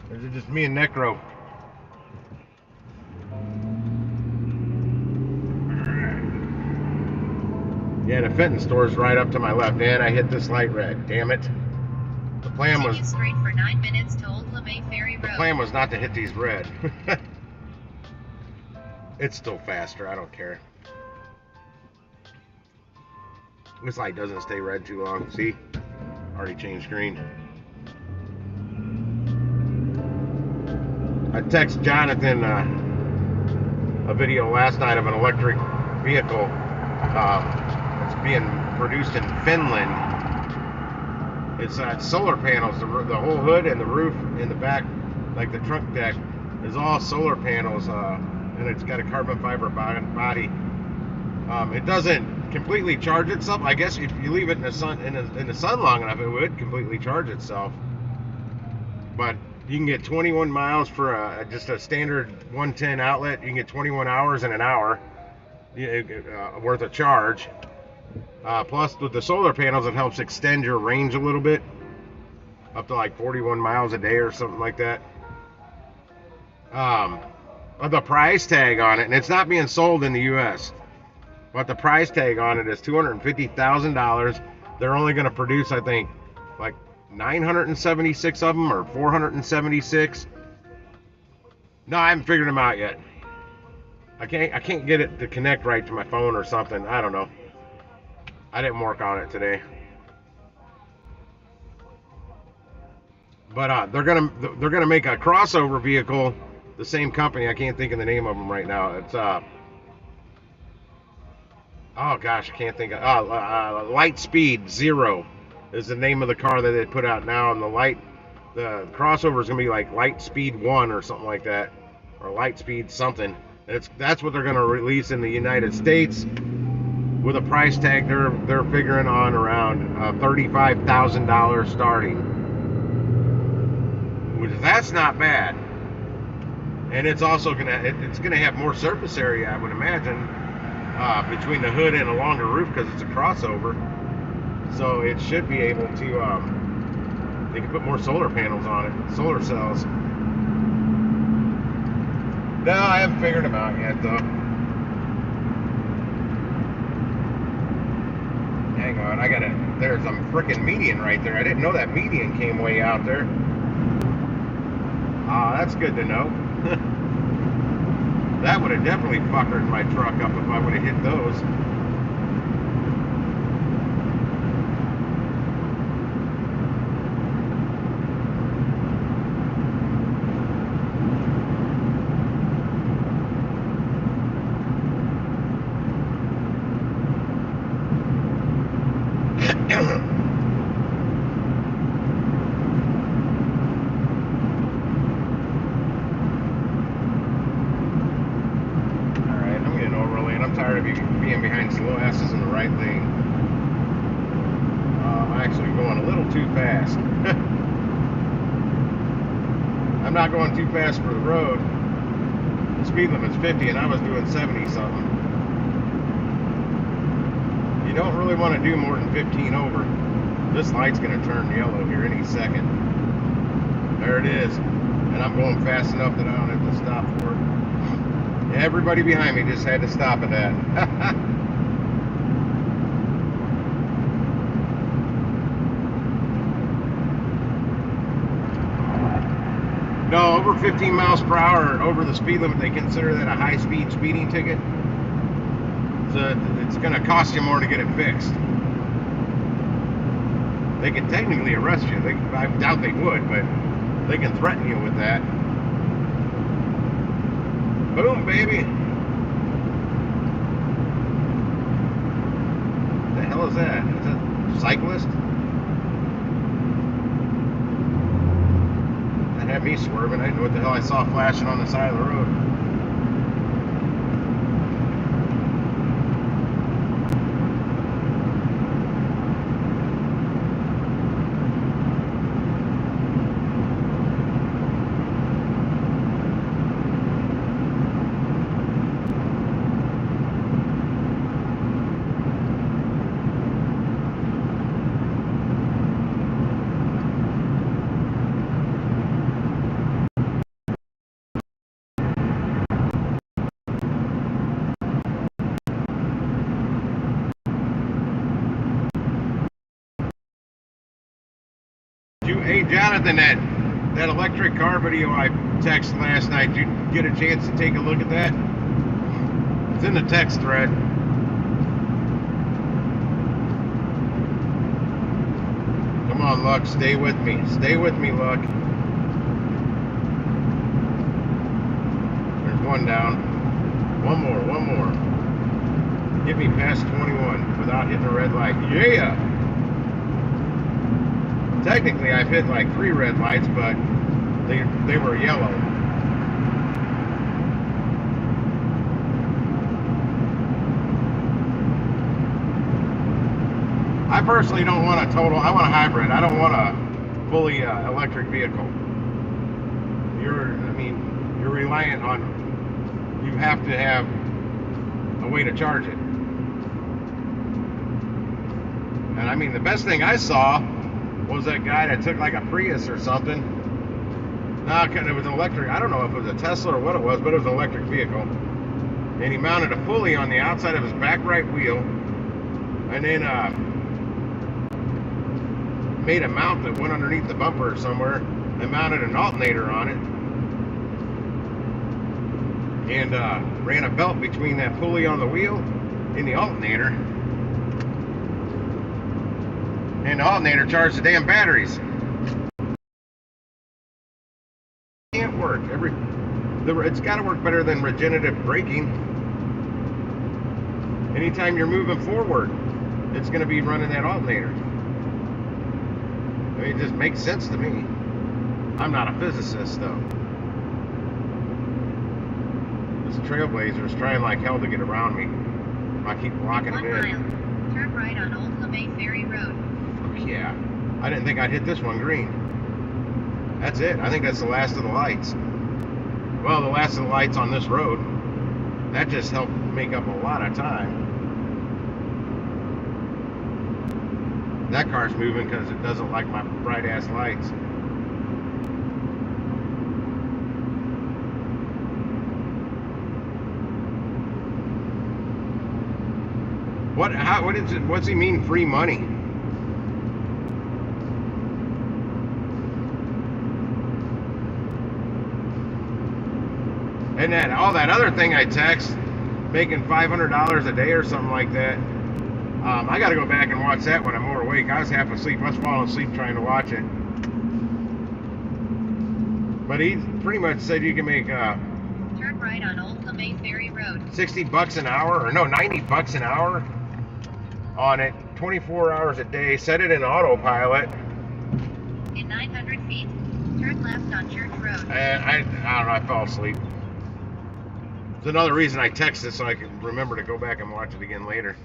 Or is it just me and Necro? Yeah, the Fenton store's right up to my left, and I hit this light red. Damn it. The plan Continue was straight for 9 minutes to Old LeMay Ferry Road. the plan was not to hit these red. It's still faster. I don't care. This light doesn't stay red too long. See? Already changed green. I texted Jonathan a video last night of an electric vehicle that's being produced in Finland. It's solar panels. The whole hood and the roof in the back, like the trunk deck, is all solar panels, and it's got a carbon fiber body. It doesn't completely charge itself. I guess if you leave it in the sun long enough, it would completely charge itself. But you can get 21 miles for just a standard 110 outlet. You can get 21 hours in an hour worth of charge. Plus, with the solar panels, it helps extend your range a little bit, up to like 41 miles a day or something like that. The price tag on it, and it's not being sold in the U.S., but the price tag on it is $250,000. They're only going to produce, I think, like 976 of them or 476. No, I haven't figured them out yet. I can't get it to connect right to my phone or something. I don't know. I didn't work on it today. But they're gonna make a crossover vehicle. The same company. I can't think of the name of them right now. It's oh gosh, I can't think of Lightspeed Zero is the name of the car that they put out now, and the crossover is gonna be like Lightspeed 1 or something like that, or Lightspeed something. That's what they're gonna release in the United States with a price tag they're figuring on around $35,000 starting, which that's not bad. And it's also gonna have more surface area, I would imagine, between the hood and a longer roof because it's a crossover. So it should be able to. They can put more solar panels on it, solar cells. No, I haven't figured them out yet, though. Hang on, there's a freaking median right there. I didn't know that median came way out there. That's good to know. That would have definitely fuckered my truck up if I would have hit those. Being behind slow asses in the right lane. I'm actually going a little too fast. I'm not going too fast for the road. The speed limit's 50 and I was doing 70 something. You don't really want to do more than 15 over. This light's going to turn yellow here any second. There it is. And I'm going fast enough that I don't have to stop for it. Everybody behind me just had to stop at that. No, over 15 miles per hour over the speed limit, they consider that a high-speed speeding ticket. So it's going to cost you more to get it fixed. They can technically arrest you. I doubt they would, but they can threaten you with that. Boom, baby. What the hell is that? Is that a cyclist? That had me swerving. I didn't know what the hell I saw flashing on the side of the road. Hey Jonathan, that electric car video I texted last night, did you get a chance to take a look at that? It's in the text thread. Come on, Luck, stay with me. Stay with me, Luck. There's one down. One more. Get me past 21 without hitting the red light. Yeah! Technically, I've hit like 3 red lights, but they were yellow. I personally don't want a total. I want a hybrid. I don't want a fully electric vehicle. You're reliant on. You have to have a way to charge it. And I mean, the best thing I saw was that guy that took like a Prius or something. No, it was an electric. I don't know if it was a Tesla or what it was, but it was an electric vehicle. And he mounted a pulley on the outside of his back right wheel, and then made a mount that went underneath the bumper somewhere, and mounted an alternator on it, and ran a belt between that pulley on the wheel and the alternator. And the alternator charged the damn batteries. Can't work. It's got to work better than regenerative braking. Anytime you're moving forward, it's going to be running that alternator. I mean, it just makes sense to me. I'm not a physicist, though. This Trailblazer is trying like hell to get around me. I keep blocking him in. 1 mile. Turn right on Old LeMay Ferry Road. Yeah, I didn't think I'd hit this one green. That's it. I think that's the last of the lights. Well, the last of the lights on this road. That just helped make up a lot of time. That car's moving because it doesn't like my bright ass lights. What's he mean free money? And then all that other thing I text, making $500 a day or something like that. I got to go back and watch that when I'm more awake. I was half asleep. I was falling asleep trying to watch it. But he pretty much said you can make turn right on Old LeMay Ferry Road. $60 an hour, or no, $90 an hour on it, 24 hours a day. Set it in autopilot. In 900 feet, turn left on Church Road. And I don't know. I fell asleep. It's another reason I texted so I can remember to go back and watch it again later.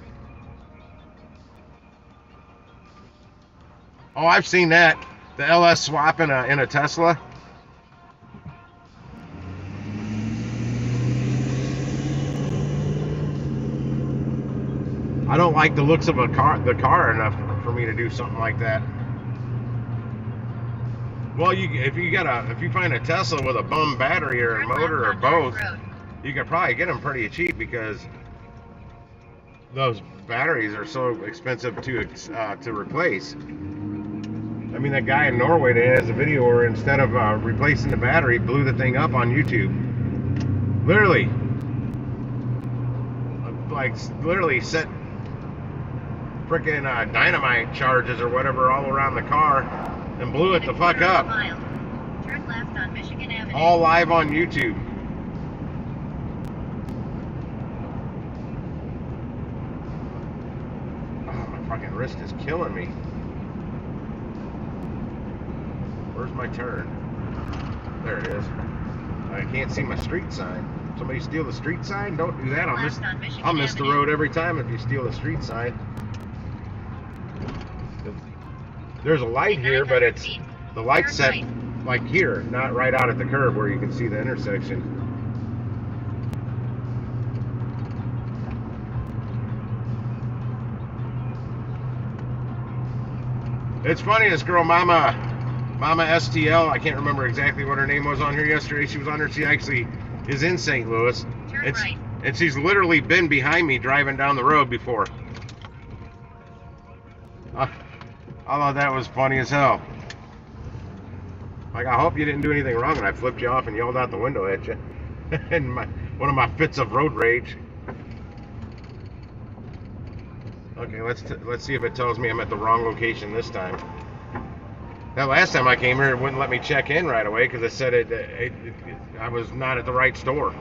Oh, I've seen that. The LS swap in a Tesla. I don't like the looks of the car enough for me to do something like that. Well, if you find a Tesla with a bum battery or a motor or both, you can probably get them pretty cheap because those batteries are so expensive to replace. I mean, that guy in Norway that has a video where instead of replacing the battery, blew the thing up on YouTube. Literally set freaking dynamite charges or whatever all around the car and blew it the fuck up. Turn left on Michigan Avenue. All live on YouTube. Oh, my fucking wrist is killing me. Where's my turn? There it is. I can't see my street sign. Somebody steal the street sign? Don't do that. I'll miss the road every time if you steal the street sign. There's a light here, but the light's set like here, not right out at the curb where you can see the intersection. It's funny, this girl, Mama STL, I can't remember exactly what her name was on here yesterday. She was on here. She actually is in St. Louis. And she's literally been behind me driving down the road before. I thought that was funny as hell. Like, I hope you didn't do anything wrong and I flipped you off and yelled out the window at you. And one of my fits of road rage. Okay, let's see if it tells me I'm at the wrong location this time. That last time I came here, it wouldn't let me check in right away because it said I was not at the right store.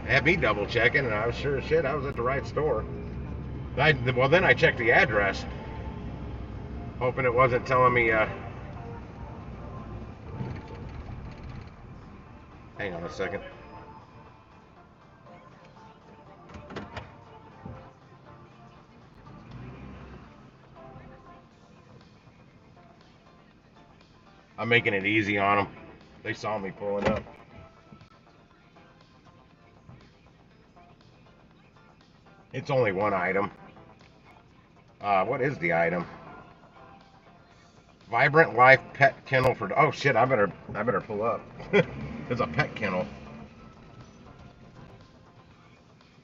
It had me double checking, and I was sure as shit I was at the right store. Well, then I checked the address. Hoping it wasn't telling me, hang on a second. I'm making it easy on them. They saw me pulling up. It's only one item. What is the item? Vibrant Life Pet Kennel for. Oh shit! I better pull up. It's a pet kennel.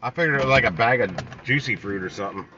I figured it was like a bag of juicy fruit or something.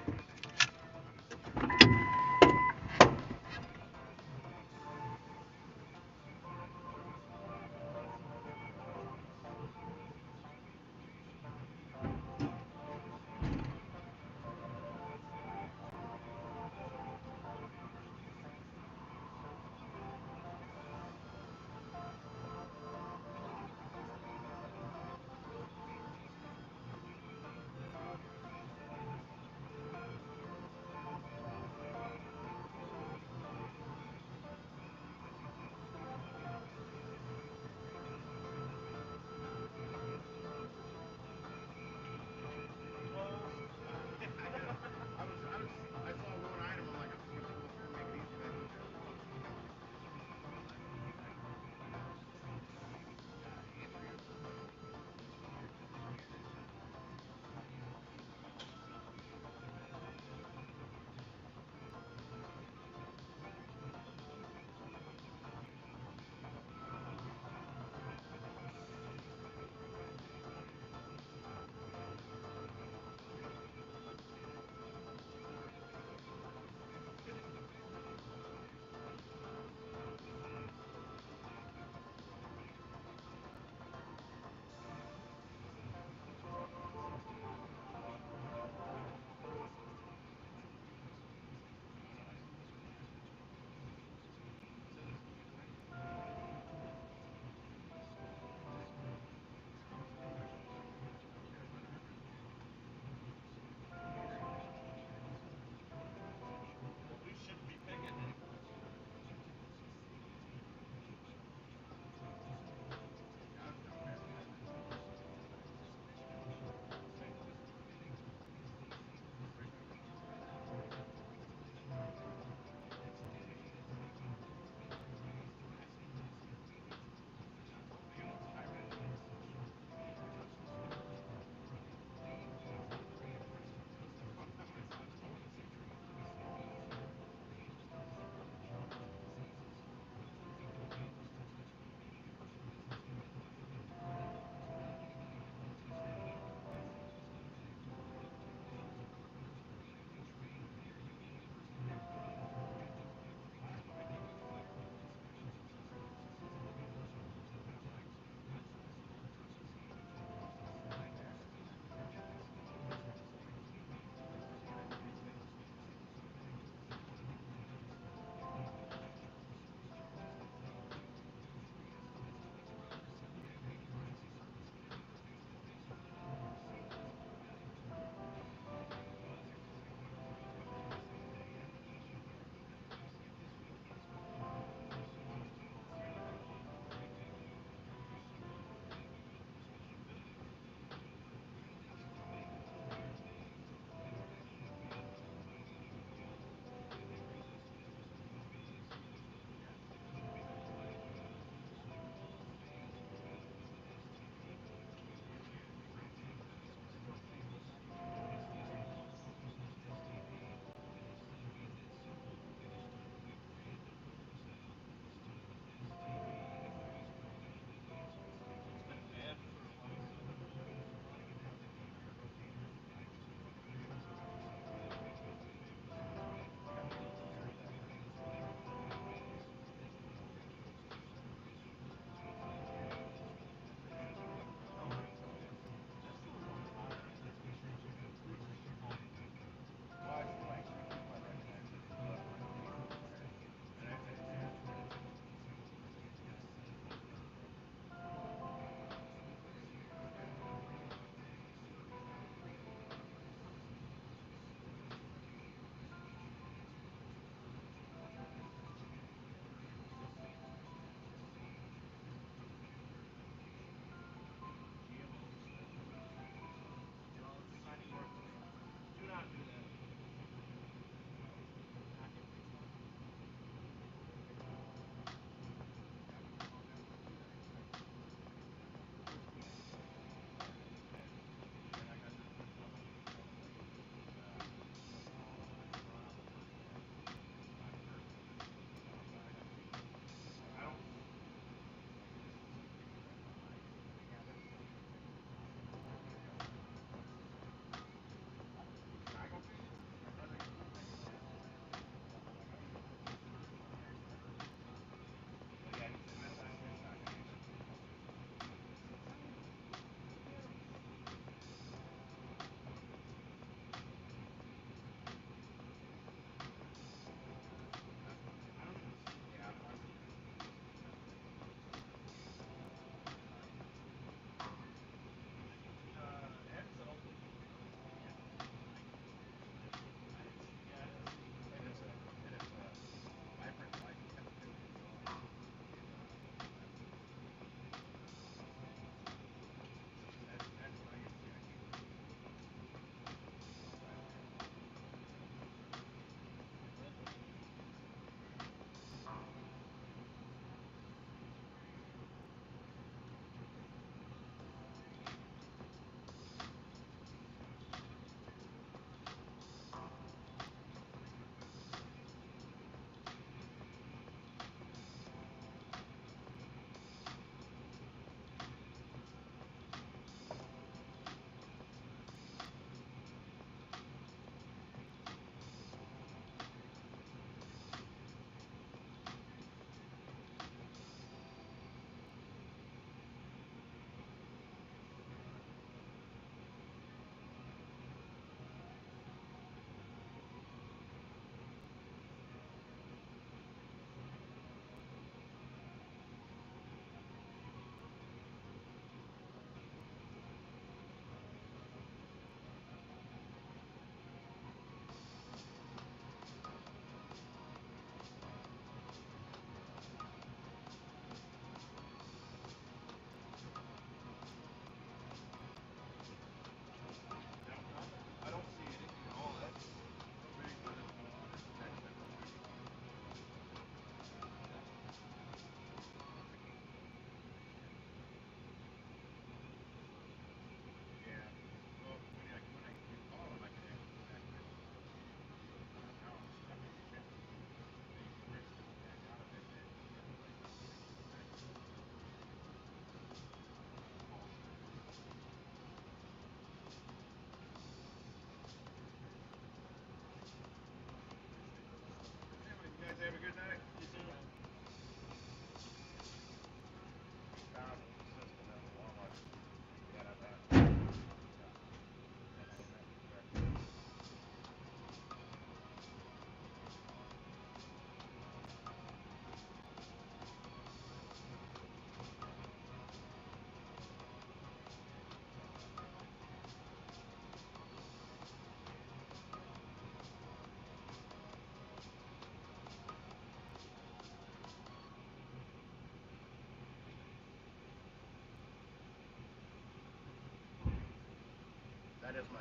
minus my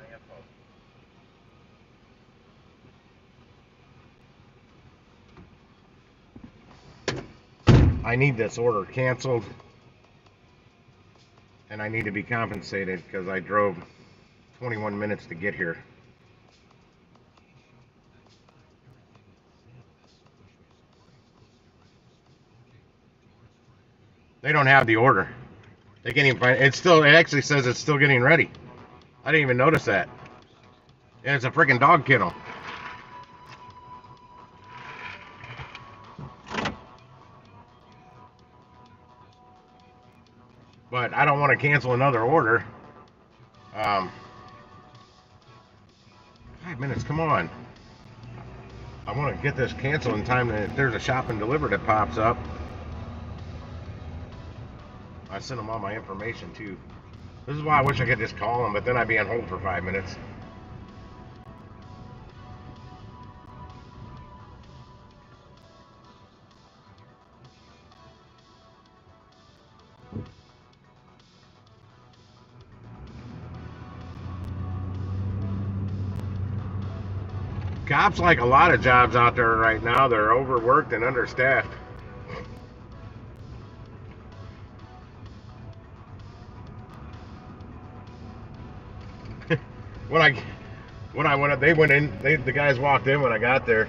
info. I need this order canceled, and I need to be compensated because I drove 21 minutes to get here. They don't have the order. They can't even find it. It actually says it's still getting ready. I didn't even notice that. And it's a freaking dog kennel. But I don't want to cancel another order. 5 minutes, come on. I want to get this canceled in time that if there's a shop and deliver that pops up. I sent them all my information too. This is why I wish I could just call them, but then I'd be on hold for 5 minutes. Cops, like a lot of jobs out there right now, they're overworked and understaffed. The guys walked in when I got there,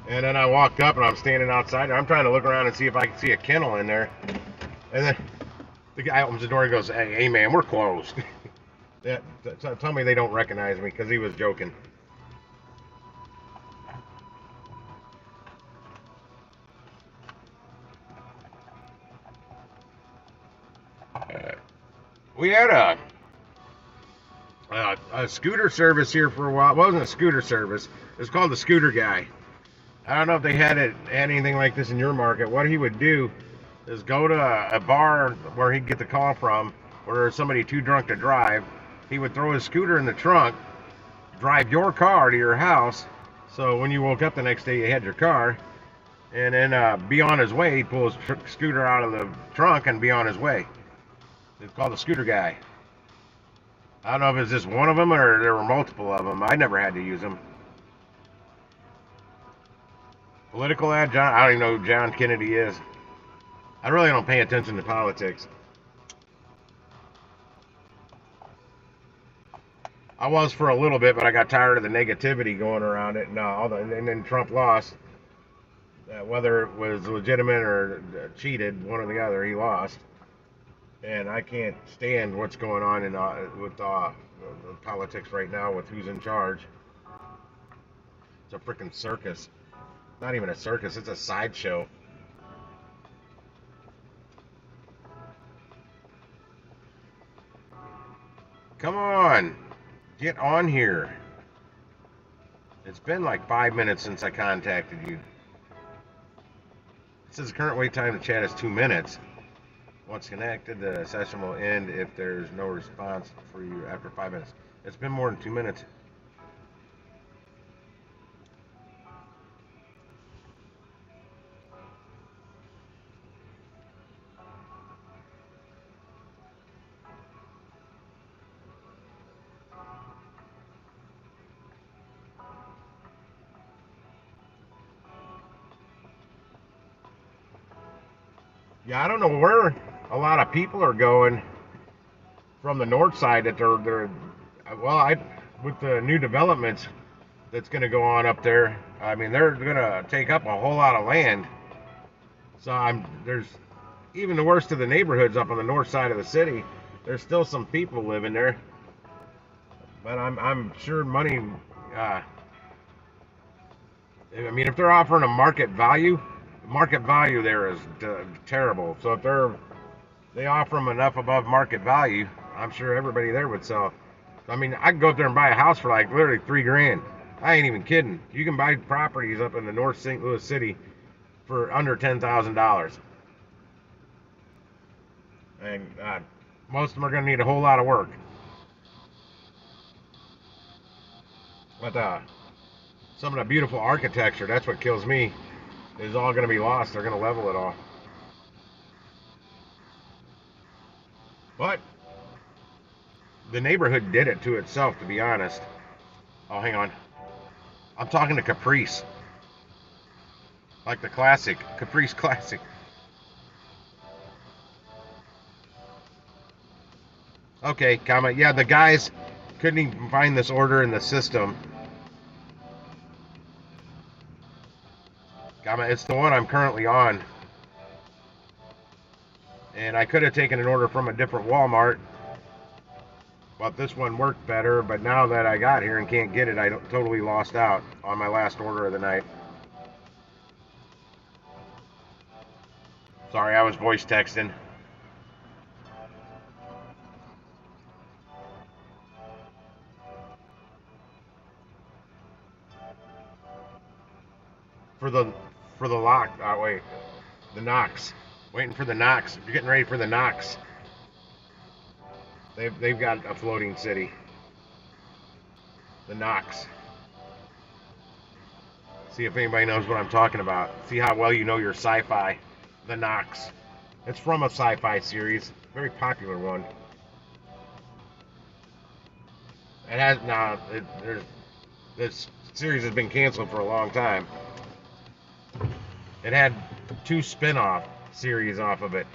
and then I walked up and I'm standing outside. I'm trying to look around and see if I can see a kennel in there, and then the guy opens the door and goes, "Hey man, we're closed." Tell me they don't recognize me because he was joking. We had a scooter service here for a while. It wasn't a scooter service. It was called the Scooter Guy. I don't know if they had anything like this in your market. What he would do is go to a bar where he'd get the call from, where there's somebody too drunk to drive. He would throw his scooter in the trunk, drive your car to your house, so when you woke up the next day you had your car, and then be on his way. He'd pull his scooter out of the trunk and be on his way. It's called the Scooter Guy. I don't know if it's just one of them or there were multiple of them. I never had to use them. Political ad, John. I don't even know who John Kennedy is. I really don't pay attention to politics. I was for a little bit, but I got tired of the negativity going around it, and then Trump lost. Whether it was legitimate or cheated, one or the other, he lost. And I can't stand what's going on with politics right now with who's in charge. It's a freaking circus. Not even a circus, it's a sideshow. Come on, get on here. It's been like 5 minutes since I contacted you. It says the current wait time to chat is 2 minutes. Once connected, the session will end if there's no response for you after 5 minutes. It's been more than 2 minutes. Yeah, I don't know where a lot of people are going from the north side that with the new developments that's going to go on up there. I mean, they're going to take up a whole lot of land. So there's even the worst of the neighborhoods up on the north side of the city. There's still some people living there, but I'm sure money. I mean, if they're offering a market value there is terrible. So if they offer them enough above market value, I'm sure everybody there would sell. I mean, I can go up there and buy a house for like literally $3 grand. I ain't even kidding. You can buy properties up in the North St. Louis city for under $10,000. And most of them are going to need a whole lot of work. But some of the beautiful architecture, that's what kills me, is all going to be lost. They're going to level it all. But The neighborhood did it to itself, to be honest. Oh, hang on. I'm talking to Caprice. Like the classic. Caprice Classic. Okay, comment. Yeah, the guys couldn't even find this order in the system. Comment. It's the one I'm currently on. And I could have taken an order from a different Walmart, but this one worked better. But now that I got here and can't get it, I totally lost out on my last order of the night. Sorry, I was voice texting. For the lock. Oh wait, the Knox. Waiting for the Knox. You're getting ready for the Knox. They've got a floating city. The Knox. See if anybody knows what I'm talking about. See how well you know your sci-fi. The Knox. It's from a sci-fi series, very popular one. It has now. This series has been canceled for a long time. It had 2 spin-off series off of it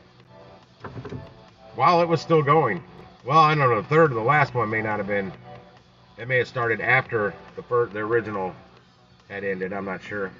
while it was still going. Well, I don't know. The third or the last one may not have been. It may have started after the original had ended. I'm not sure.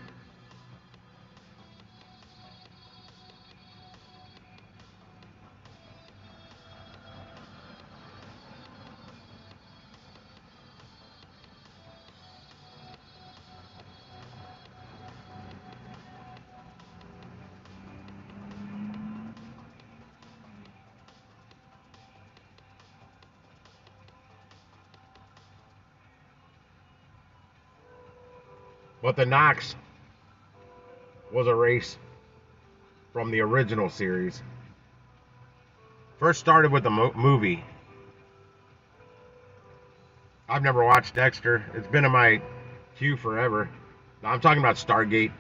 But the Knox was a race from the original series. First started with the movie. I've never watched Dexter. It's been in my queue forever. Now, I'm talking about Stargate.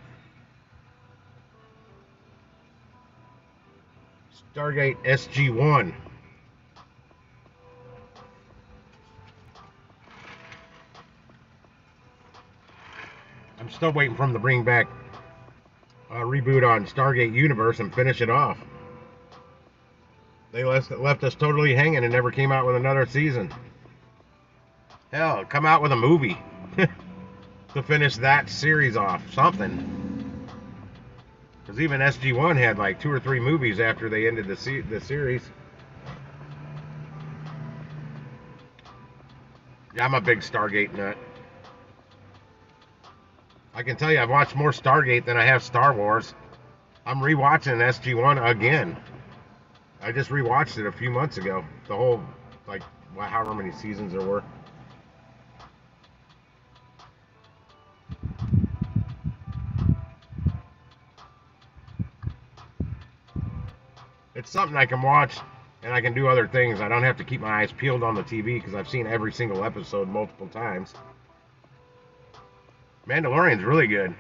Stargate SG-1. I'm still waiting for them to bring back a reboot on Stargate Universe and finish it off. They left us totally hanging and never came out with another season. Hell, come out with a movie to finish that series off. Something. Because even SG-1 had like 2 or 3 movies after they ended the series. Yeah, I'm a big Stargate nut. I can tell you I've watched more Stargate than I have Star Wars. I'm rewatching SG-1 again. I just rewatched it a few months ago. The whole, like, however many seasons there were. It's something I can watch and I can do other things. I don't have to keep my eyes peeled on the TV because I've seen every single episode multiple times. Mandalorian's really good.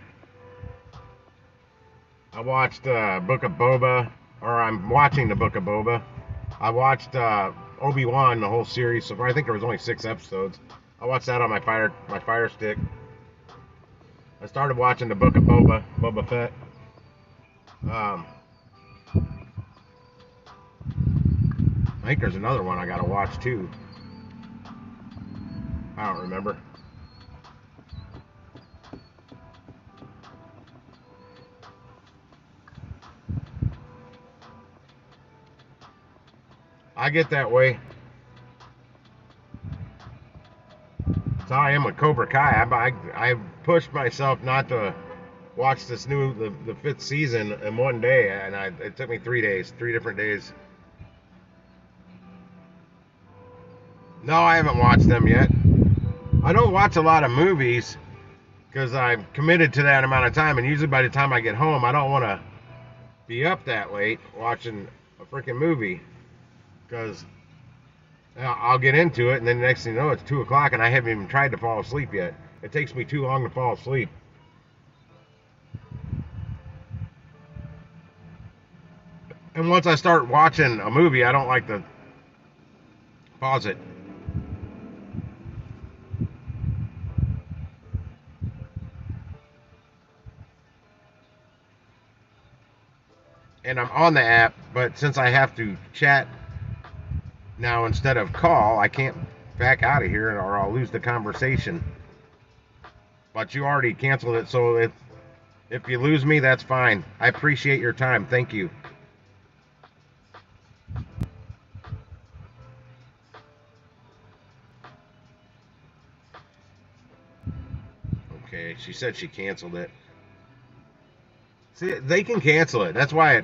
I watched Book of Boba, or I'm watching the Book of Boba. I watched Obi-Wan, the whole series so far. I think there was only 6 episodes. I watched that on my Fire Stick. I started watching the Book of Boba Fett. I think there's another one I gotta watch too. I don't remember. I get that way. That's how I am with Cobra Kai. I pushed myself not to watch this the 5th season in one day, and it took me 3 days, 3 different days. No, I haven't watched them yet. I don't watch a lot of movies because I'm committed to that amount of time, and usually by the time I get home, I don't want to be up that late watching a freaking movie. Because I'll get into it, and then the next thing you know, it's 2 o'clock, and I haven't even tried to fall asleep yet. It takes me too long to fall asleep. And once I start watching a movie, I don't like to pause it. and I'm on the app, but since I have to chat now instead of call, I can't back out of here or I'll lose the conversation. But you already canceled it, so if you lose me, that's fine. I appreciate your time. Thank you. Okay, she said she canceled it. See, they can cancel it. That's why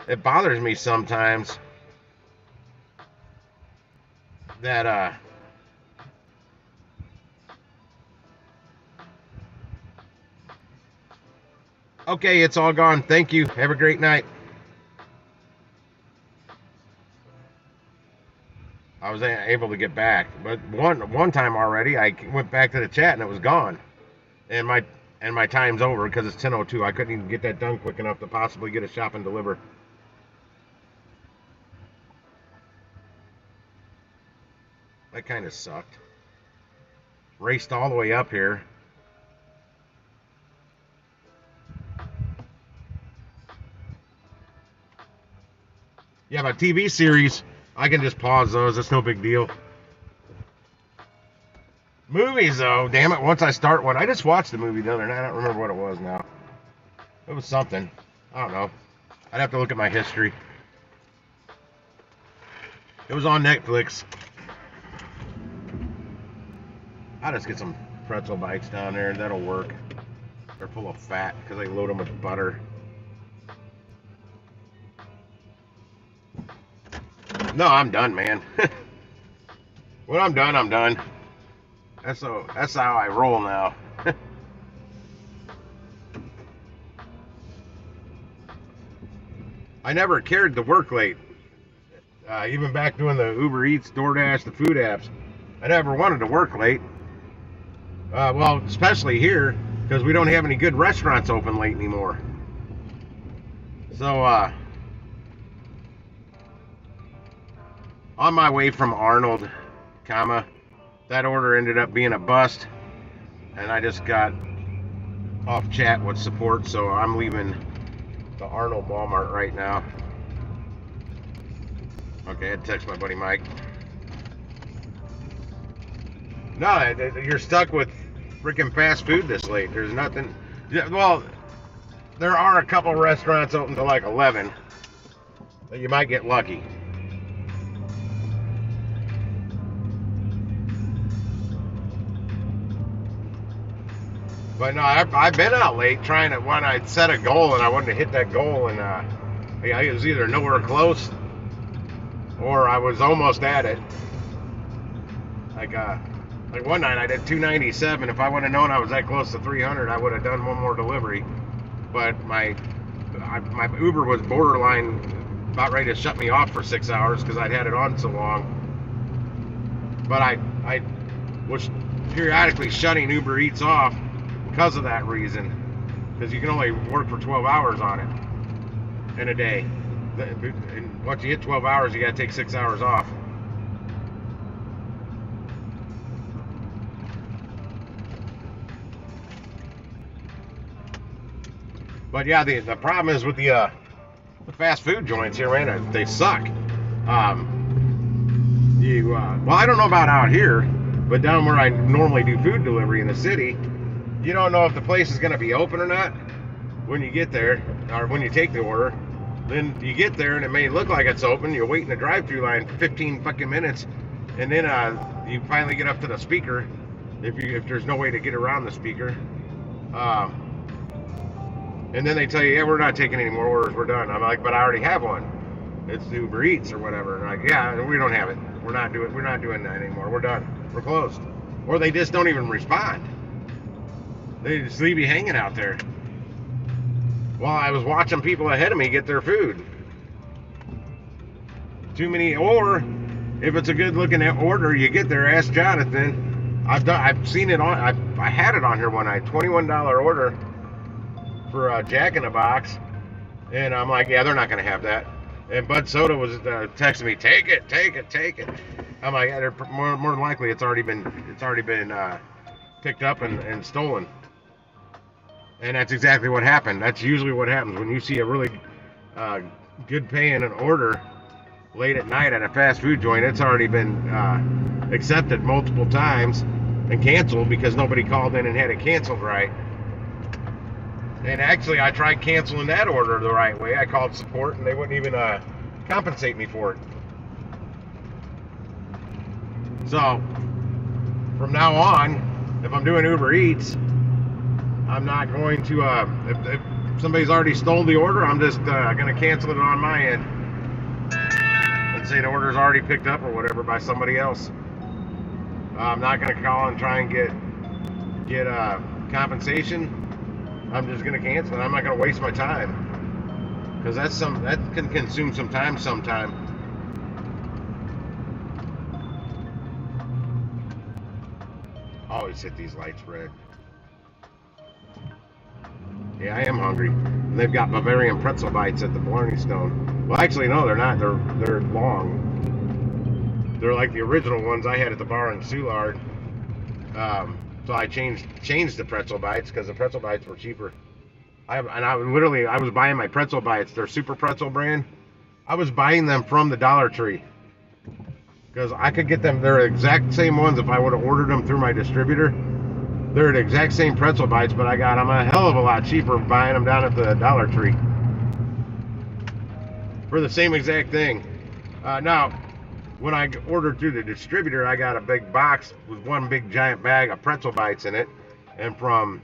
it bothers me sometimes that okay, it's all gone. Thank you. Have a great night. I was able to get back, but one time already, I went back to the chat and it was gone, and my time's over because it's 10:02. I couldn't even get that done quick enough to possibly get a shop and deliver. That kind of sucked. Raced all the way up here. Yeah, but TV series, I can just pause those. It's no big deal. Movies, though, damn it, once I start one, I just watched the movie the other night. I don't remember what it was now. It was something. I don't know. I'd have to look at my history. It was on Netflix. I'll just get some pretzel bites down there. That'll work. They're full of fat because I load them with butter. No, I'm done, man. When I'm done, I'm done. That's how I roll now. I never cared to work late. Even back doing the Uber Eats, DoorDash, the food apps, I never wanted to work late. Well, especially here, because we don't have any good restaurants open late anymore. So, on my way from Arnold, that order ended up being a bust, and I just got off chat with support, so I'm leaving the Arnold Walmart right now. Okay, I had to text my buddy Mike. No, you're stuck with freaking fast food this late. There's nothing. Well, there are a couple restaurants open till like 11. But you might get lucky. But no, I've been out late trying to, when I set a goal and I wanted to hit that goal, and I was either nowhere close or I was almost at it. Like one night I did 297. If I would have known I was that close to 300, I would have done one more delivery. But my Uber was borderline about ready to shut me off for 6 hours because I'd had it on so long. But I was periodically shutting Uber Eats off because of that reason, because you can only work for 12 hours on it in a day, and once you hit 12 hours you got to take 6 hours off. But yeah, the problem is with the fast food joints here, man, they suck. Well, I don't know about out here, but down where I normally do food delivery in the city, you don't know if the place is going to be open or not when you get there, or when you take the order. Then you get there and it may look like it's open. You wait in the drive-thru line 15 fucking minutes, and then you finally get up to the speaker, if there's no way to get around the speaker. And then they tell you, yeah, we're not taking any more orders, we're done. I'm like, but I already have one. It's Uber Eats or whatever. And I'm like, yeah, we don't have it. We're not doing that anymore. We're done. We're closed. Or they just don't even respond. They just leave you hanging out there. Well, I was watching people ahead of me get their food. Too many, or if it's a good looking order, you get there, ask Jonathan. I've seen it on, I had it on here one night, $21 order for a Jack in the Box. And I'm like, yeah, they're not going to have that. And Bud Soda was texting me, take it. I'm like, yeah, more than likely it's already been picked up and stolen. And that's exactly what happened. That's usually what happens when you see a really good paying an order late at night at a fast food joint. It's already been accepted multiple times and canceled because nobody called in and had it canceled right. And actually, I tried canceling that order the right way. I called support and they wouldn't even compensate me for it. So from now on, if I'm doing Uber Eats, I'm not going to, if somebody's already stole the order, I'm just going to cancel it on my end and say the order's already picked up or whatever by somebody else. I'm not going to call and try and get compensation. I'm just going to cancel it. I'm not going to waste my time because that can consume some time sometime. Always hit these lights red. Yeah, I am hungry. And they've got Bavarian pretzel bites at the Blarney Stone. Well, actually, no, they're not. They're long. They're like the original ones I had at the bar in Soulard. So I changed the pretzel bites because the pretzel bites were cheaper. I was buying my pretzel bites. They're Super Pretzel brand. I was buying them from the Dollar Tree because I could get them. They're exact same ones if I would have ordered them through my distributor. They're the exact same pretzel bites, but I got them a hell of a lot cheaper buying them down at the Dollar Tree for the same exact thing. Now, when I ordered through the distributor, I got a big box with one big giant bag of pretzel bites in it, and from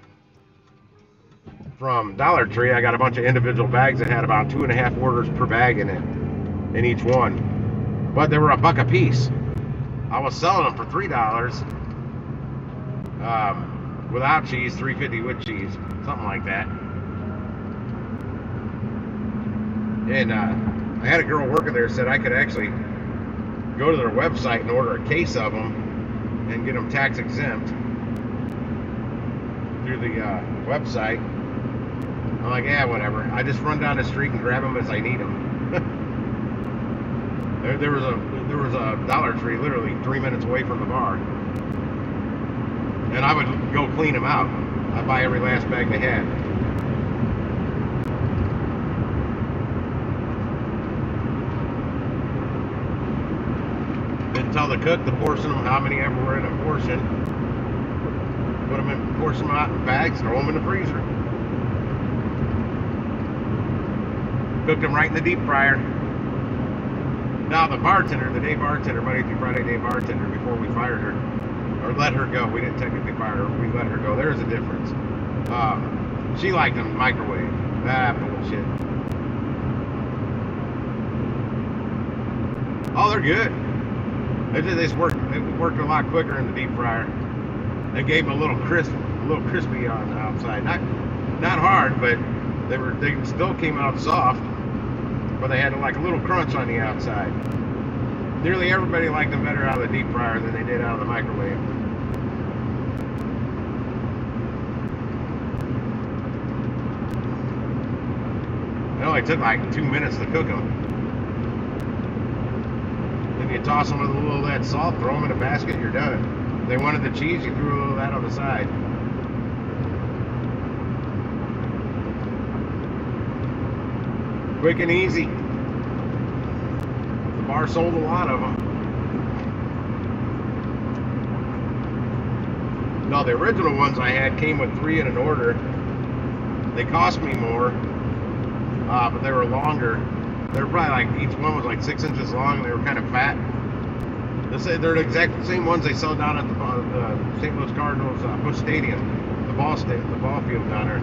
Dollar Tree, I got a bunch of individual bags that had about 2.5 orders per bag in it, in each one. But they were $1 a piece. I was selling them for $3. Without cheese, $3.50 with cheese, something like that. And I had a girl working there said I could actually go to their website and order a case of them and get them tax exempt through the website. I'm like, yeah, whatever. I just run down the street and grab them as I need them. there was a Dollar Tree literally 3 minutes away from the bar. And I would go clean them out. I'd buy every last bag they had. Then tell the cook to portion them how many ever were in a portion. Put them in, portion them out in bags, throw them in the freezer. Cooked them right in the deep fryer. Now the bartender, the day bartender, Monday through Friday day bartender, before we fired her, or let her go. We didn't technically fire her. We let her go. There's a difference. She liked them microwave. Ah, bullshit. Oh, they're good. They just worked a lot quicker in the deep fryer. They gave them a little crispy on the outside. Not hard, but they still came out soft. But they had like a little crunch on the outside. Nearly everybody liked them better out of the deep fryer than they did out of the microwave. It only took like 2 minutes to cook them. Then you toss them with a little of that salt, throw them in a basket, you're done. If they wanted the cheese, you threw a little of that on the side. Quick and easy. The bar sold a lot of them. No, the original ones I had came with 3 in an order. They cost me more, but they were longer. They were probably like, each one was like 6 inches long, and they were kind of fat. They're the exact same ones they sell down at the St. Louis Cardinals Busch Stadium, the ball field down there.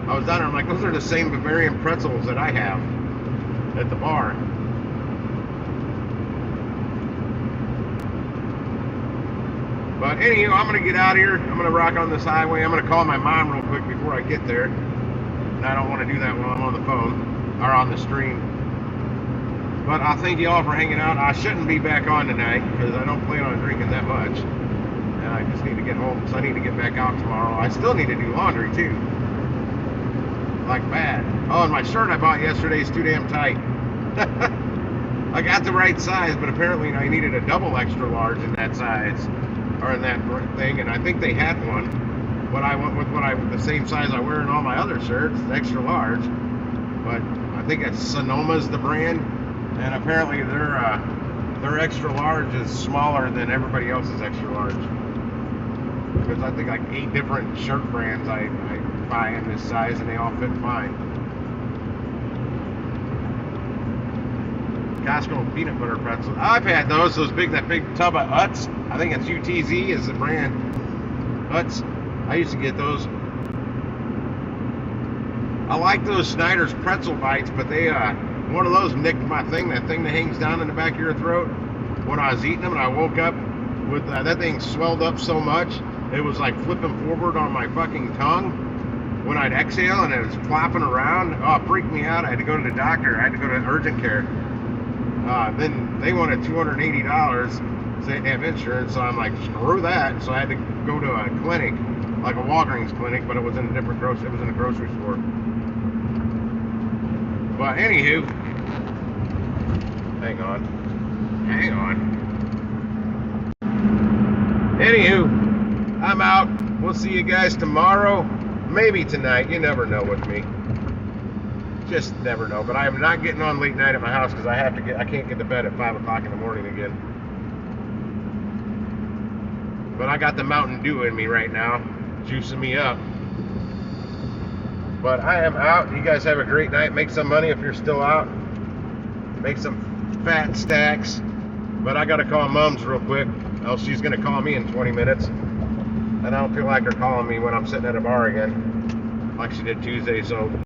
I was down there, I'm like, those are the same Bavarian pretzels that I have at the bar. But anyway, I'm going to get out of here. I'm going to rock on this highway. I'm going to call my mom real quick before I get there. And I don't want to do that while I'm on the phone or on the stream. But I thank you all for hanging out. I shouldn't be back on tonight because I don't plan on drinking that much. And I just need to get home because I need to get back out tomorrow. I still need to do laundry too. Like bad. Oh, and my shirt I bought yesterday is too damn tight. I got the right size, but apparently I needed a double extra large in that size. Or in that thing, and I think they had one, but I went with the same size I wear in all my other shirts, extra large. But I think it's Sonoma's the brand, and apparently their extra large is smaller than everybody else's extra large. Because I think like 8 different shirt brands I buy in this size, and they all fit fine. Costco peanut butter pretzels. I've had those that big tub of Utz. I think it's UTZ is the brand. Utz. I used to get those. I like those Snyder's pretzel bites, but they one of those nicked my thing. That thing that hangs down in the back of your throat. When I was eating them, and I woke up with that thing swelled up so much, it was like flipping forward on my fucking tongue when I'd exhale, and it was flopping around. Oh, it freaked me out. I had to go to the doctor. I had to go to urgent care. Then they wanted $280, so they didn't have insurance. So I'm like, screw that. So I had to go to a clinic, like a Walgreens clinic, but it was in a different grocery. It was in a grocery store. But anywho, hang on. Anywho, I'm out. We'll see you guys tomorrow. Maybe tonight. You never know with me. Just never know. But I am not getting on late night at my house because I can't get to bed at 5 o'clock in the morning again. But I got the Mountain Dew in me right now, juicing me up. But I am out. You guys have a great night. Make some money if you're still out. Make some fat stacks. But I got to call Mums real quick, else she's going to call me in 20 minutes. And I don't feel like her calling me when I'm sitting at a bar again, like she did Tuesday. So